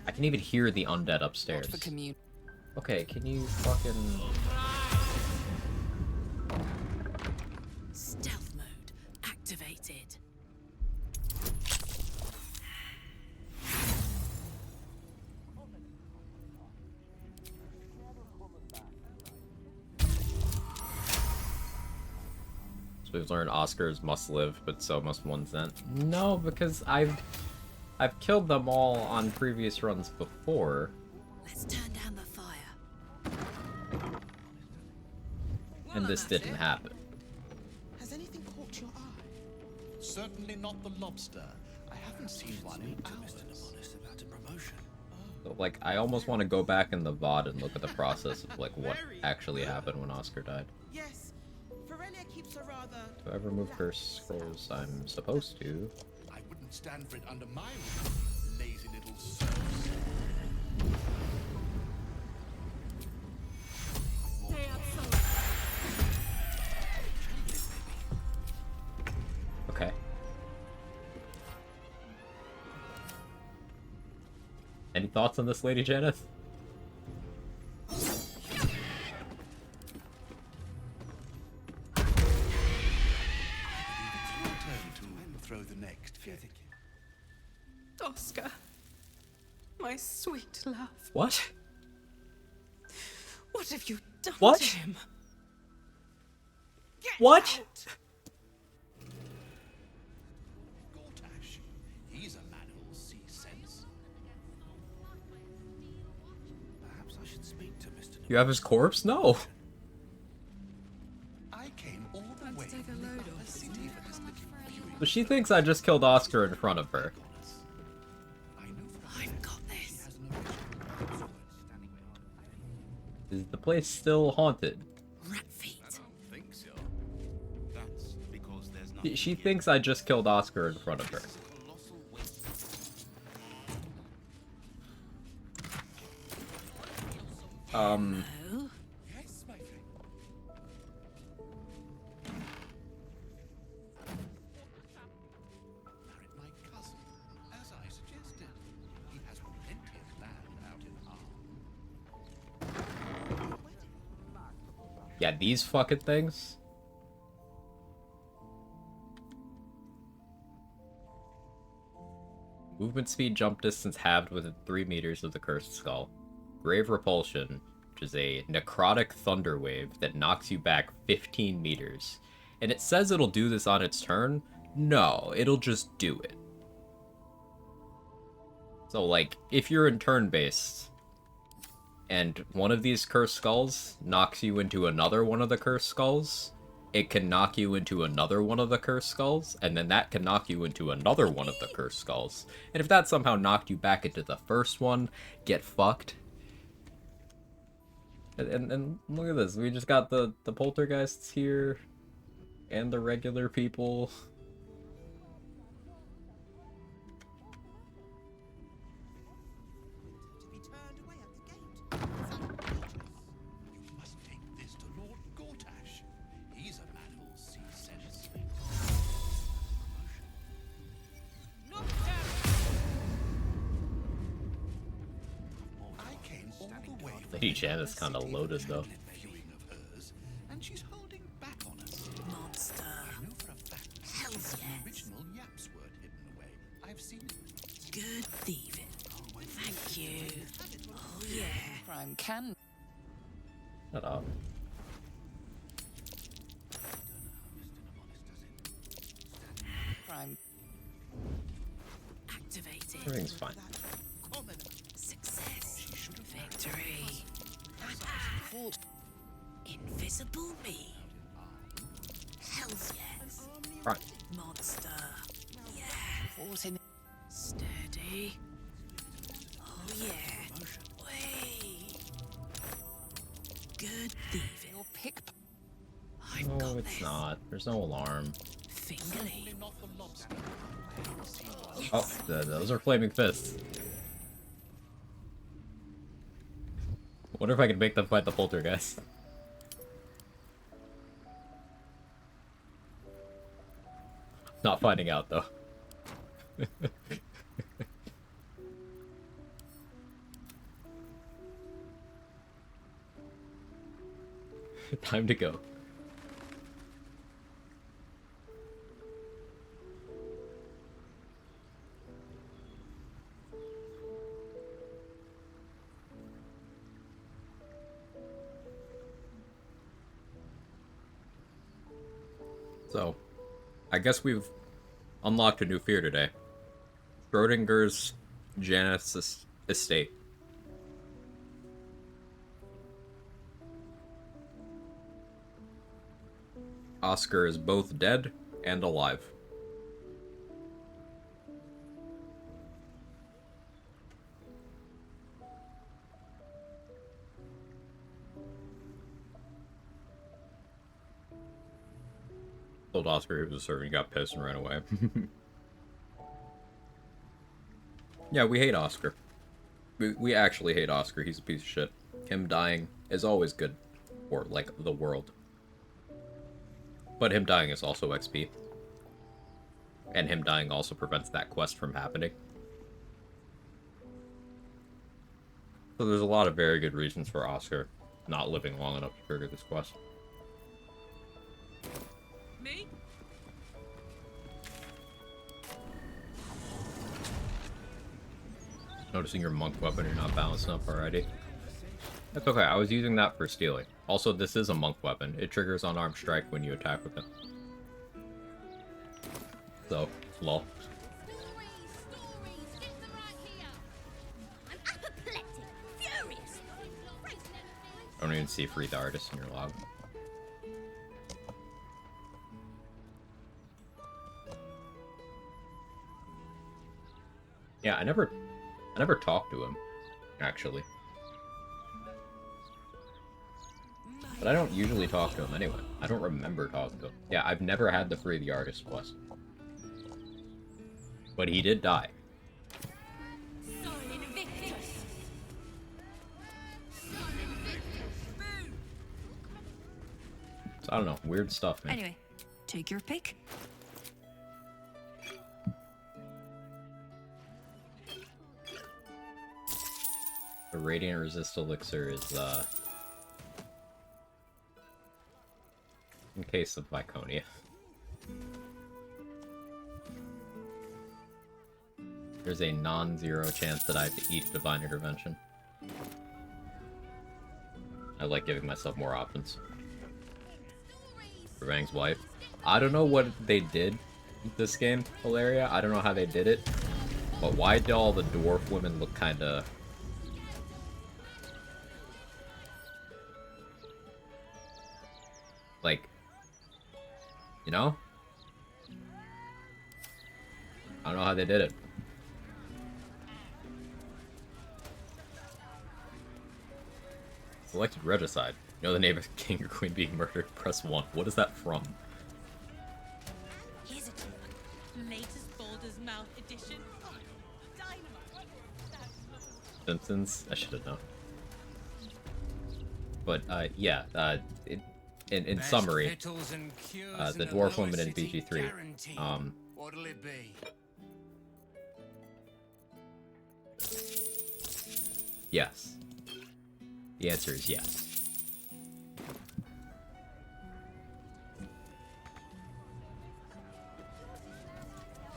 I can even hear the undead upstairs. Okay, can you fucking... Stealth mode activated. So we've learned Oscars must live, but so must one Zent. No, because I've killed them all on previous runs before. Let's turn down the fire. And this didn't happen. Has anything caught your eye? Certainly not the lobster. I haven't seen one in hours. About a promotion. So, like, I almost want to go back in the VOD and look at the process of, like, what actually happened when Oscar died. Yes. Ferelia keeps a rather... Do I ever move curse scrolls? I'm supposed to. I wouldn't stand for it under my roof, lazy little serfs. Okay. Any thoughts on this, Lady Janeth? Throw the next. Oscar, my sweet love. What? What have you done What? to him? What? Gortash. He's a man who'll see sense. Perhaps I should speak to Mr. You have his corpse? No. I came all the way take a from the load upper off. city for this little viewing. But she thinks I just killed Oscar in front of her. I've got this. Is the place still haunted? Rat feet. I don't think so. That's because there's nothing She thinks I just killed Oscar in front of her. colossal waste. Yes, my friend. Married my cousin, as I suggested. He has plenty of land out in Arm. Yeah, these fucking things. Movement speed, jump distance halved within 3 meters of the cursed skull. Grave repulsion, which is a necrotic thunder wave that knocks you back 15 meters. And it says it'll do this on its turn. No, it'll just do it. So, like, if you're in turn-based, and one of these cursed skulls knocks you into another one of the cursed skulls, it can knock you into another one of the cursed skulls, and then that can knock you into another one of the cursed skulls. And if that somehow knocked you back into the first one, get fucked. And look at this. We just got the poltergeists here, and the regular people. You must take this to Lord Gortash. He's a man who'll see sense. I came all the way from Lady Janet's kind of loaded though. viewing of hers, and she's holding back on us. Monster. I know for a fact Hells there's an yes. original Yaps word hidden away. I've seen it. Good thieving. Thank you. Oh yeah. Crime can. Shut up. Crime. Activated. Everything's fine. Success. Victory. Invisible me. Hells yes. Right. Monster. Yeah. Caught in. Steady. Oh yeah. Way. Good thieving. Your pick. No, it's not. There's no alarm. Fingerly. Oh, those are flaming fists. Wonder if I can make them fight the poltergeist. Not finding out though. Time to go. So, I guess we've unlocked a new fear today. Schrodinger's Janeth's estate. Oscar is both dead and alive. Told Oscar he was a servant, got pissed and ran away. Yeah, we hate Oscar. We actually hate Oscar. He's a piece of shit. Him dying is always good for, like, the world. But him dying is also XP. And him dying also prevents that quest from happening. So there's a lot of very good reasons for Oscar not living long enough to trigger this quest. Me? Noticing your monk weapon, you're not balanced enough already. That's okay, I was using that for stealing. Also, this is a monk weapon. It triggers unarmed strike when you attack with it. So, lol. I don't even see free the artist in your log. Yeah, I never talked to him, actually. But I don't usually talk to him anyway. I don't remember talking to him. Yeah, I've never had the free the artist quest. But he did die. So I don't know, weird stuff, man. Anyway, take your pick. The Radiant Resist Elixir is, in case of Viconia. There's a non-zero chance that I have to eat Divine Intervention. I like giving myself more options. For Vang's wife. I don't know what they did with this game, Hilaria. I don't know how they did it. But why do all the dwarf women look kinda... like, you know? I don't know how they did it. Selected regicide. You know the name of king or queen being murdered? Press 1. What is that from? Here's a latest Baldur's Mouth edition. Oh, dynamite. Simpsons? I should have known. But, yeah, in summary, the dwarf woman in BG3, What'll it be? yes. The answer is yes.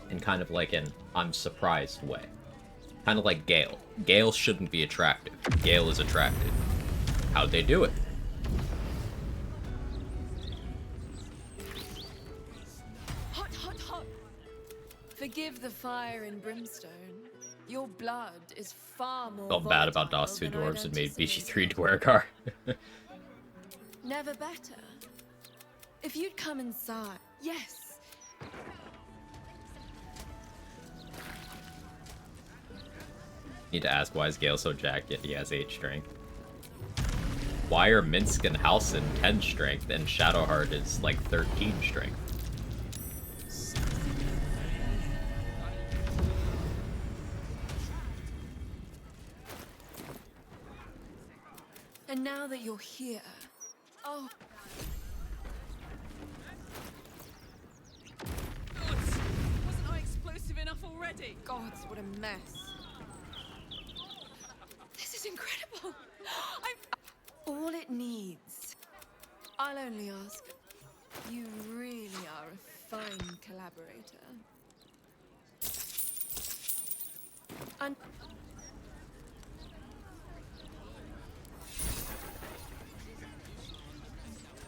In kind of like an I'm surprised way. Kind of like Gale. Gale shouldn't be attractive. Gale is attractive. How'd they do it? Hot, hot, hot. Forgive the fire and brimstone. Your blood is far more Felt bad about volatile DOS 2 than dwarves I'd and made anticipated. BG3 Dwergar. Never better. If you'd come inside. Yes. Need to ask why is Gale so jacked yet he has 8 strength. Why are Minsk and Halsin 10 strength and Shadowheart is like 13 strength? And now that you're here. Oh. Gods! Wasn't I explosive enough already? Gods, what a mess. This is incredible. All it needs. I'll only ask. You really are a fine collaborator. And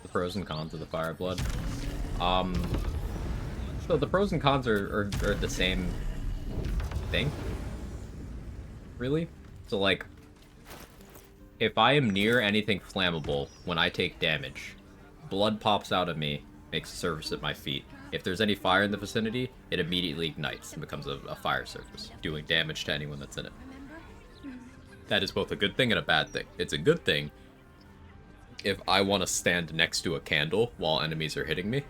The pros and cons of the Fire Blood. So the pros and cons are the same thing. Really? So like, if I am near anything flammable when I take damage, blood pops out of me, makes a surface at my feet. If there's any fire in the vicinity, it immediately ignites and becomes a fire surface, doing damage to anyone that's in it. That is both a good thing and a bad thing. It's a good thing if I want to stand next to a candle while enemies are hitting me,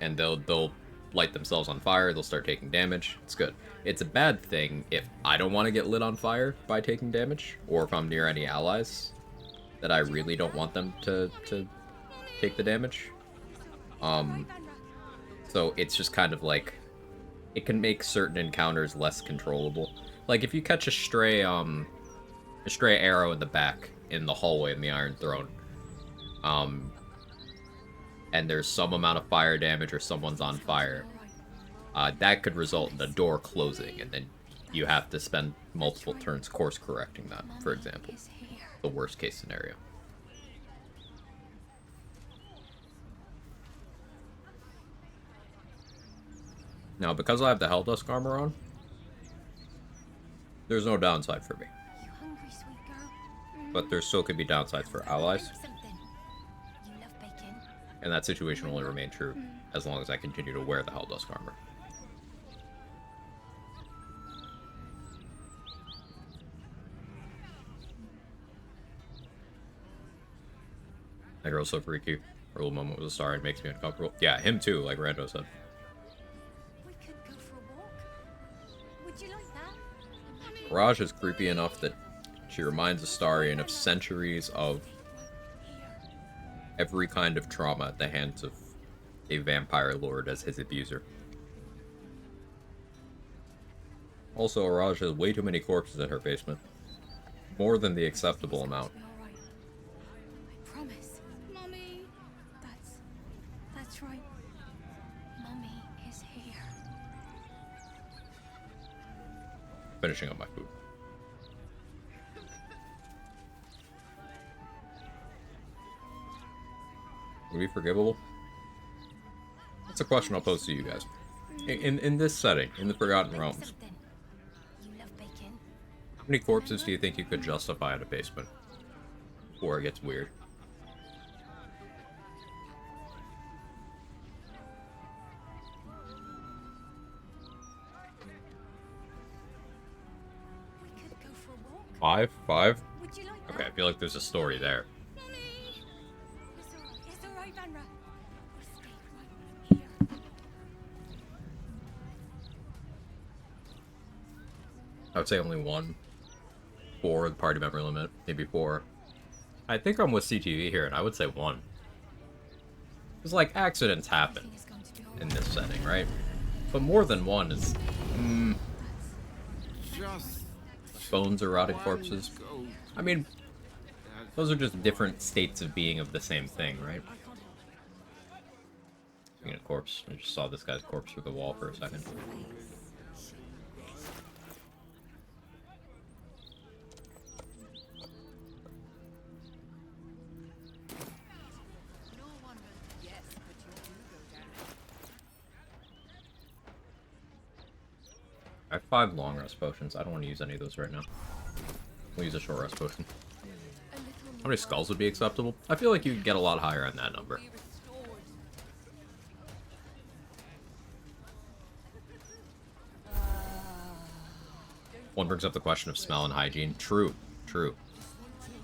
and they'll light themselves on fire, they'll start taking damage. It's good. It's a bad thing if I don't want to get lit on fire by taking damage, or if I'm near any allies that I really don't want them to take the damage. So it's just kind of like, it can make certain encounters less controllable. Like if you catch a stray arrow in the back in the hallway in the Iron Throne, and there's some amount of fire damage or someone's on fire, that could result in the door closing, and then you have to spend multiple turns course correcting that, for example. The worst case scenario. Now, because I have the Helldusk armor on, there's no downside for me. But there still could be downsides for allies. And that situation will only remain true as long as I continue to wear the Helldusk armor. That girl's so freaky. Her little moment with a star, it makes me uncomfortable. Yeah, him too, like Rando said. Raj is creepy enough that she reminds Astarion of centuries of every kind of trauma at the hands of a vampire lord as his abuser. Also, Raj has way too many corpses in her basement. More than the acceptable amount. Promise. Mummy. That's right. Mummy is here. Finishing up my food. Would it be forgivable? That's a question I'll pose to you guys. In this setting, in the Forgotten Realms, how many corpses do you think you could justify in a basement before it gets weird? We could go for a walk. 5? 5? Okay, I feel like there's a story there. I would say only 1 for the party member limit, maybe 4. I think I'm with CTV here, and I would say 1. Because, like, accidents happen in this setting, right? But more than 1 is... bones or rotted corpses. I mean, those are just different states of being of the same thing, right? Speaking of corpse, I just saw this guy's corpse through the wall for a second. I have 5 long rest potions. I don't want to use any of those right now. We'll use a short rest potion. How many skulls would be acceptable? I feel like you could get a lot higher on that number. One brings up the question of smell and hygiene. True, true.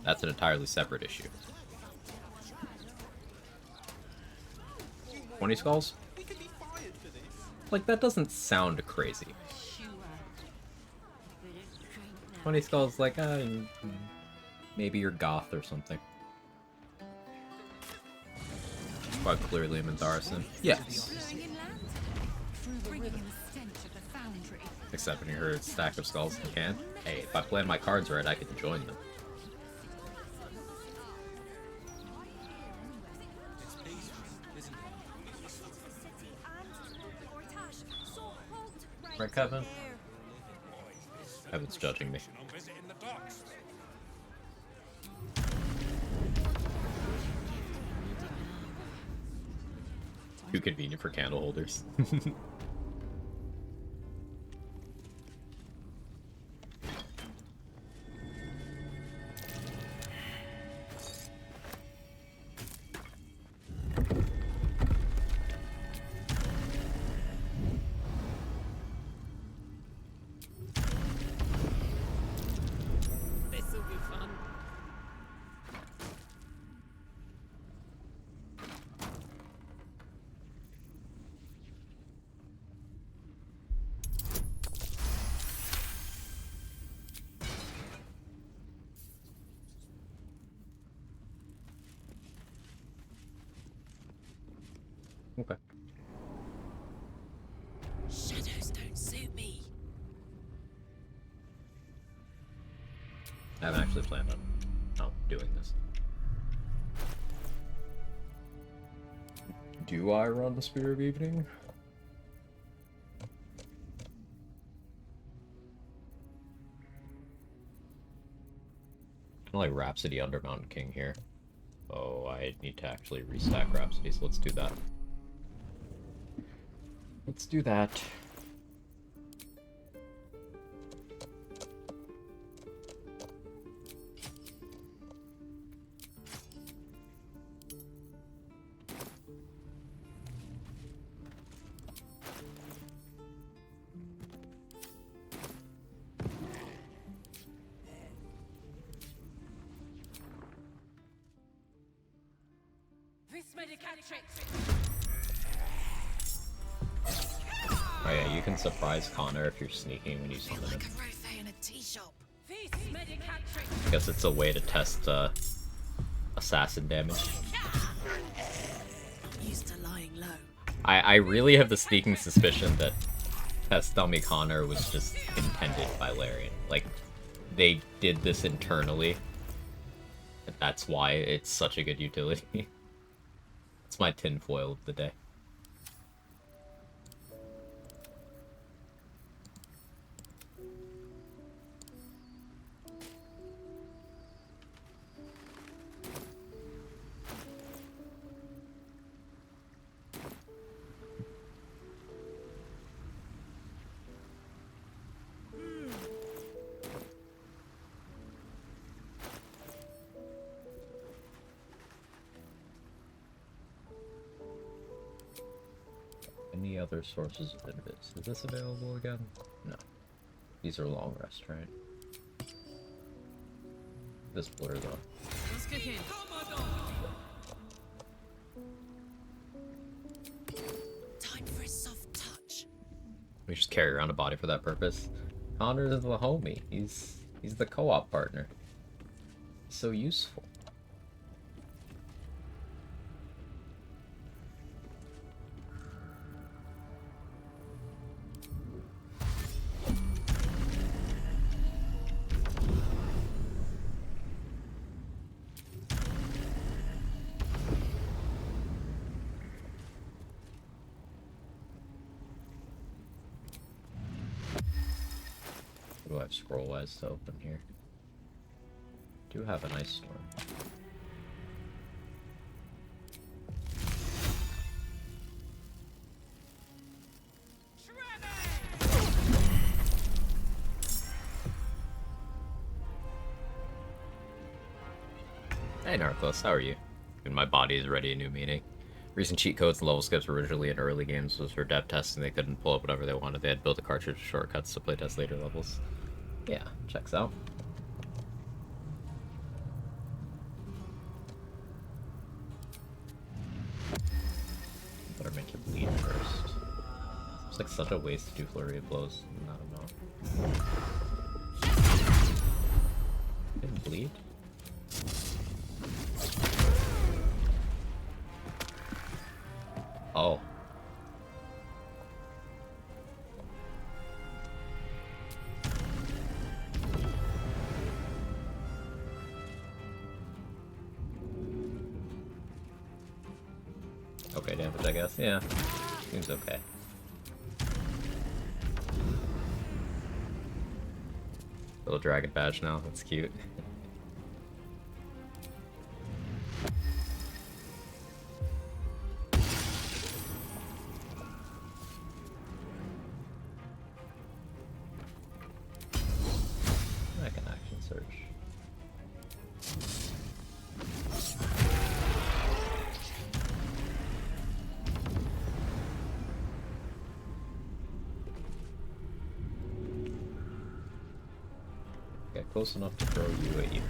That's an entirely separate issue. 20 skulls? Like, that doesn't sound crazy. 20 skulls, like, maybe you're goth or something. Quite clearly I'm in Tharson. Yes. Except when you heard a stack of skulls, you can. Hey, if I plan my cards right, I can join them. Right, Kevin? Kevin's judging me. Too convenient for candle holders. Okay. Shadows don't suit me. I haven't actually planned on doing this. Do I run the Spear of Evening? I like Rhapsody under Mountain King here. Oh, I need to actually restack Rhapsody, so let's do that. Let's do that. Oh yeah, you can surprise Connor if you're sneaking when you summon him. I guess it's a way to test assassin damage. Used to lying low. I really have the sneaking suspicion that Test Dummy Connor was just intended by Larian. Like, they did this internally. And that's why it's such a good utility. It's my tinfoil of the day. Any other sources of invis? Is this available again? No. These are long rest, right? this blur though. Let's kick in. Time for a soft touch. We just carry around a body for that purpose. Connor is the homie. He's the co-op partner. So useful. What do I have scroll-wise to open here? Do have a nice storm. Hey Narcos, how are you? And my body is ready, a new meaning. Recent cheat codes and level skips originally in early games was for dev testing. They couldn't pull up whatever they wanted. They had built a cartridge with shortcuts to playtest later levels. Yeah, checks out. Better make you bleed first. It's like such a waste to do flurry of blows. I don't know. Didn't bleed? Oh. Okay, damage, I guess. Yeah. Seems okay. Little dragon badge now. That's cute. I can action search. Get close enough to throw you at you.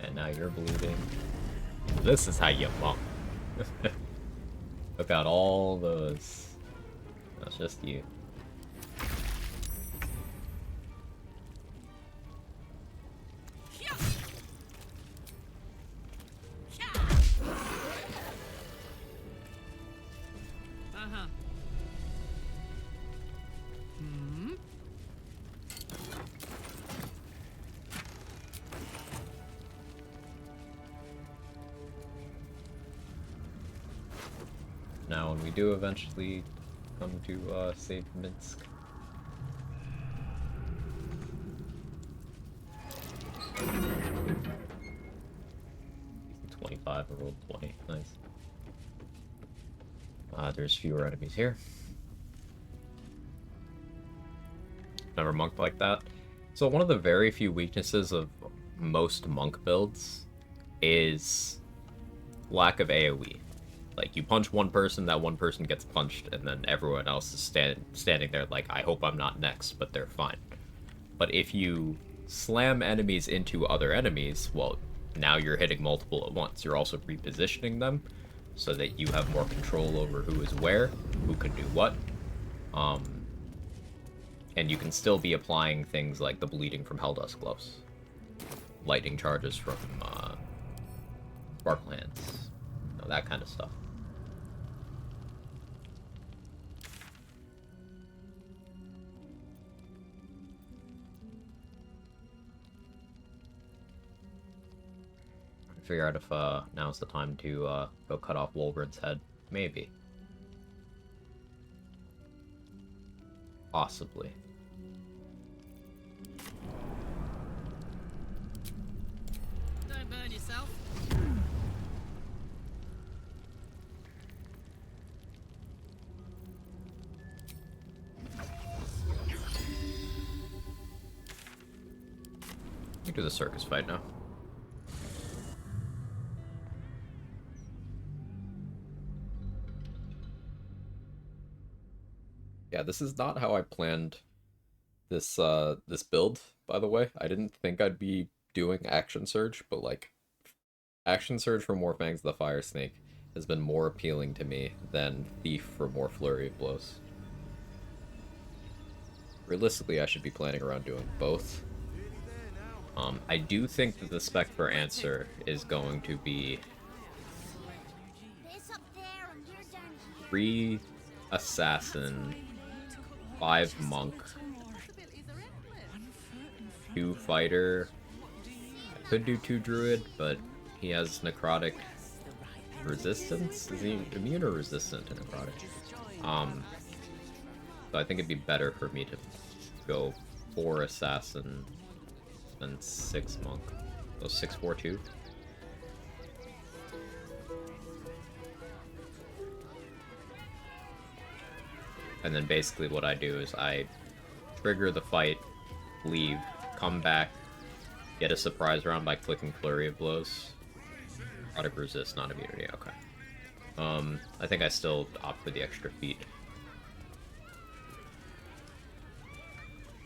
And now you're bleeding. This is how you monk. Took out all those. That's just you. Uh-huh. Hmm? Now, when we do eventually come to save Minsk, 25, I rolled 20. Nice. There's fewer enemies here. Never monked like that. So one of the very few weaknesses of most monk builds is lack of AoE. Like, you punch one person, that one person gets punched, and then everyone else is standing there like, I hope I'm not next, but they're fine. But if you slam enemies into other enemies, well, now you're hitting multiple at once. You're also repositioning them so that you have more control over who is where, who can do what. And you can still be applying things like the bleeding from Helldust gloves, lightning charges from Sparkle Hands, you know, that kind of stuff. Figure out if now's the time to go cut off Wolverine's head. Maybe. Possibly. Don't burn yourself. You do the circus fight now. Yeah, this is not how I planned this build, by the way. I didn't think I'd be doing Action Surge, but like Action Surge for more Fangs of the Fire Snake has been more appealing to me than Thief for more Flurry of Blows. Realistically, I should be planning around doing both. I do think that the spec for Answer is going to be 3 Assassin, 5 Monk, 2 Fighter. I could do 2 Druid, but he has Necrotic Resistance? Is he immune or resistant to Necrotic? So I think it'd be better for me to go 4 Assassin than 6 Monk. So 6-4-2. And then basically what I do is I trigger the fight, leave, come back, get a surprise round by clicking Flurry of Blows. Product resist, not immunity, okay. I think I still opt for the extra feat.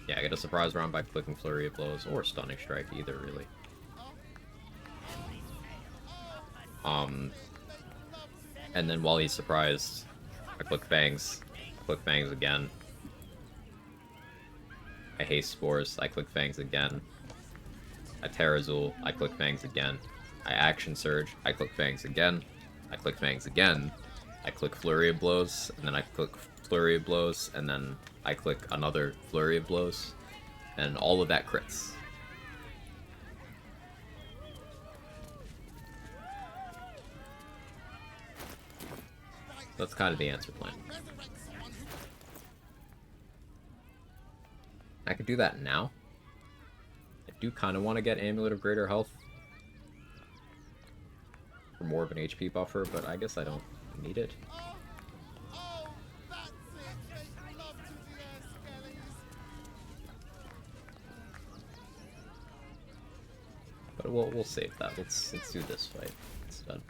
Yeah, I get a surprise round by clicking Flurry of Blows, or Stunning Strike, either, really. And then while he's surprised, I click Fangs again. I Haste Spores, I click Fangs again. I Terrazul, I click Fangs again. I Action Surge, I click Fangs again. I click Fangs again. I click Flurry of Blows, and then I click Flurry of Blows, and then I click another Flurry of Blows, and all of that crits. That's kind of the answer plan. I could do that now. I do kind of want to get Amulet of Greater Health for more of an HP buffer, but I guess I don't need it. But we'll save that. Let's do this fight instead.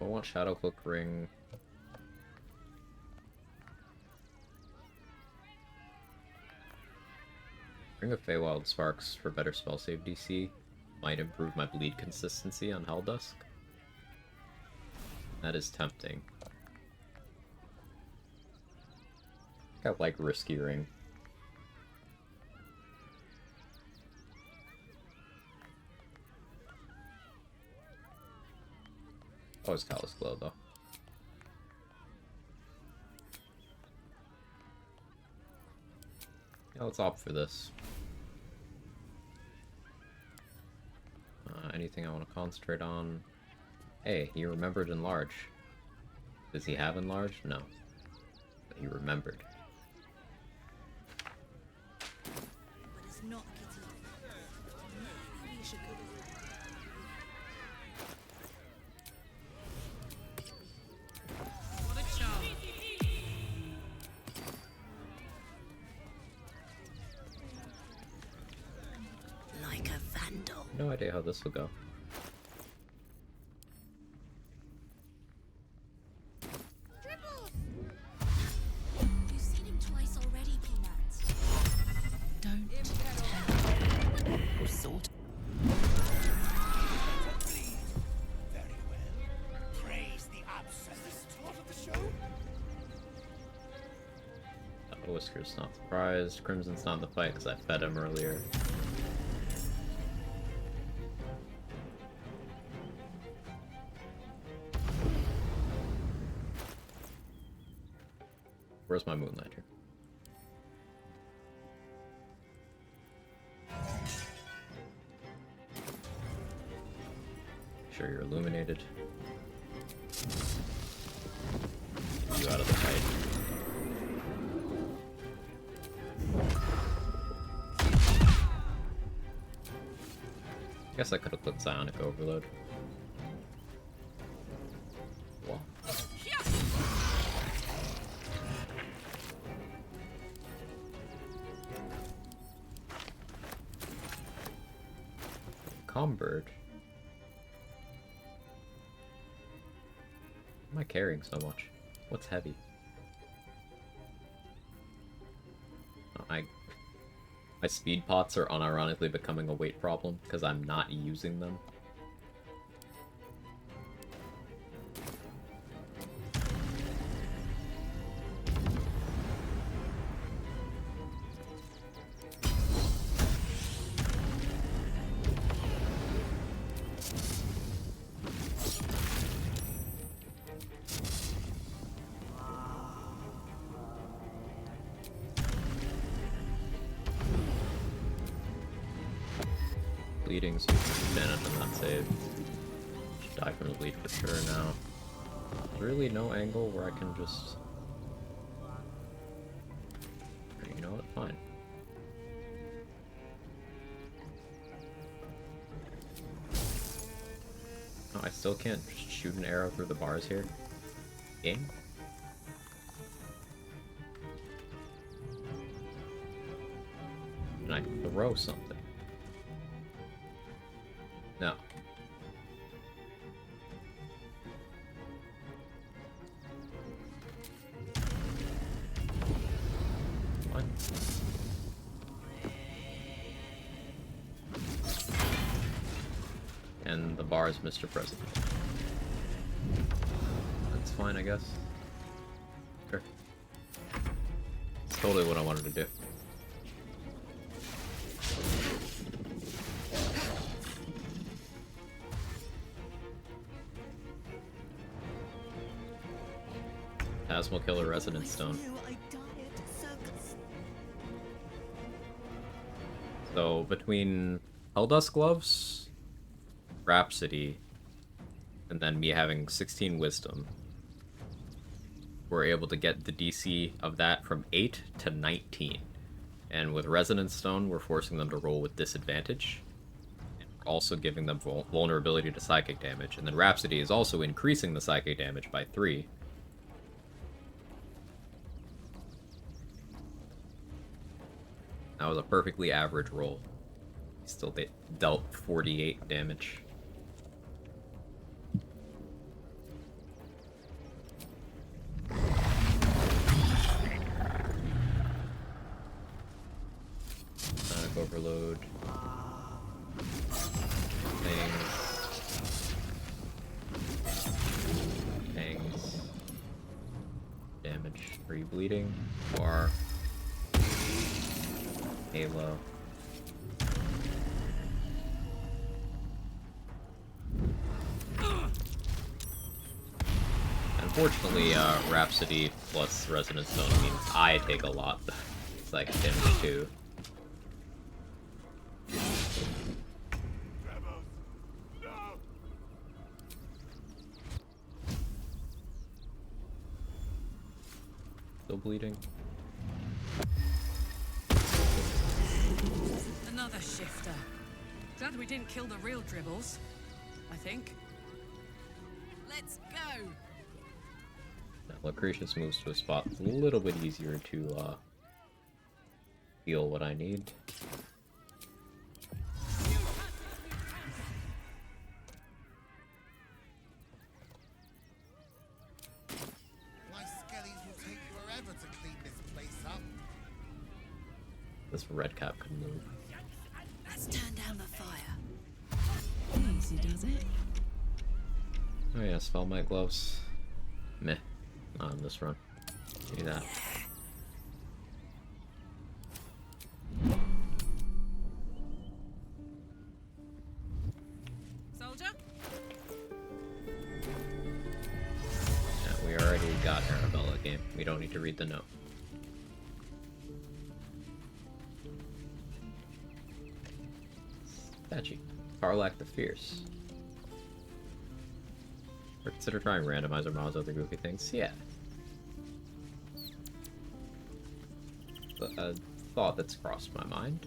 I want Shadow Cloak Ring. Ring of Feywild Sparks for better spell save DC might improve my bleed consistency on Helldusk. That is tempting. I like Risky Ring. Oh, it's Callous Glow, though. Yeah, let's opt for this. Anything I want to concentrate on? Hey, he remembered Enlarge. Does he have Enlarge? No. But he remembered. But it's not kitty. Maybe you should go What a charm. like a vandal. No idea how this will go. You've seen him twice already, Peanut. Don't tell. Sort. Very well. Praise the absence. Is this part of the show? Whisker's not surprised. Crimson's not in the fight because I fed him earlier. Where's my Moonlighter? Sure you're illuminated. You out of the fight. Guess I could have clicked Psionic Overload. Well. Combird. am I carrying so much? What's heavy? My speed pots are unironically becoming a weight problem because I'm not using them. Bleeding, so advantage on that save. Should die from the bleed for sure now. There's really no angle where I can just... You know what? Fine. Oh, I still can't just shoot an arrow through the bars here? Game? Can I throw something? No. What? And the bar is Mr. President. That's fine, I guess. Sure. It's totally what I wanted to do. Asmal Killer Resonance Stone. So between Helldusk Gloves, Rhapsody, and then me having 16 Wisdom, we're able to get the DC of that from 8 to 19. And with Resonance Stone, we're forcing them to roll with disadvantage. And we're also giving them vulnerability to psychic damage. And then Rhapsody is also increasing the psychic damage by 3. That was a perfectly average roll. Still dealt 48 damage. Sonic Overload. Fangs. Damage. Are you bleeding? Or Halo. Unfortunately, Rhapsody plus Resonance Stone means I take a lot. It's like damage too. Still bleeding. Another shifter. Glad we didn't kill the real dribbles, I think. Let's go! Now, Lucretius moves to a spot that's a little bit easier to feel what I need. My skellies will take forever to clean this place up. This red cap can move. Let's turn down the fire. Easy does it. Oh yeah, Spellmite Gloves. Meh. Not on this run. Do that. Soldier? Yeah, we already got Arabella game. We don't need to read the note. Patchy. Karlak the Fierce. Or consider trying randomizer mods, other goofy things. Yeah. A thought that's crossed my mind.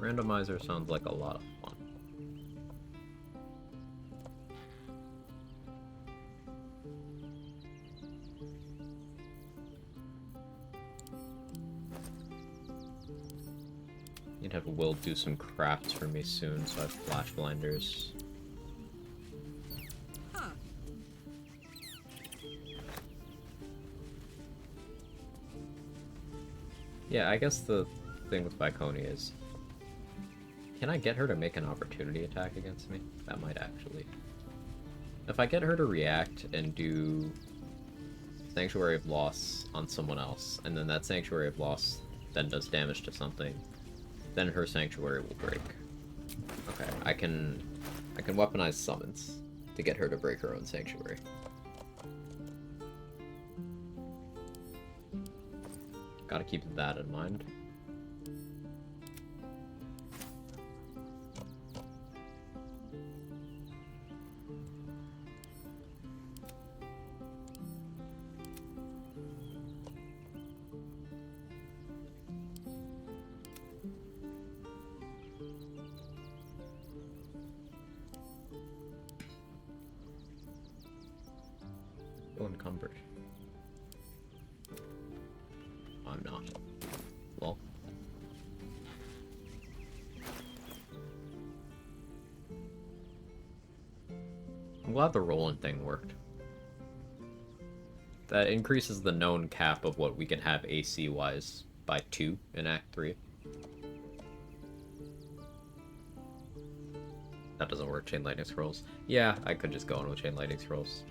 Randomizer sounds like a lot of fun. have Will do some crafts for me soon, so I have flash blinders. Huh. Yeah, I guess the thing with Viconia is, can I get her to make an opportunity attack against me? That might actually. If I get her to react and do Sanctuary of Loss on someone else, and then that Sanctuary of Loss then does damage to something, then her Sanctuary will break. Okay, I can weaponize summons to get her to break her own Sanctuary. Gotta keep that in mind. Encumbered. I'm not. Well. I'm glad the rolling thing worked. That increases the known cap of what we can have AC-wise by 2 in Act 3. That doesn't work, Chain Lightning Scrolls. Yeah, I could just go in with Chain Lightning Scrolls.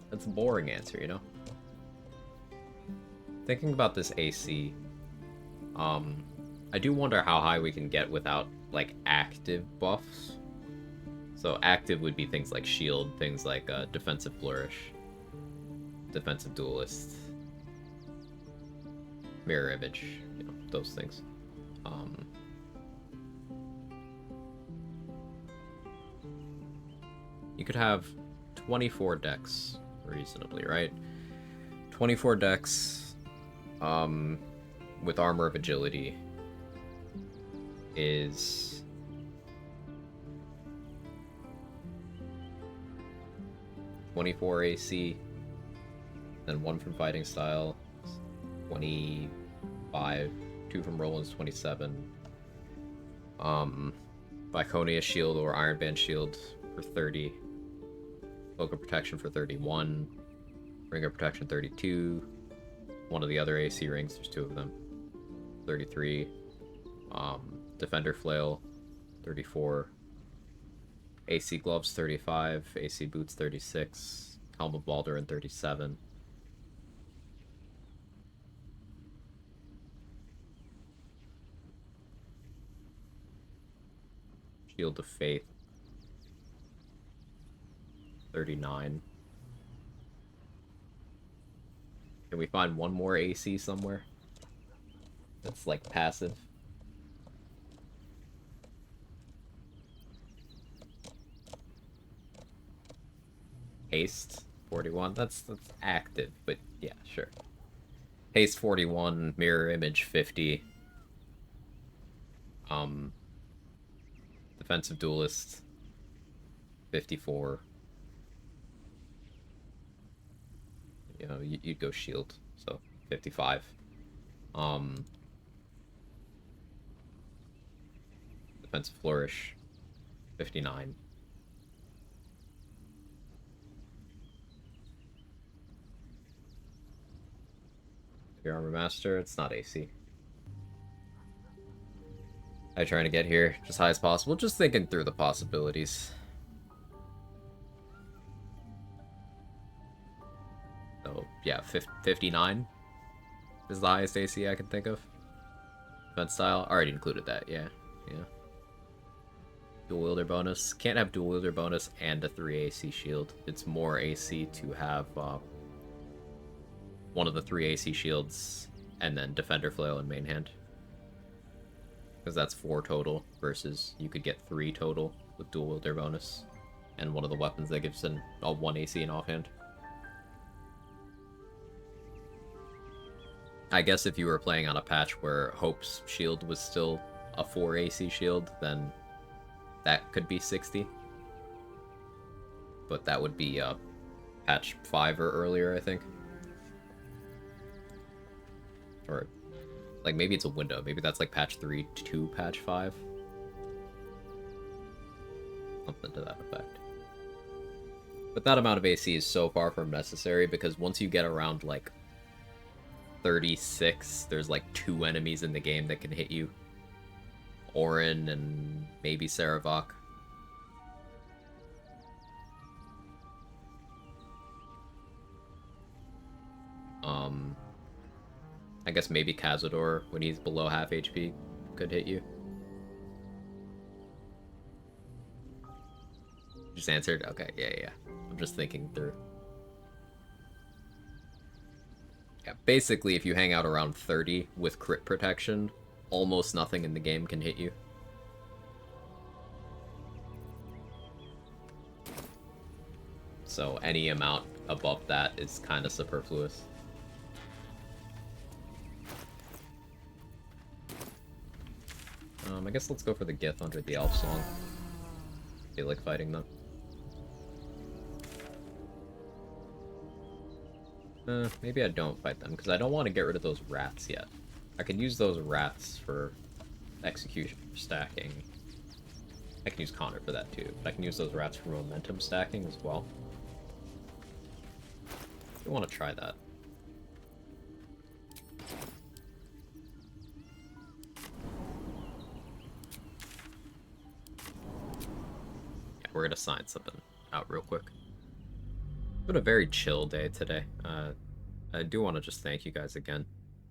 That's a boring answer, you know? Thinking about this AC, I do wonder how high we can get without, like, active buffs. So active would be things like shield, things like defensive flourish, defensive duelist, mirror image, you know, those things. You could have 24 decks reasonably, right? 24 decks with Armor of Agility is 24 AC, then 1 from Fighting Style, 25, 2 from Roland's 27. Viconia Shield or Iron Band Shield for 30. Cloak of Protection for 31. Ring of Protection 32. One of the other AC rings, there's 2 of them. 33. Defender Flail 34. AC Gloves 35. AC Boots 36. Helm of Baldurin 37. Shield of Faith 39. Can we find one more AC somewhere? That's like passive. Haste 41. That's active, but yeah, sure. Haste 41, Mirror Image 50. Defensive Duelist 54. You know, you'd go shield, so 55. Defensive Flourish 59. Your Armor Master, it's not AC. I'm trying to get here as high as possible, just thinking through the possibilities. So, yeah, 59 is the highest AC I can think of. Defense style, already included that, yeah. Dual wielder bonus. Can't have dual wielder bonus and a 3 AC shield. It's more AC to have one of the 3 AC shields and then Defender Flail in main hand. Because that's 4 total versus you could get 3 total with dual wielder bonus and one of the weapons that gives an 1 AC in offhand. I guess if you were playing on a patch where Hope's shield was still a 4 AC shield, then that could be 60. But that would be patch 5 or earlier, I think. Or Like, maybe it's a window. Maybe that's like patch 3 to patch 5. Something to that effect. But that amount of AC is so far from necessary, because once you get around, like, 36, there's like 2 enemies in the game that can hit you. Orin and maybe Saravok. I guess maybe Cazador, when he's below half HP, could hit you. Just answered? Okay, yeah. I'm just thinking through. Yeah, basically, if you hang out around 30 with crit protection, almost nothing in the game can hit you. So any amount above that is kind of superfluous. I guess let's go for the Gith under the Elf Song. Feel like fighting them. Maybe I don't fight them, because I don't want to get rid of those rats yet. I can use those rats for execution, for stacking. I can use Connor for that too, but I can use those rats for momentum stacking as well. I want to try that. Yeah, we're gonna sign something out real quick. It's been a very chill day today. I do want to just thank you guys again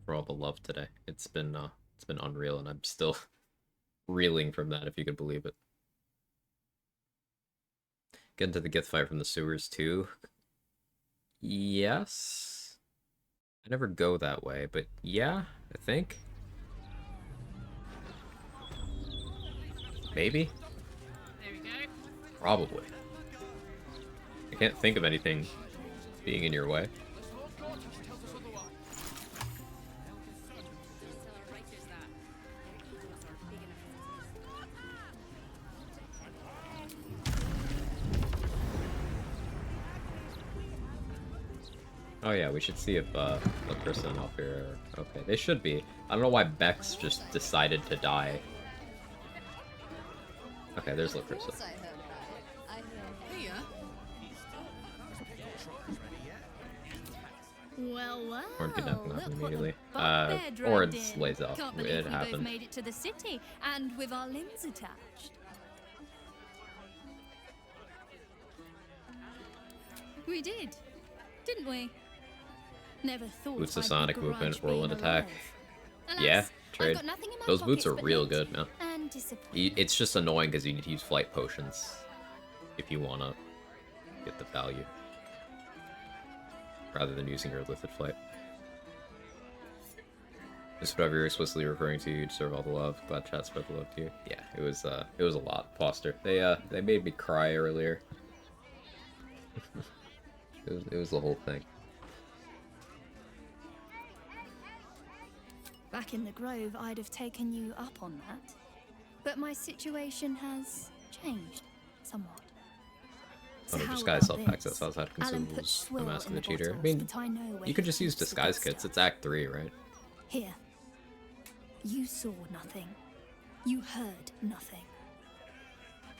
for all the love today. It's been unreal, and I'm still reeling from that, if you could believe it. Get into the Gith fight from the sewers too. Yes. I never go that way, but yeah, I think. Maybe? There we go. Probably. I can't think of anything being in your way. Oh yeah, we should see if Lacrissa and Alfira are okay. They should be. I don't know why Bex just decided to die. Okay, there's Lacrissa. Well, Orin kidnapping look them what immediately. they're dragged Orin in. slays off. Can't believe It we happened. both made it to the city, and with our limbs attached. We did, didn't we? Never thought. Boots of I'd be Sonic movement, grudge roll and being attack. alive. Yeah, Alas, I've trade. got nothing in my Those boots are pockets but real hate good, man. and disappointment. It's just annoying because you need to use flight potions if you want to get the value, rather than using your lifted flight. Just whatever you're explicitly referring to, you deserve all the love. Glad chat spread the love to you. Yeah, it was a lot, Foster. They made me cry earlier. it was the whole thing. Back in the Grove, I'd have taken you up on that. But my situation has changed somewhat. So Under how disguise about self-access this? outside Alan put consumables. swill I'm asking in the cheater. I bottles, mean, but I know where you could he just use keeps the disguise good kits. stuff. It's Act 3, right? Here. You saw nothing. You heard nothing.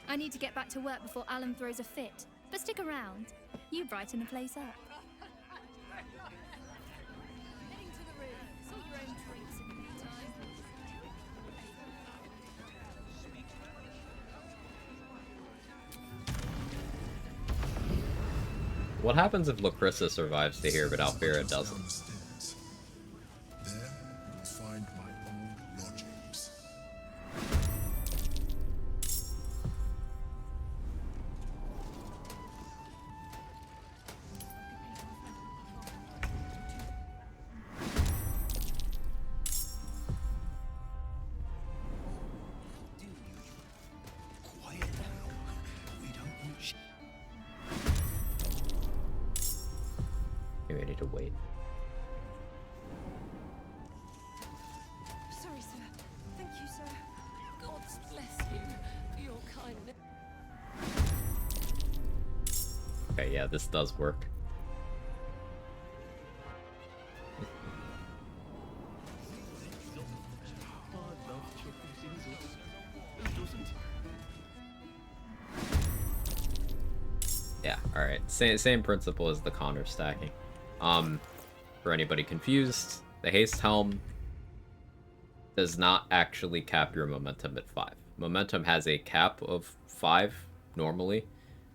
I need to get back to work before Alan throws a fit. But stick around. You brighten the place up. What happens if Lacrissa survives to here, but Alfira doesn't? Downstairs. There you will find my old lodgings. Quiet now. We don't want Maybe I need to wait. Sorry, sir. Thank you, sir. God bless you for your kindness. Okay, yeah, this does work. Yeah, alright. Same principle as the Connor stacking. For anybody confused, the Haste Helm does not actually cap your momentum at 5. Momentum has a cap of 5 normally,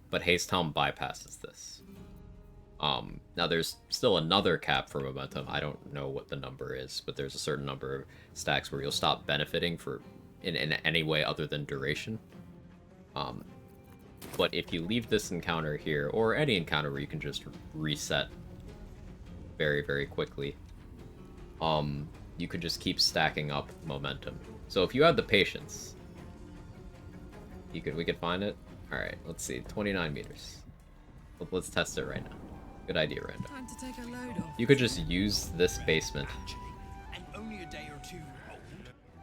but Haste Helm bypasses this. Now there's still another cap for momentum. I don't know what the number is, but there's a certain number of stacks where you'll stop benefiting in any way other than duration. But if you leave this encounter here, or any encounter where you can just reset very, very quickly, you could just keep stacking up momentum. So if you had the patience, we could find it. All right, let's see, 29 meters. Let's test it right now. Good idea, Random. Time to take a load off. You could just use this basement And only a day or two old.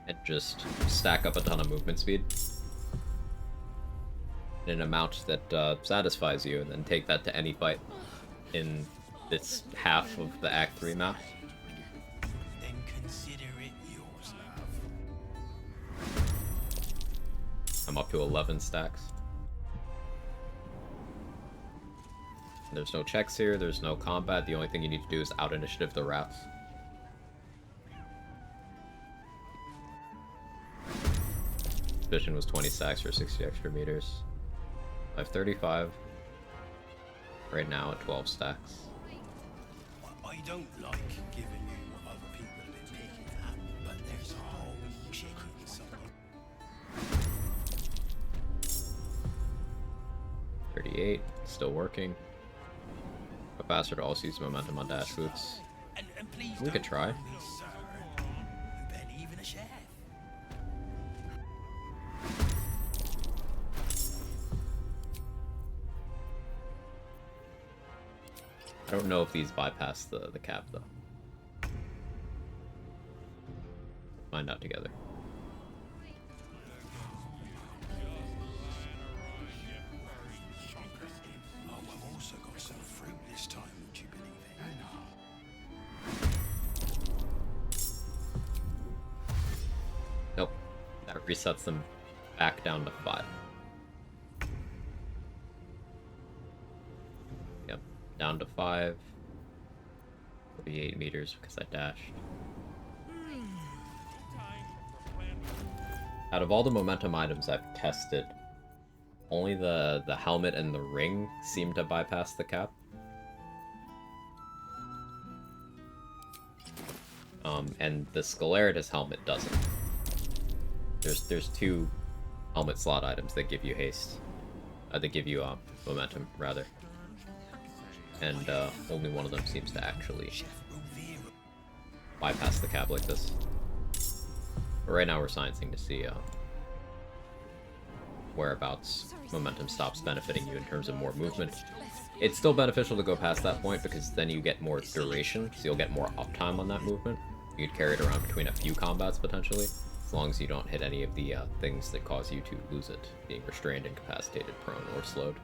and just stack up a ton of movement speed in an amount that satisfies you, and then take that to any fight in this half of the Act 3 map. Then consider it yours, love. I'm up to 11 stacks. There's no checks here, there's no combat. The only thing you need to do is out-initiative the rats. Vision was 20 stacks for 60 extra meters. I have 35. Right now at 12 stacks. I don't like giving you what other people have been picking up, but there's a whole chicken somewhere. 38, still working. But faster to also use momentum on dash boots. And please We could try. sir. You barely even a chef. I don't know if these bypass the cap though. Find out together. Oh, I've also got some fruit this time, would you believe it? Nope. That resets them back down to 5. Yep. Down to 5. 48 meters because I dashed. Out of all the momentum items I've tested, only the helmet and the ring seem to bypass the cap. And the Scaleritas helmet doesn't. There's 2 helmet slot items that give you haste. That give you momentum, rather. And only one of them seems to actually bypass the cap like this. But right now we're sciencing to see whereabouts momentum stops benefiting you in terms of more movement. It's still beneficial to go past that point because then you get more duration, so you'll get more uptime on that movement. You could carry it around between a few combats potentially, as long as you don't hit any of the things that cause you to lose it, being restrained, incapacitated, prone, or slowed.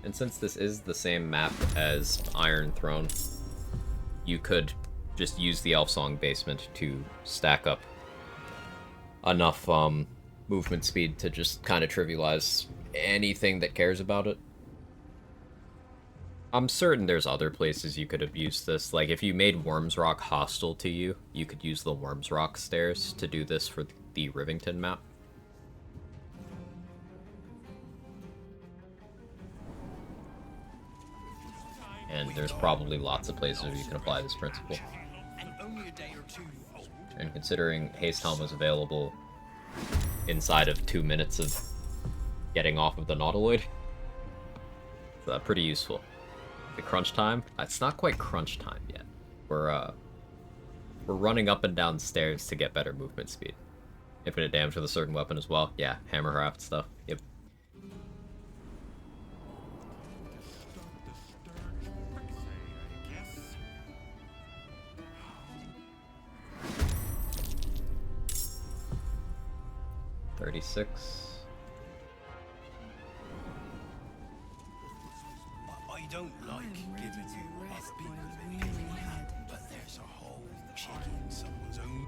And since this is the same map as Iron Throne, you could just use the Elf Song basement to stack up enough movement speed to just kind of trivialize anything that cares about it. I'm certain there's other places you could have used this. Like, if you made Worms Rock hostile to you, you could use the Worms Rock stairs to do this for the Rivington map. And there's probably lots of places where you can apply this principle. And considering Haste Helm was available inside of 2 minutes of getting off of the Nautiloid, it's pretty useful. The crunch time? It's not quite crunch time yet. We're running up and down stairs to get better movement speed. Infinite damage with a certain weapon as well. Yeah, Hammercraft stuff. Yep. $36. I don't like giving you what other people have been picking up, but there's there's a whole chicken someone's own.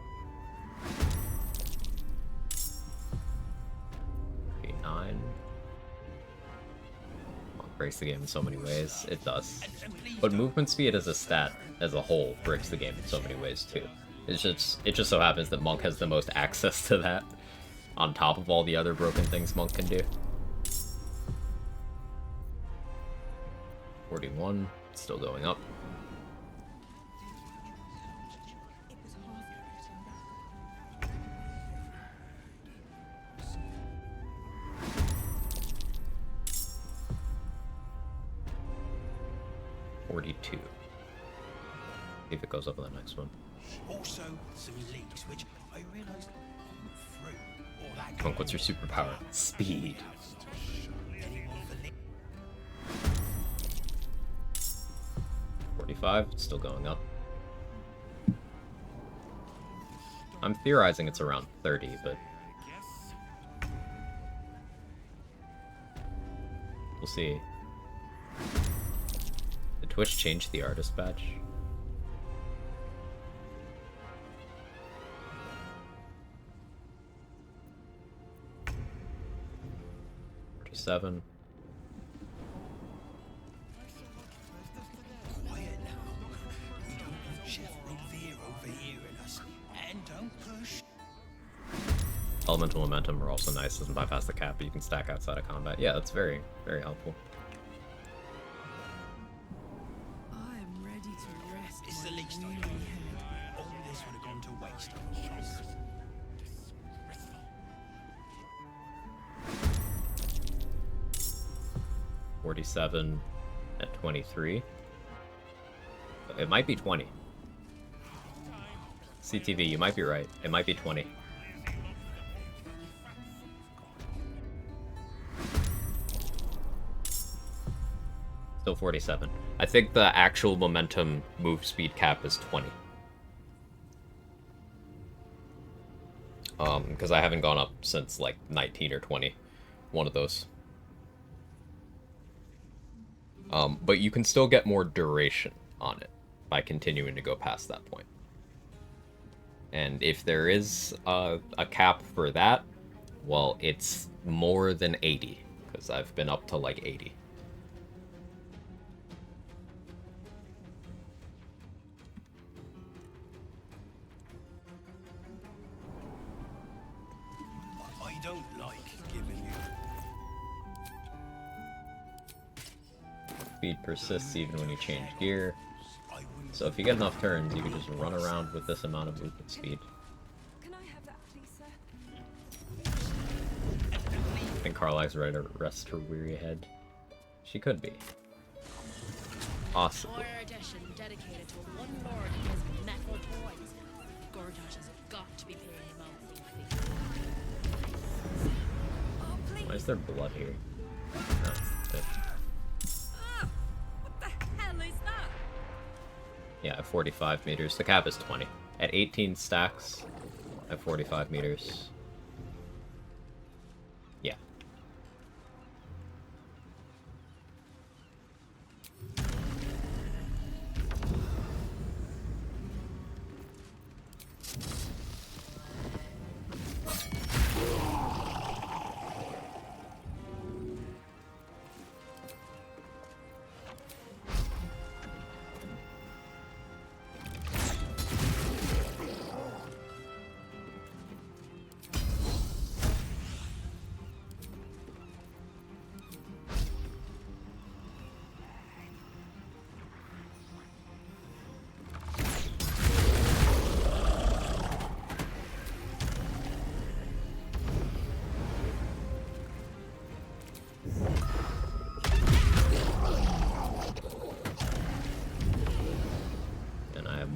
9. Breaks the game in so many ways. It does. But movement speed as a stat as a whole breaks the game in so many ways too. It just so happens that Monk has the most access to that on top of all the other broken things Monk can do. 41, still going up. See if it goes up on the next one. Also, some leaks, which I realized through. All that Monk, what's your superpower? Speed. 45, still going up. I'm theorizing it's around 30, but we'll see. Did Twitch change the artist badge? $47. Quiet now. We don't want Chef Revere overhearing us. And don't push. Elemental momentum are also nice. Doesn't bypass the cap, but you can stack outside of combat. Yeah, that's very, very helpful. I am ready to rest. It's the least I can. All this would have gone to waste. 47 at 23. It might be 20. CTV, you might be right. It might be 20. Still 47. I think the actual momentum move speed cap is 20. Because I haven't gone up since like 19 or 20. One of those. But you can still get more duration on it by continuing to go past that point. And if there is a cap for that, well, it's more than 80, because I've been up to like 80. I don't like giving you. Speed persists even when you change gear. So if you get enough turns, you can just run around with this amount of movement speed. Can I have that, please, sir? I think Carly's ready to rest her weary head. She could be. Possibly. Horror edition dedicated to one lord and his metal toys. Gortash has got to be paying him out. Oh, please. Why is there blood here? No, good. What the hell is that? Yeah, at 45 meters. The cap is 20. At 18 stacks, at 45 meters. Yeah.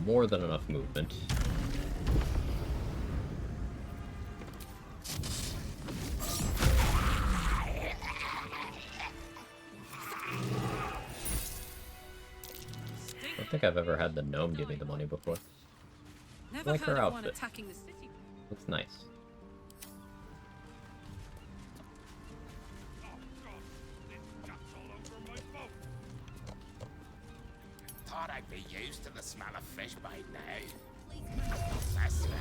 More than enough movement. I don't think I've ever had the gnome give me the money before. Never I like heard her of one outfit. attacking the city. Looks nice. thought I'd be used to the smell of fish by now. The smell.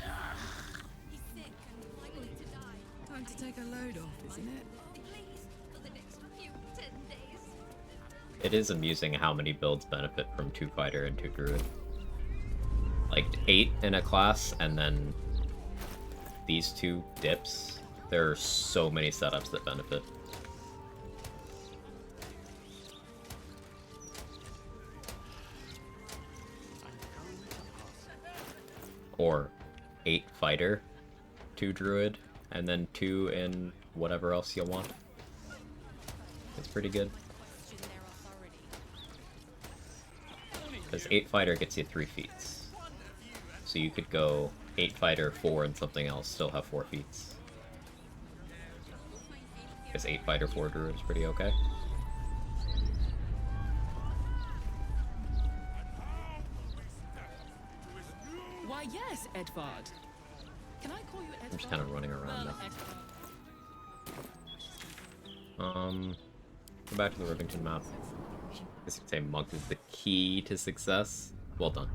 Ugh. Time to take a load off, isn't it? It is amusing how many builds benefit from 2 fighter and 2 druid. Like 8 in a class, and then these 2 dips. There are so many setups that benefit. Or 8 fighter, 2 druid, and then 2 in whatever else you want. It's pretty good. Because 8 fighter gets you 3 feats. So you could go 8 fighter, 4 and something else, still have 4 feats. Because 8 fighter, 4 druid is pretty okay. Why, yes, Edvard. Can I call you Edvard? I'm just kind of running around now. Go back to the Rivington map. I guess you could say monk is the key to success. Well done.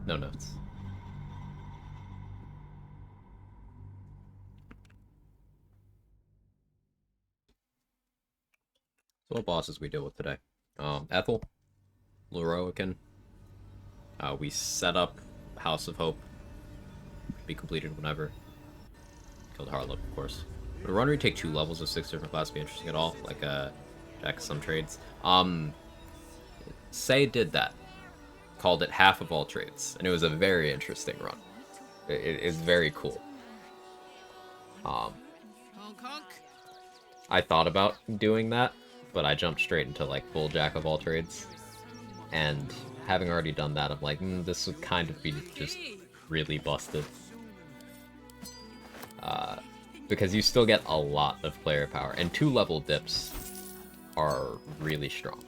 No notes. So what bosses we deal with today? Ethel, Leroican. We set up House of Hope. Be completed whenever. Killed Harlow, of course. Would a runner take 2 levels of 6 different classes be interesting at all? Like Jack some trades. Say did that. Called it half of all trades, and it was a very interesting run. It is very cool. I thought about doing that, but I jumped straight into like full Jack of all trades. And having already done that, I'm like, this would kind of be just really busted. Because you still get a lot of player power, and 2 level dips are really strong.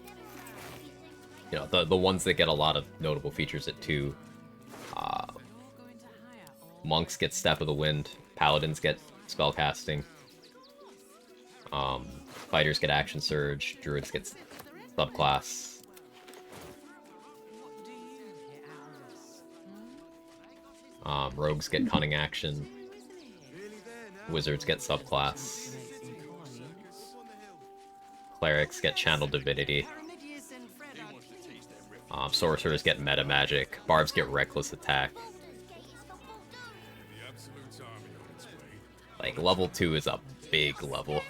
You know, the ones that get a lot of notable features at 2. Monks get Step of the Wind, Paladins get Spellcasting, Fighters get Action Surge, Druids get Subclass. Rogues get Cunning Action, Wizards get Subclass, Clerics get Channel Divinity, Sorcerers get Meta Magic, Barbs get Reckless Attack. Like, level 2 is a big level.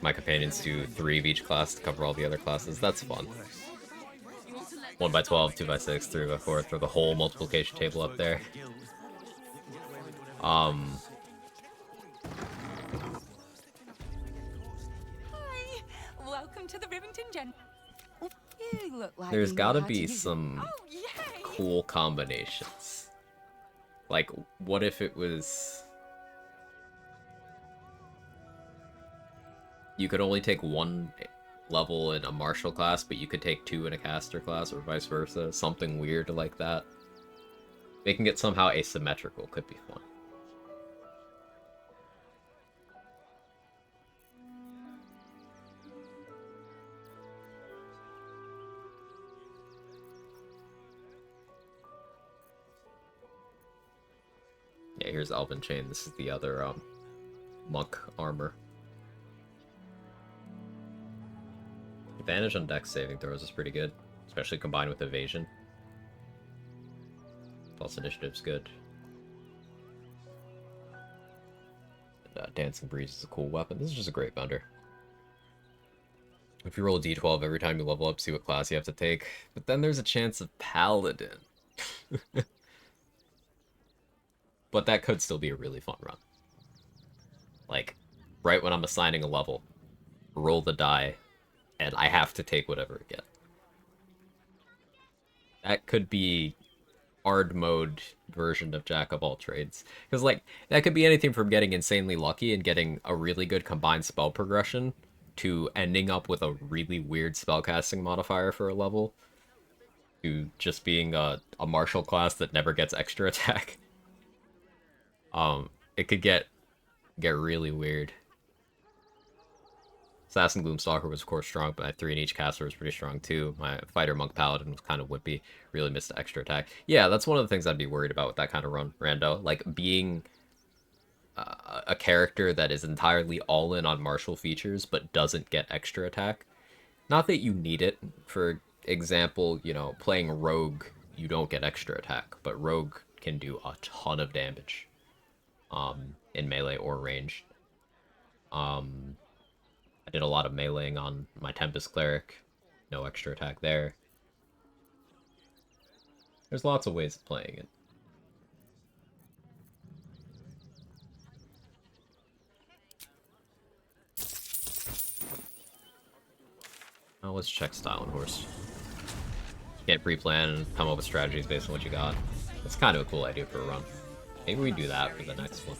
My companions do 3 of each class to cover all the other classes. That's fun. 1x12, 2x6, 3x4, throw the whole multiplication table up there. Hi. Welcome to the Rivington Gen. You look like There's you gotta know how to be use it. some Oh, yay. cool combinations. Like, what if it was... You could only take 1 level in a martial class, but you could take 2 in a caster class, or vice versa. Something weird like that. Making it somehow asymmetrical could be fun. Yeah, here's Elven Chain. This is the other monk armor. Advantage on dex saving throws is pretty good, especially combined with evasion. Plus initiative's good. And, Dancing Breeze is a cool weapon. This is just a great vendor. If you roll a d12 every time you level up, see what class you have to take. But then there's a chance of Paladin. But that could still be a really fun run. Like, right when I'm assigning a level, roll the die, and I have to take whatever I get. That could be hard mode version of Jack of all trades. Because, like, that could be anything from getting insanely lucky and getting a really good combined spell progression to ending up with a really weird spellcasting modifier for a level to just being a martial class that never gets extra attack. It could get really weird. Assassin Gloomstalker was of course strong, but my 3 in each caster was pretty strong too. My Fighter Monk Paladin was kind of wimpy, really missed the extra attack. Yeah, that's one of the things I'd be worried about with that kind of run, Rando. Like, being a character that is entirely all in on martial features, but doesn't get extra attack. Not that you need it. For example, you know, playing Rogue, you don't get extra attack, but Rogue can do a ton of damage in melee or range. I did a lot of meleeing on my Tempest Cleric. No extra attack there. There's lots of ways of playing it. Now let's check Style and Horse. Can't pre-plan and come up with strategies based on what you got. It's kind of a cool idea for a run. Maybe we do that for the next one.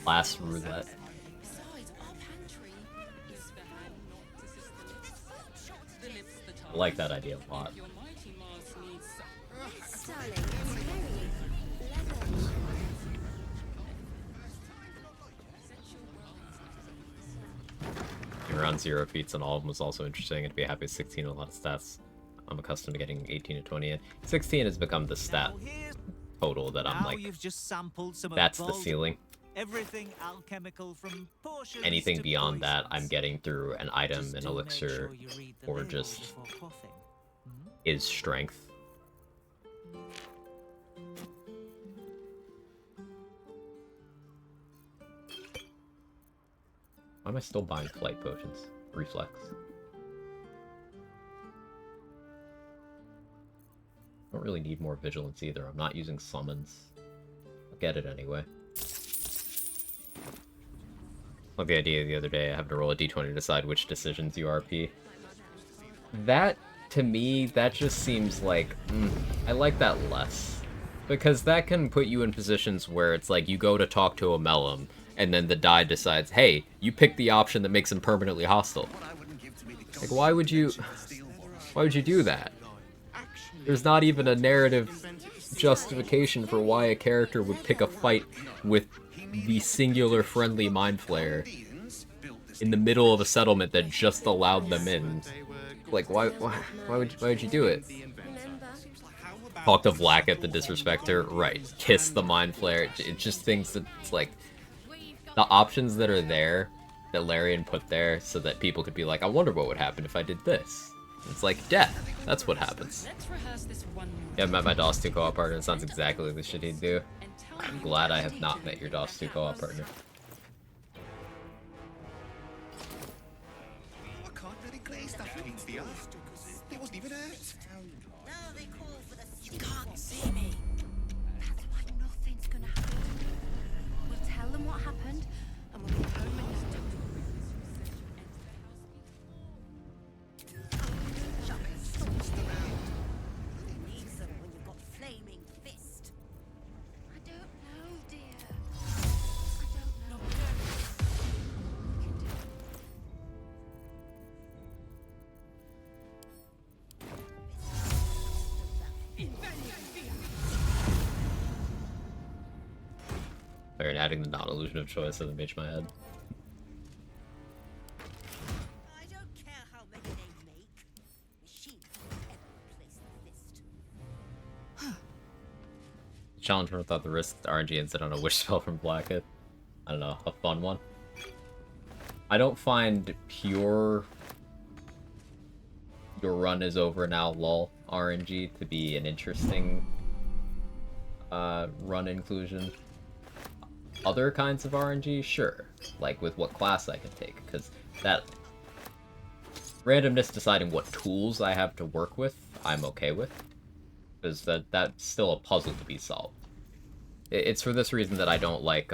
Last roulette. I like that idea a lot. Around 0 feats on all of them was also interesting. It'd be happy with 16 with a lot of stats. I'm accustomed to getting 18 to 20 in. 16 has become the stat total that I'm like, that's the ceiling. Everything alchemical from potions Anything to beyond that, poisons. I'm getting through an item, Just an do make elixir, sure you read the or label just before coughing. is strength. Why am I still buying flight potions? Reflex. I don't really need more vigilance either. I'm not using summons. I'll get it anyway. Like the idea the other day, I have to roll a d20 to decide which decisions you RP. That, to me, that just seems like, I like that less. Because that can put you in positions where it's like you go to talk to a Melum, and then the die decides, hey, you pick the option that makes him permanently hostile. Like, why would you do that? There's not even a narrative justification for why a character would pick a fight with the singular friendly Mind Flayer in the middle of a settlement that just allowed them in. Like, why would you do it? Talk to Black at the Disrespecter, right? Kiss the Mind Flayer. It just thinks that it's like the options that are there that Larian put there so that people could be like, I wonder what would happen if I did this. It's like death. That's what happens. Yeah, I met my DOS 2 co-op partner. It sounds exactly like the shit he'd do. I'm glad I have not met your DOS 2 co-op partner. I can't really glaze stuff against the earth. It wasn't even hurt. You can't see me. That's why nothing's gonna happen. We'll tell them what happened, and we'll go home and needs them when you've got flaming fist. I don't know, dear. I don't know. Sorry, and adding the non-illusion of choice doesn't match my head. I don't care how many they make. Machine ever replace the fist. Challenge one without the risk RNG instead on a wish spell from Blackhead. I don't know, a fun one. I don't find pure your run is over now lol RNG to be an interesting run inclusion. Other kinds of RNG, sure. Like with what class I can take, because that randomness deciding what tools I have to work with, I'm okay with. Because that's still a puzzle to be solved. It's for this reason that I don't like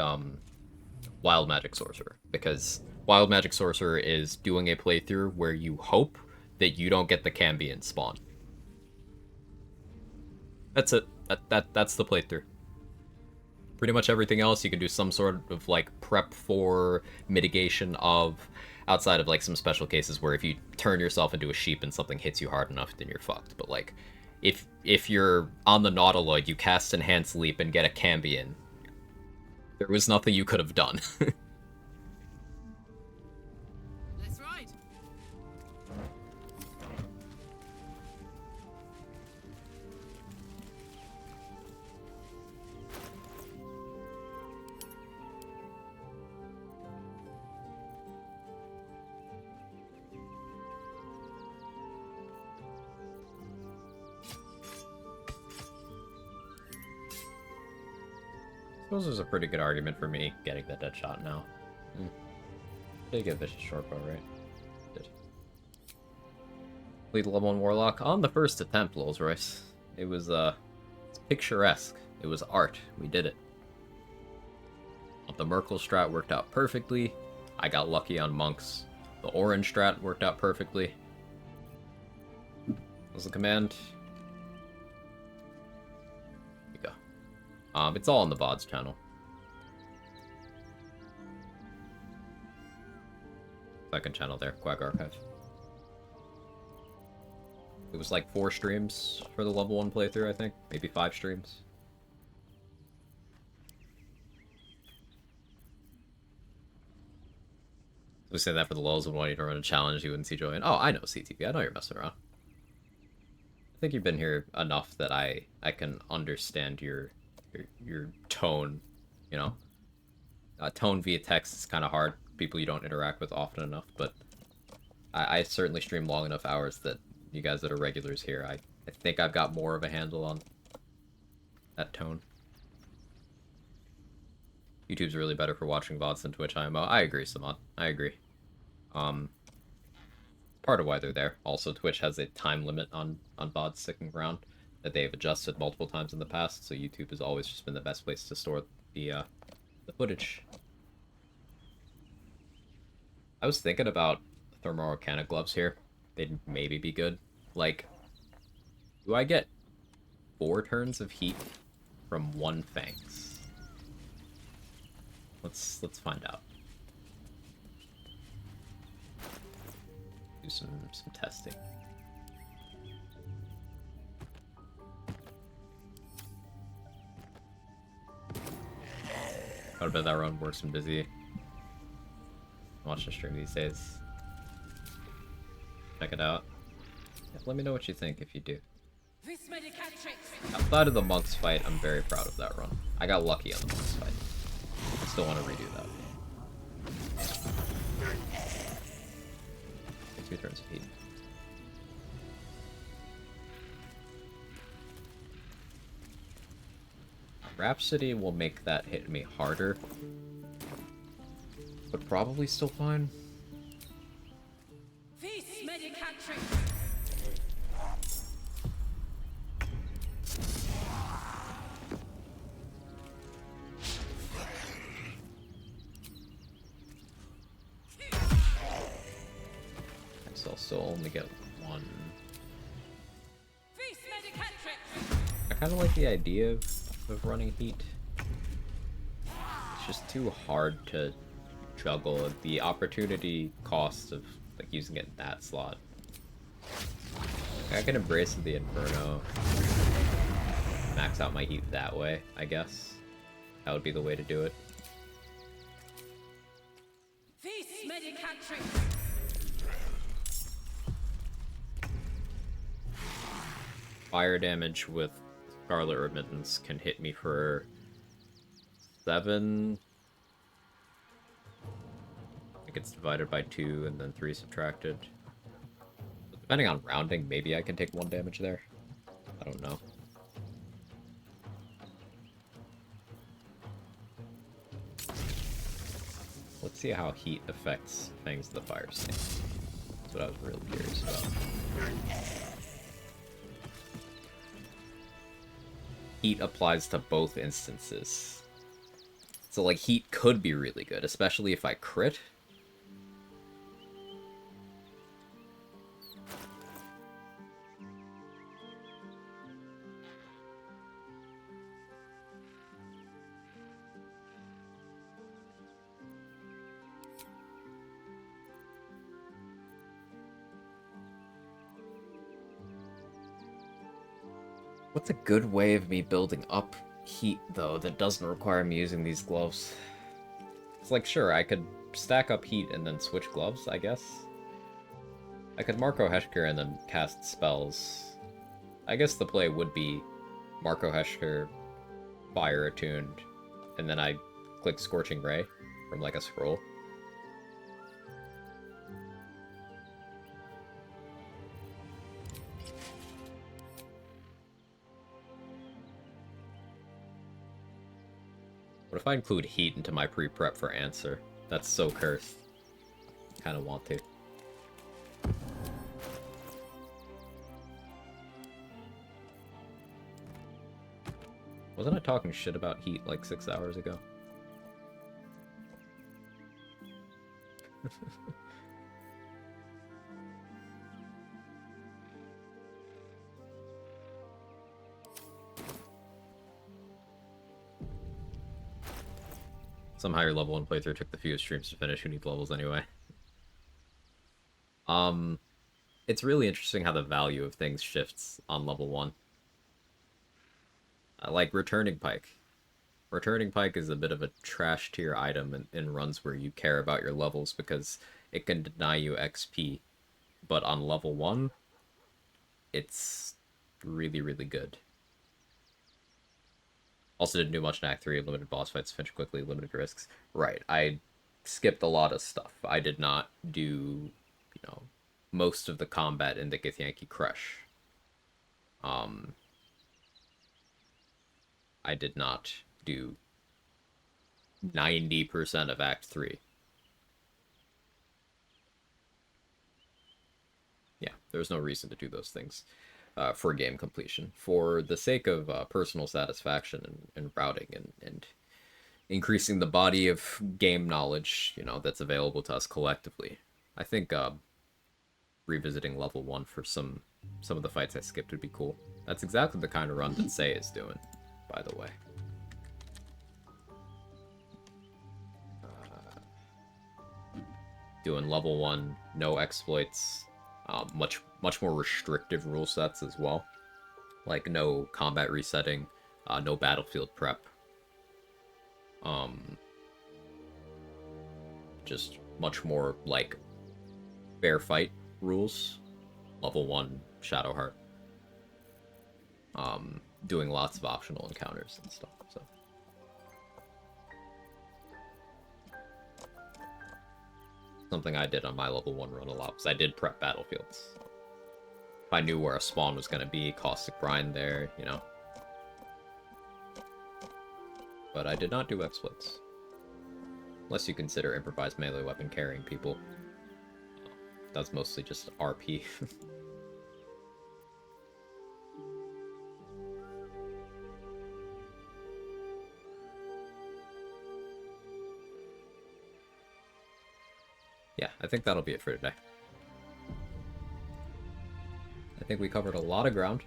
Wild Magic Sorcerer, because Wild Magic Sorcerer is doing a playthrough where you hope that you don't get the Cambion spawn. That's it. That's the playthrough. Pretty much everything else you can do some sort of like prep for, mitigation of, outside of like some special cases where if you turn yourself into a sheep and something hits you hard enough, then you're fucked. But like, if you're on the Nautiloid, you cast Enhanced Leap and get a Cambion, there was nothing you could have done. suppose there's a pretty good argument for me getting the dead shot now. Did get Vicious Shortbow, right? Did. Lead level 1 Warlock on the first attempt, Rolls Royce. It was, it's picturesque. It was art. We did it. The Merkle strat worked out perfectly. I got lucky on monks. The orange strat worked out perfectly. Was the command? Here you go. It's all on the VODs channel. Second channel there, Quag Archive. It was like 4 streams for the level 1 playthrough, I think. Maybe 5 streams. We say that for the lulz and wanting to run a challenge you wouldn't see joy in. Oh, I know CTV. I know you're messing around. I think you've been here enough that I can understand your tone, you know. Tone via text is kind of hard. People you don't interact with often enough, but I certainly stream long enough hours that you guys that are regulars here, I think I've got more of a handle on that tone. YouTube's really better for watching VODs than Twitch IMO. I agree, Samad. I agree. Part of why they're there. Also, Twitch has a time limit on VODs sticking around that they've adjusted multiple times in the past, so YouTube has always just been the best place to store the footage. I was thinking about thermo-organic gloves here. They'd maybe be good. Like, do I get 4 turns of heat from 1 Fangs? Let's find out. Do some testing. I bet that run works and busy. Watch the stream these days. Check it out. Yeah, let me know what you think if you do. Outside of the monks fight, I'm very proud of that run. I got lucky on the monks fight. I still want to redo that. 2 turns of heat. Rhapsody will make that hit me harder, but probably still fine. So I'll still only get 1. I kind of like the idea of running heat. It's just too hard to juggle the opportunity cost of like using it in that slot. I can embrace the Inferno, max out my heat that way, I guess. That would be the way to do it. Fire damage with Scarlet Remittance can hit me for 7. I think it's divided by 2 and then 3 subtracted. Depending on rounding, maybe I can take 1 damage there. I don't know. Let's see how heat affects Fangs of the Fire Snake. That's what I was really curious about. Heat applies to both instances. So, like, heat could be really good, especially if I crit. What's a good way of me building up heat, though, that doesn't require me using these gloves? It's like, sure, I could stack up heat and then switch gloves, I guess. I could Marco Heschker and then cast spells. I guess the play would be Marco Heschker, Fire Attuned, and then I click Scorching Ray from, like, a scroll. if I include heat into my pre-prep for answer? That's so cursed. Kind of want to. Wasn't I talking shit about heat like 6 hours ago? Somehow your level 1 playthrough took the fewest streams to finish. Who needs levels anyway? It's really interesting how the value of things shifts on level 1. Like returning pike. Returning pike is a bit of a trash tier item in runs where you care about your levels because it can deny you XP. But on level 1, it's really, really good. Also didn't do much in Act 3, limited boss fights, finish quickly, limited risks. Right, I skipped a lot of stuff. I did not do, most of the combat in the Githyanki Crush. I did not do 90% of Act 3. Yeah, there's no reason to do those things for game completion. For the sake of personal satisfaction and routing and increasing the body of game knowledge, that's available to us collectively, I think revisiting level 1 for some of the fights I skipped would be cool. That's exactly the kind of run that Sei is doing, by the way. Doing level 1, no exploits, much more restrictive rule sets as well. Like no combat resetting, no battlefield prep. Just much more like fair fight rules. Level 1 Shadowheart. Doing lots of optional encounters and stuff, so. Something I did on my level 1 run a lot was I did prep battlefields. If I knew where a spawn was going to be, Caustic Brine there, But I did not do exploits. Unless you consider improvised melee weapon carrying people. That's mostly just RP. Yeah, I think that'll be it for today. I think we covered a lot of ground.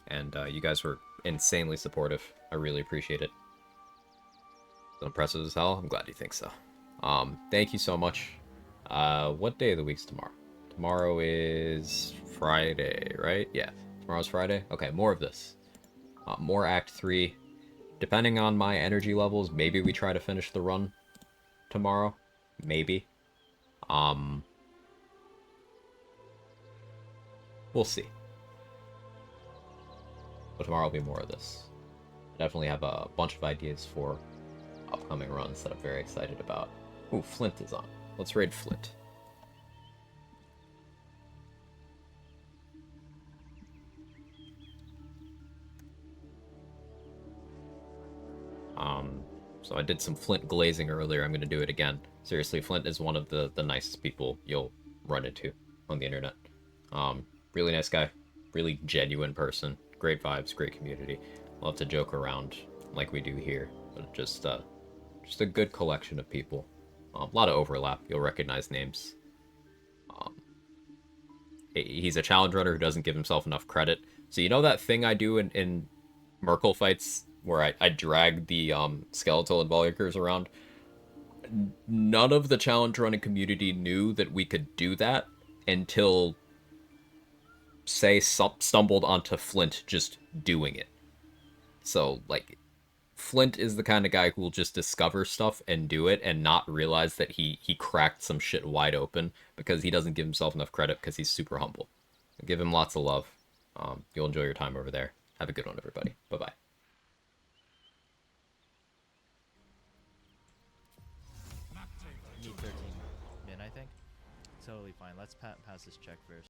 And you guys were insanely supportive. I really appreciate it. It's impressive as hell. I'm glad you think so. Thank you so much. What day of the week's tomorrow? Tomorrow is Friday, right? Yeah, tomorrow's Friday. Okay, more of this. More Act 3. Depending on my energy levels, maybe we try to finish the run tomorrow. Maybe. We'll see. But tomorrow will be more of this. I definitely have a bunch of ideas for upcoming runs that I'm very excited about. Ooh, Flint is on. Let's raid Flint. So I did some Flint glazing earlier. I'm going to do it again. Seriously, Flint is one of the nicest people you'll run into on the internet. Really nice guy. Really genuine person. Great vibes, great community. Love to joke around like we do here. But just a good collection of people. A lot of overlap. You'll recognize names. He's a challenge runner who doesn't give himself enough credit. So you know that thing I do in Merkle fights where I drag the skeletal involucres around? None of the challenge running community knew that we could do that until Sei stumbled onto Flint just doing it. So, like, Flint is the kind of guy who will just discover stuff and do it and not realize that he cracked some shit wide open because he doesn't give himself enough credit because he's super humble. Give him lots of love. You'll enjoy your time over there. Have a good one, everybody. Bye-bye. Need 13 min, I think. Totally fine. Let's pass this check first.